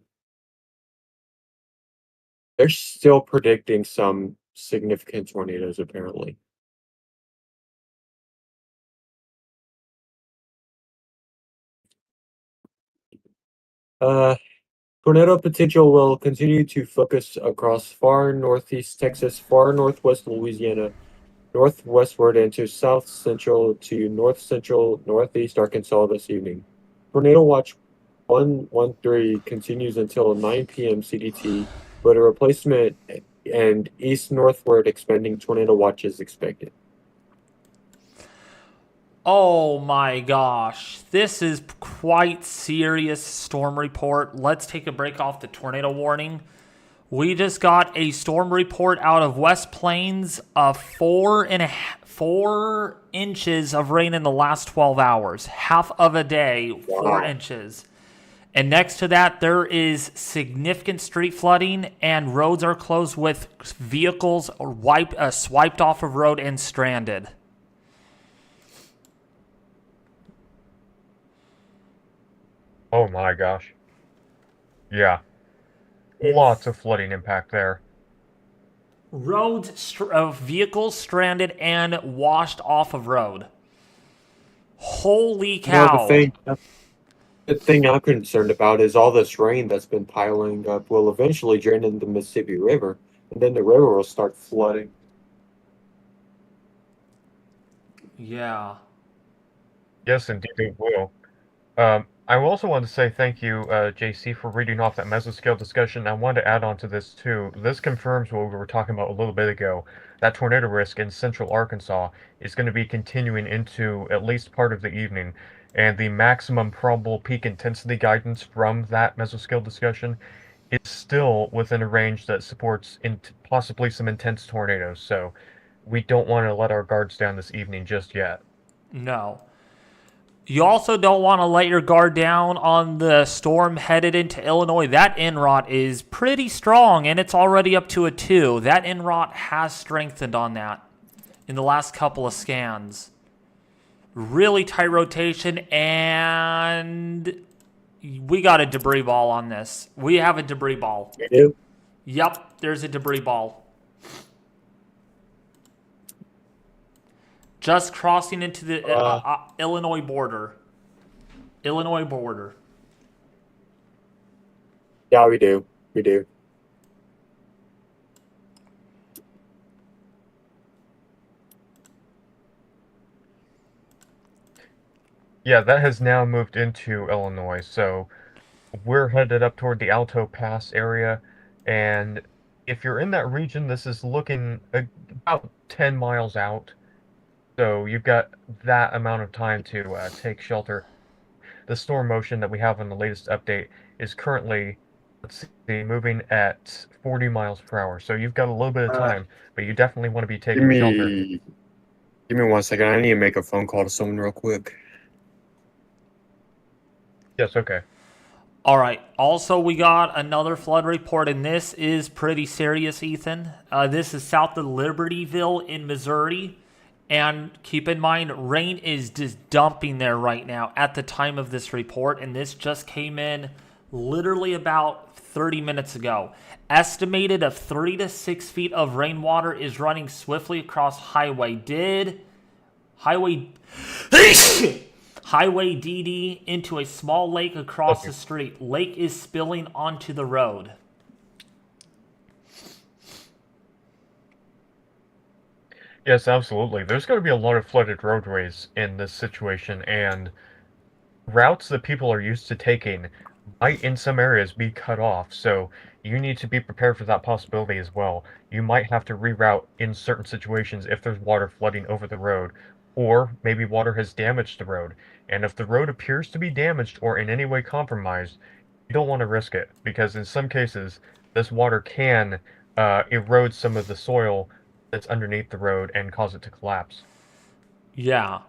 They're still predicting some significant tornadoes, apparently. Tornado potential will continue to focus across far northeast Texas, far northwest Louisiana, northwestward into south central to north central northeast Arkansas this evening. Tornado watch 113 continues until 9 p.m. CDT, but a replacement and east northward expanding tornado watch is expected. Oh my gosh. This is quite serious storm report. Let's take a break off the tornado warning. We just got a storm report out of West Plains of 4 inches of rain in the last 12 hours. Half of a day, 4 inches. And next to that, there is significant street flooding, and roads are closed with vehicles swiped off of road and stranded. Oh my gosh. Yeah. Lots of flooding impact there. Vehicles stranded and washed off of road. Holy You know, cow. the thing I'm concerned about is all this rain that's been piling up will eventually drain into the Mississippi River, and then the river will start flooding. Yeah. Yes, indeed it will. I also want to say thank you, JC, for reading off that mesoscale discussion. I wanted to add on to this too. This confirms what we were talking about a little bit ago. That tornado risk in central Arkansas is going to be continuing into at least part of the evening, and the maximum probable peak intensity guidance from that mesoscale discussion is still within a range that supports possibly some intense tornadoes. So we don't want to let our guards down this evening just yet. No. You also don't want to let your guard down on the storm headed into Illinois. That NROT is pretty strong, and it's already up to a 2. That NROT has strengthened on that in the last couple of scans. Really tight rotation, and we got a debris ball on this. We have a debris ball. You do? Yep, there's a debris ball. Just crossing into the Illinois border. Illinois border. Yeah, we do. We do. Yeah, that has now moved into Illinois, so we're headed up toward the Alto Pass area, and if you're in that region, this is looking about 10 miles out, so you've got that amount of time to take shelter. The storm motion that we have on the latest update is currently, let's see, moving at 40 miles per hour, so you've got a little bit of time, but you definitely want to be taking shelter. Give me 1 second. I need to make a phone call to someone real quick. Yes, okay. All right. Also, we got another flood report, and this is pretty serious, Ethan. This is south of Libertyville in Missouri. And keep in mind, rain is just dumping there right now at the time of this report. And this just came in literally about 30 minutes ago. Estimated of 3 to 6 feet of rainwater is running swiftly across Highway DD into a small lake across the street. Lake is spilling onto the road. Yes, absolutely. There's going to be a lot of flooded roadways in this situation, and routes that people are used to taking might, in some areas, be cut off. So you need to be prepared for that possibility as well. You might have to reroute in certain situations if there's water flooding over the road, or maybe water has damaged the road. And if the road appears to be damaged or in any way compromised, you don't want to risk it, because in some cases, this water can erode some of the soil that's underneath the road and cause it to collapse. Yeah.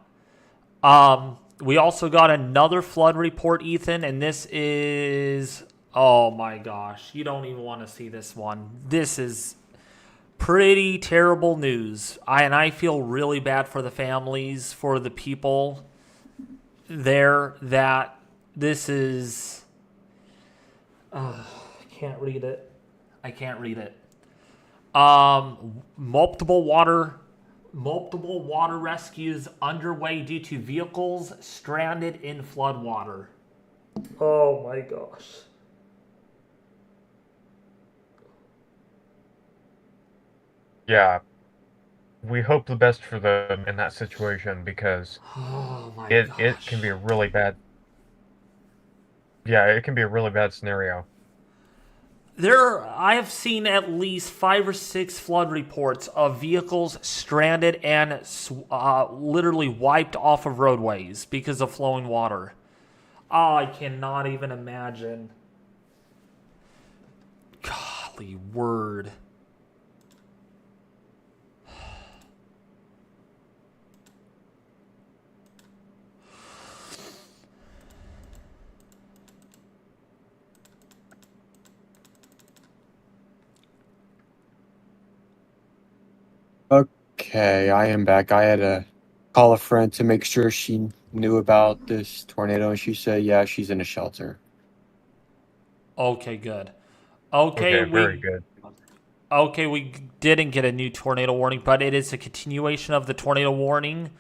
We also got another flood report, Ethan, and this is, oh my gosh, you don't even want to see this one. This is pretty terrible news. I feel really bad for the families, for the people there that this is, I can't read it. I can't read it. Multiple water rescues underway due to vehicles stranded in floodwater. Oh my gosh. Yeah, we hope the best for them in that situation, because it can be a really bad. Yeah, it can be a really bad scenario. I have seen at least 5 or 6 flood reports of vehicles stranded and literally wiped off of roadways because of flowing water. Oh, I cannot even imagine. Golly word. Okay, I am back. I had to call a friend to make sure she knew about this tornado, and she said, yeah, she's in a shelter. Okay, good. Okay, Okay, very we good. okay, we didn't get a new tornado warning, but it is a continuation of the tornado warning.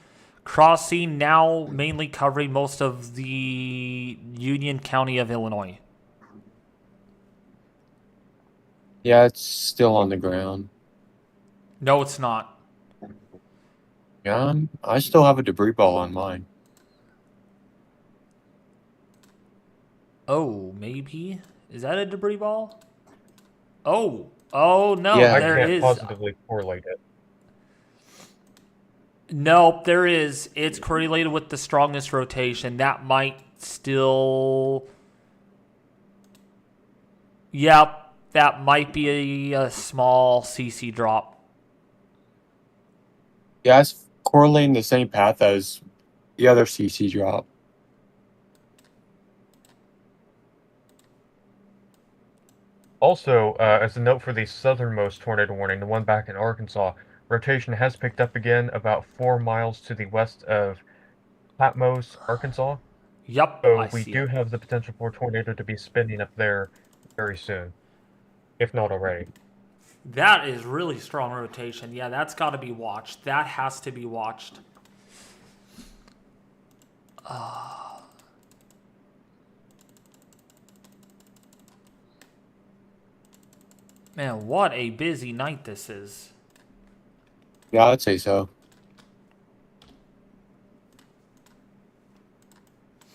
Crossing now mainly covering most of the Union County of Illinois. Yeah, it's still on the ground. No, it's not. Yeah, I still have a debris ball on mine. Oh, maybe? Is that a debris ball? Oh no, Yeah. I there can't is. positively correlate it. Nope, there is. It's correlated with the strongest rotation. That might still. Yep, that might be a small CC drop. Yeah, it's correlating the same path as the other CC drop. Also, as a note for the southernmost tornado warning, the one back in Arkansas, rotation has picked up again about 4 miles to the west of Patmos, Arkansas. Yep, I So we see do it. have the potential for a tornado to be spinning up there very soon, if not already. That is really strong rotation. Yeah, that's got to be watched. That has to be watched. Man, what a busy night this is. Yeah, I'd say so.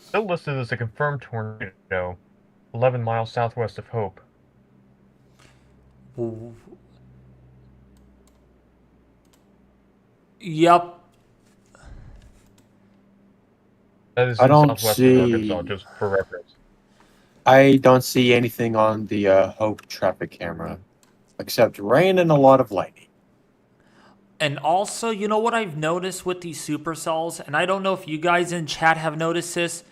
Still listed as a confirmed tornado, 11 miles southwest of Hope. Yep. That is I in don't southwestern Arkansas, see. just for reference. I don't see anything on the Hope traffic camera except rain and a lot of lightning. And also, you know what I've noticed with these supercells, and I don't know if you guys in chat have noticed this,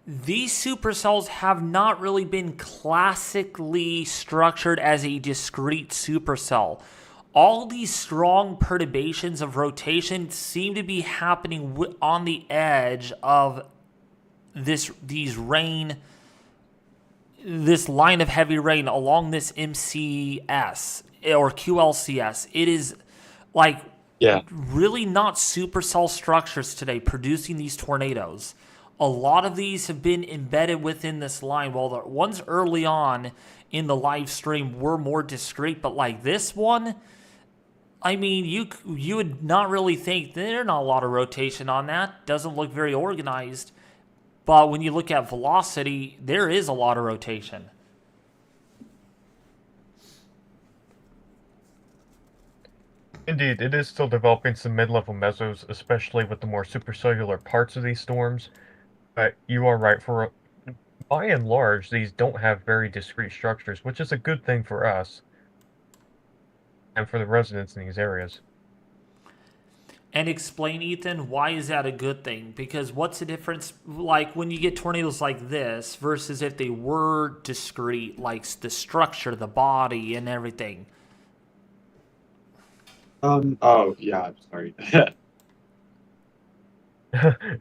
these supercells have not really been classically structured as a discrete supercell. All these strong perturbations of rotation seem to be happening on the edge of this line of heavy rain along this MCS or QLCS. It is like Yeah. really not supercell structures today producing these tornadoes. A lot of these have been embedded within this line. While the ones early on in the live stream were more discrete, but like this one, I mean, you would not really think there's not a lot of rotation on that. Doesn't look very organized. But when you look at velocity, there is a lot of rotation. Indeed, it is still developing some mid-level mesos, especially with the more supercellular parts of these storms. But you are right, by and large, these don't have very discrete structures, which is a good thing for us and for the residents in these areas. And explain, Ethan, why is that a good thing? Because what's the difference, like when you get tornadoes like this versus if they were discrete, like the structure, the body, and everything? Oh, yeah, I'm sorry.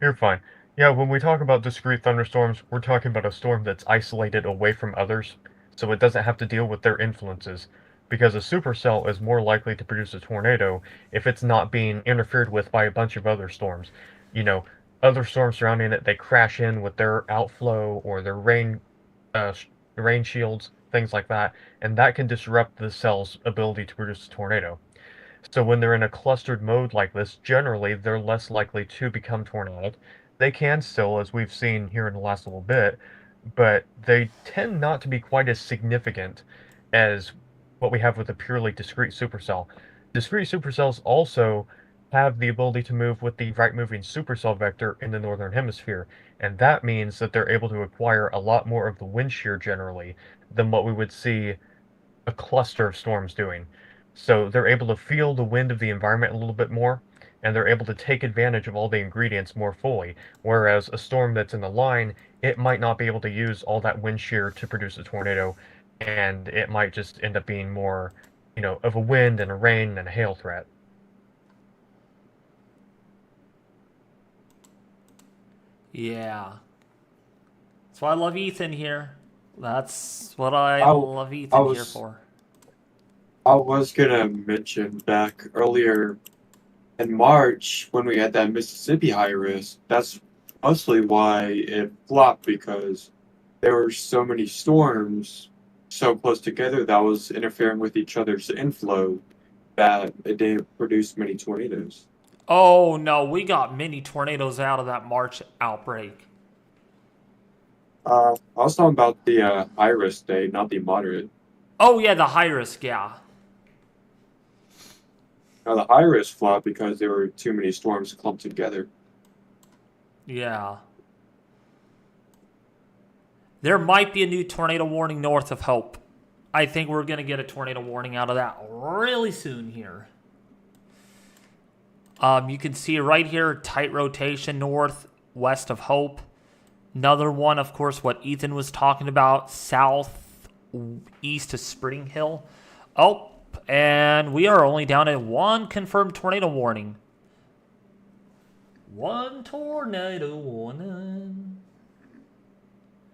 You're fine. Yeah, when we talk about discrete thunderstorms, we're talking about a storm that's isolated away from others, so it doesn't have to deal with their influences. Because a supercell is more likely to produce a tornado if it's not being interfered with by a bunch of other storms. You know, other storms surrounding it, they crash in with their outflow or their rain shields, things like that, and that can disrupt the cell's ability to produce a tornado. So when they're in a clustered mode like this, generally they're less likely to become tornadic. They can still, as we've seen here in the last little bit, but they tend not to be quite as significant as what we have with a purely discrete supercell. Discrete supercells also have the ability to move with the right-moving supercell vector in the northern hemisphere, and that means that they're able to acquire a lot more of the wind shear generally than what we would see a cluster of storms doing. So they're able to feel the wind of the environment a little bit more, and they're able to take advantage of all the ingredients more fully. Whereas a storm that's in a line, it might not be able to use all that wind shear to produce a tornado, and it might just end up being more, of a wind and a rain and a hail threat. Yeah. That's why I love Ethan here. That's what I I, love I Ethan here was for. I was gonna mention back earlier in March when we had that Mississippi high risk. That's mostly why it flopped because there were so many storms so close together that was interfering with each other's inflow that it didn't produce many tornadoes. Oh no, we got many tornadoes out of that March outbreak. I was talking about the high risk day, not the moderate. Oh yeah, the high risk, yeah. Now the high risk flopped because there were too many storms clumped together. Yeah. There might be a new tornado warning north of Hope. I think we're going to get a tornado warning out of that really soon here. You can see right here, tight rotation north, west of Hope. Another one, of course, what Ethan was talking about, south east of Spring Hill. Oh, and we are only down to one confirmed tornado warning. One tornado warning.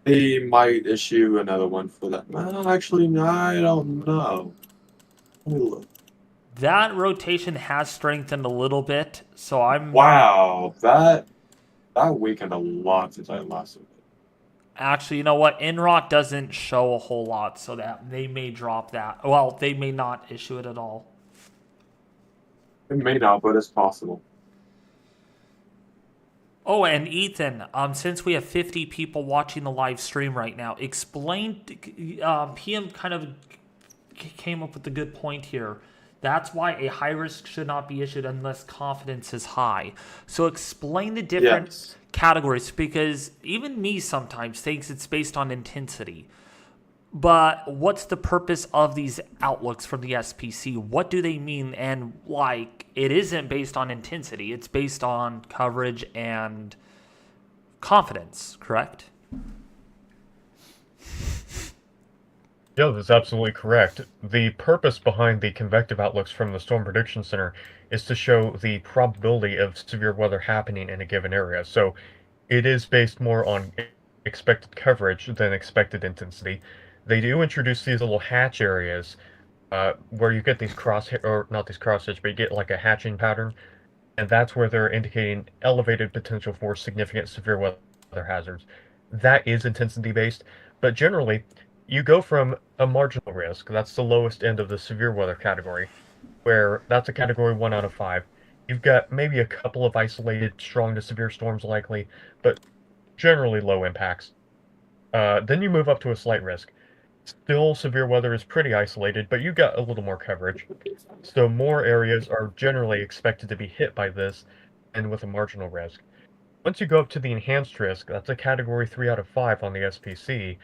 They might issue another one for that. Well, actually, I don't know. Let me look. That rotation has strengthened a little bit, so I'm Wow, that weakened a lot since I last looked. actually, you know what? Inrock doesn't show a whole lot, so that they may drop that. Well, they may not issue it at all. It may not, but it's possible. Oh, and Ethan, since we have 50 people watching the live stream right now, explain. PM kind of came up with a good point here. That's why a high risk should not be issued unless confidence is high. So explain the different Yes. categories, because even me sometimes thinks it's based on intensity. But what's the purpose of these outlooks from the SPC? What do they mean? And like, it isn't based on intensity. It's based on coverage and confidence, correct? Yeah, that's absolutely correct. The purpose behind the convective outlooks from the Storm Prediction Center is to show the probability of severe weather happening in a given area. So it is based more on expected coverage than expected intensity. They do introduce these little hatch areas where you get these or not these crosshairs, but you get like a hatching pattern, and that's where they're indicating elevated potential for significant severe weather hazards. That is intensity based, but generally, you go from a marginal risk, that's the lowest end of the severe weather category, where that's a category 1 out of 5. You've got maybe a couple of isolated strong to severe storms likely, but generally low impacts. Then you move up to a slight risk. Still, severe weather is pretty isolated, but you got a little more coverage. So more areas are generally expected to be hit by this, and with a marginal risk. Once you go up to the enhanced risk, that's a category 3 out of 5 on the SPC.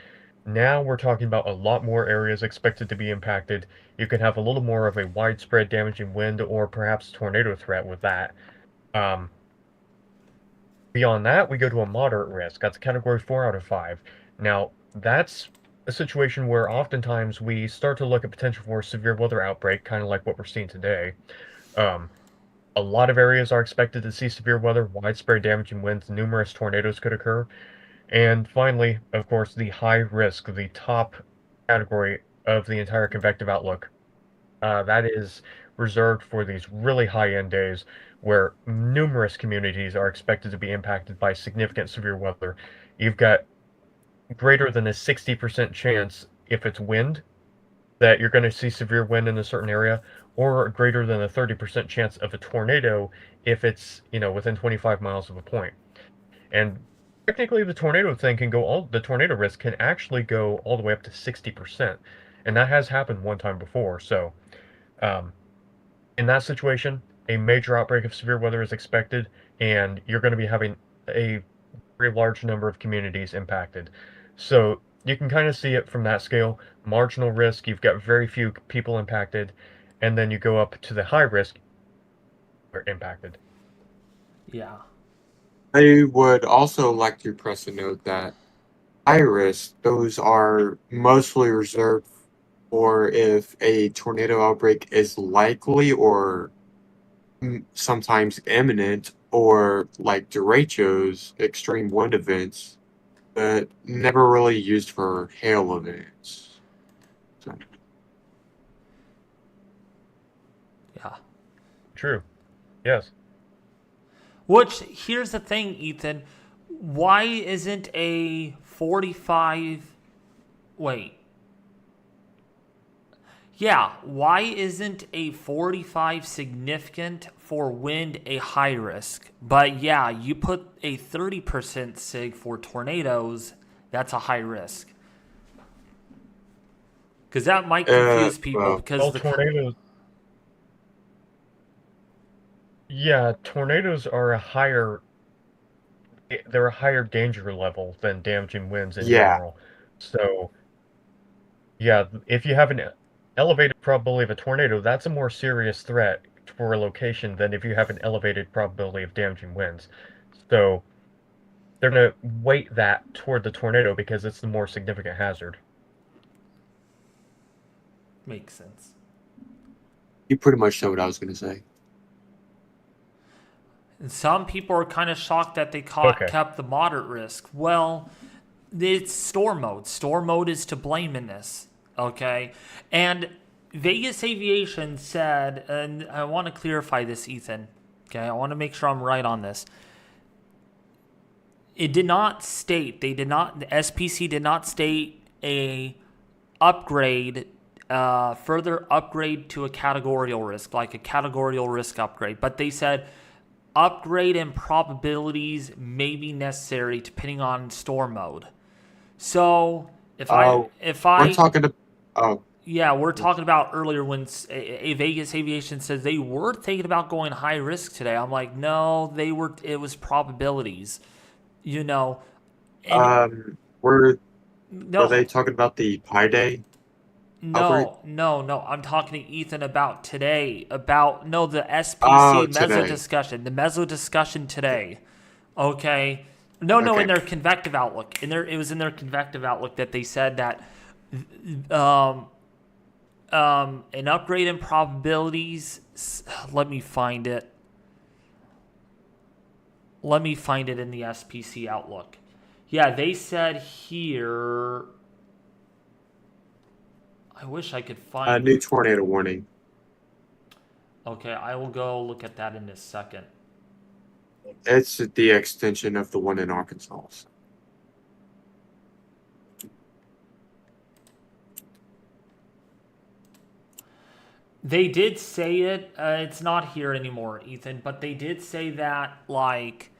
Now we're talking about a lot more areas expected to be impacted. You can have a little more of a widespread damaging wind or perhaps tornado threat with that. Beyond that, we go to a moderate risk. That's a category 4 out of 5. Now, that's a situation where oftentimes we start to look at potential for severe weather outbreak, kind of like what we're seeing today. A lot of areas are expected to see severe weather, widespread damaging winds, numerous tornadoes could occur. And finally, of course, the high risk, the top category of the entire convective outlook. That is reserved for these really high-end days where numerous communities are expected to be impacted by significant severe weather. You've got greater than a 60% chance, if it's wind, that you're going to see severe wind in a certain area, or greater than a 30% chance of a tornado if it's, within 25 miles of a point. And technically the tornado risk can actually go all the way up to 60%. and that has happened one time before. So, um, in that situation, a major outbreak of severe weather is expected, and you're going to be having a very large number of communities impacted. So you can kind of see it from that scale. Marginal risk, you've got very few people impacted, and then you go up to the high risk, are impacted. Yeah. I would also like to press a note that high risk, those are mostly reserved for if a tornado outbreak is likely or sometimes imminent, or like derechos, extreme wind events, but never really used for hail events. So, Yeah. True. Yes. Which, here's the thing, Ethan. Why isn't a 45. Wait. Yeah, why isn't a 45 significant for wind a high risk? But yeah, you put a 30% sig for tornadoes, that's a high risk. Because that might confuse people well, because Well, tornadoes. Yeah, tornadoes are a higher. They're a higher danger level than damaging winds in yeah, general. So yeah, if you have an elevated probability of a tornado, that's a more serious threat for a location than if you have an elevated probability of damaging winds. So they're going to weight that toward the tornado because it's the more significant hazard. makes sense. you pretty much know what I was going to say. And some people are kind of shocked that they Okay. kept the moderate risk. Well, it's storm mode. Storm mode is to blame in this. Okay. And Vegas Aviation said, and I want to clarify this, Ethan. Okay. I want to make sure I'm right on this. It did not state, the SPC did not state a upgrade, further upgrade to a categorical risk, like a categorical risk upgrade. But they said upgrade and probabilities may be necessary depending on storm mode. So Oh, we're talking to. Oh, yeah, we're talking about earlier when a Vegas Aviation says they were thinking about going high risk today. I'm like, no, it was probabilities, you know, and were they no, talking about the Pi Day outbreak? no. I'm talking to Ethan about today, no, the Oh, SPC meso today. discussion, the meso discussion today. Okay. No, in Okay. their convective outlook. It was in their convective outlook that they said that um, an upgrade in probabilities. Let me find it. Let me find it in the SPC outlook. Yeah, they said here. I wish I could A find. new tornado warning. Okay, I will go look at that in a second. It's the extension of the one in Arkansas. They did say it. It's not here anymore, Ethan. But they did say that like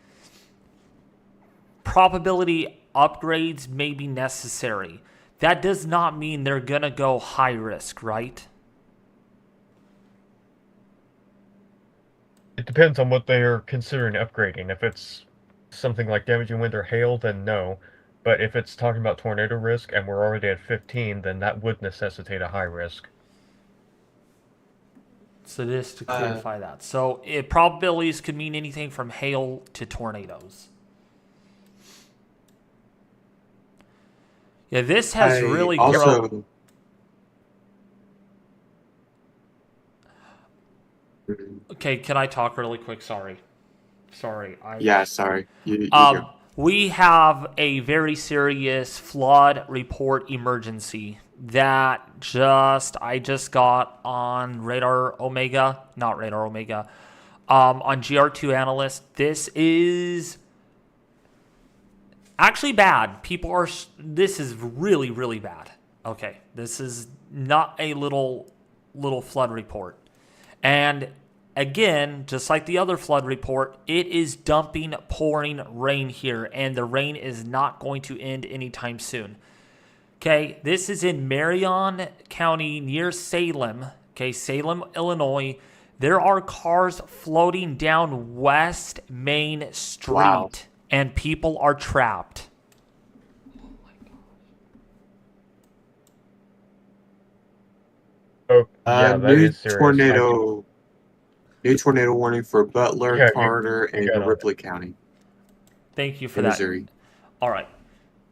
probability upgrades may be necessary. That does not mean they're gonna go high risk, right? It depends on what they are considering upgrading. If it's something like damaging wind or hail, then no. But if it's talking about tornado risk and we're already at 15, then that would necessitate a high risk. So just to clarify that. So probabilities could mean anything from hail to tornadoes. Yeah, this has I really grown. also. Okay, can I talk really quick? Sorry. Yeah, sorry. You go. We have a very serious flood report emergency that I just got on Radar Omega, not Radar Omega, on GR2 Analyst. This is actually bad. This is really, really bad. Okay, this is not a little flood report. And again, just like the other flood report, it is pouring rain here, and the rain is not going to end anytime soon. Okay, this is in Marion County near Salem. Okay, Salem, Illinois. There are cars floating down West Main Street, Wow. and people are trapped. Oh, yeah, that New is serious. new tornado warning for Butler, Yeah, Carter, you and got on it. Ripley County Thank you for in that. Missouri. All right.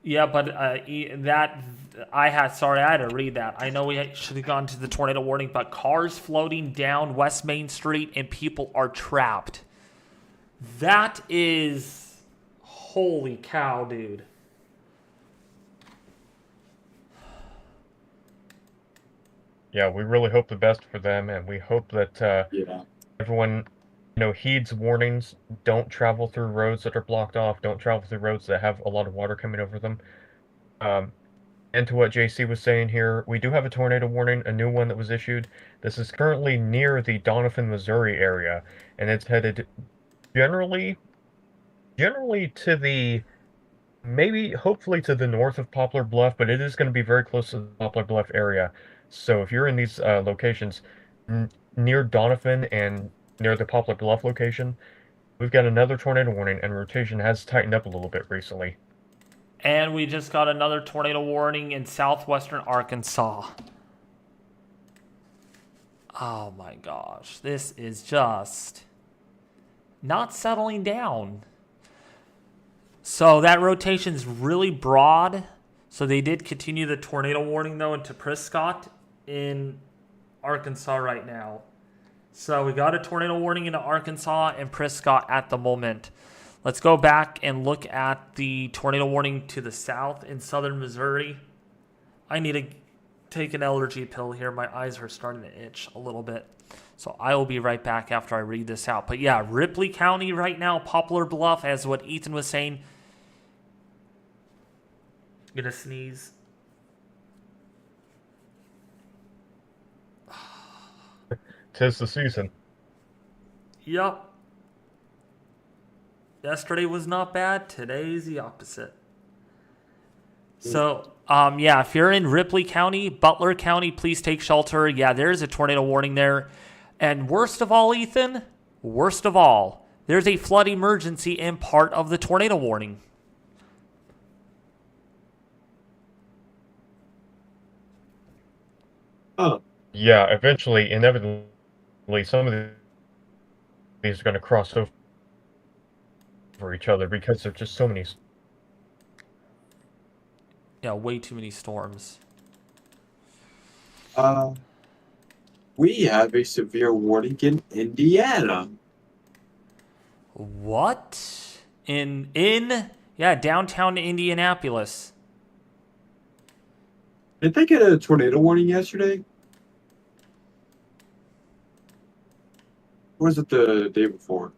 Yeah, but I had to read that. I know we should have gone to the tornado warning, but cars floating down West Main Street and people are trapped. That is, holy cow, dude. Yeah, we really hope the best for them, and we hope that Yeah. everyone, heeds warnings. Don't travel through roads that are blocked off. Don't travel through roads that have a lot of water coming over them. And to what JC was saying here, we do have a tornado warning, a new one that was issued. This is currently near the Doniphan, Missouri area, and it's headed generally to the hopefully to the north of Poplar Bluff, but it is going to be very close to the Poplar Bluff area. So if you're in these locations near Doniphan and near the Poplar Bluff location, we've got another tornado warning, and rotation has tightened up a little bit recently. And we just got another tornado warning in southwestern Arkansas. Oh my gosh. This is just not settling down. So that rotation's really broad. So they did continue the tornado warning, though, into Prescott in Arkansas right now. So we got a tornado warning into Arkansas and Prescott at the moment. Let's go back and look at the tornado warning to the south in southern Missouri. I need to take an allergy pill here. My eyes are starting to itch a little bit. So I will be right back after I read this out. But yeah, Ripley County right now, Poplar Bluff, as what Ethan was saying. Gonna sneeze. 'Tis the season. Yup. Yesterday was not bad. Today's the opposite. So, yeah, if you're in Ripley County, Butler County, please take shelter. Yeah, there's a tornado warning there. And worst of all, Ethan, there's a flood emergency in part of the tornado warning. Oh, Yeah, eventually, inevitably, some of these are going to cross over each other because there's just so many. Yeah, way too many storms. We have a severe warning in Indiana. What? In downtown Indianapolis. Did they get a tornado warning yesterday? Or was it the day before?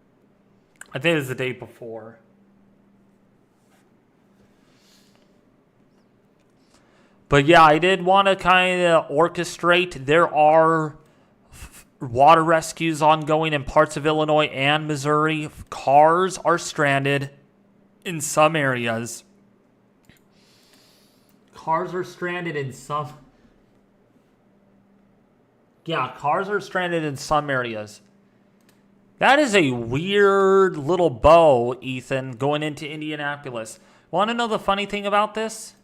I think it was the day before. But yeah, I did want to kind of orchestrate. There are water rescues ongoing in parts of Illinois and Missouri. Cars are stranded in some areas. Cars are stranded in some areas. That is a weird little bow, Ethan, going into Indianapolis. Want to know the funny thing about this?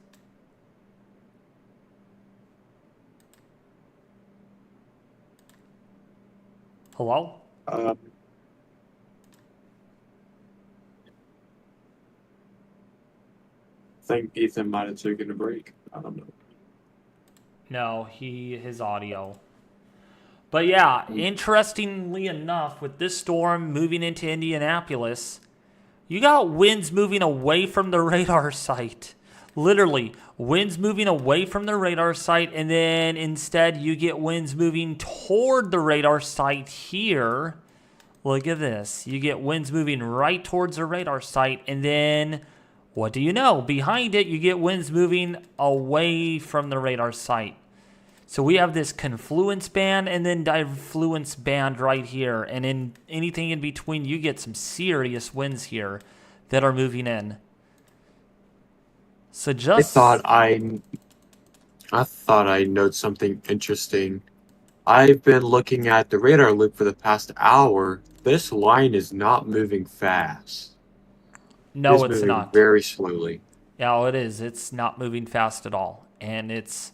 Hello? I think Ethan might have taken a break. I don't know. No, his audio. But yeah, interestingly enough, with this storm moving into Indianapolis, you got winds moving away from the radar site. Literally, winds moving away from the radar site, and then instead you get winds moving toward the radar site here. Look at this. You get winds moving right towards the radar site, and then, what do you know? Behind it, you get winds moving away from the radar site. So we have this confluence band and then diffluence band right here. And in anything in between, you get some serious winds here that are moving in. So just... I thought I'd note something interesting. I've been looking at the radar loop for the past hour. This line is not moving fast. It No, is it's moving not. very slowly. Yeah, it is. It's not moving fast at all. And it's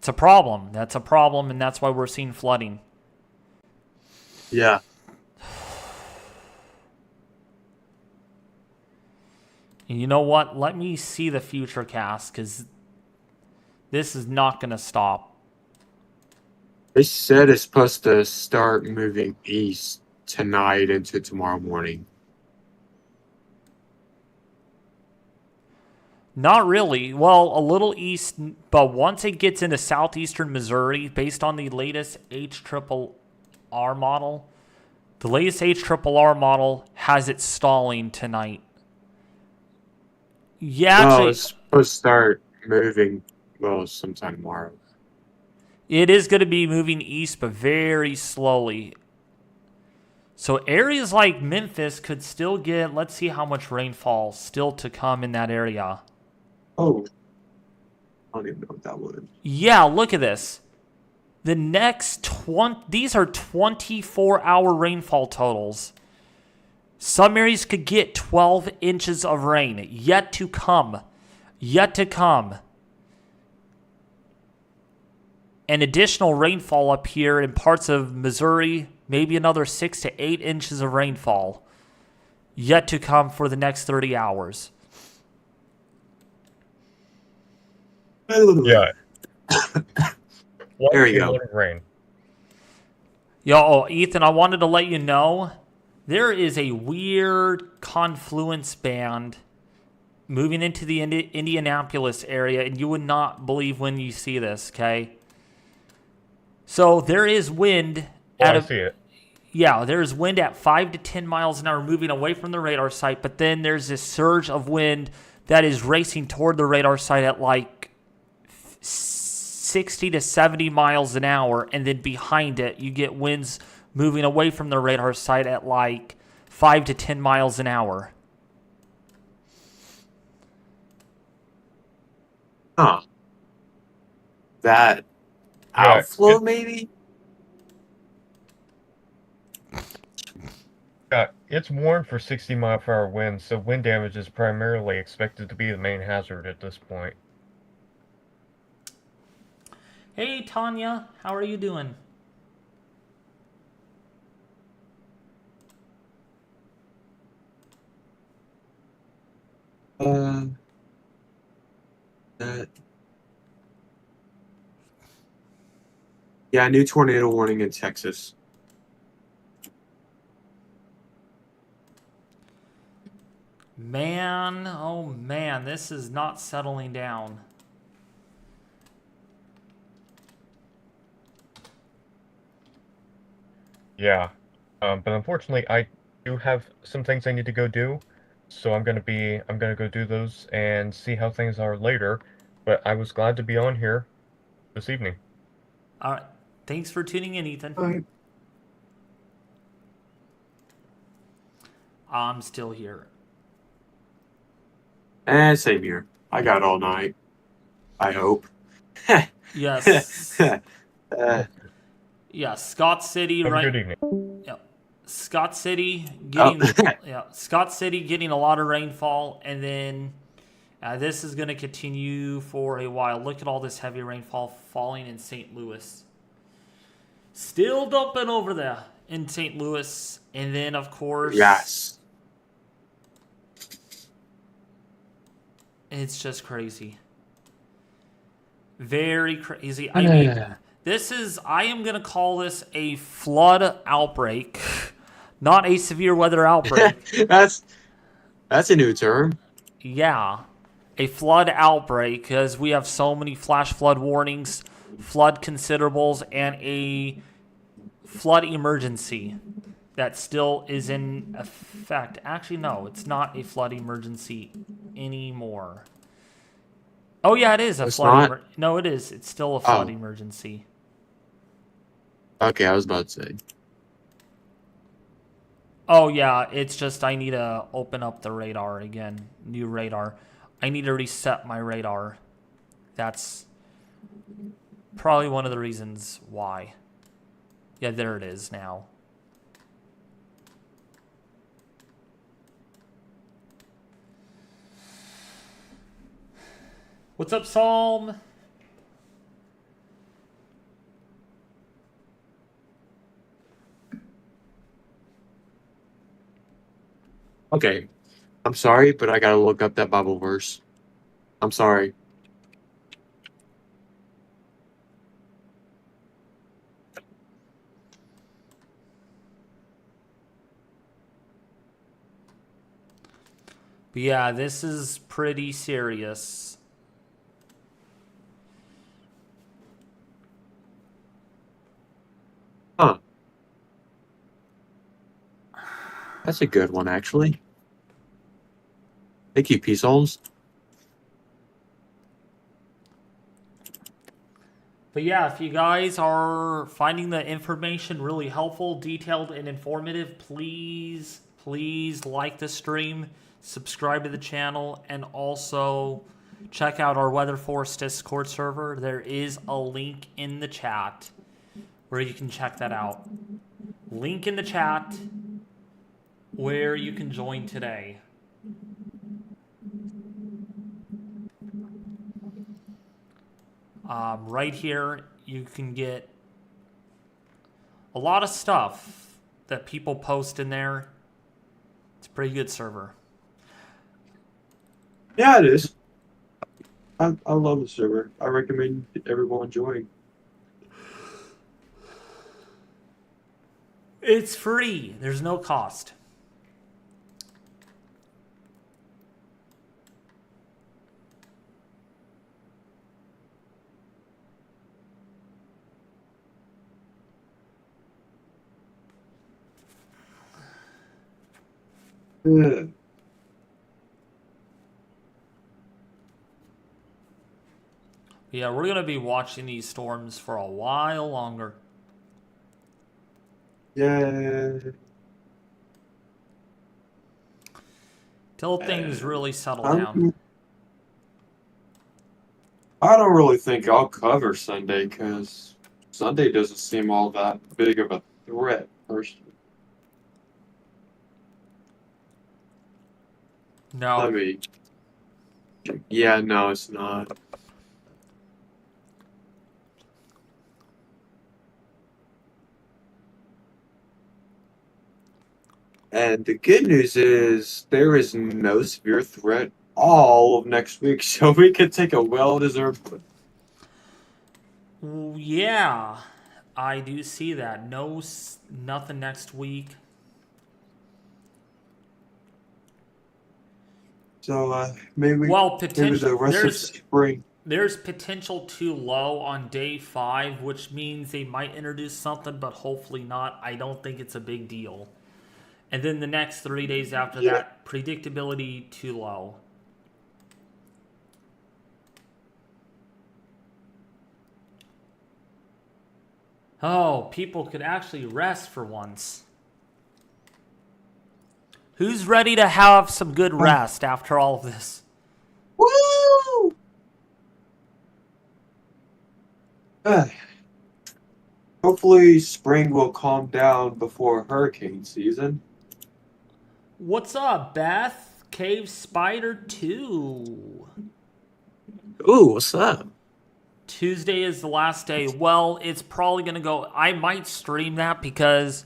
a problem. That's a problem, and that's why we're seeing flooding. Yeah. And you know what? Let me see the future cast, because this is not going to stop. They said it's supposed to start moving east tonight into tomorrow morning. Not really. Well, a little east, but once it gets into southeastern Missouri, based on the latest HRRR model, the latest HRRR model has it stalling tonight. Yeah, Well, actually, it's supposed to start moving, well, sometime tomorrow. it is going to be moving east, but very slowly. So areas like Memphis could still get, let's see how much rainfall still to come in that area. Oh. I don't even know what that was. Yeah, look at this. The next 20, these are 24-hour rainfall totals. Some areas could get 12 inches of rain. Yet to come. Yet to come. And additional rainfall up here in parts of Missouri, maybe another 6 to 8 inches of rainfall. Yet to come for the next 30 hours. Yeah. There you go. Load of rain. Yo, Ethan, I wanted to let you know there is a weird confluence band moving into the Indianapolis area, and you would not believe when you see this, okay? So there is wind I see it. Yeah, there's wind at 5 to 10 miles an hour moving away from the radar site, but then there's this surge of wind that is racing toward the radar site at like 60 to 70 miles an hour, and then behind it you get winds moving away from the radar site at like 5 to 10 miles an hour. Huh. That outflow, maybe? Yeah, it's warned for 60-mile-per-hour winds, so wind damage is primarily expected to be the main hazard at this point. Hey, Tanya, how are you doing? Yeah, new tornado warning in Texas. Man, oh man, this is not settling down. Yeah, but unfortunately, I do have some things I need to go do, so I'm gonna go do those and see how things are later. But I was glad to be on here this evening. All right. Thanks for tuning in, Ethan. All right. I'm still here. Same here. I got all night. I hope. Yes. Uh, Yeah, Scott City, Have a right? good evening. Yeah. Scott City getting oh. Scott City getting a lot of rainfall, and then this is going to continue for a while. Look at all this heavy rainfall falling in St. Louis. Still dumping over there in St. Louis, and then of course, Yes. it's just crazy. Very crazy. I mean, I am going to call this a flood outbreak, not a severe weather outbreak. That's a new term. Yeah, a flood outbreak, because we have so many flash flood warnings, flood considerables, and a flood emergency that still is in effect. Actually, no, it's not a flood emergency anymore. Oh yeah, it is a flood. No, it is. It's still a flood emergency. Okay, I was about to say. Oh yeah, it's just I need to open up the radar again. New radar. I need to reset my radar. That's Probably one of the reasons why. Yeah, there it is now. What's up, Psalm? Okay. I'm sorry, but I gotta look up that Bible verse. I'm sorry. But yeah, this is pretty serious. Huh. That's a good one, actually. Thank you, Peace Holmes. But yeah, if you guys are finding the information really helpful, detailed, and informative, please like the stream, subscribe to the channel, and also check out our Weather Force Discord server. There is a link in the chat where you can check that out. Link in the chat where you can join today. Right here, you can get a lot of stuff that people post in there. It's a pretty good server. Yeah, it is. I love the server. I recommend everyone join. It's free. There's no cost. Yeah. Yeah, we're going to be watching these storms for a while longer. Yeah. Till things really settle down. I don't really think I'll cover Sunday because Sunday doesn't seem all that big of a threat, personally. No. Let me. Yeah, no, it's not. And the good news is there is no severe threat all of next week, so we could take a well-deserved. Yeah, I do see that. Nothing next week. So maybe Well, maybe the rest of spring. There's potential too low on day 5, which means they might introduce something, but hopefully not. I don't think it's a big deal. And then the next 3 days after that, predictability too low. Oh, people could actually rest for once. Who's ready to have some good rest after all of this? Woo! Hopefully spring will calm down before hurricane season. What's up, Beth? Cave Spider 2. Ooh, what's up? Tuesday is the last day. Well, it's probably going to go... I might stream that because,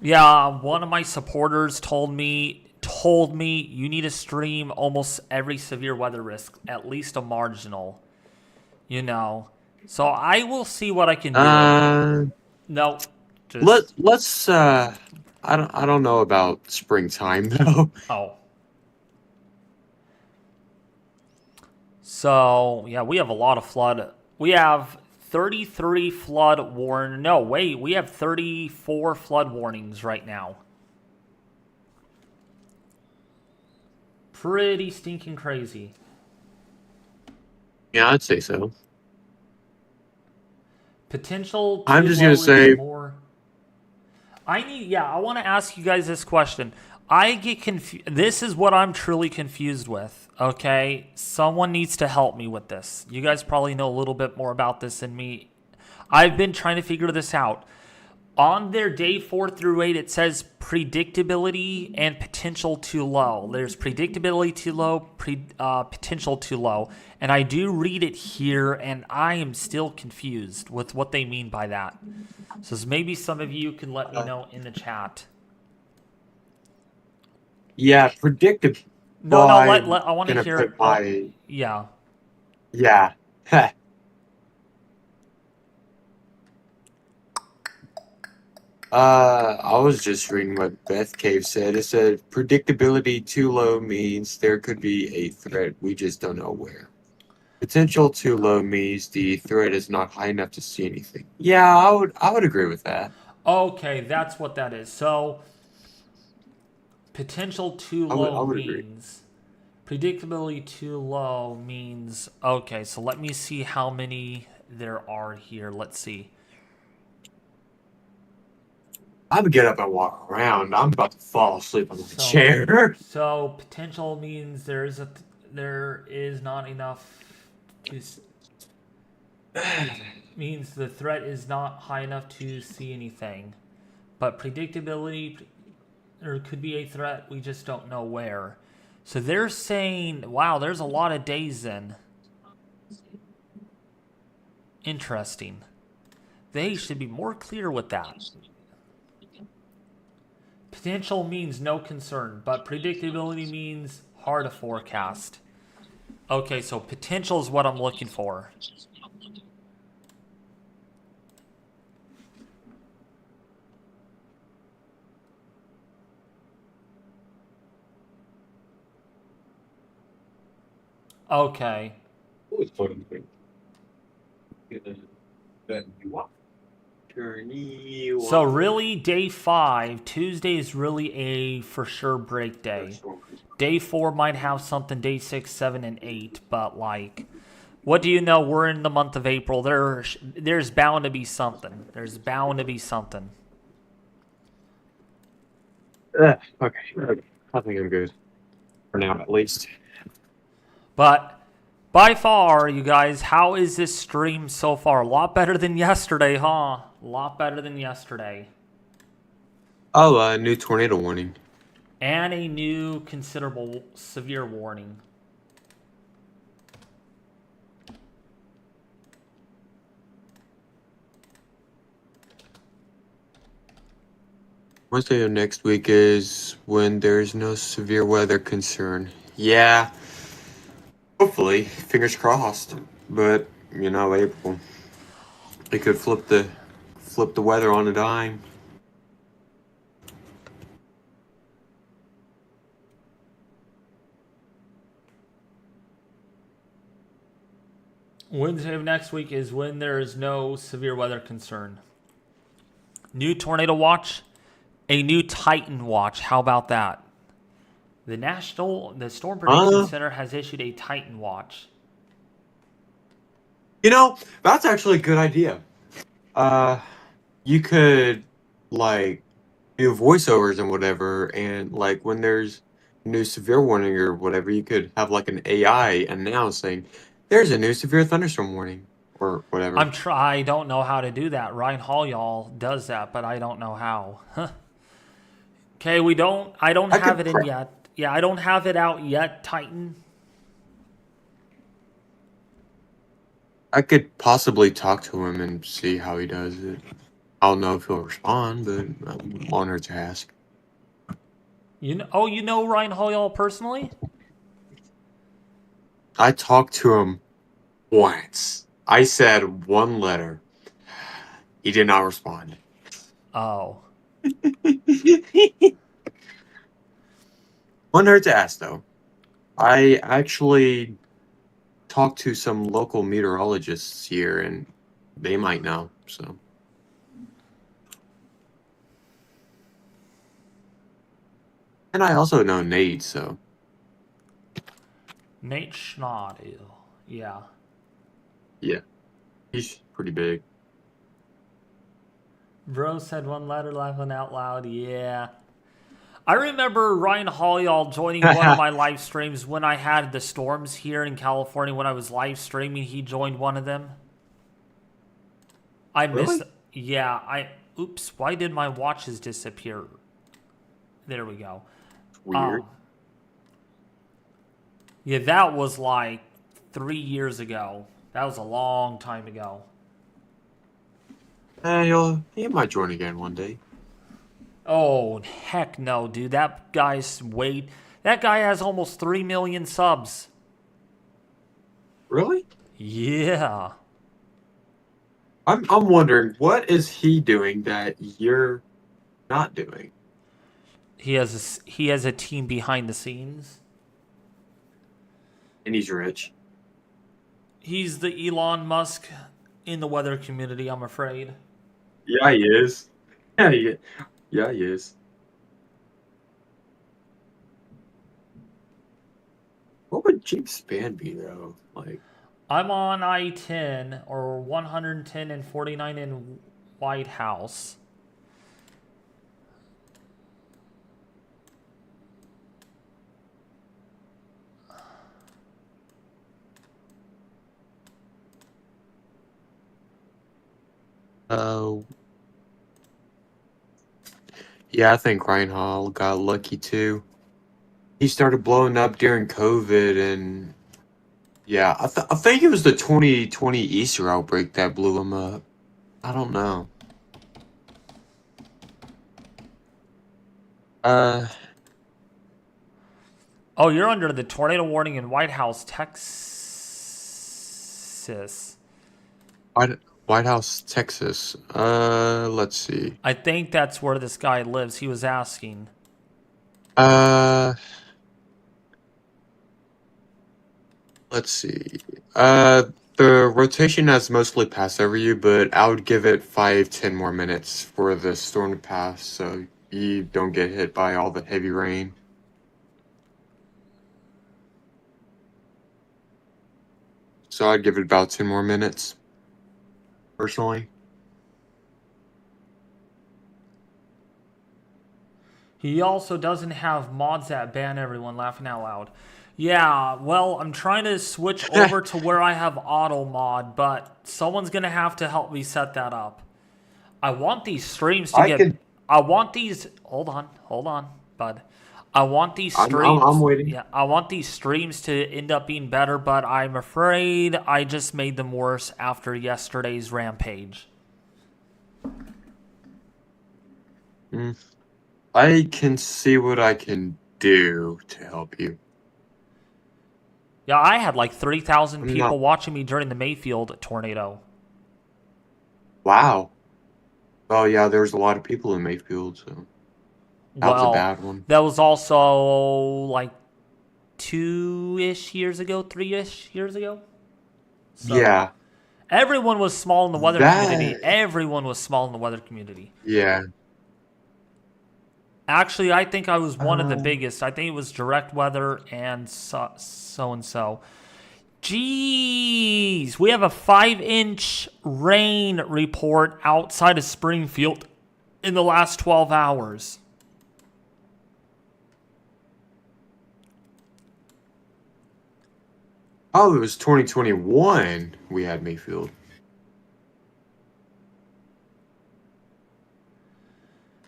yeah, one of my supporters told me you need to stream almost every severe weather risk, at least a marginal, you know. So I will see what I can do. No, let's I don't know about springtime though. Oh. So, yeah, we have a lot of flood. We have 33 flood warn. No, wait, we have 34 flood warnings right now. Pretty stinking crazy. Yeah, I'd say so. Potential. I'm just gonna say more. I want to ask you guys this question. I get confused. This is what I'm truly confused with. Okay, someone needs to help me with this. You guys probably know a little bit more about this than me. I've been trying to figure this out. On their day 4 through 8, it says predictability and potential too low. There's predictability too low, potential too low. And I do read it here, and I am still confused with what they mean by that. So maybe some of you can let me know in the chat. Yeah, predictable. No, I'm I want to gonna hear put it. my Yeah. yeah. I was just reading what Beth Cave said. It said predictability too low means there could be a threat. We just don't know where. Potential too low means the threat is not high enough to see anything. Yeah, I would agree with that. Okay, that's what that is. So potential too I would low agree. means predictability too low means okay. So let me see how many there are here. Let's see. I would get up and walk around. I'm about to fall asleep on the So chair. so potential means there is not enough to means the threat is not high enough to see anything. But predictability, there could be a threat, we just don't know where. So they're saying, wow, there's a lot of days then. Interesting. They should be more clear with that. Potential means no concern, but predictability means hard to forecast. Okay, so potential is what I'm looking for. Okay. So really, day 5, Tuesday is really a for sure break day. Day 4 might have something, day 6, 7, and 8, but like, what do you know? We're in the month of April. There's bound to be something. There's bound to be something. Okay. I think I'm good. For now, at least. But by far, you guys, how is this stream so far? A lot better than yesterday, huh? A lot better than yesterday. Oh, new tornado warning. And a new considerable severe warning. Wednesday of next week is when there's no severe weather concern. Yeah. Hopefully, fingers crossed. But April. They could flip the weather on a dime. Wednesday of next week is when there is no severe weather concern. New tornado watch, a new Titan watch. How about that? The Storm Prediction Center has issued a Titan watch. That's actually a good idea. You could like do voiceovers and whatever, and like when there's new severe warning or whatever, you could have like an AI announcing there's a new severe thunderstorm warning or whatever. I don't know how to do that. Ryan Hall y'all does that, but I don't know how. Okay, I don't have it in yet. Yeah, I don't have it out yet, Titan. I could possibly talk to him and see how he does it. I don't know if he'll respond, but I'm honored to ask. You know Ryan Hall y'all personally? I talked to him once. I said one letter. He did not respond. Oh. Wouldn't hurt to ask, though. I actually talked to some local meteorologists here, and they might know, so. And I also know Nate, so. Nate Schnodel. Yeah. Yeah. He's pretty big. Bro said one letter laughing out loud. Yeah. I remember Ryan Holleyall joining one of my live streams when I had the storms here in California. When I was live streaming, he joined one of them. I missed. Really? Yeah, oops, why did my watches disappear? There we go. Weird. Yeah, that was like 3 years ago. That was a long time ago. He might join again one day. Oh, heck no, dude. That guy has almost 3 million subs. Really? Yeah. I'm wondering, what is he doing that you're not doing? He has a team behind the scenes. And he's rich. He's the Elon Musk in the weather community, I'm afraid. Yeah, he is. Yeah, he is. What would James Spann be though? Like, I'm on I-10 or 110 and 49 in White House. oh, yeah, I think Ryan Hall got lucky too. He started blowing up during COVID, and yeah, I think it was the 2020 Easter outbreak that blew him up. I don't know. Uh, Oh, you're under the tornado warning in White House, Texas. White House, Texas. Let's see. I think that's where this guy lives. He was asking. Uh, let's see. Uh, the rotation has mostly passed over you, but I would give it 5, 10 more minutes for the storm to pass, so you don't get hit by all the heavy rain. So I'd give it about 10 more minutes, personally. He also doesn't have mods that ban everyone, laughing out loud. Yeah, well, I'm trying to switch over to where I have auto mod, but someone's going to have to help me set that up. I want these streams to get... I want these... Hold on, bud. I want these streams... I'm waiting. Yeah, I want these streams to end up being better, but I'm afraid I just made them worse after yesterday's rampage. I can see what I can do to help you. Yeah, I had like 3,000 No. people watching me during the Mayfield tornado. Wow. Oh yeah, there was a lot of people in Mayfield, so that was a bad one. That was also like 2-ish years ago, 3-ish years ago. So Yeah. everyone was small in the weather community. Everyone was small in the weather community. Yeah. Actually, I think I was one of the biggest. I think it was direct weather and so-and-so. Jeez, we have a 5-inch rain report outside of Springfield in the last 12 hours. Oh, it was 2021 we had Mayfield.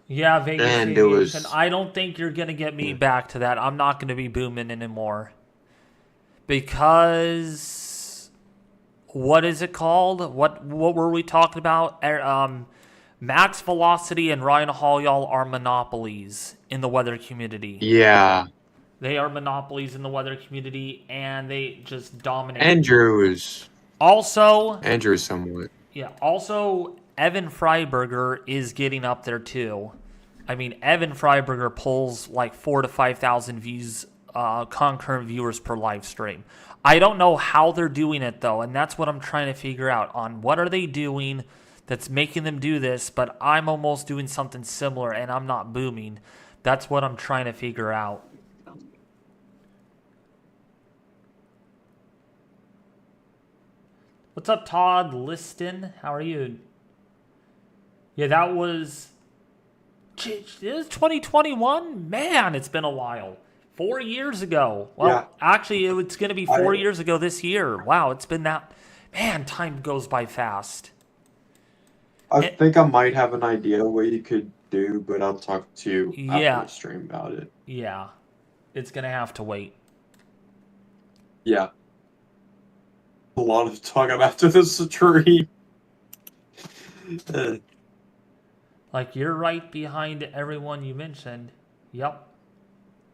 Yeah, Vegas And it Aviation. was- I don't think you're going to get me back to that. I'm not going to be booming anymore. Because... What is it called? What were we talking about? Max Velocity and Ryan Holleyall are monopolies in the weather community. Yeah. They are monopolies in the weather community, and they just dominate. Andrew is somewhat. Yeah, also, Evan Freiberger is getting up there, too. I mean, Evan Freiberger pulls like 4,000 to 5,000 views, concurrent viewers per live stream. I don't know how they're doing it, though, and that's what I'm trying to figure out on what are they doing that's making them do this, but I'm almost doing something similar, and I'm not booming. That's what I'm trying to figure out. What's up, Todd Liston? How are you? Yeah, that was it was 2021? Man, it's been a while. 4 years ago. Well, Yeah. actually, it's going to be 4 years ago this year. Wow, it's been that. Man, time goes by fast. I think I might have an idea what you could do, but I'll talk to you after Yeah. the stream about it. Yeah, it's going to have to wait. Yeah. A lot of talk after this stream. Like, you're right behind everyone you mentioned. Yep.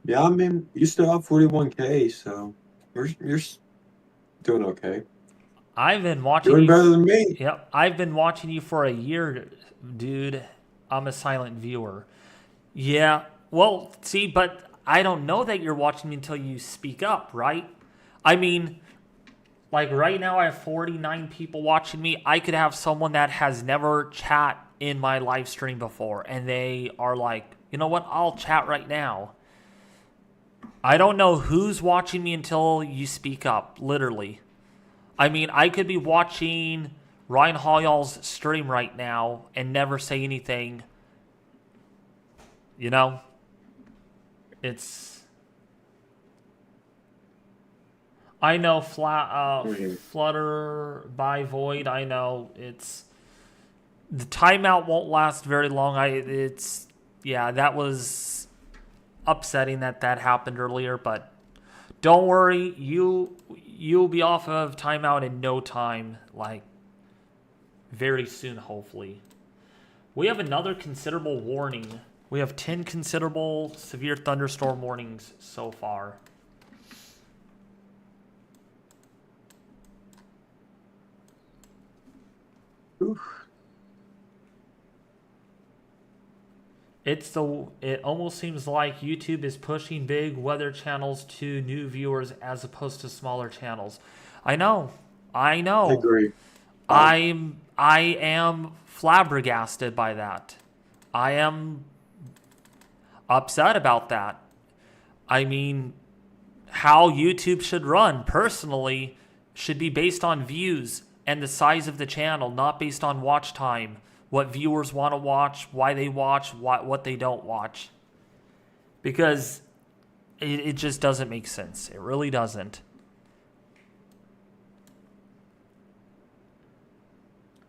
Yeah, I mean, you still have 41K, so you're doing okay. I've been watching Doing you. better than me. Yep, I've been watching you for a year, dude. I'm a silent viewer. Yeah, well, see, but I don't know that you're watching me until you speak up, right? I mean, like right now I have 49 people watching me. I could have someone that has never chat in my live stream before, and they are like, you know what, I'll chat right now. I don't know who's watching me until you speak up, literally. I mean, I could be watching Ryan Hoyall's stream right now and never say anything. You know? It's... I know Flutter by Void. I know it's... The timeout won't last very long. Yeah, that was upsetting that happened earlier, but don't worry, you'll be off of timeout in no time, like very soon, hopefully. We have another considerable warning. We have 10 considerable severe thunderstorm warnings so far. Oof. It almost seems like YouTube is pushing big weather channels to new viewers as opposed to smaller channels. I know. I agree. I am flabbergasted by that. I am upset about that. I mean, how YouTube should run, personally, should be based on views and the size of the channel, not based on watch time. What viewers want to watch, why they watch, what they don't watch. Because it just doesn't make sense. It really doesn't.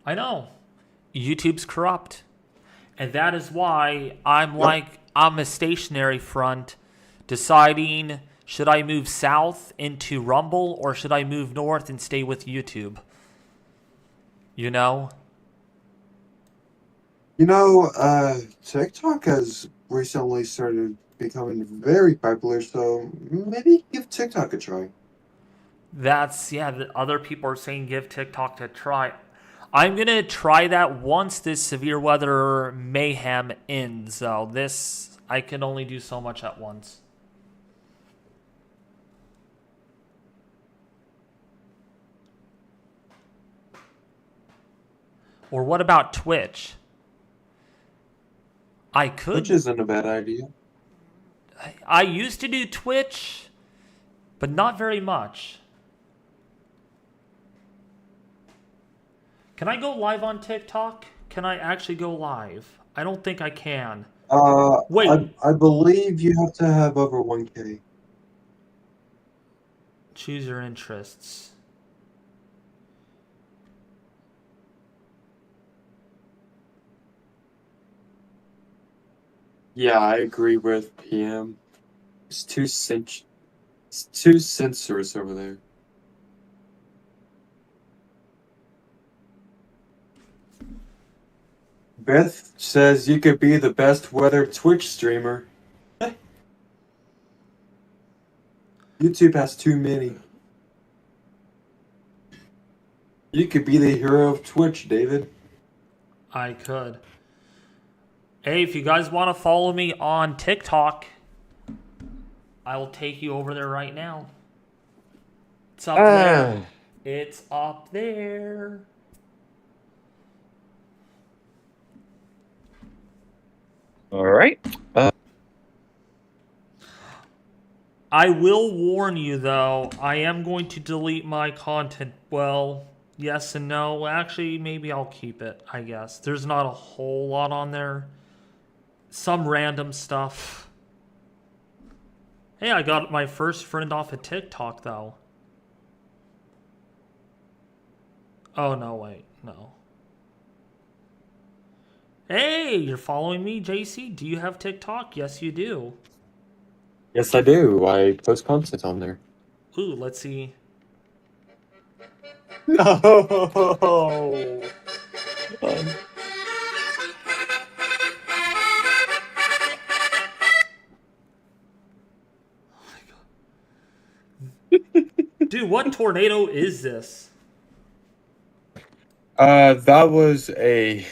I know. YouTube's corrupt. And that is why I'm a stationary front deciding, should I move south into Rumble or should I move north and stay with YouTube? You know? You know, TikTok has recently started becoming very popular, so maybe give TikTok a try. The other people are saying give TikTok a try. I'm going to try that once this severe weather mayhem ends, though. I can only do so much at once. Or what about Twitch? I could. Which isn't a bad idea. I used to do Twitch, but not very much. Can I go live on TikTok? Can I actually go live? I don't think I can. Wait. I believe you have to have over 1K. Choose your interests. Yeah, I agree with PM. It's too censors over there. Beth says you could be the best weather Twitch streamer. YouTube has too many. You could be the hero of Twitch, David. I could. Hey, if you guys want to follow me on TikTok, I will take you over there right now. It's up there. It's up there. All right. I will warn you, though, I am going to delete my content. Well, yes and no. Actually, maybe I'll keep it, I guess. There's not a whole lot on there. some random stuff. Hey, I got my first friend off of TikTok, though. Oh, no, wait. No. Hey, you're following me, JC? Do you have TikTok? Yes, you do. Yes, I do. I post content on there. Ooh, let's see. No. Dude, what tornado is this? That was a.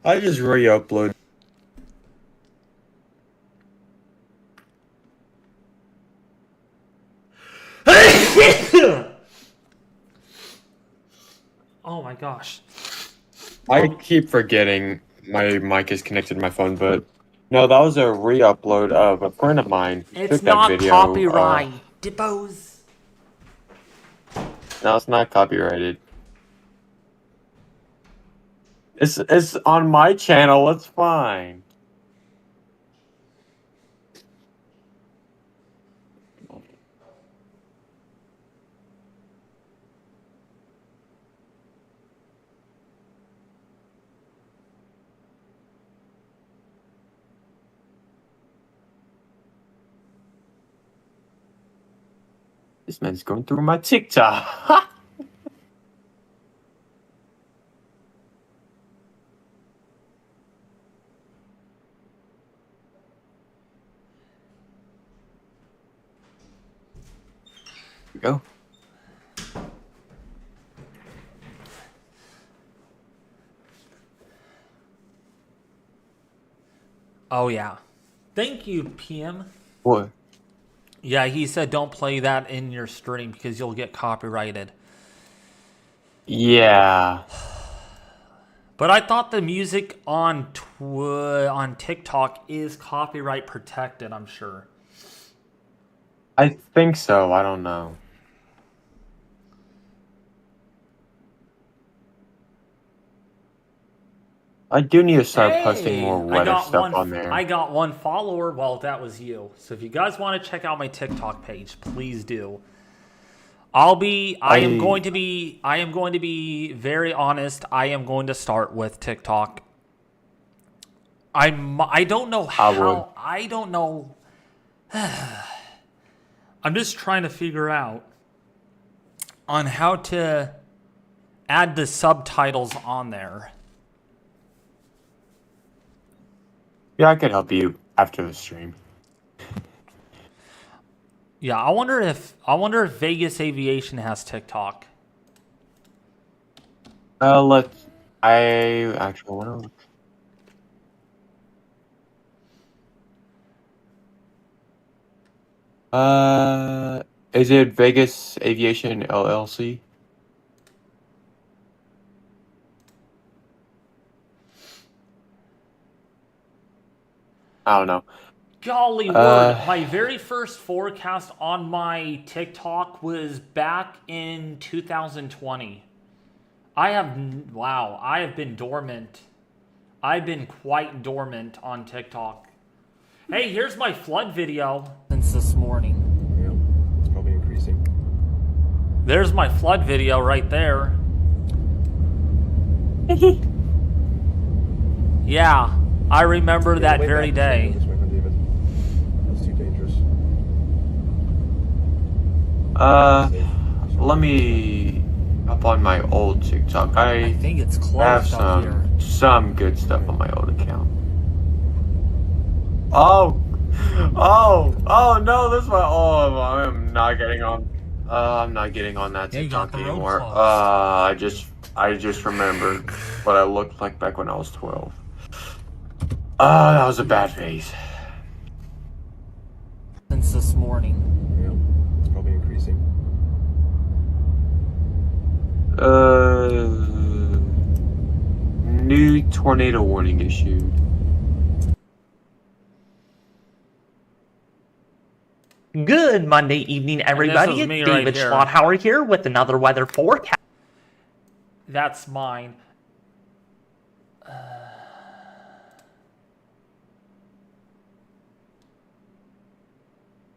I just re-uploaded. Oh my gosh. I keep forgetting my mic is connected to my phone, but no, that was a re-upload of a friend of mine. Who It's took that not video, copyright. Dippos. No, it's not copyrighted. It's on my channel. It's fine. This man's going through my TikTok. Here we go. Oh, yeah. Thank you, PM. What? Yeah, he said don't play that in your stream because you'll get copyrighted. Yeah. But I thought the music on TikTok is copyright protected, I'm sure. I think so. I don't know. I do need to start posting more weather stuff on there. I got one follower. Well, that was you. So if you guys want to check out my TikTok page, please do. I am going to be very honest. I am going to start with TikTok. I don't know how. I don't know. I'm just trying to figure out on how to add the subtitles on there. Yeah, I could help you after the stream. Yeah, I wonder if Vegas Aviation has TikTok. I actually want to look. Is it Vegas Aviation LLC? I don't know. Golly word, my very first forecast on my TikTok was back in 2020. I have been dormant. I've been quite dormant on TikTok. Hey, here's my flood video since this morning. Yeah, it's probably increasing. There's my flood video right there. Yeah, I remember that very day. This way, David. That's too dangerous. Let me up on my old TikTok. I think it's have closed up here. some good stuff on my old account. Oh no, this one. Oh, I'm not getting on. I'm not getting on that Yeah, you got TikTok the road anymore. closed. I just remembered what I looked like back when I was 12. That was a bad phase. Since this morning. Yeah, it's probably increasing. New tornado warning issued. Good Monday evening, everybody. It's me David right here. Schlotthauer here with another weather forecast. That's mine.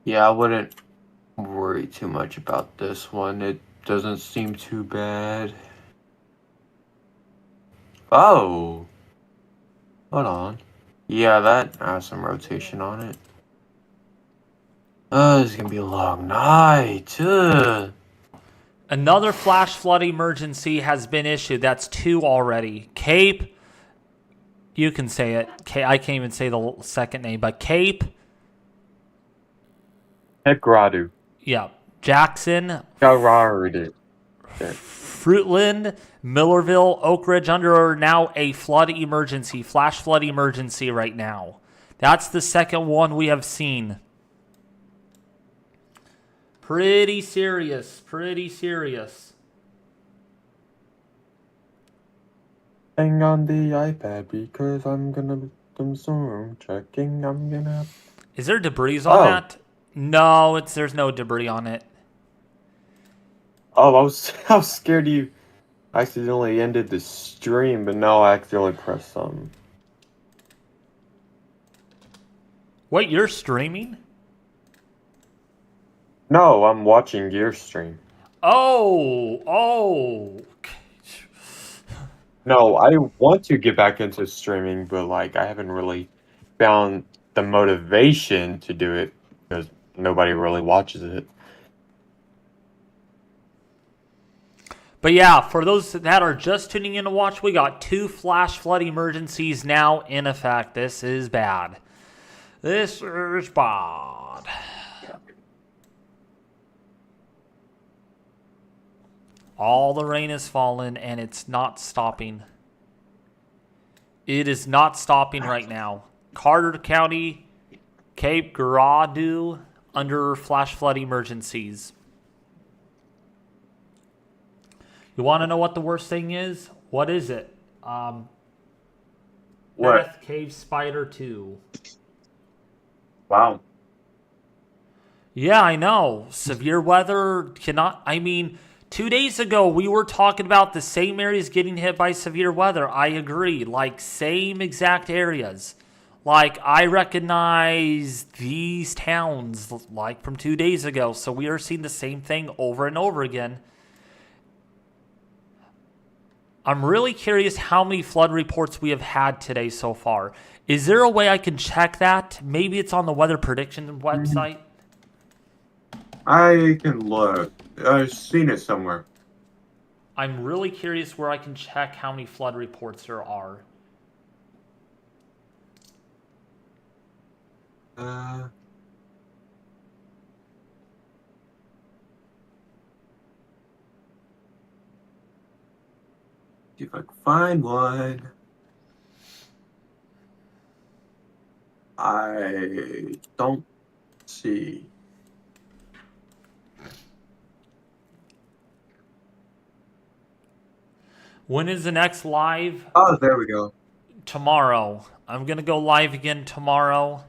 Yeah, I wouldn't worry too much about this one. It doesn't seem too bad. Oh, hold on. Yeah, that has some rotation on it. It's gonna be a long night. Ugh. Another flash flood emergency has been issued. That's 2 already. Cape, you can say it. I can't even say the second name, but Cape. Hekradu. Yeah. Jackson, Garardu. Fruitland, Millerville, Oak Ridge under now a flood emergency, flash flood emergency right now. That's the second one we have seen. Pretty serious, pretty serious. Hang on the iPad because I'm gonna do some checking. Is there debris on that? No, there's no debris on it. Oh, I was scared you accidentally ended the stream, but no, I accidentally pressed something. Wait, you're streaming? No, I'm watching your stream. Oh. No, I want to get back into streaming, but like I haven't really found the motivation to do it because nobody really watches it. But yeah, for those that are just tuning in to watch, we got 2 flash flood emergencies now in effect. This is bad. This is bad. All the rain has fallen and it's not stopping. It is not stopping right now. Carter County, Cape Girardeau under flash flood emergencies. You want to know what the worst thing is? What is it? What? Beth Cave Spider 2. Wow. Yeah, I know. Severe weather cannot... I mean, 2 days ago, we were talking about the same areas getting hit by severe weather. I agree. Like, same exact areas. Like, I recognize these towns, like, from 2 days ago. So we are seeing the same thing over and over again. I'm really curious how many flood reports we have had today so far. Is there a way I can check that? Maybe it's on the weather prediction website. I can look. I've seen it somewhere. I'm really curious where I can check how many flood reports there are. See if I can find one. I don't see. When is the next live? Oh, there we go. Tomorrow. I'm going to go live again tomorrow.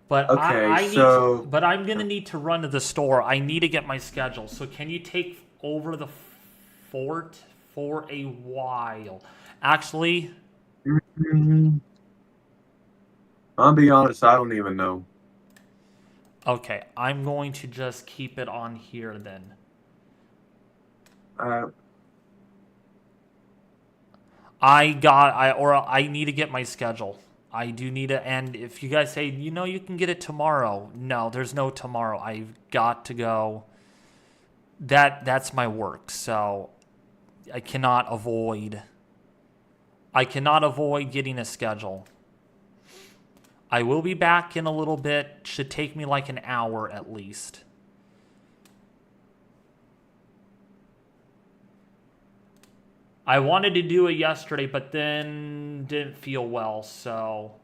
But Okay, but I'm going to need to run to the store. I need to get my schedule. So can you take over the fort for a while? Actually, I'll be honest, I don't even know. okay, I'm going to just keep it on here then. I need to get my schedule. I do need to, and if you guys say, you know, you can get it tomorrow. No, there's no tomorrow. I've got to go. That's my work, so I cannot avoid getting a schedule. I will be back in a little bit. Should take me like an hour at least. I wanted to do it yesterday, but then didn't feel well, so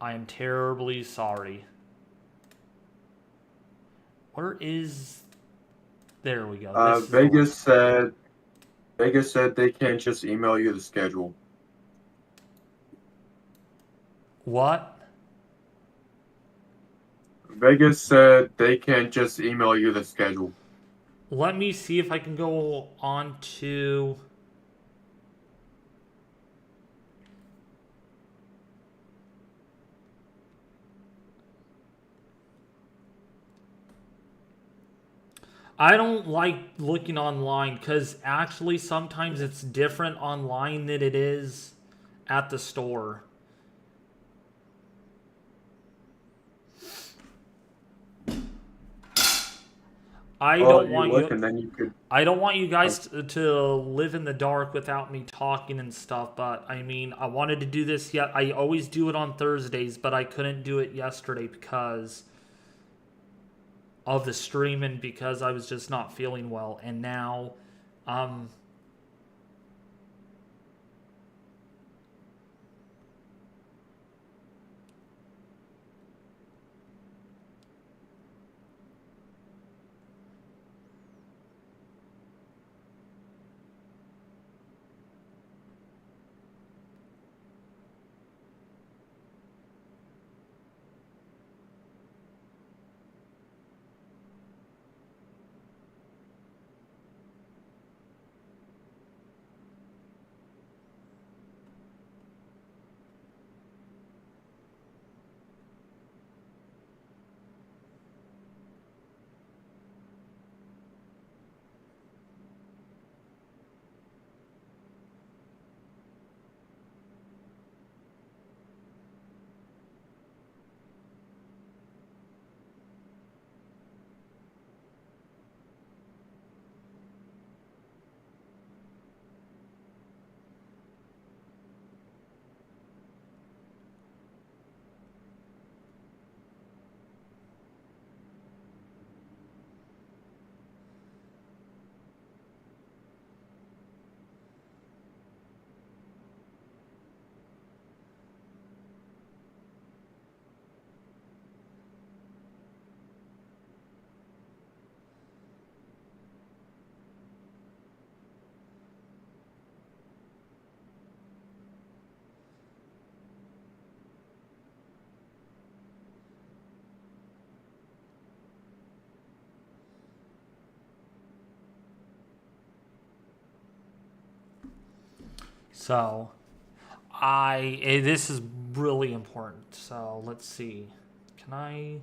I am terribly sorry. Where is... There we go. Vegas said they can't just email you the schedule. What? Vegas said they can't just email you the schedule. Let me see if I can go on to... I don't like looking online because actually sometimes it's different online than it is at the store. I Well, don't you want look, you. and then you could. I don't want you guys to live in the dark without me talking and stuff. But I mean, I wanted to do this. Yet I always do it on Thursdays, but I couldn't do it yesterday because of the stream and because I was just not feeling well. And now, um, so this is really important. So let's see. Can I?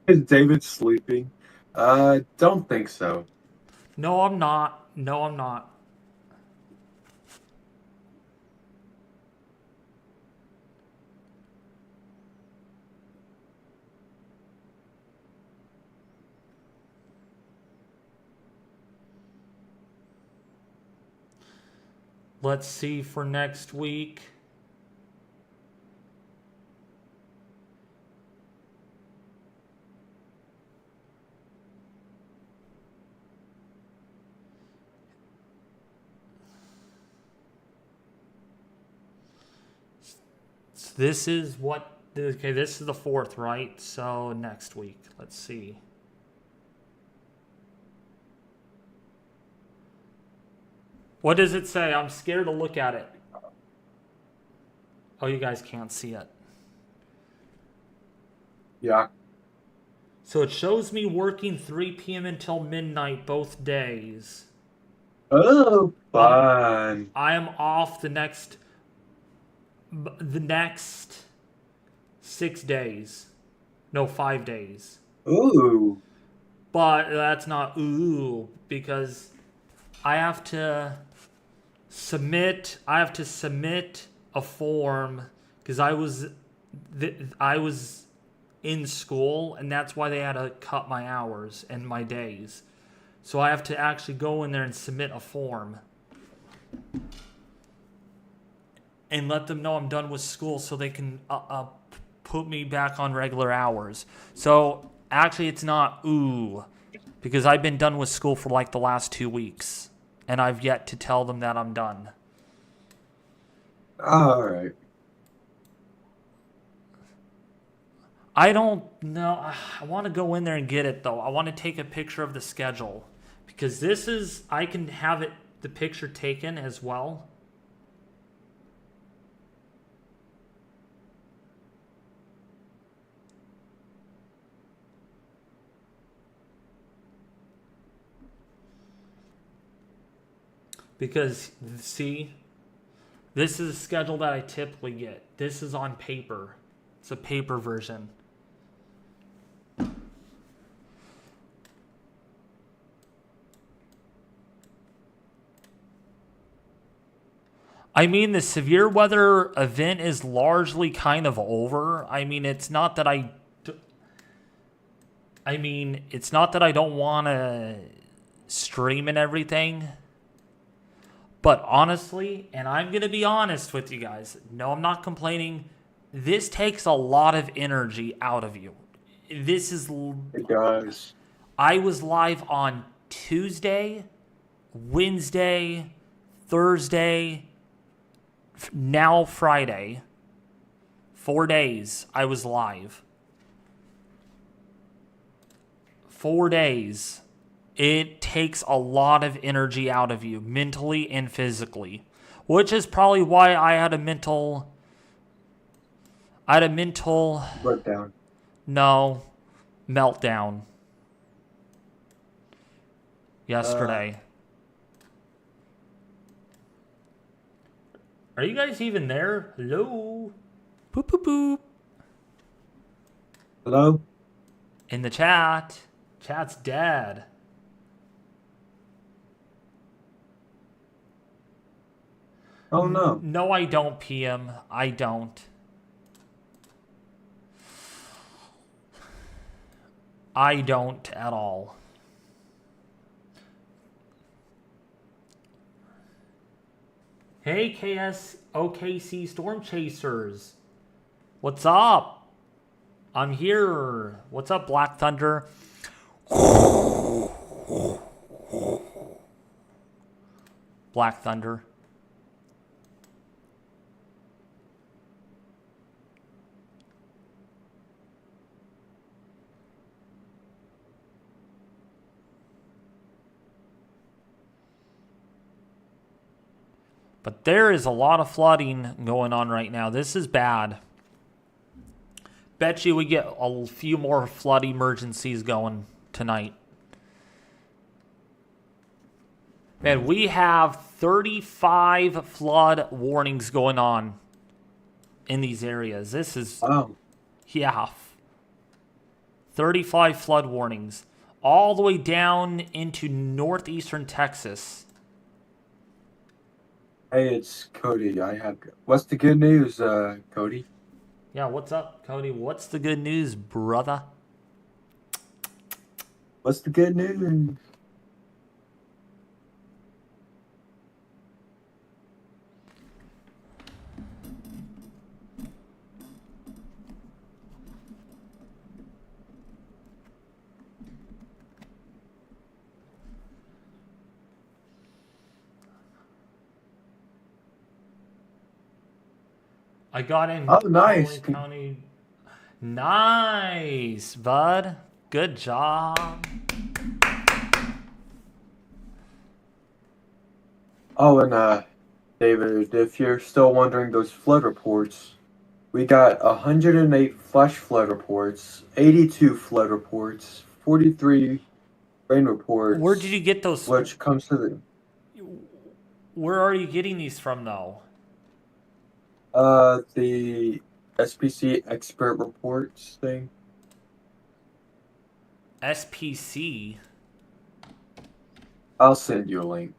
Is David sleeping? Don't think so. No, I'm not. No, I'm not. Let's see for next week. So this is what. Okay, this is the 4th, right? So next week. Let's see. What does it say? I'm scared to look at it. Oh, you guys can't see it. Yeah. So it shows me working 3 p.m. until midnight both days. Oh, fun. I am off the next 6 days. No, 5 days. Ooh. But that's not ooh because I have to submit a form because I was in school and that's why they had to cut my hours and my days. So I have to actually go in there and submit a form and let them know I'm done with school so they can put me back on regular hours. So actually it's not ooh because I've been done with school for like the last 2 weeks and I've yet to tell them that I'm done. All right. I don't know. I want to go in there and get it though. I want to take a picture of the schedule Because this is, I can have it, the picture taken as well. Because, see, this is the schedule that I typically get. This is on paper. It's a paper version. I mean, the severe weather event is largely kind of over. I mean, it's not that it's not that I don't want to stream and everything. But honestly, and I'm going to be honest with you guys, no, I'm not complaining. This takes a lot of energy out of you. This is... It does. I was live on Tuesday, Wednesday, Thursday, now Friday. 4 days I was live. 4 days. It takes a lot of energy out of you, mentally and physically. Which is probably why I had a mental... Breakdown. No. Meltdown. Yesterday. Are you guys even there? Hello? Boop, boop, boop. Hello? In the chat. Chat's dead. Oh no. No, I don't, PM. I don't. I don't at all. Hey, KS OKC Storm Chasers. What's up? I'm here. What's up, Black Thunder? Black Thunder. But there is a lot of flooding going on right now. This is bad. Bet you we get a few more flood emergencies going tonight. Man, we have 35 flood warnings going on in these areas. This is... Wow. Yeah. 35 flood warnings. All the way down into northeastern Texas. Hey, it's Cody. What's the good news, Cody? Yeah, what's up, Cody? What's the good news, brother? What's the good news? I got in. Oh, nice. County. Nice, bud. Good job. Oh, and David, if you're still wondering those flood reports, we got 108 flash flood reports, 82 flood reports, 43 rain reports. Where did you get those? Which comes to the... Where are you getting these from, though? The SPC expert reports thing. SPC? I'll send you a link.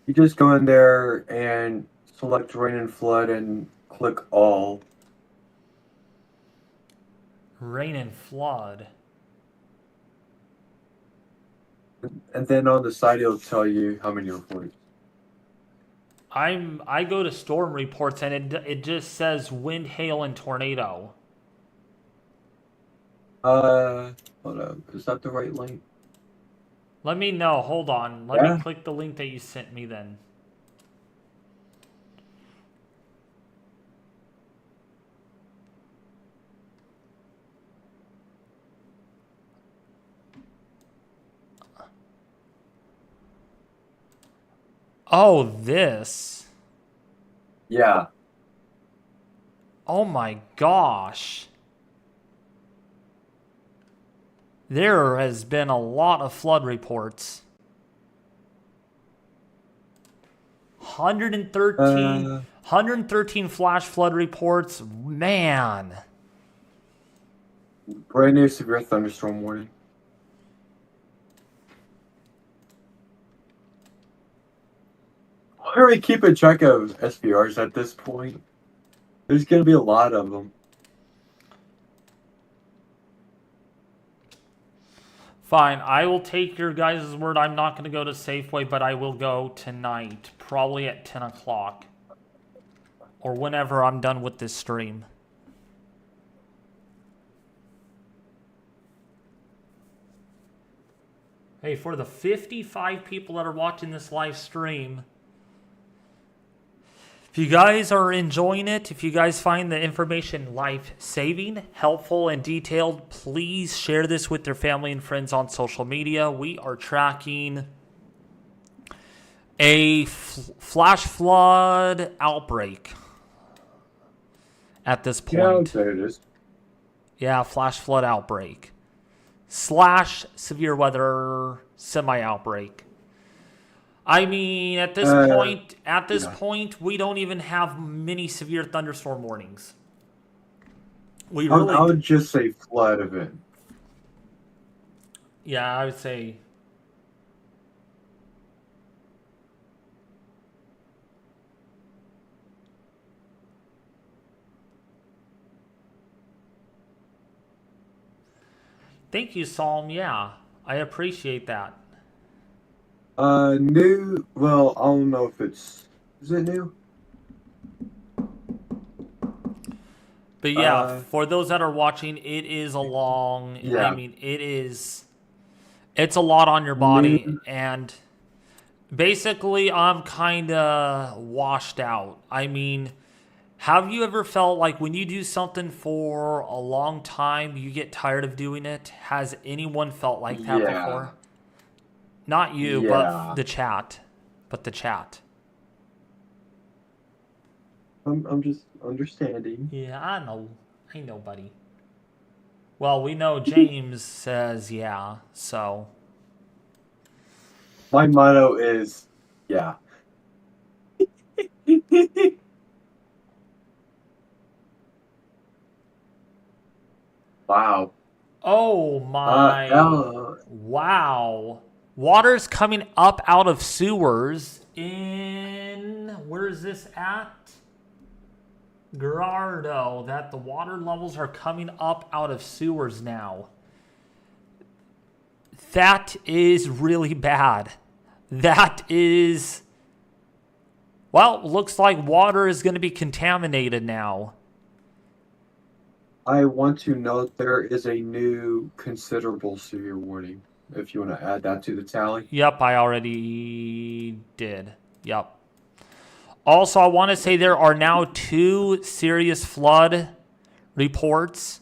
You just go in there and select rain and flood and click all. Rain and flood. And then on the side it'll tell you how many reports. I go to storm reports and it just says wind, hail, and tornado. Hold up. Is that the right link? Let me know. Hold on. Let me click the link that you sent me then. Oh, this. Yeah. Oh my gosh. There has been a lot of flood reports. 113 flash flood reports. Man. Brand new severe thunderstorm warning. Why are we keeping track of SPRs at this point? There's going to be a lot of them. Fine, I will take your guys' word. I'm not going to go to Safeway, but I will go tonight. Probably at 10 o'clock. Or whenever I'm done with this stream. Hey, for the 55 people that are watching this live stream, if you guys are enjoying it, if you guys find the information life-saving, helpful, and detailed, please share this with your family and friends on social media. We are tracking a flash flood outbreak at this point. Yeah, there it is. Yeah, flash flood outbreak. / severe weather semi-outbreak. I mean, at this point, we don't even have many severe thunderstorm warnings. I would just say flood event. Yeah, I would say. Thank you, Psalm. Yeah, I appreciate that. New. Well, I don't know if it's. Is it new? But yeah, for those that are watching, it is a long. Yeah. I mean, it's a lot on your body, New. and basically, I'm kind of washed out. I mean, have you ever felt like when you do something for a long time, you get tired of doing it? Has anyone felt like that before? Not you, but the chat. I'm just understanding. Yeah, I know, buddy. Well, we know James says yeah, so. My motto is, yeah. Wow. Oh my. Wow. Water's coming up out of sewers in. Where is this at? Gerardo. That the water levels are coming up out of sewers now. That is really bad. That is. Well, looks like water is going to be contaminated now. I want to note there is a new considerable severe warning. If you want to add that to the tally. Yep, I already did. Yep. Also, I want to say there are now 2 serious flood reports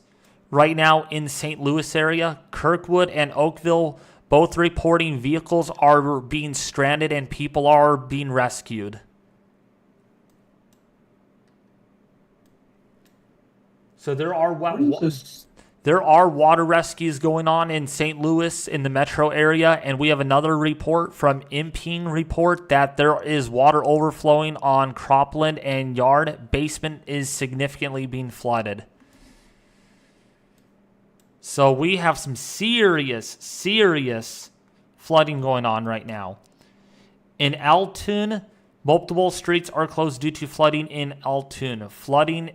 right now in St. Louis area. Kirkwood and Oakville both reporting vehicles are being stranded and people are being rescued. So there are water rescues going on in St. Louis in the metro area, and we have another report from Imping report that there is water overflowing on Cropland and Yard. Basement is significantly being flooded. So we have some serious flooding going on right now. In Altoon, multiple streets are closed due to flooding in Altoon. Flooding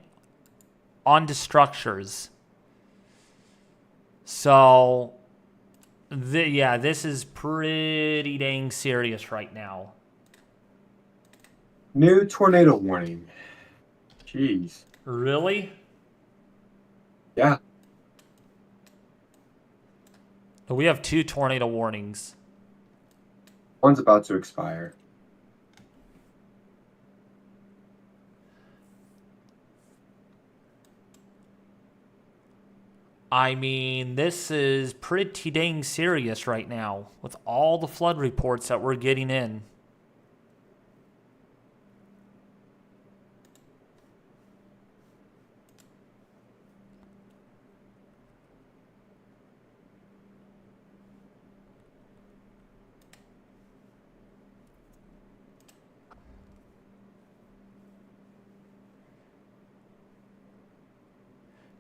onto structures. So, this is pretty dang serious right now. New tornado warning. Jeez. Really? Yeah. We have 2 tornado warnings. One's about to expire. I mean, this is pretty dang serious right now with all the flood reports that we're getting in.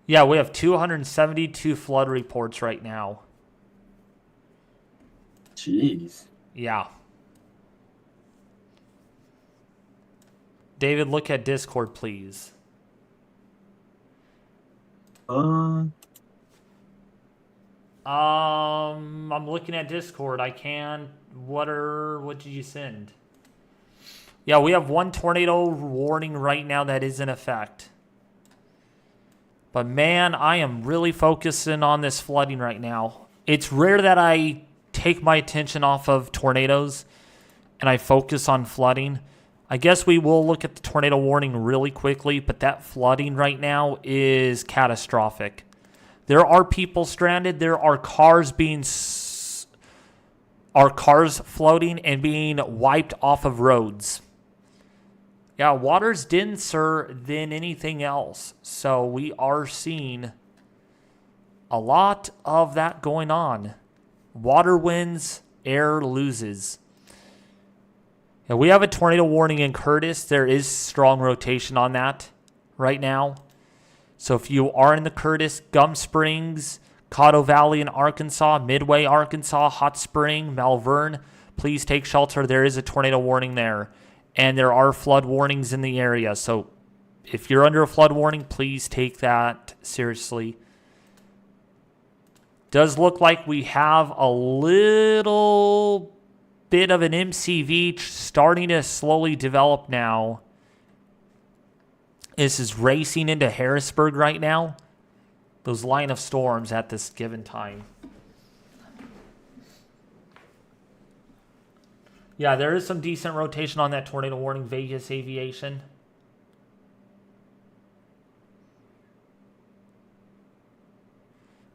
Yeah, we have 272 flood reports right now. Jeez. Yeah. David, look at Discord, please. I'm looking at Discord. I can't. What did you send? Yeah, we have one tornado warning right now that is in effect. But man, I am really focusing on this flooding right now. It's rare that I take my attention off of tornadoes and I focus on flooding. I guess we will look at the tornado warning really quickly, but that flooding right now is catastrophic. There are people stranded. There are cars floating and being wiped off of roads. Yeah, water's denser than anything else. So we are seeing a lot of that going on. Water wins, air loses. Yeah, we have a tornado warning in Curtis. There is strong rotation on that right now. So if you are in the Curtis, Gum Springs, Cotto Valley in Arkansas, Midway, Arkansas, Hot Spring, Malvern, please take shelter. There is a tornado warning there. And there are flood warnings in the area. So if you're under a flood warning, please take that seriously. Does look like we have a little bit of an MCV starting to slowly develop now. This is racing into Harrisburg right now. Those line of storms at this given time. Yeah, there is some decent rotation on that tornado warning, Vegas Aviation.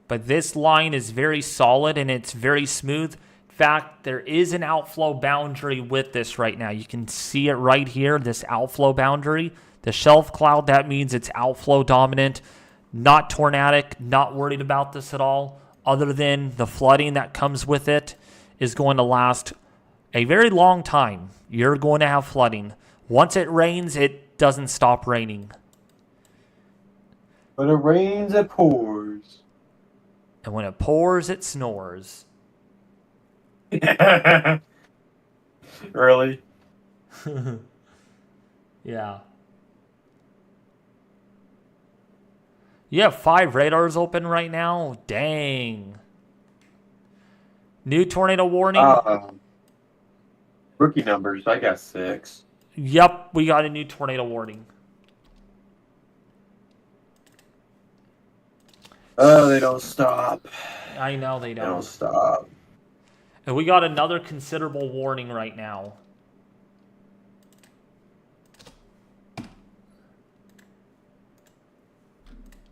But this line is very solid and it's very smooth. In fact, there is an outflow boundary with this right now. You can see it right here, this outflow boundary. The shelf cloud, that means it's outflow dominant, not tornadic, not worried about this at all, other than the flooding that comes with it is going to last a very long time. You're going to have flooding. Once it rains, it doesn't stop raining. When it rains, it pours. And when it pours, it snores. Really? Yeah. You have 5 radars open right now? Dang. New tornado warning? Rookie numbers, I got 6. Yep, we got a new tornado warning. Oh, they don't stop. I know they They don't don't. stop. And we got another considerable warning right now.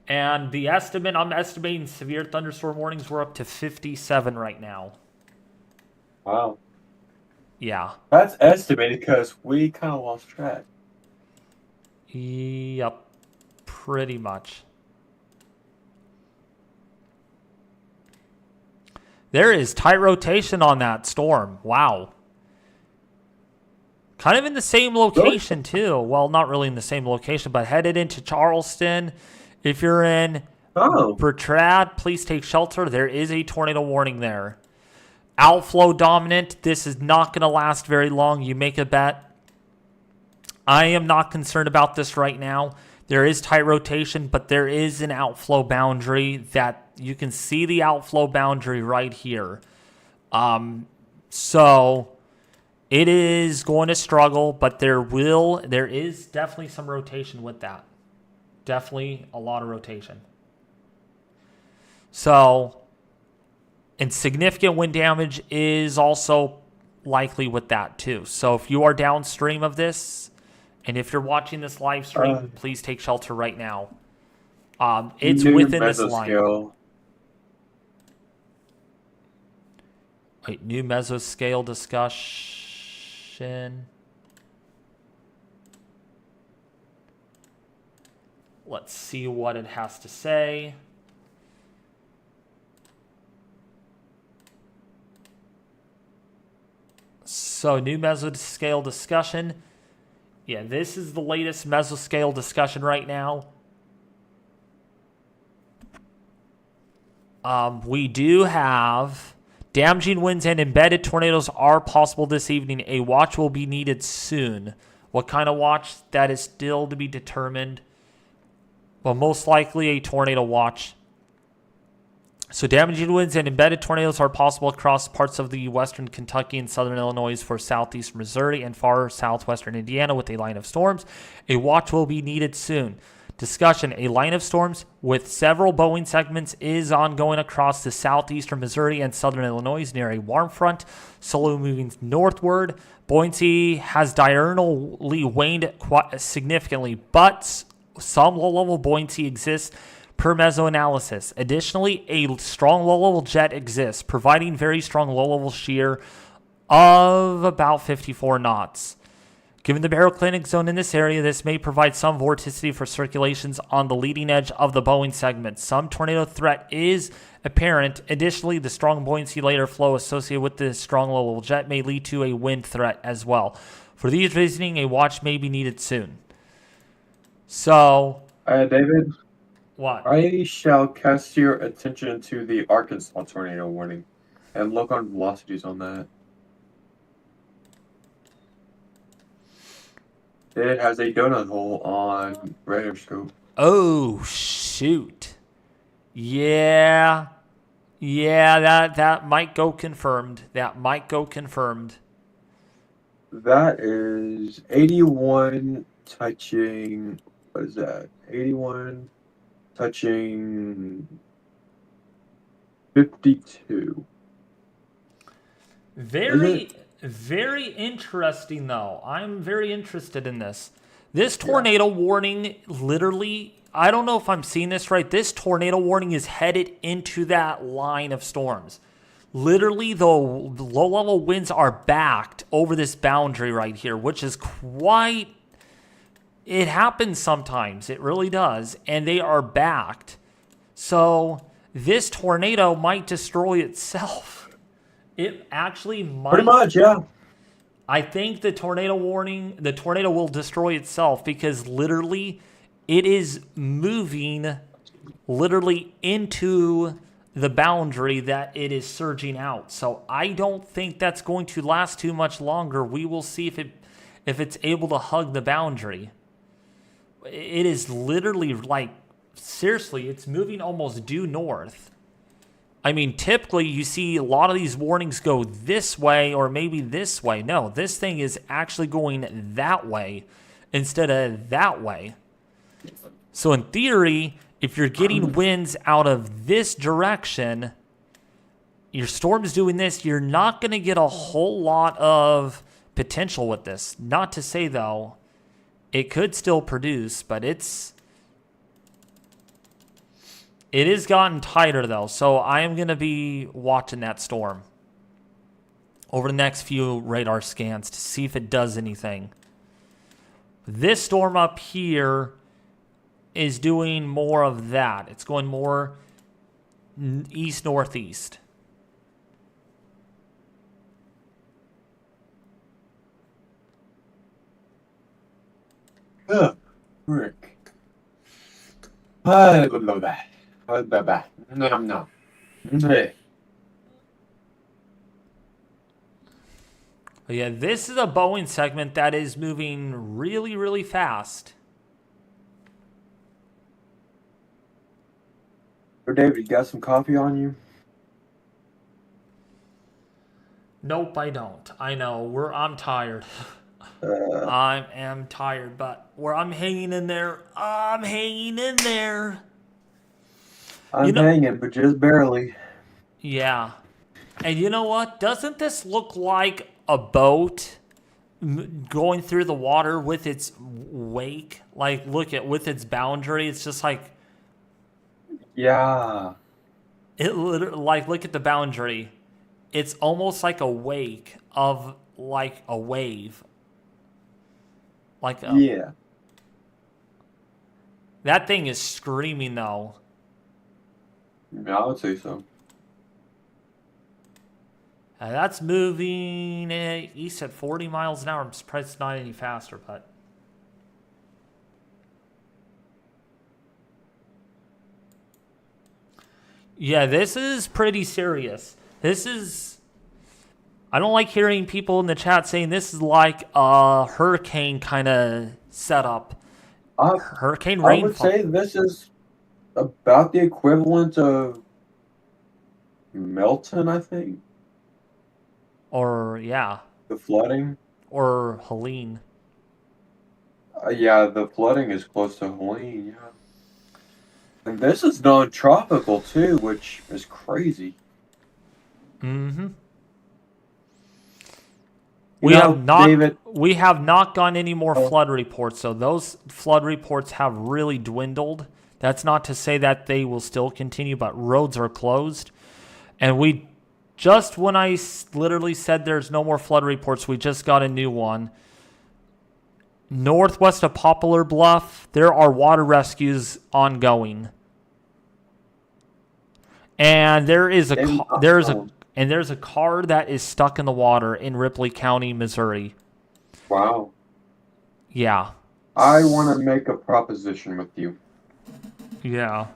And the estimate, I'm estimating severe thunderstorm warnings, we're up to 57 right now. Wow. Yeah. That's estimated because we kind of lost track. Yep. Pretty much. There is tight rotation on that storm. Wow. Kind of in the same location, too. Well, not really in the same location, but headed into Charleston. If you're in Bertrand, please take shelter. There is a tornado warning there. Outflow dominant. This is not going to last very long. You make a bet. I am not concerned about this right now. There is tight rotation, but there is an outflow boundary that you can see the outflow boundary right here. So it is going to struggle, but there is definitely some rotation with that. Definitely a lot of rotation. So, and significant wind damage is also likely with that too. So if you are downstream of this, and if you're watching this live stream, please take shelter right now. It's within this line. Wait, new mesoscale discussion. Let's see what it has to say. So, new mesoscale discussion. Yeah, this is the latest mesoscale discussion right now. We do have damaging winds and embedded tornadoes are possible this evening. A watch will be needed soon. What kind of watch? That is still to be determined. Well, most likely a tornado watch. So damaging winds and embedded tornadoes are possible across parts of the western Kentucky and southern Illinois for southeast Missouri and far southwestern Indiana with a line of storms. A watch will be needed soon. Discussion: a line of storms with several bowing segments is ongoing across the southeastern Missouri and southern Illinois near a warm front, slowly moving northward. Buoyancy has diurnally waned quite significantly, but some low-level buoyancy exists per mesoanalysis. Additionally, a strong low-level jet exists, providing very strong low-level shear of about 54 knots. Given the baroclinic zone in this area, this may provide some vorticity for circulations on the leading edge of the Boeing segment. Some tornado threat is apparent. Additionally, the strong buoyancy layer flow associated with the strong low-level jet may lead to a wind threat as well. For these reasoning, a watch may be needed soon. So, David, what? I shall cast your attention to the Arkansas tornado warning and look on velocities on that. It has a donut hole on radar scope. Oh, shoot. Yeah, that might go confirmed. That is 81 touching, what is that? 81 touching 52. Very interesting, though. I'm very interested in this. This tornado warning, literally, I don't know if I'm seeing this right. This tornado warning is headed into that line of storms. Literally, the low-level winds are backed over this boundary right here, which is quite... It happens sometimes. It really does. And they are backed. So, this tornado might destroy itself. It actually might. Pretty much, yeah. I think the tornado will destroy itself because literally it is moving literally into the boundary that it is surging out. So I don't think that's going to last too much longer. We will see if it's able to hug the boundary. It is literally like, seriously, it's moving almost due north. I mean, typically you see a lot of these warnings go this way or maybe this way. No, this thing is actually going that way instead of that way. So in theory, if you're getting winds out of this direction, your storm's doing this, you're not going to get a whole lot of potential with this. Not to say, though, it could still produce, but it has gotten tighter, though, so I am going to be watching that storm over the next few radar scans to see if it does anything. This storm up here is doing more of that. It's going more east-northeast. Rick. I love that. No. Yeah, this is a Boeing segment that is moving really, really fast. So David, you got some coffee on you? Nope, I don't. I know. I'm tired. I am tired, but I'm hanging in there. I'm hanging in there. I'm hanging, but just barely. Yeah. And you know what? Doesn't this look like a boat going through the water with its wake? Like, with its boundary. It's just like... Yeah. It literally, like, look at the boundary. It's almost like a wake of, like, a wave. Like a... Yeah. That thing is screaming, though. Yeah, I would say so. That's moving east at 40 miles an hour. I'm surprised it's not any faster, but... Yeah, this is pretty serious. This is... I don't like hearing people in the chat saying this is like a hurricane kind of setup. Hurricane I would rainfall. say this is about the equivalent of Milton, I think. Or, yeah. The flooding. Or Helene. Yeah, the flooding is close to Helene, yeah. And this is non-tropical too, which is crazy. Mm-hmm. David, we have not gotten any more flood reports, so those flood reports have really dwindled. That's not to say that they will still continue, but roads are closed. And we just, when I literally said there's no more flood reports, we just got a new one. Northwest of Poplar Bluff, there are water rescues ongoing. And there's a car that is stuck in the water in Ripley County, Missouri. wow. Yeah. I want to make a proposition with you. Yeah.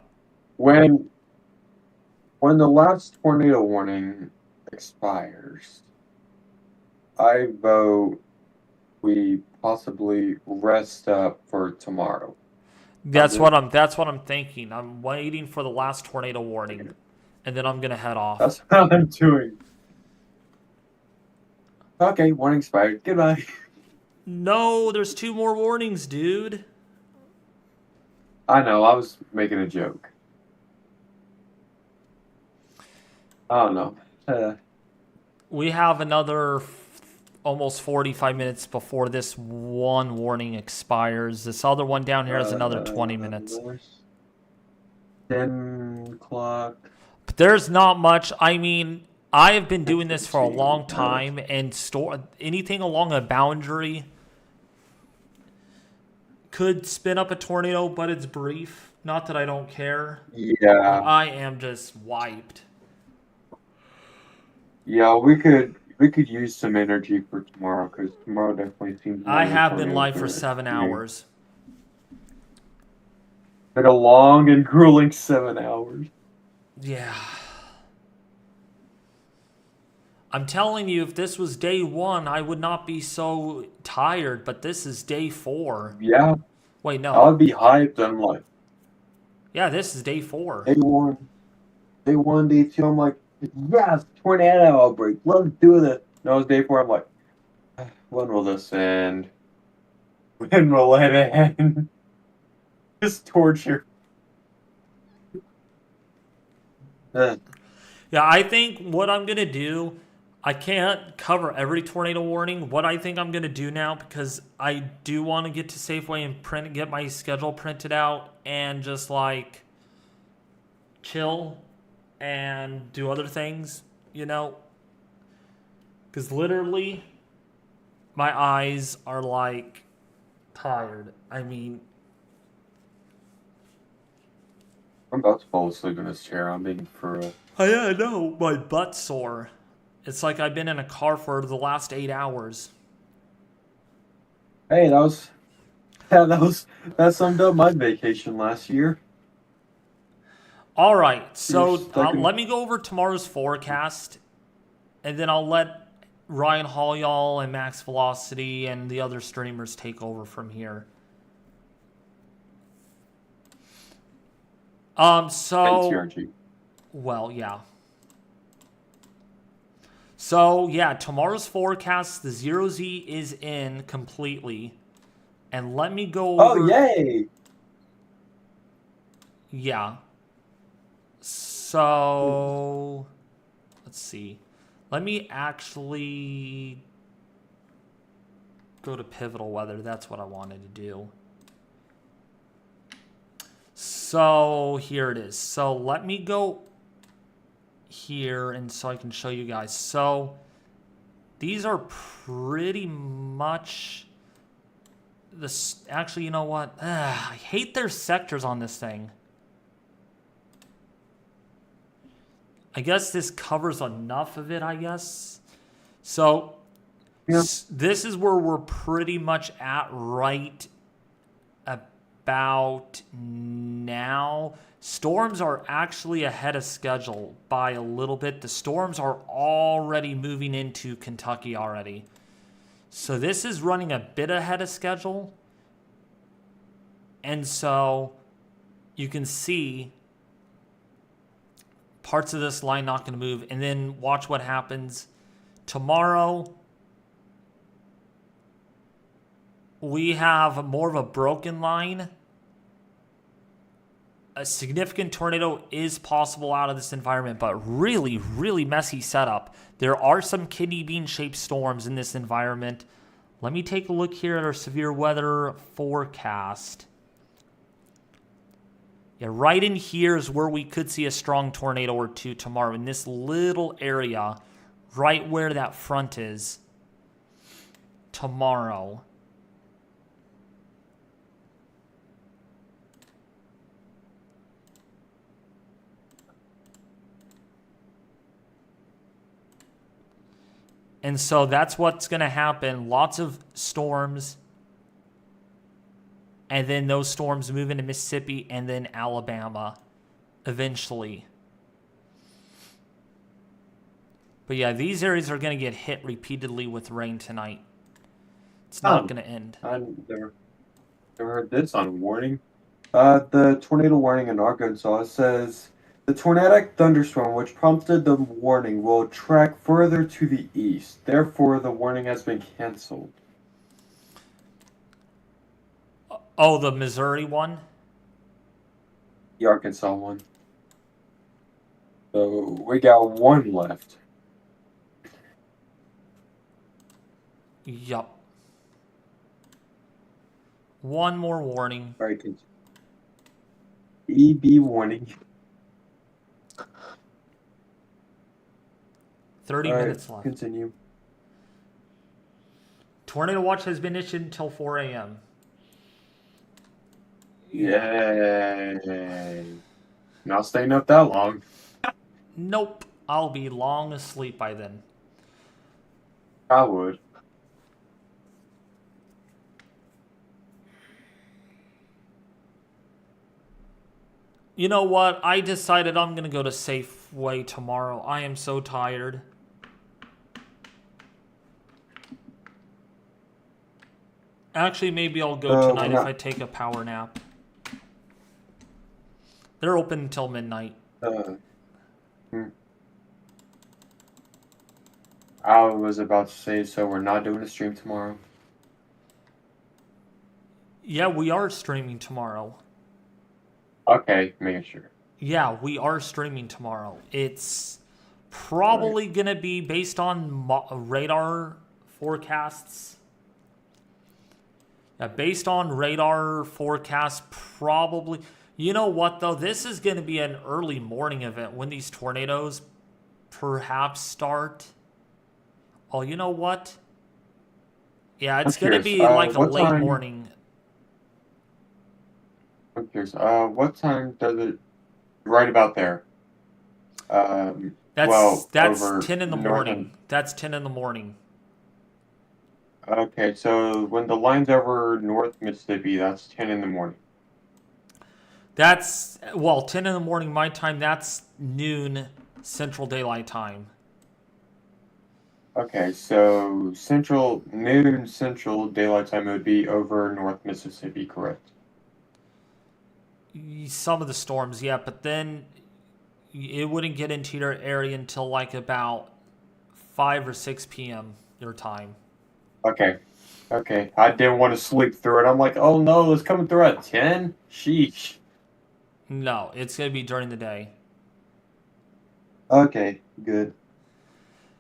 When the last tornado warning expires, I vote we possibly rest up for tomorrow. That's what I'm thinking. I'm waiting for the last tornado warning, and then I'm gonna head off. That's what I'm doing. Okay, warning expired. Goodbye. No, there's 2 more warnings, dude. I know, I was making a joke. I don't know. We have another almost 45 minutes before this one warning expires. This other one down here is another 20 minutes. 10 o'clock. But there's not much. I mean, I have been doing this for a long time, and anything along a boundary could spin up a tornado, but it's brief. Not that I don't care. Yeah. I am just wiped. Yeah, we could use some energy for tomorrow, because tomorrow definitely seems. I have been live for 7 hours. Been a long and grueling 7 hours. Yeah. I'm telling you, if this was day 1, I would not be so tired, but this is day 4. Yeah. Wait, no. I would be hyped. I'm like. Yeah, this is day 4. Day 1, day 2. I'm like, yes, tornado outbreak. Let's do this. No, it's day 4. I'm like, when will this end? When will it end? Just torture. Yeah, I think what I'm going to do, I can't cover every tornado warning. What I think I'm going to do now, because I do want to get to Safeway and get my schedule printed out and just like chill and do other things, you know? Because literally my eyes are like tired. I mean, I'm about to fall asleep in this chair. I'm being for real. yeah, I know. My butt's sore. It's like I've been in a car for the last 8 hours. Hey, that summed up my vacation last year. All right, so let me go over tomorrow's forecast, and then I'll let Ryan Hall, y'all, and Max Velocity and the other streamers take over from here. NTRG. Well, yeah. So, yeah, tomorrow's forecast, the 0Z is in completely. And let me go over... Oh, yay! Yeah. So, let's see. Let me actually go to Pivotal Weather. That's what I wanted to do. So, here it is. So, let me go here and so I can show you guys. So, these are pretty much this. Actually, you know what? I hate their sectors on this thing. I guess this covers enough of it, I guess. So, this is where we're pretty much at right about now. Storms are actually ahead of schedule by a little bit. The storms are already moving into Kentucky already. So this is running a bit ahead of schedule. And so you can see parts of this line not going to move. And then watch what happens tomorrow. We have more of a broken line. A significant tornado is possible out of this environment, but really, really messy setup. There are some kidney bean-shaped storms in this environment. Let me take a look here at our severe weather forecast. Yeah, right in here is where we could see a strong tornado or two tomorrow, in this little area, right where that front is tomorrow. And so that's what's going to happen. Lots of storms. And then those storms move into Mississippi and then Alabama eventually. But yeah, these areas are going to get hit repeatedly with rain tonight. It's not going to end. I never heard this on warning. The tornado warning in Arkansas says the tornadic thunderstorm which prompted the warning will track further to the east. Therefore, the warning has been canceled. Oh, the Missouri one? The Arkansas one. So we got one left. Yup. One more warning. All right, EB warning. 30 minutes left. Continue. Tornado watch has been issued until 4 a.m. Yay. Not staying up that long. Nope. I'll be long asleep by then. I would. You know what? I decided I'm going to go to Safeway tomorrow. I am so tired. Actually, maybe I'll go tonight if I take a power nap. They're open until midnight. I was about to say, so we're not doing a stream tomorrow? Yeah, we are streaming tomorrow. Okay, making sure. Yeah, we are streaming tomorrow. It's probably going to be based on radar forecasts. Yeah, based on radar forecasts, probably. You know what, though? This is going to be an early morning event when these tornadoes perhaps start. Oh, you know what? Yeah, it's going to be like a late morning. I'm curious. What time does it? Right about there. That's 10 in the morning. That's 10 in the morning. Okay, so when the line's over North Mississippi, that's 10 in the morning. That's, 10 in the morning my time. That's noon Central Daylight Time. Okay, so noon Central Daylight Time would be over North Mississippi, correct? Some of the storms, yeah, but then it wouldn't get into your area until like about 5 or 6 p.m. your time. Okay. I didn't want to sleep through it. I'm like, oh no, it's coming through at 10? Sheesh. No, it's going to be during the day. Okay, good.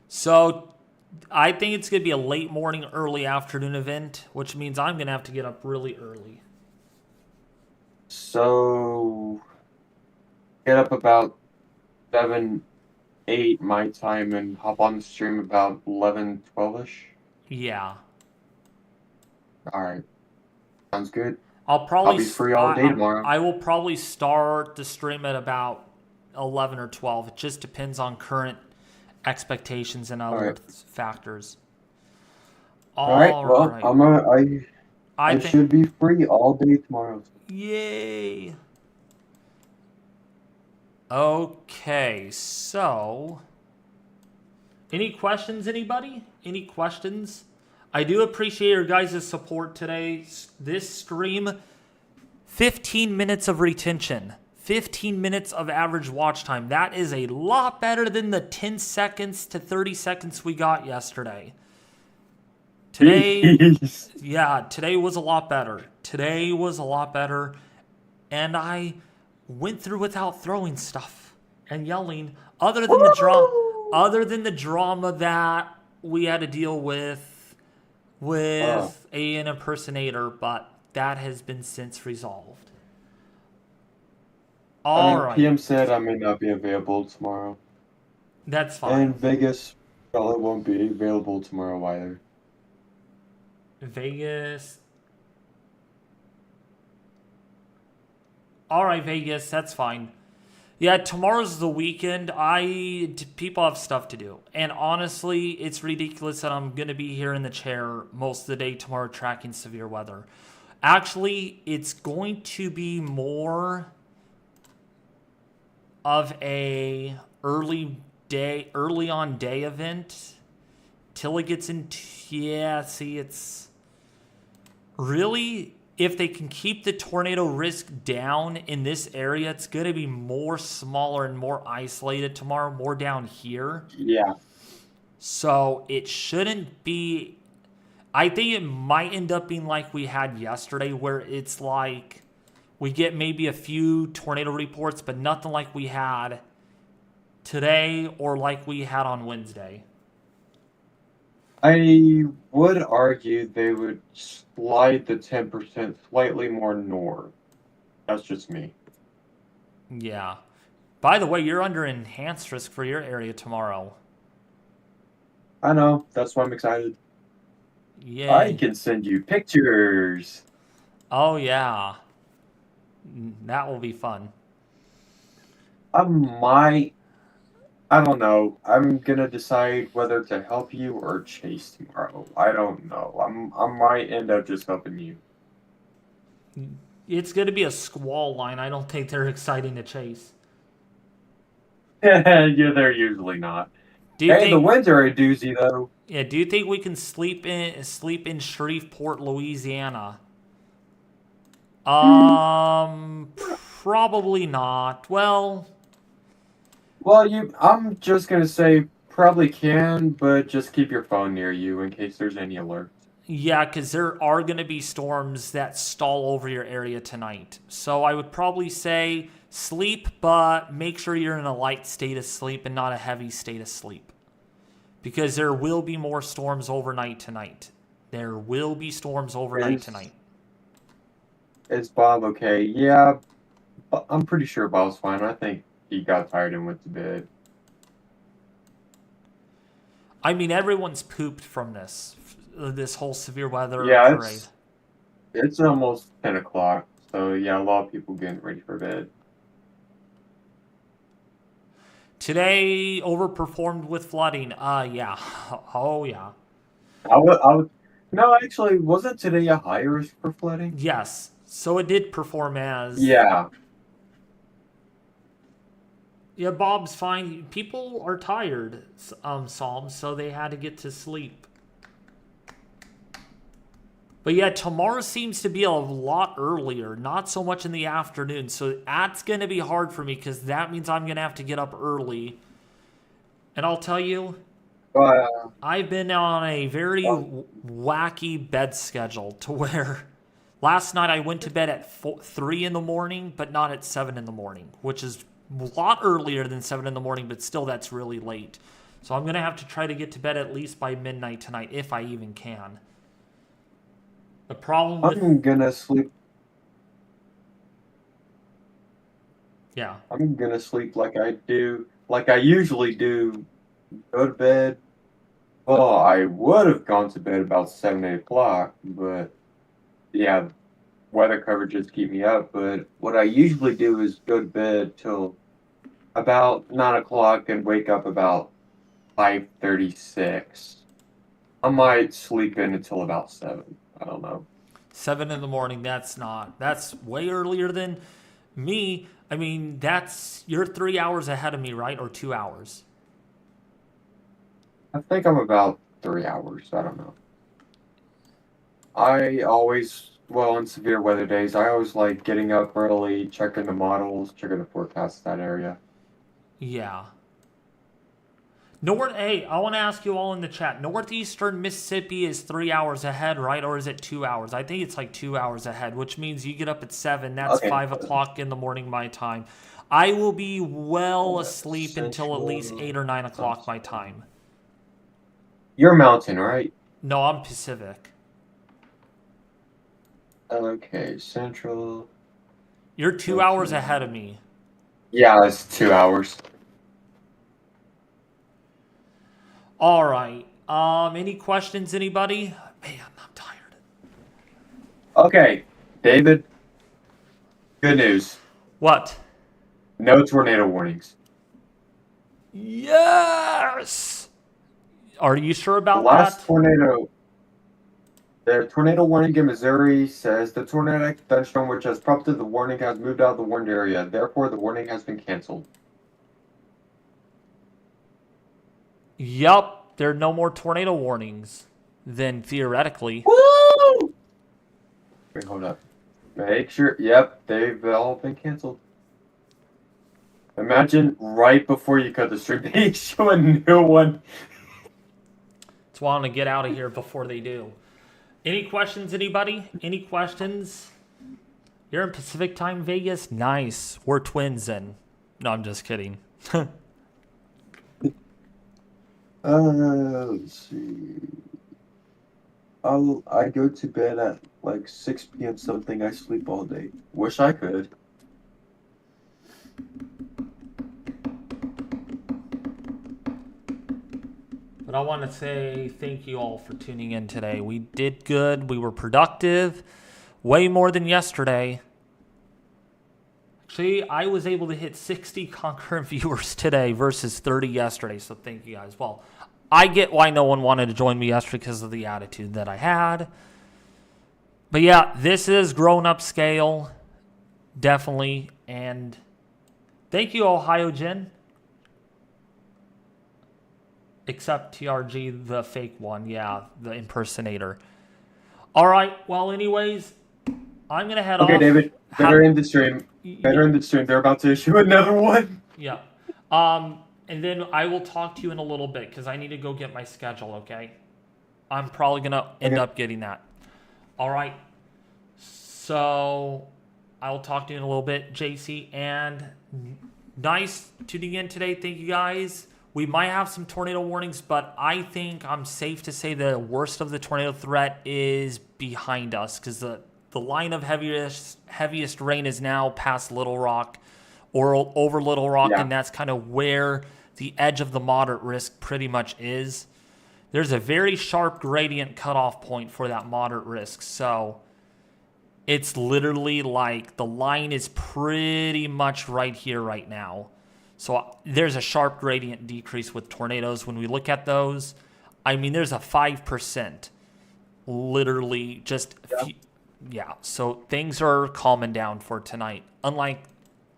So I think it's going to be a late morning, early afternoon event, which means I'm going to have to get up really early. So, get up about 7, 8 my time and hop on the stream about 11, 12-ish? Yeah. Alright. Sounds good. I'll be free all day tomorrow. I will probably start the stream at about 11 or 12. It just depends on current expectations and other factors. Alright, well, I should be free all day tomorrow. Yay. Okay, so any questions, anybody? Any questions? I do appreciate your guys' support today. This stream, 15 minutes of retention, 15 minutes of average watch time. That is a lot better than the 10 seconds to 30 seconds we got yesterday. Today, today was a lot better. Today was a lot better. And I went through without throwing stuff and yelling, other than the drama that we had to deal with an impersonator, but that has been since resolved. All right. PM said I may not be available tomorrow. That's fine. And Vegas probably won't be available tomorrow either. Vegas. All right, Vegas, that's fine. Yeah, tomorrow's the weekend. People have stuff to do. And honestly, it's ridiculous that I'm going to be here in the chair most of the day tomorrow tracking severe weather. Actually, it's going to be more of a early on day event till it gets into, it's really, if they can keep the tornado risk down in this area, it's going to be more smaller and more isolated tomorrow, more down here. Yeah. So it shouldn't be, I think it might end up being like we had yesterday, where it's like we get maybe a few tornado reports, but nothing like we had today or like we had on Wednesday. I would argue they would slide the 10% slightly more north. That's just me. Yeah. By the way, you're under enhanced risk for your area tomorrow. I know. That's why I'm excited. Yeah. I can send you pictures. Oh, yeah. That will be fun. I don't know. I'm gonna decide whether to help you or chase tomorrow. I don't know. I might end up just helping you. It's going to be a squall line. I don't think they're exciting to chase. Yeah, they're usually not. The winds are a doozy though. Yeah, do you think we can sleep in Shreveport, Louisiana? Probably not. Well, I'm just gonna say probably can, but just keep your phone near you in case there's any alerts. Yeah, because there are going to be storms that stall over your area tonight. So I would probably say sleep, but make sure you're in a light state of sleep and not a heavy state of sleep. Because there will be more storms overnight tonight. There will be storms overnight tonight. Is Bob okay? Yeah, I'm pretty sure Bob's fine. I think he got tired and went to bed. I mean, everyone's pooped from this whole severe weather parade. It's almost 10 o'clock, so yeah, a lot of people getting ready for bed. Today overperformed with flooding. Yeah. Oh, yeah. No, actually, wasn't today a high risk for flooding? Yes. So it did perform as. Yeah. Yeah, Bob's fine. People are tired, Psalm, so they had to get to sleep. But yeah, tomorrow seems to be a lot earlier, not so much in the afternoon. So that's going to be hard for me because that means I'm going to have to get up early. And I'll tell you, I've been on a very wacky bed schedule to where last night I went to bed at 3 in the morning, but not at 7 in the morning, which is a lot earlier than 7 in the morning, but still that's really late. So I'm going to have to try to get to bed at least by midnight tonight, if I even can. The problem with... I'm gonna sleep. Yeah. I'm gonna sleep like I usually do. Go to bed. Well, I would have gone to bed about 7, 8 o'clock, but yeah, weather coverages keep me up. But what I usually do is go to bed till about 9 o'clock and wake up about 5:36. I might sleep in until about 7. I don't know. 7 in the morning, that's way earlier than me. I mean, you're 3 hours ahead of me, right? Or 2 hours? I think I'm about 3 hours. I don't know. On severe weather days, I always like getting up early, checking the models, checking the forecast that area. Yeah. Hey, I want to ask you all in the chat. Northeastern Mississippi is 3 hours ahead, right? Or is it 2 hours? I think it's like 2 hours ahead, which means you get up at 7. That's Okay. 5 o'clock in the morning my time. I will be well asleep until at least 8 or 9 o'clock my time. You're Mountain, right? No, I'm Pacific. Okay, Central. You're 2 hours ahead of me. Yeah, it's 2 hours. All right. Any questions, anybody? Man, I'm tired. Okay, David. Good news. What? No tornado warnings. Yes! Are you sure about The last that? tornado. The tornado warning in Missouri says the tornadic thunderstorm which has prompted the warning has moved out of the warned area. Therefore, the warning has been canceled. Yup, there are no more tornado warnings than theoretically. Woo! Wait, hold up. Make sure. Yep, they've all been canceled. Imagine right before you cut the stream, they show a new one. That's why I want to get out of here before they do. Any questions, anybody? Any questions? You're in Pacific time, Vegas? Nice. We're twins then. No, I'm just kidding. Let's see. I go to bed at like 6 p.m. something. I sleep all day. Wish I could. But I want to say thank you all for tuning in today. We did good. We were productive. Way more than yesterday. Actually, I was able to hit 60 concurrent viewers today versus 30 yesterday. So thank you guys. Well, I get why no one wanted to join me yesterday because of the attitude that I had. But yeah, this is grown-up scale. Definitely. And thank you, Ohio Jen. Except TRG, the fake one. Yeah, the impersonator. All right. Well, anyways, I'm going to head off. Okay, David. Better end the stream. End the stream. They're about to issue another one. Yeah. And then I will talk to you in a little bit because I need to go get my schedule, okay? I'm probably going to end up getting that. All right. So I will talk to you in a little bit, JC. And nice tuning in today. Thank you, guys. We might have some tornado warnings, but I think I'm safe to say the worst of the tornado threat is behind us because the line of heaviest rain is now past Little Rock or over Little Rock, and that's kind of where the edge of the moderate risk pretty much is. There's a very sharp gradient cutoff point for that moderate risk, so it's literally like the line is pretty much right here right now. So there's a sharp gradient decrease with tornadoes. When we look at those, I mean, there's a 5%. Literally just, so things are calming down for tonight. Unlike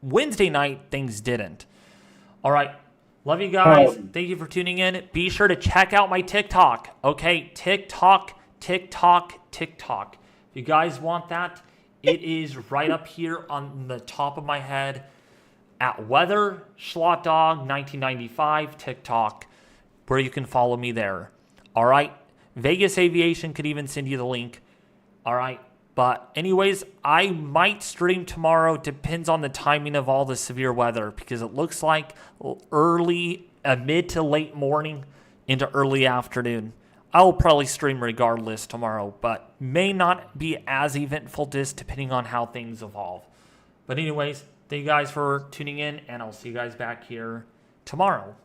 Wednesday night, things didn't. All right. Love you guys. Thank you for tuning in. Be sure to check out my TikTok. Okay, TikTok. If you guys want that, it is right up here on the top of my head. At Weather Schlot Dog 1995 TikTok, where you can follow me there. All right. Vegas Aviation could even send you the link. All right. But anyways, I might stream tomorrow. Depends on the timing of all the severe weather because it looks like mid to late morning into early afternoon. I will probably stream regardless tomorrow, but may not be as eventful just depending on how things evolve. But anyways, thank you guys for tuning in, and I'll see you guys back here tomorrow.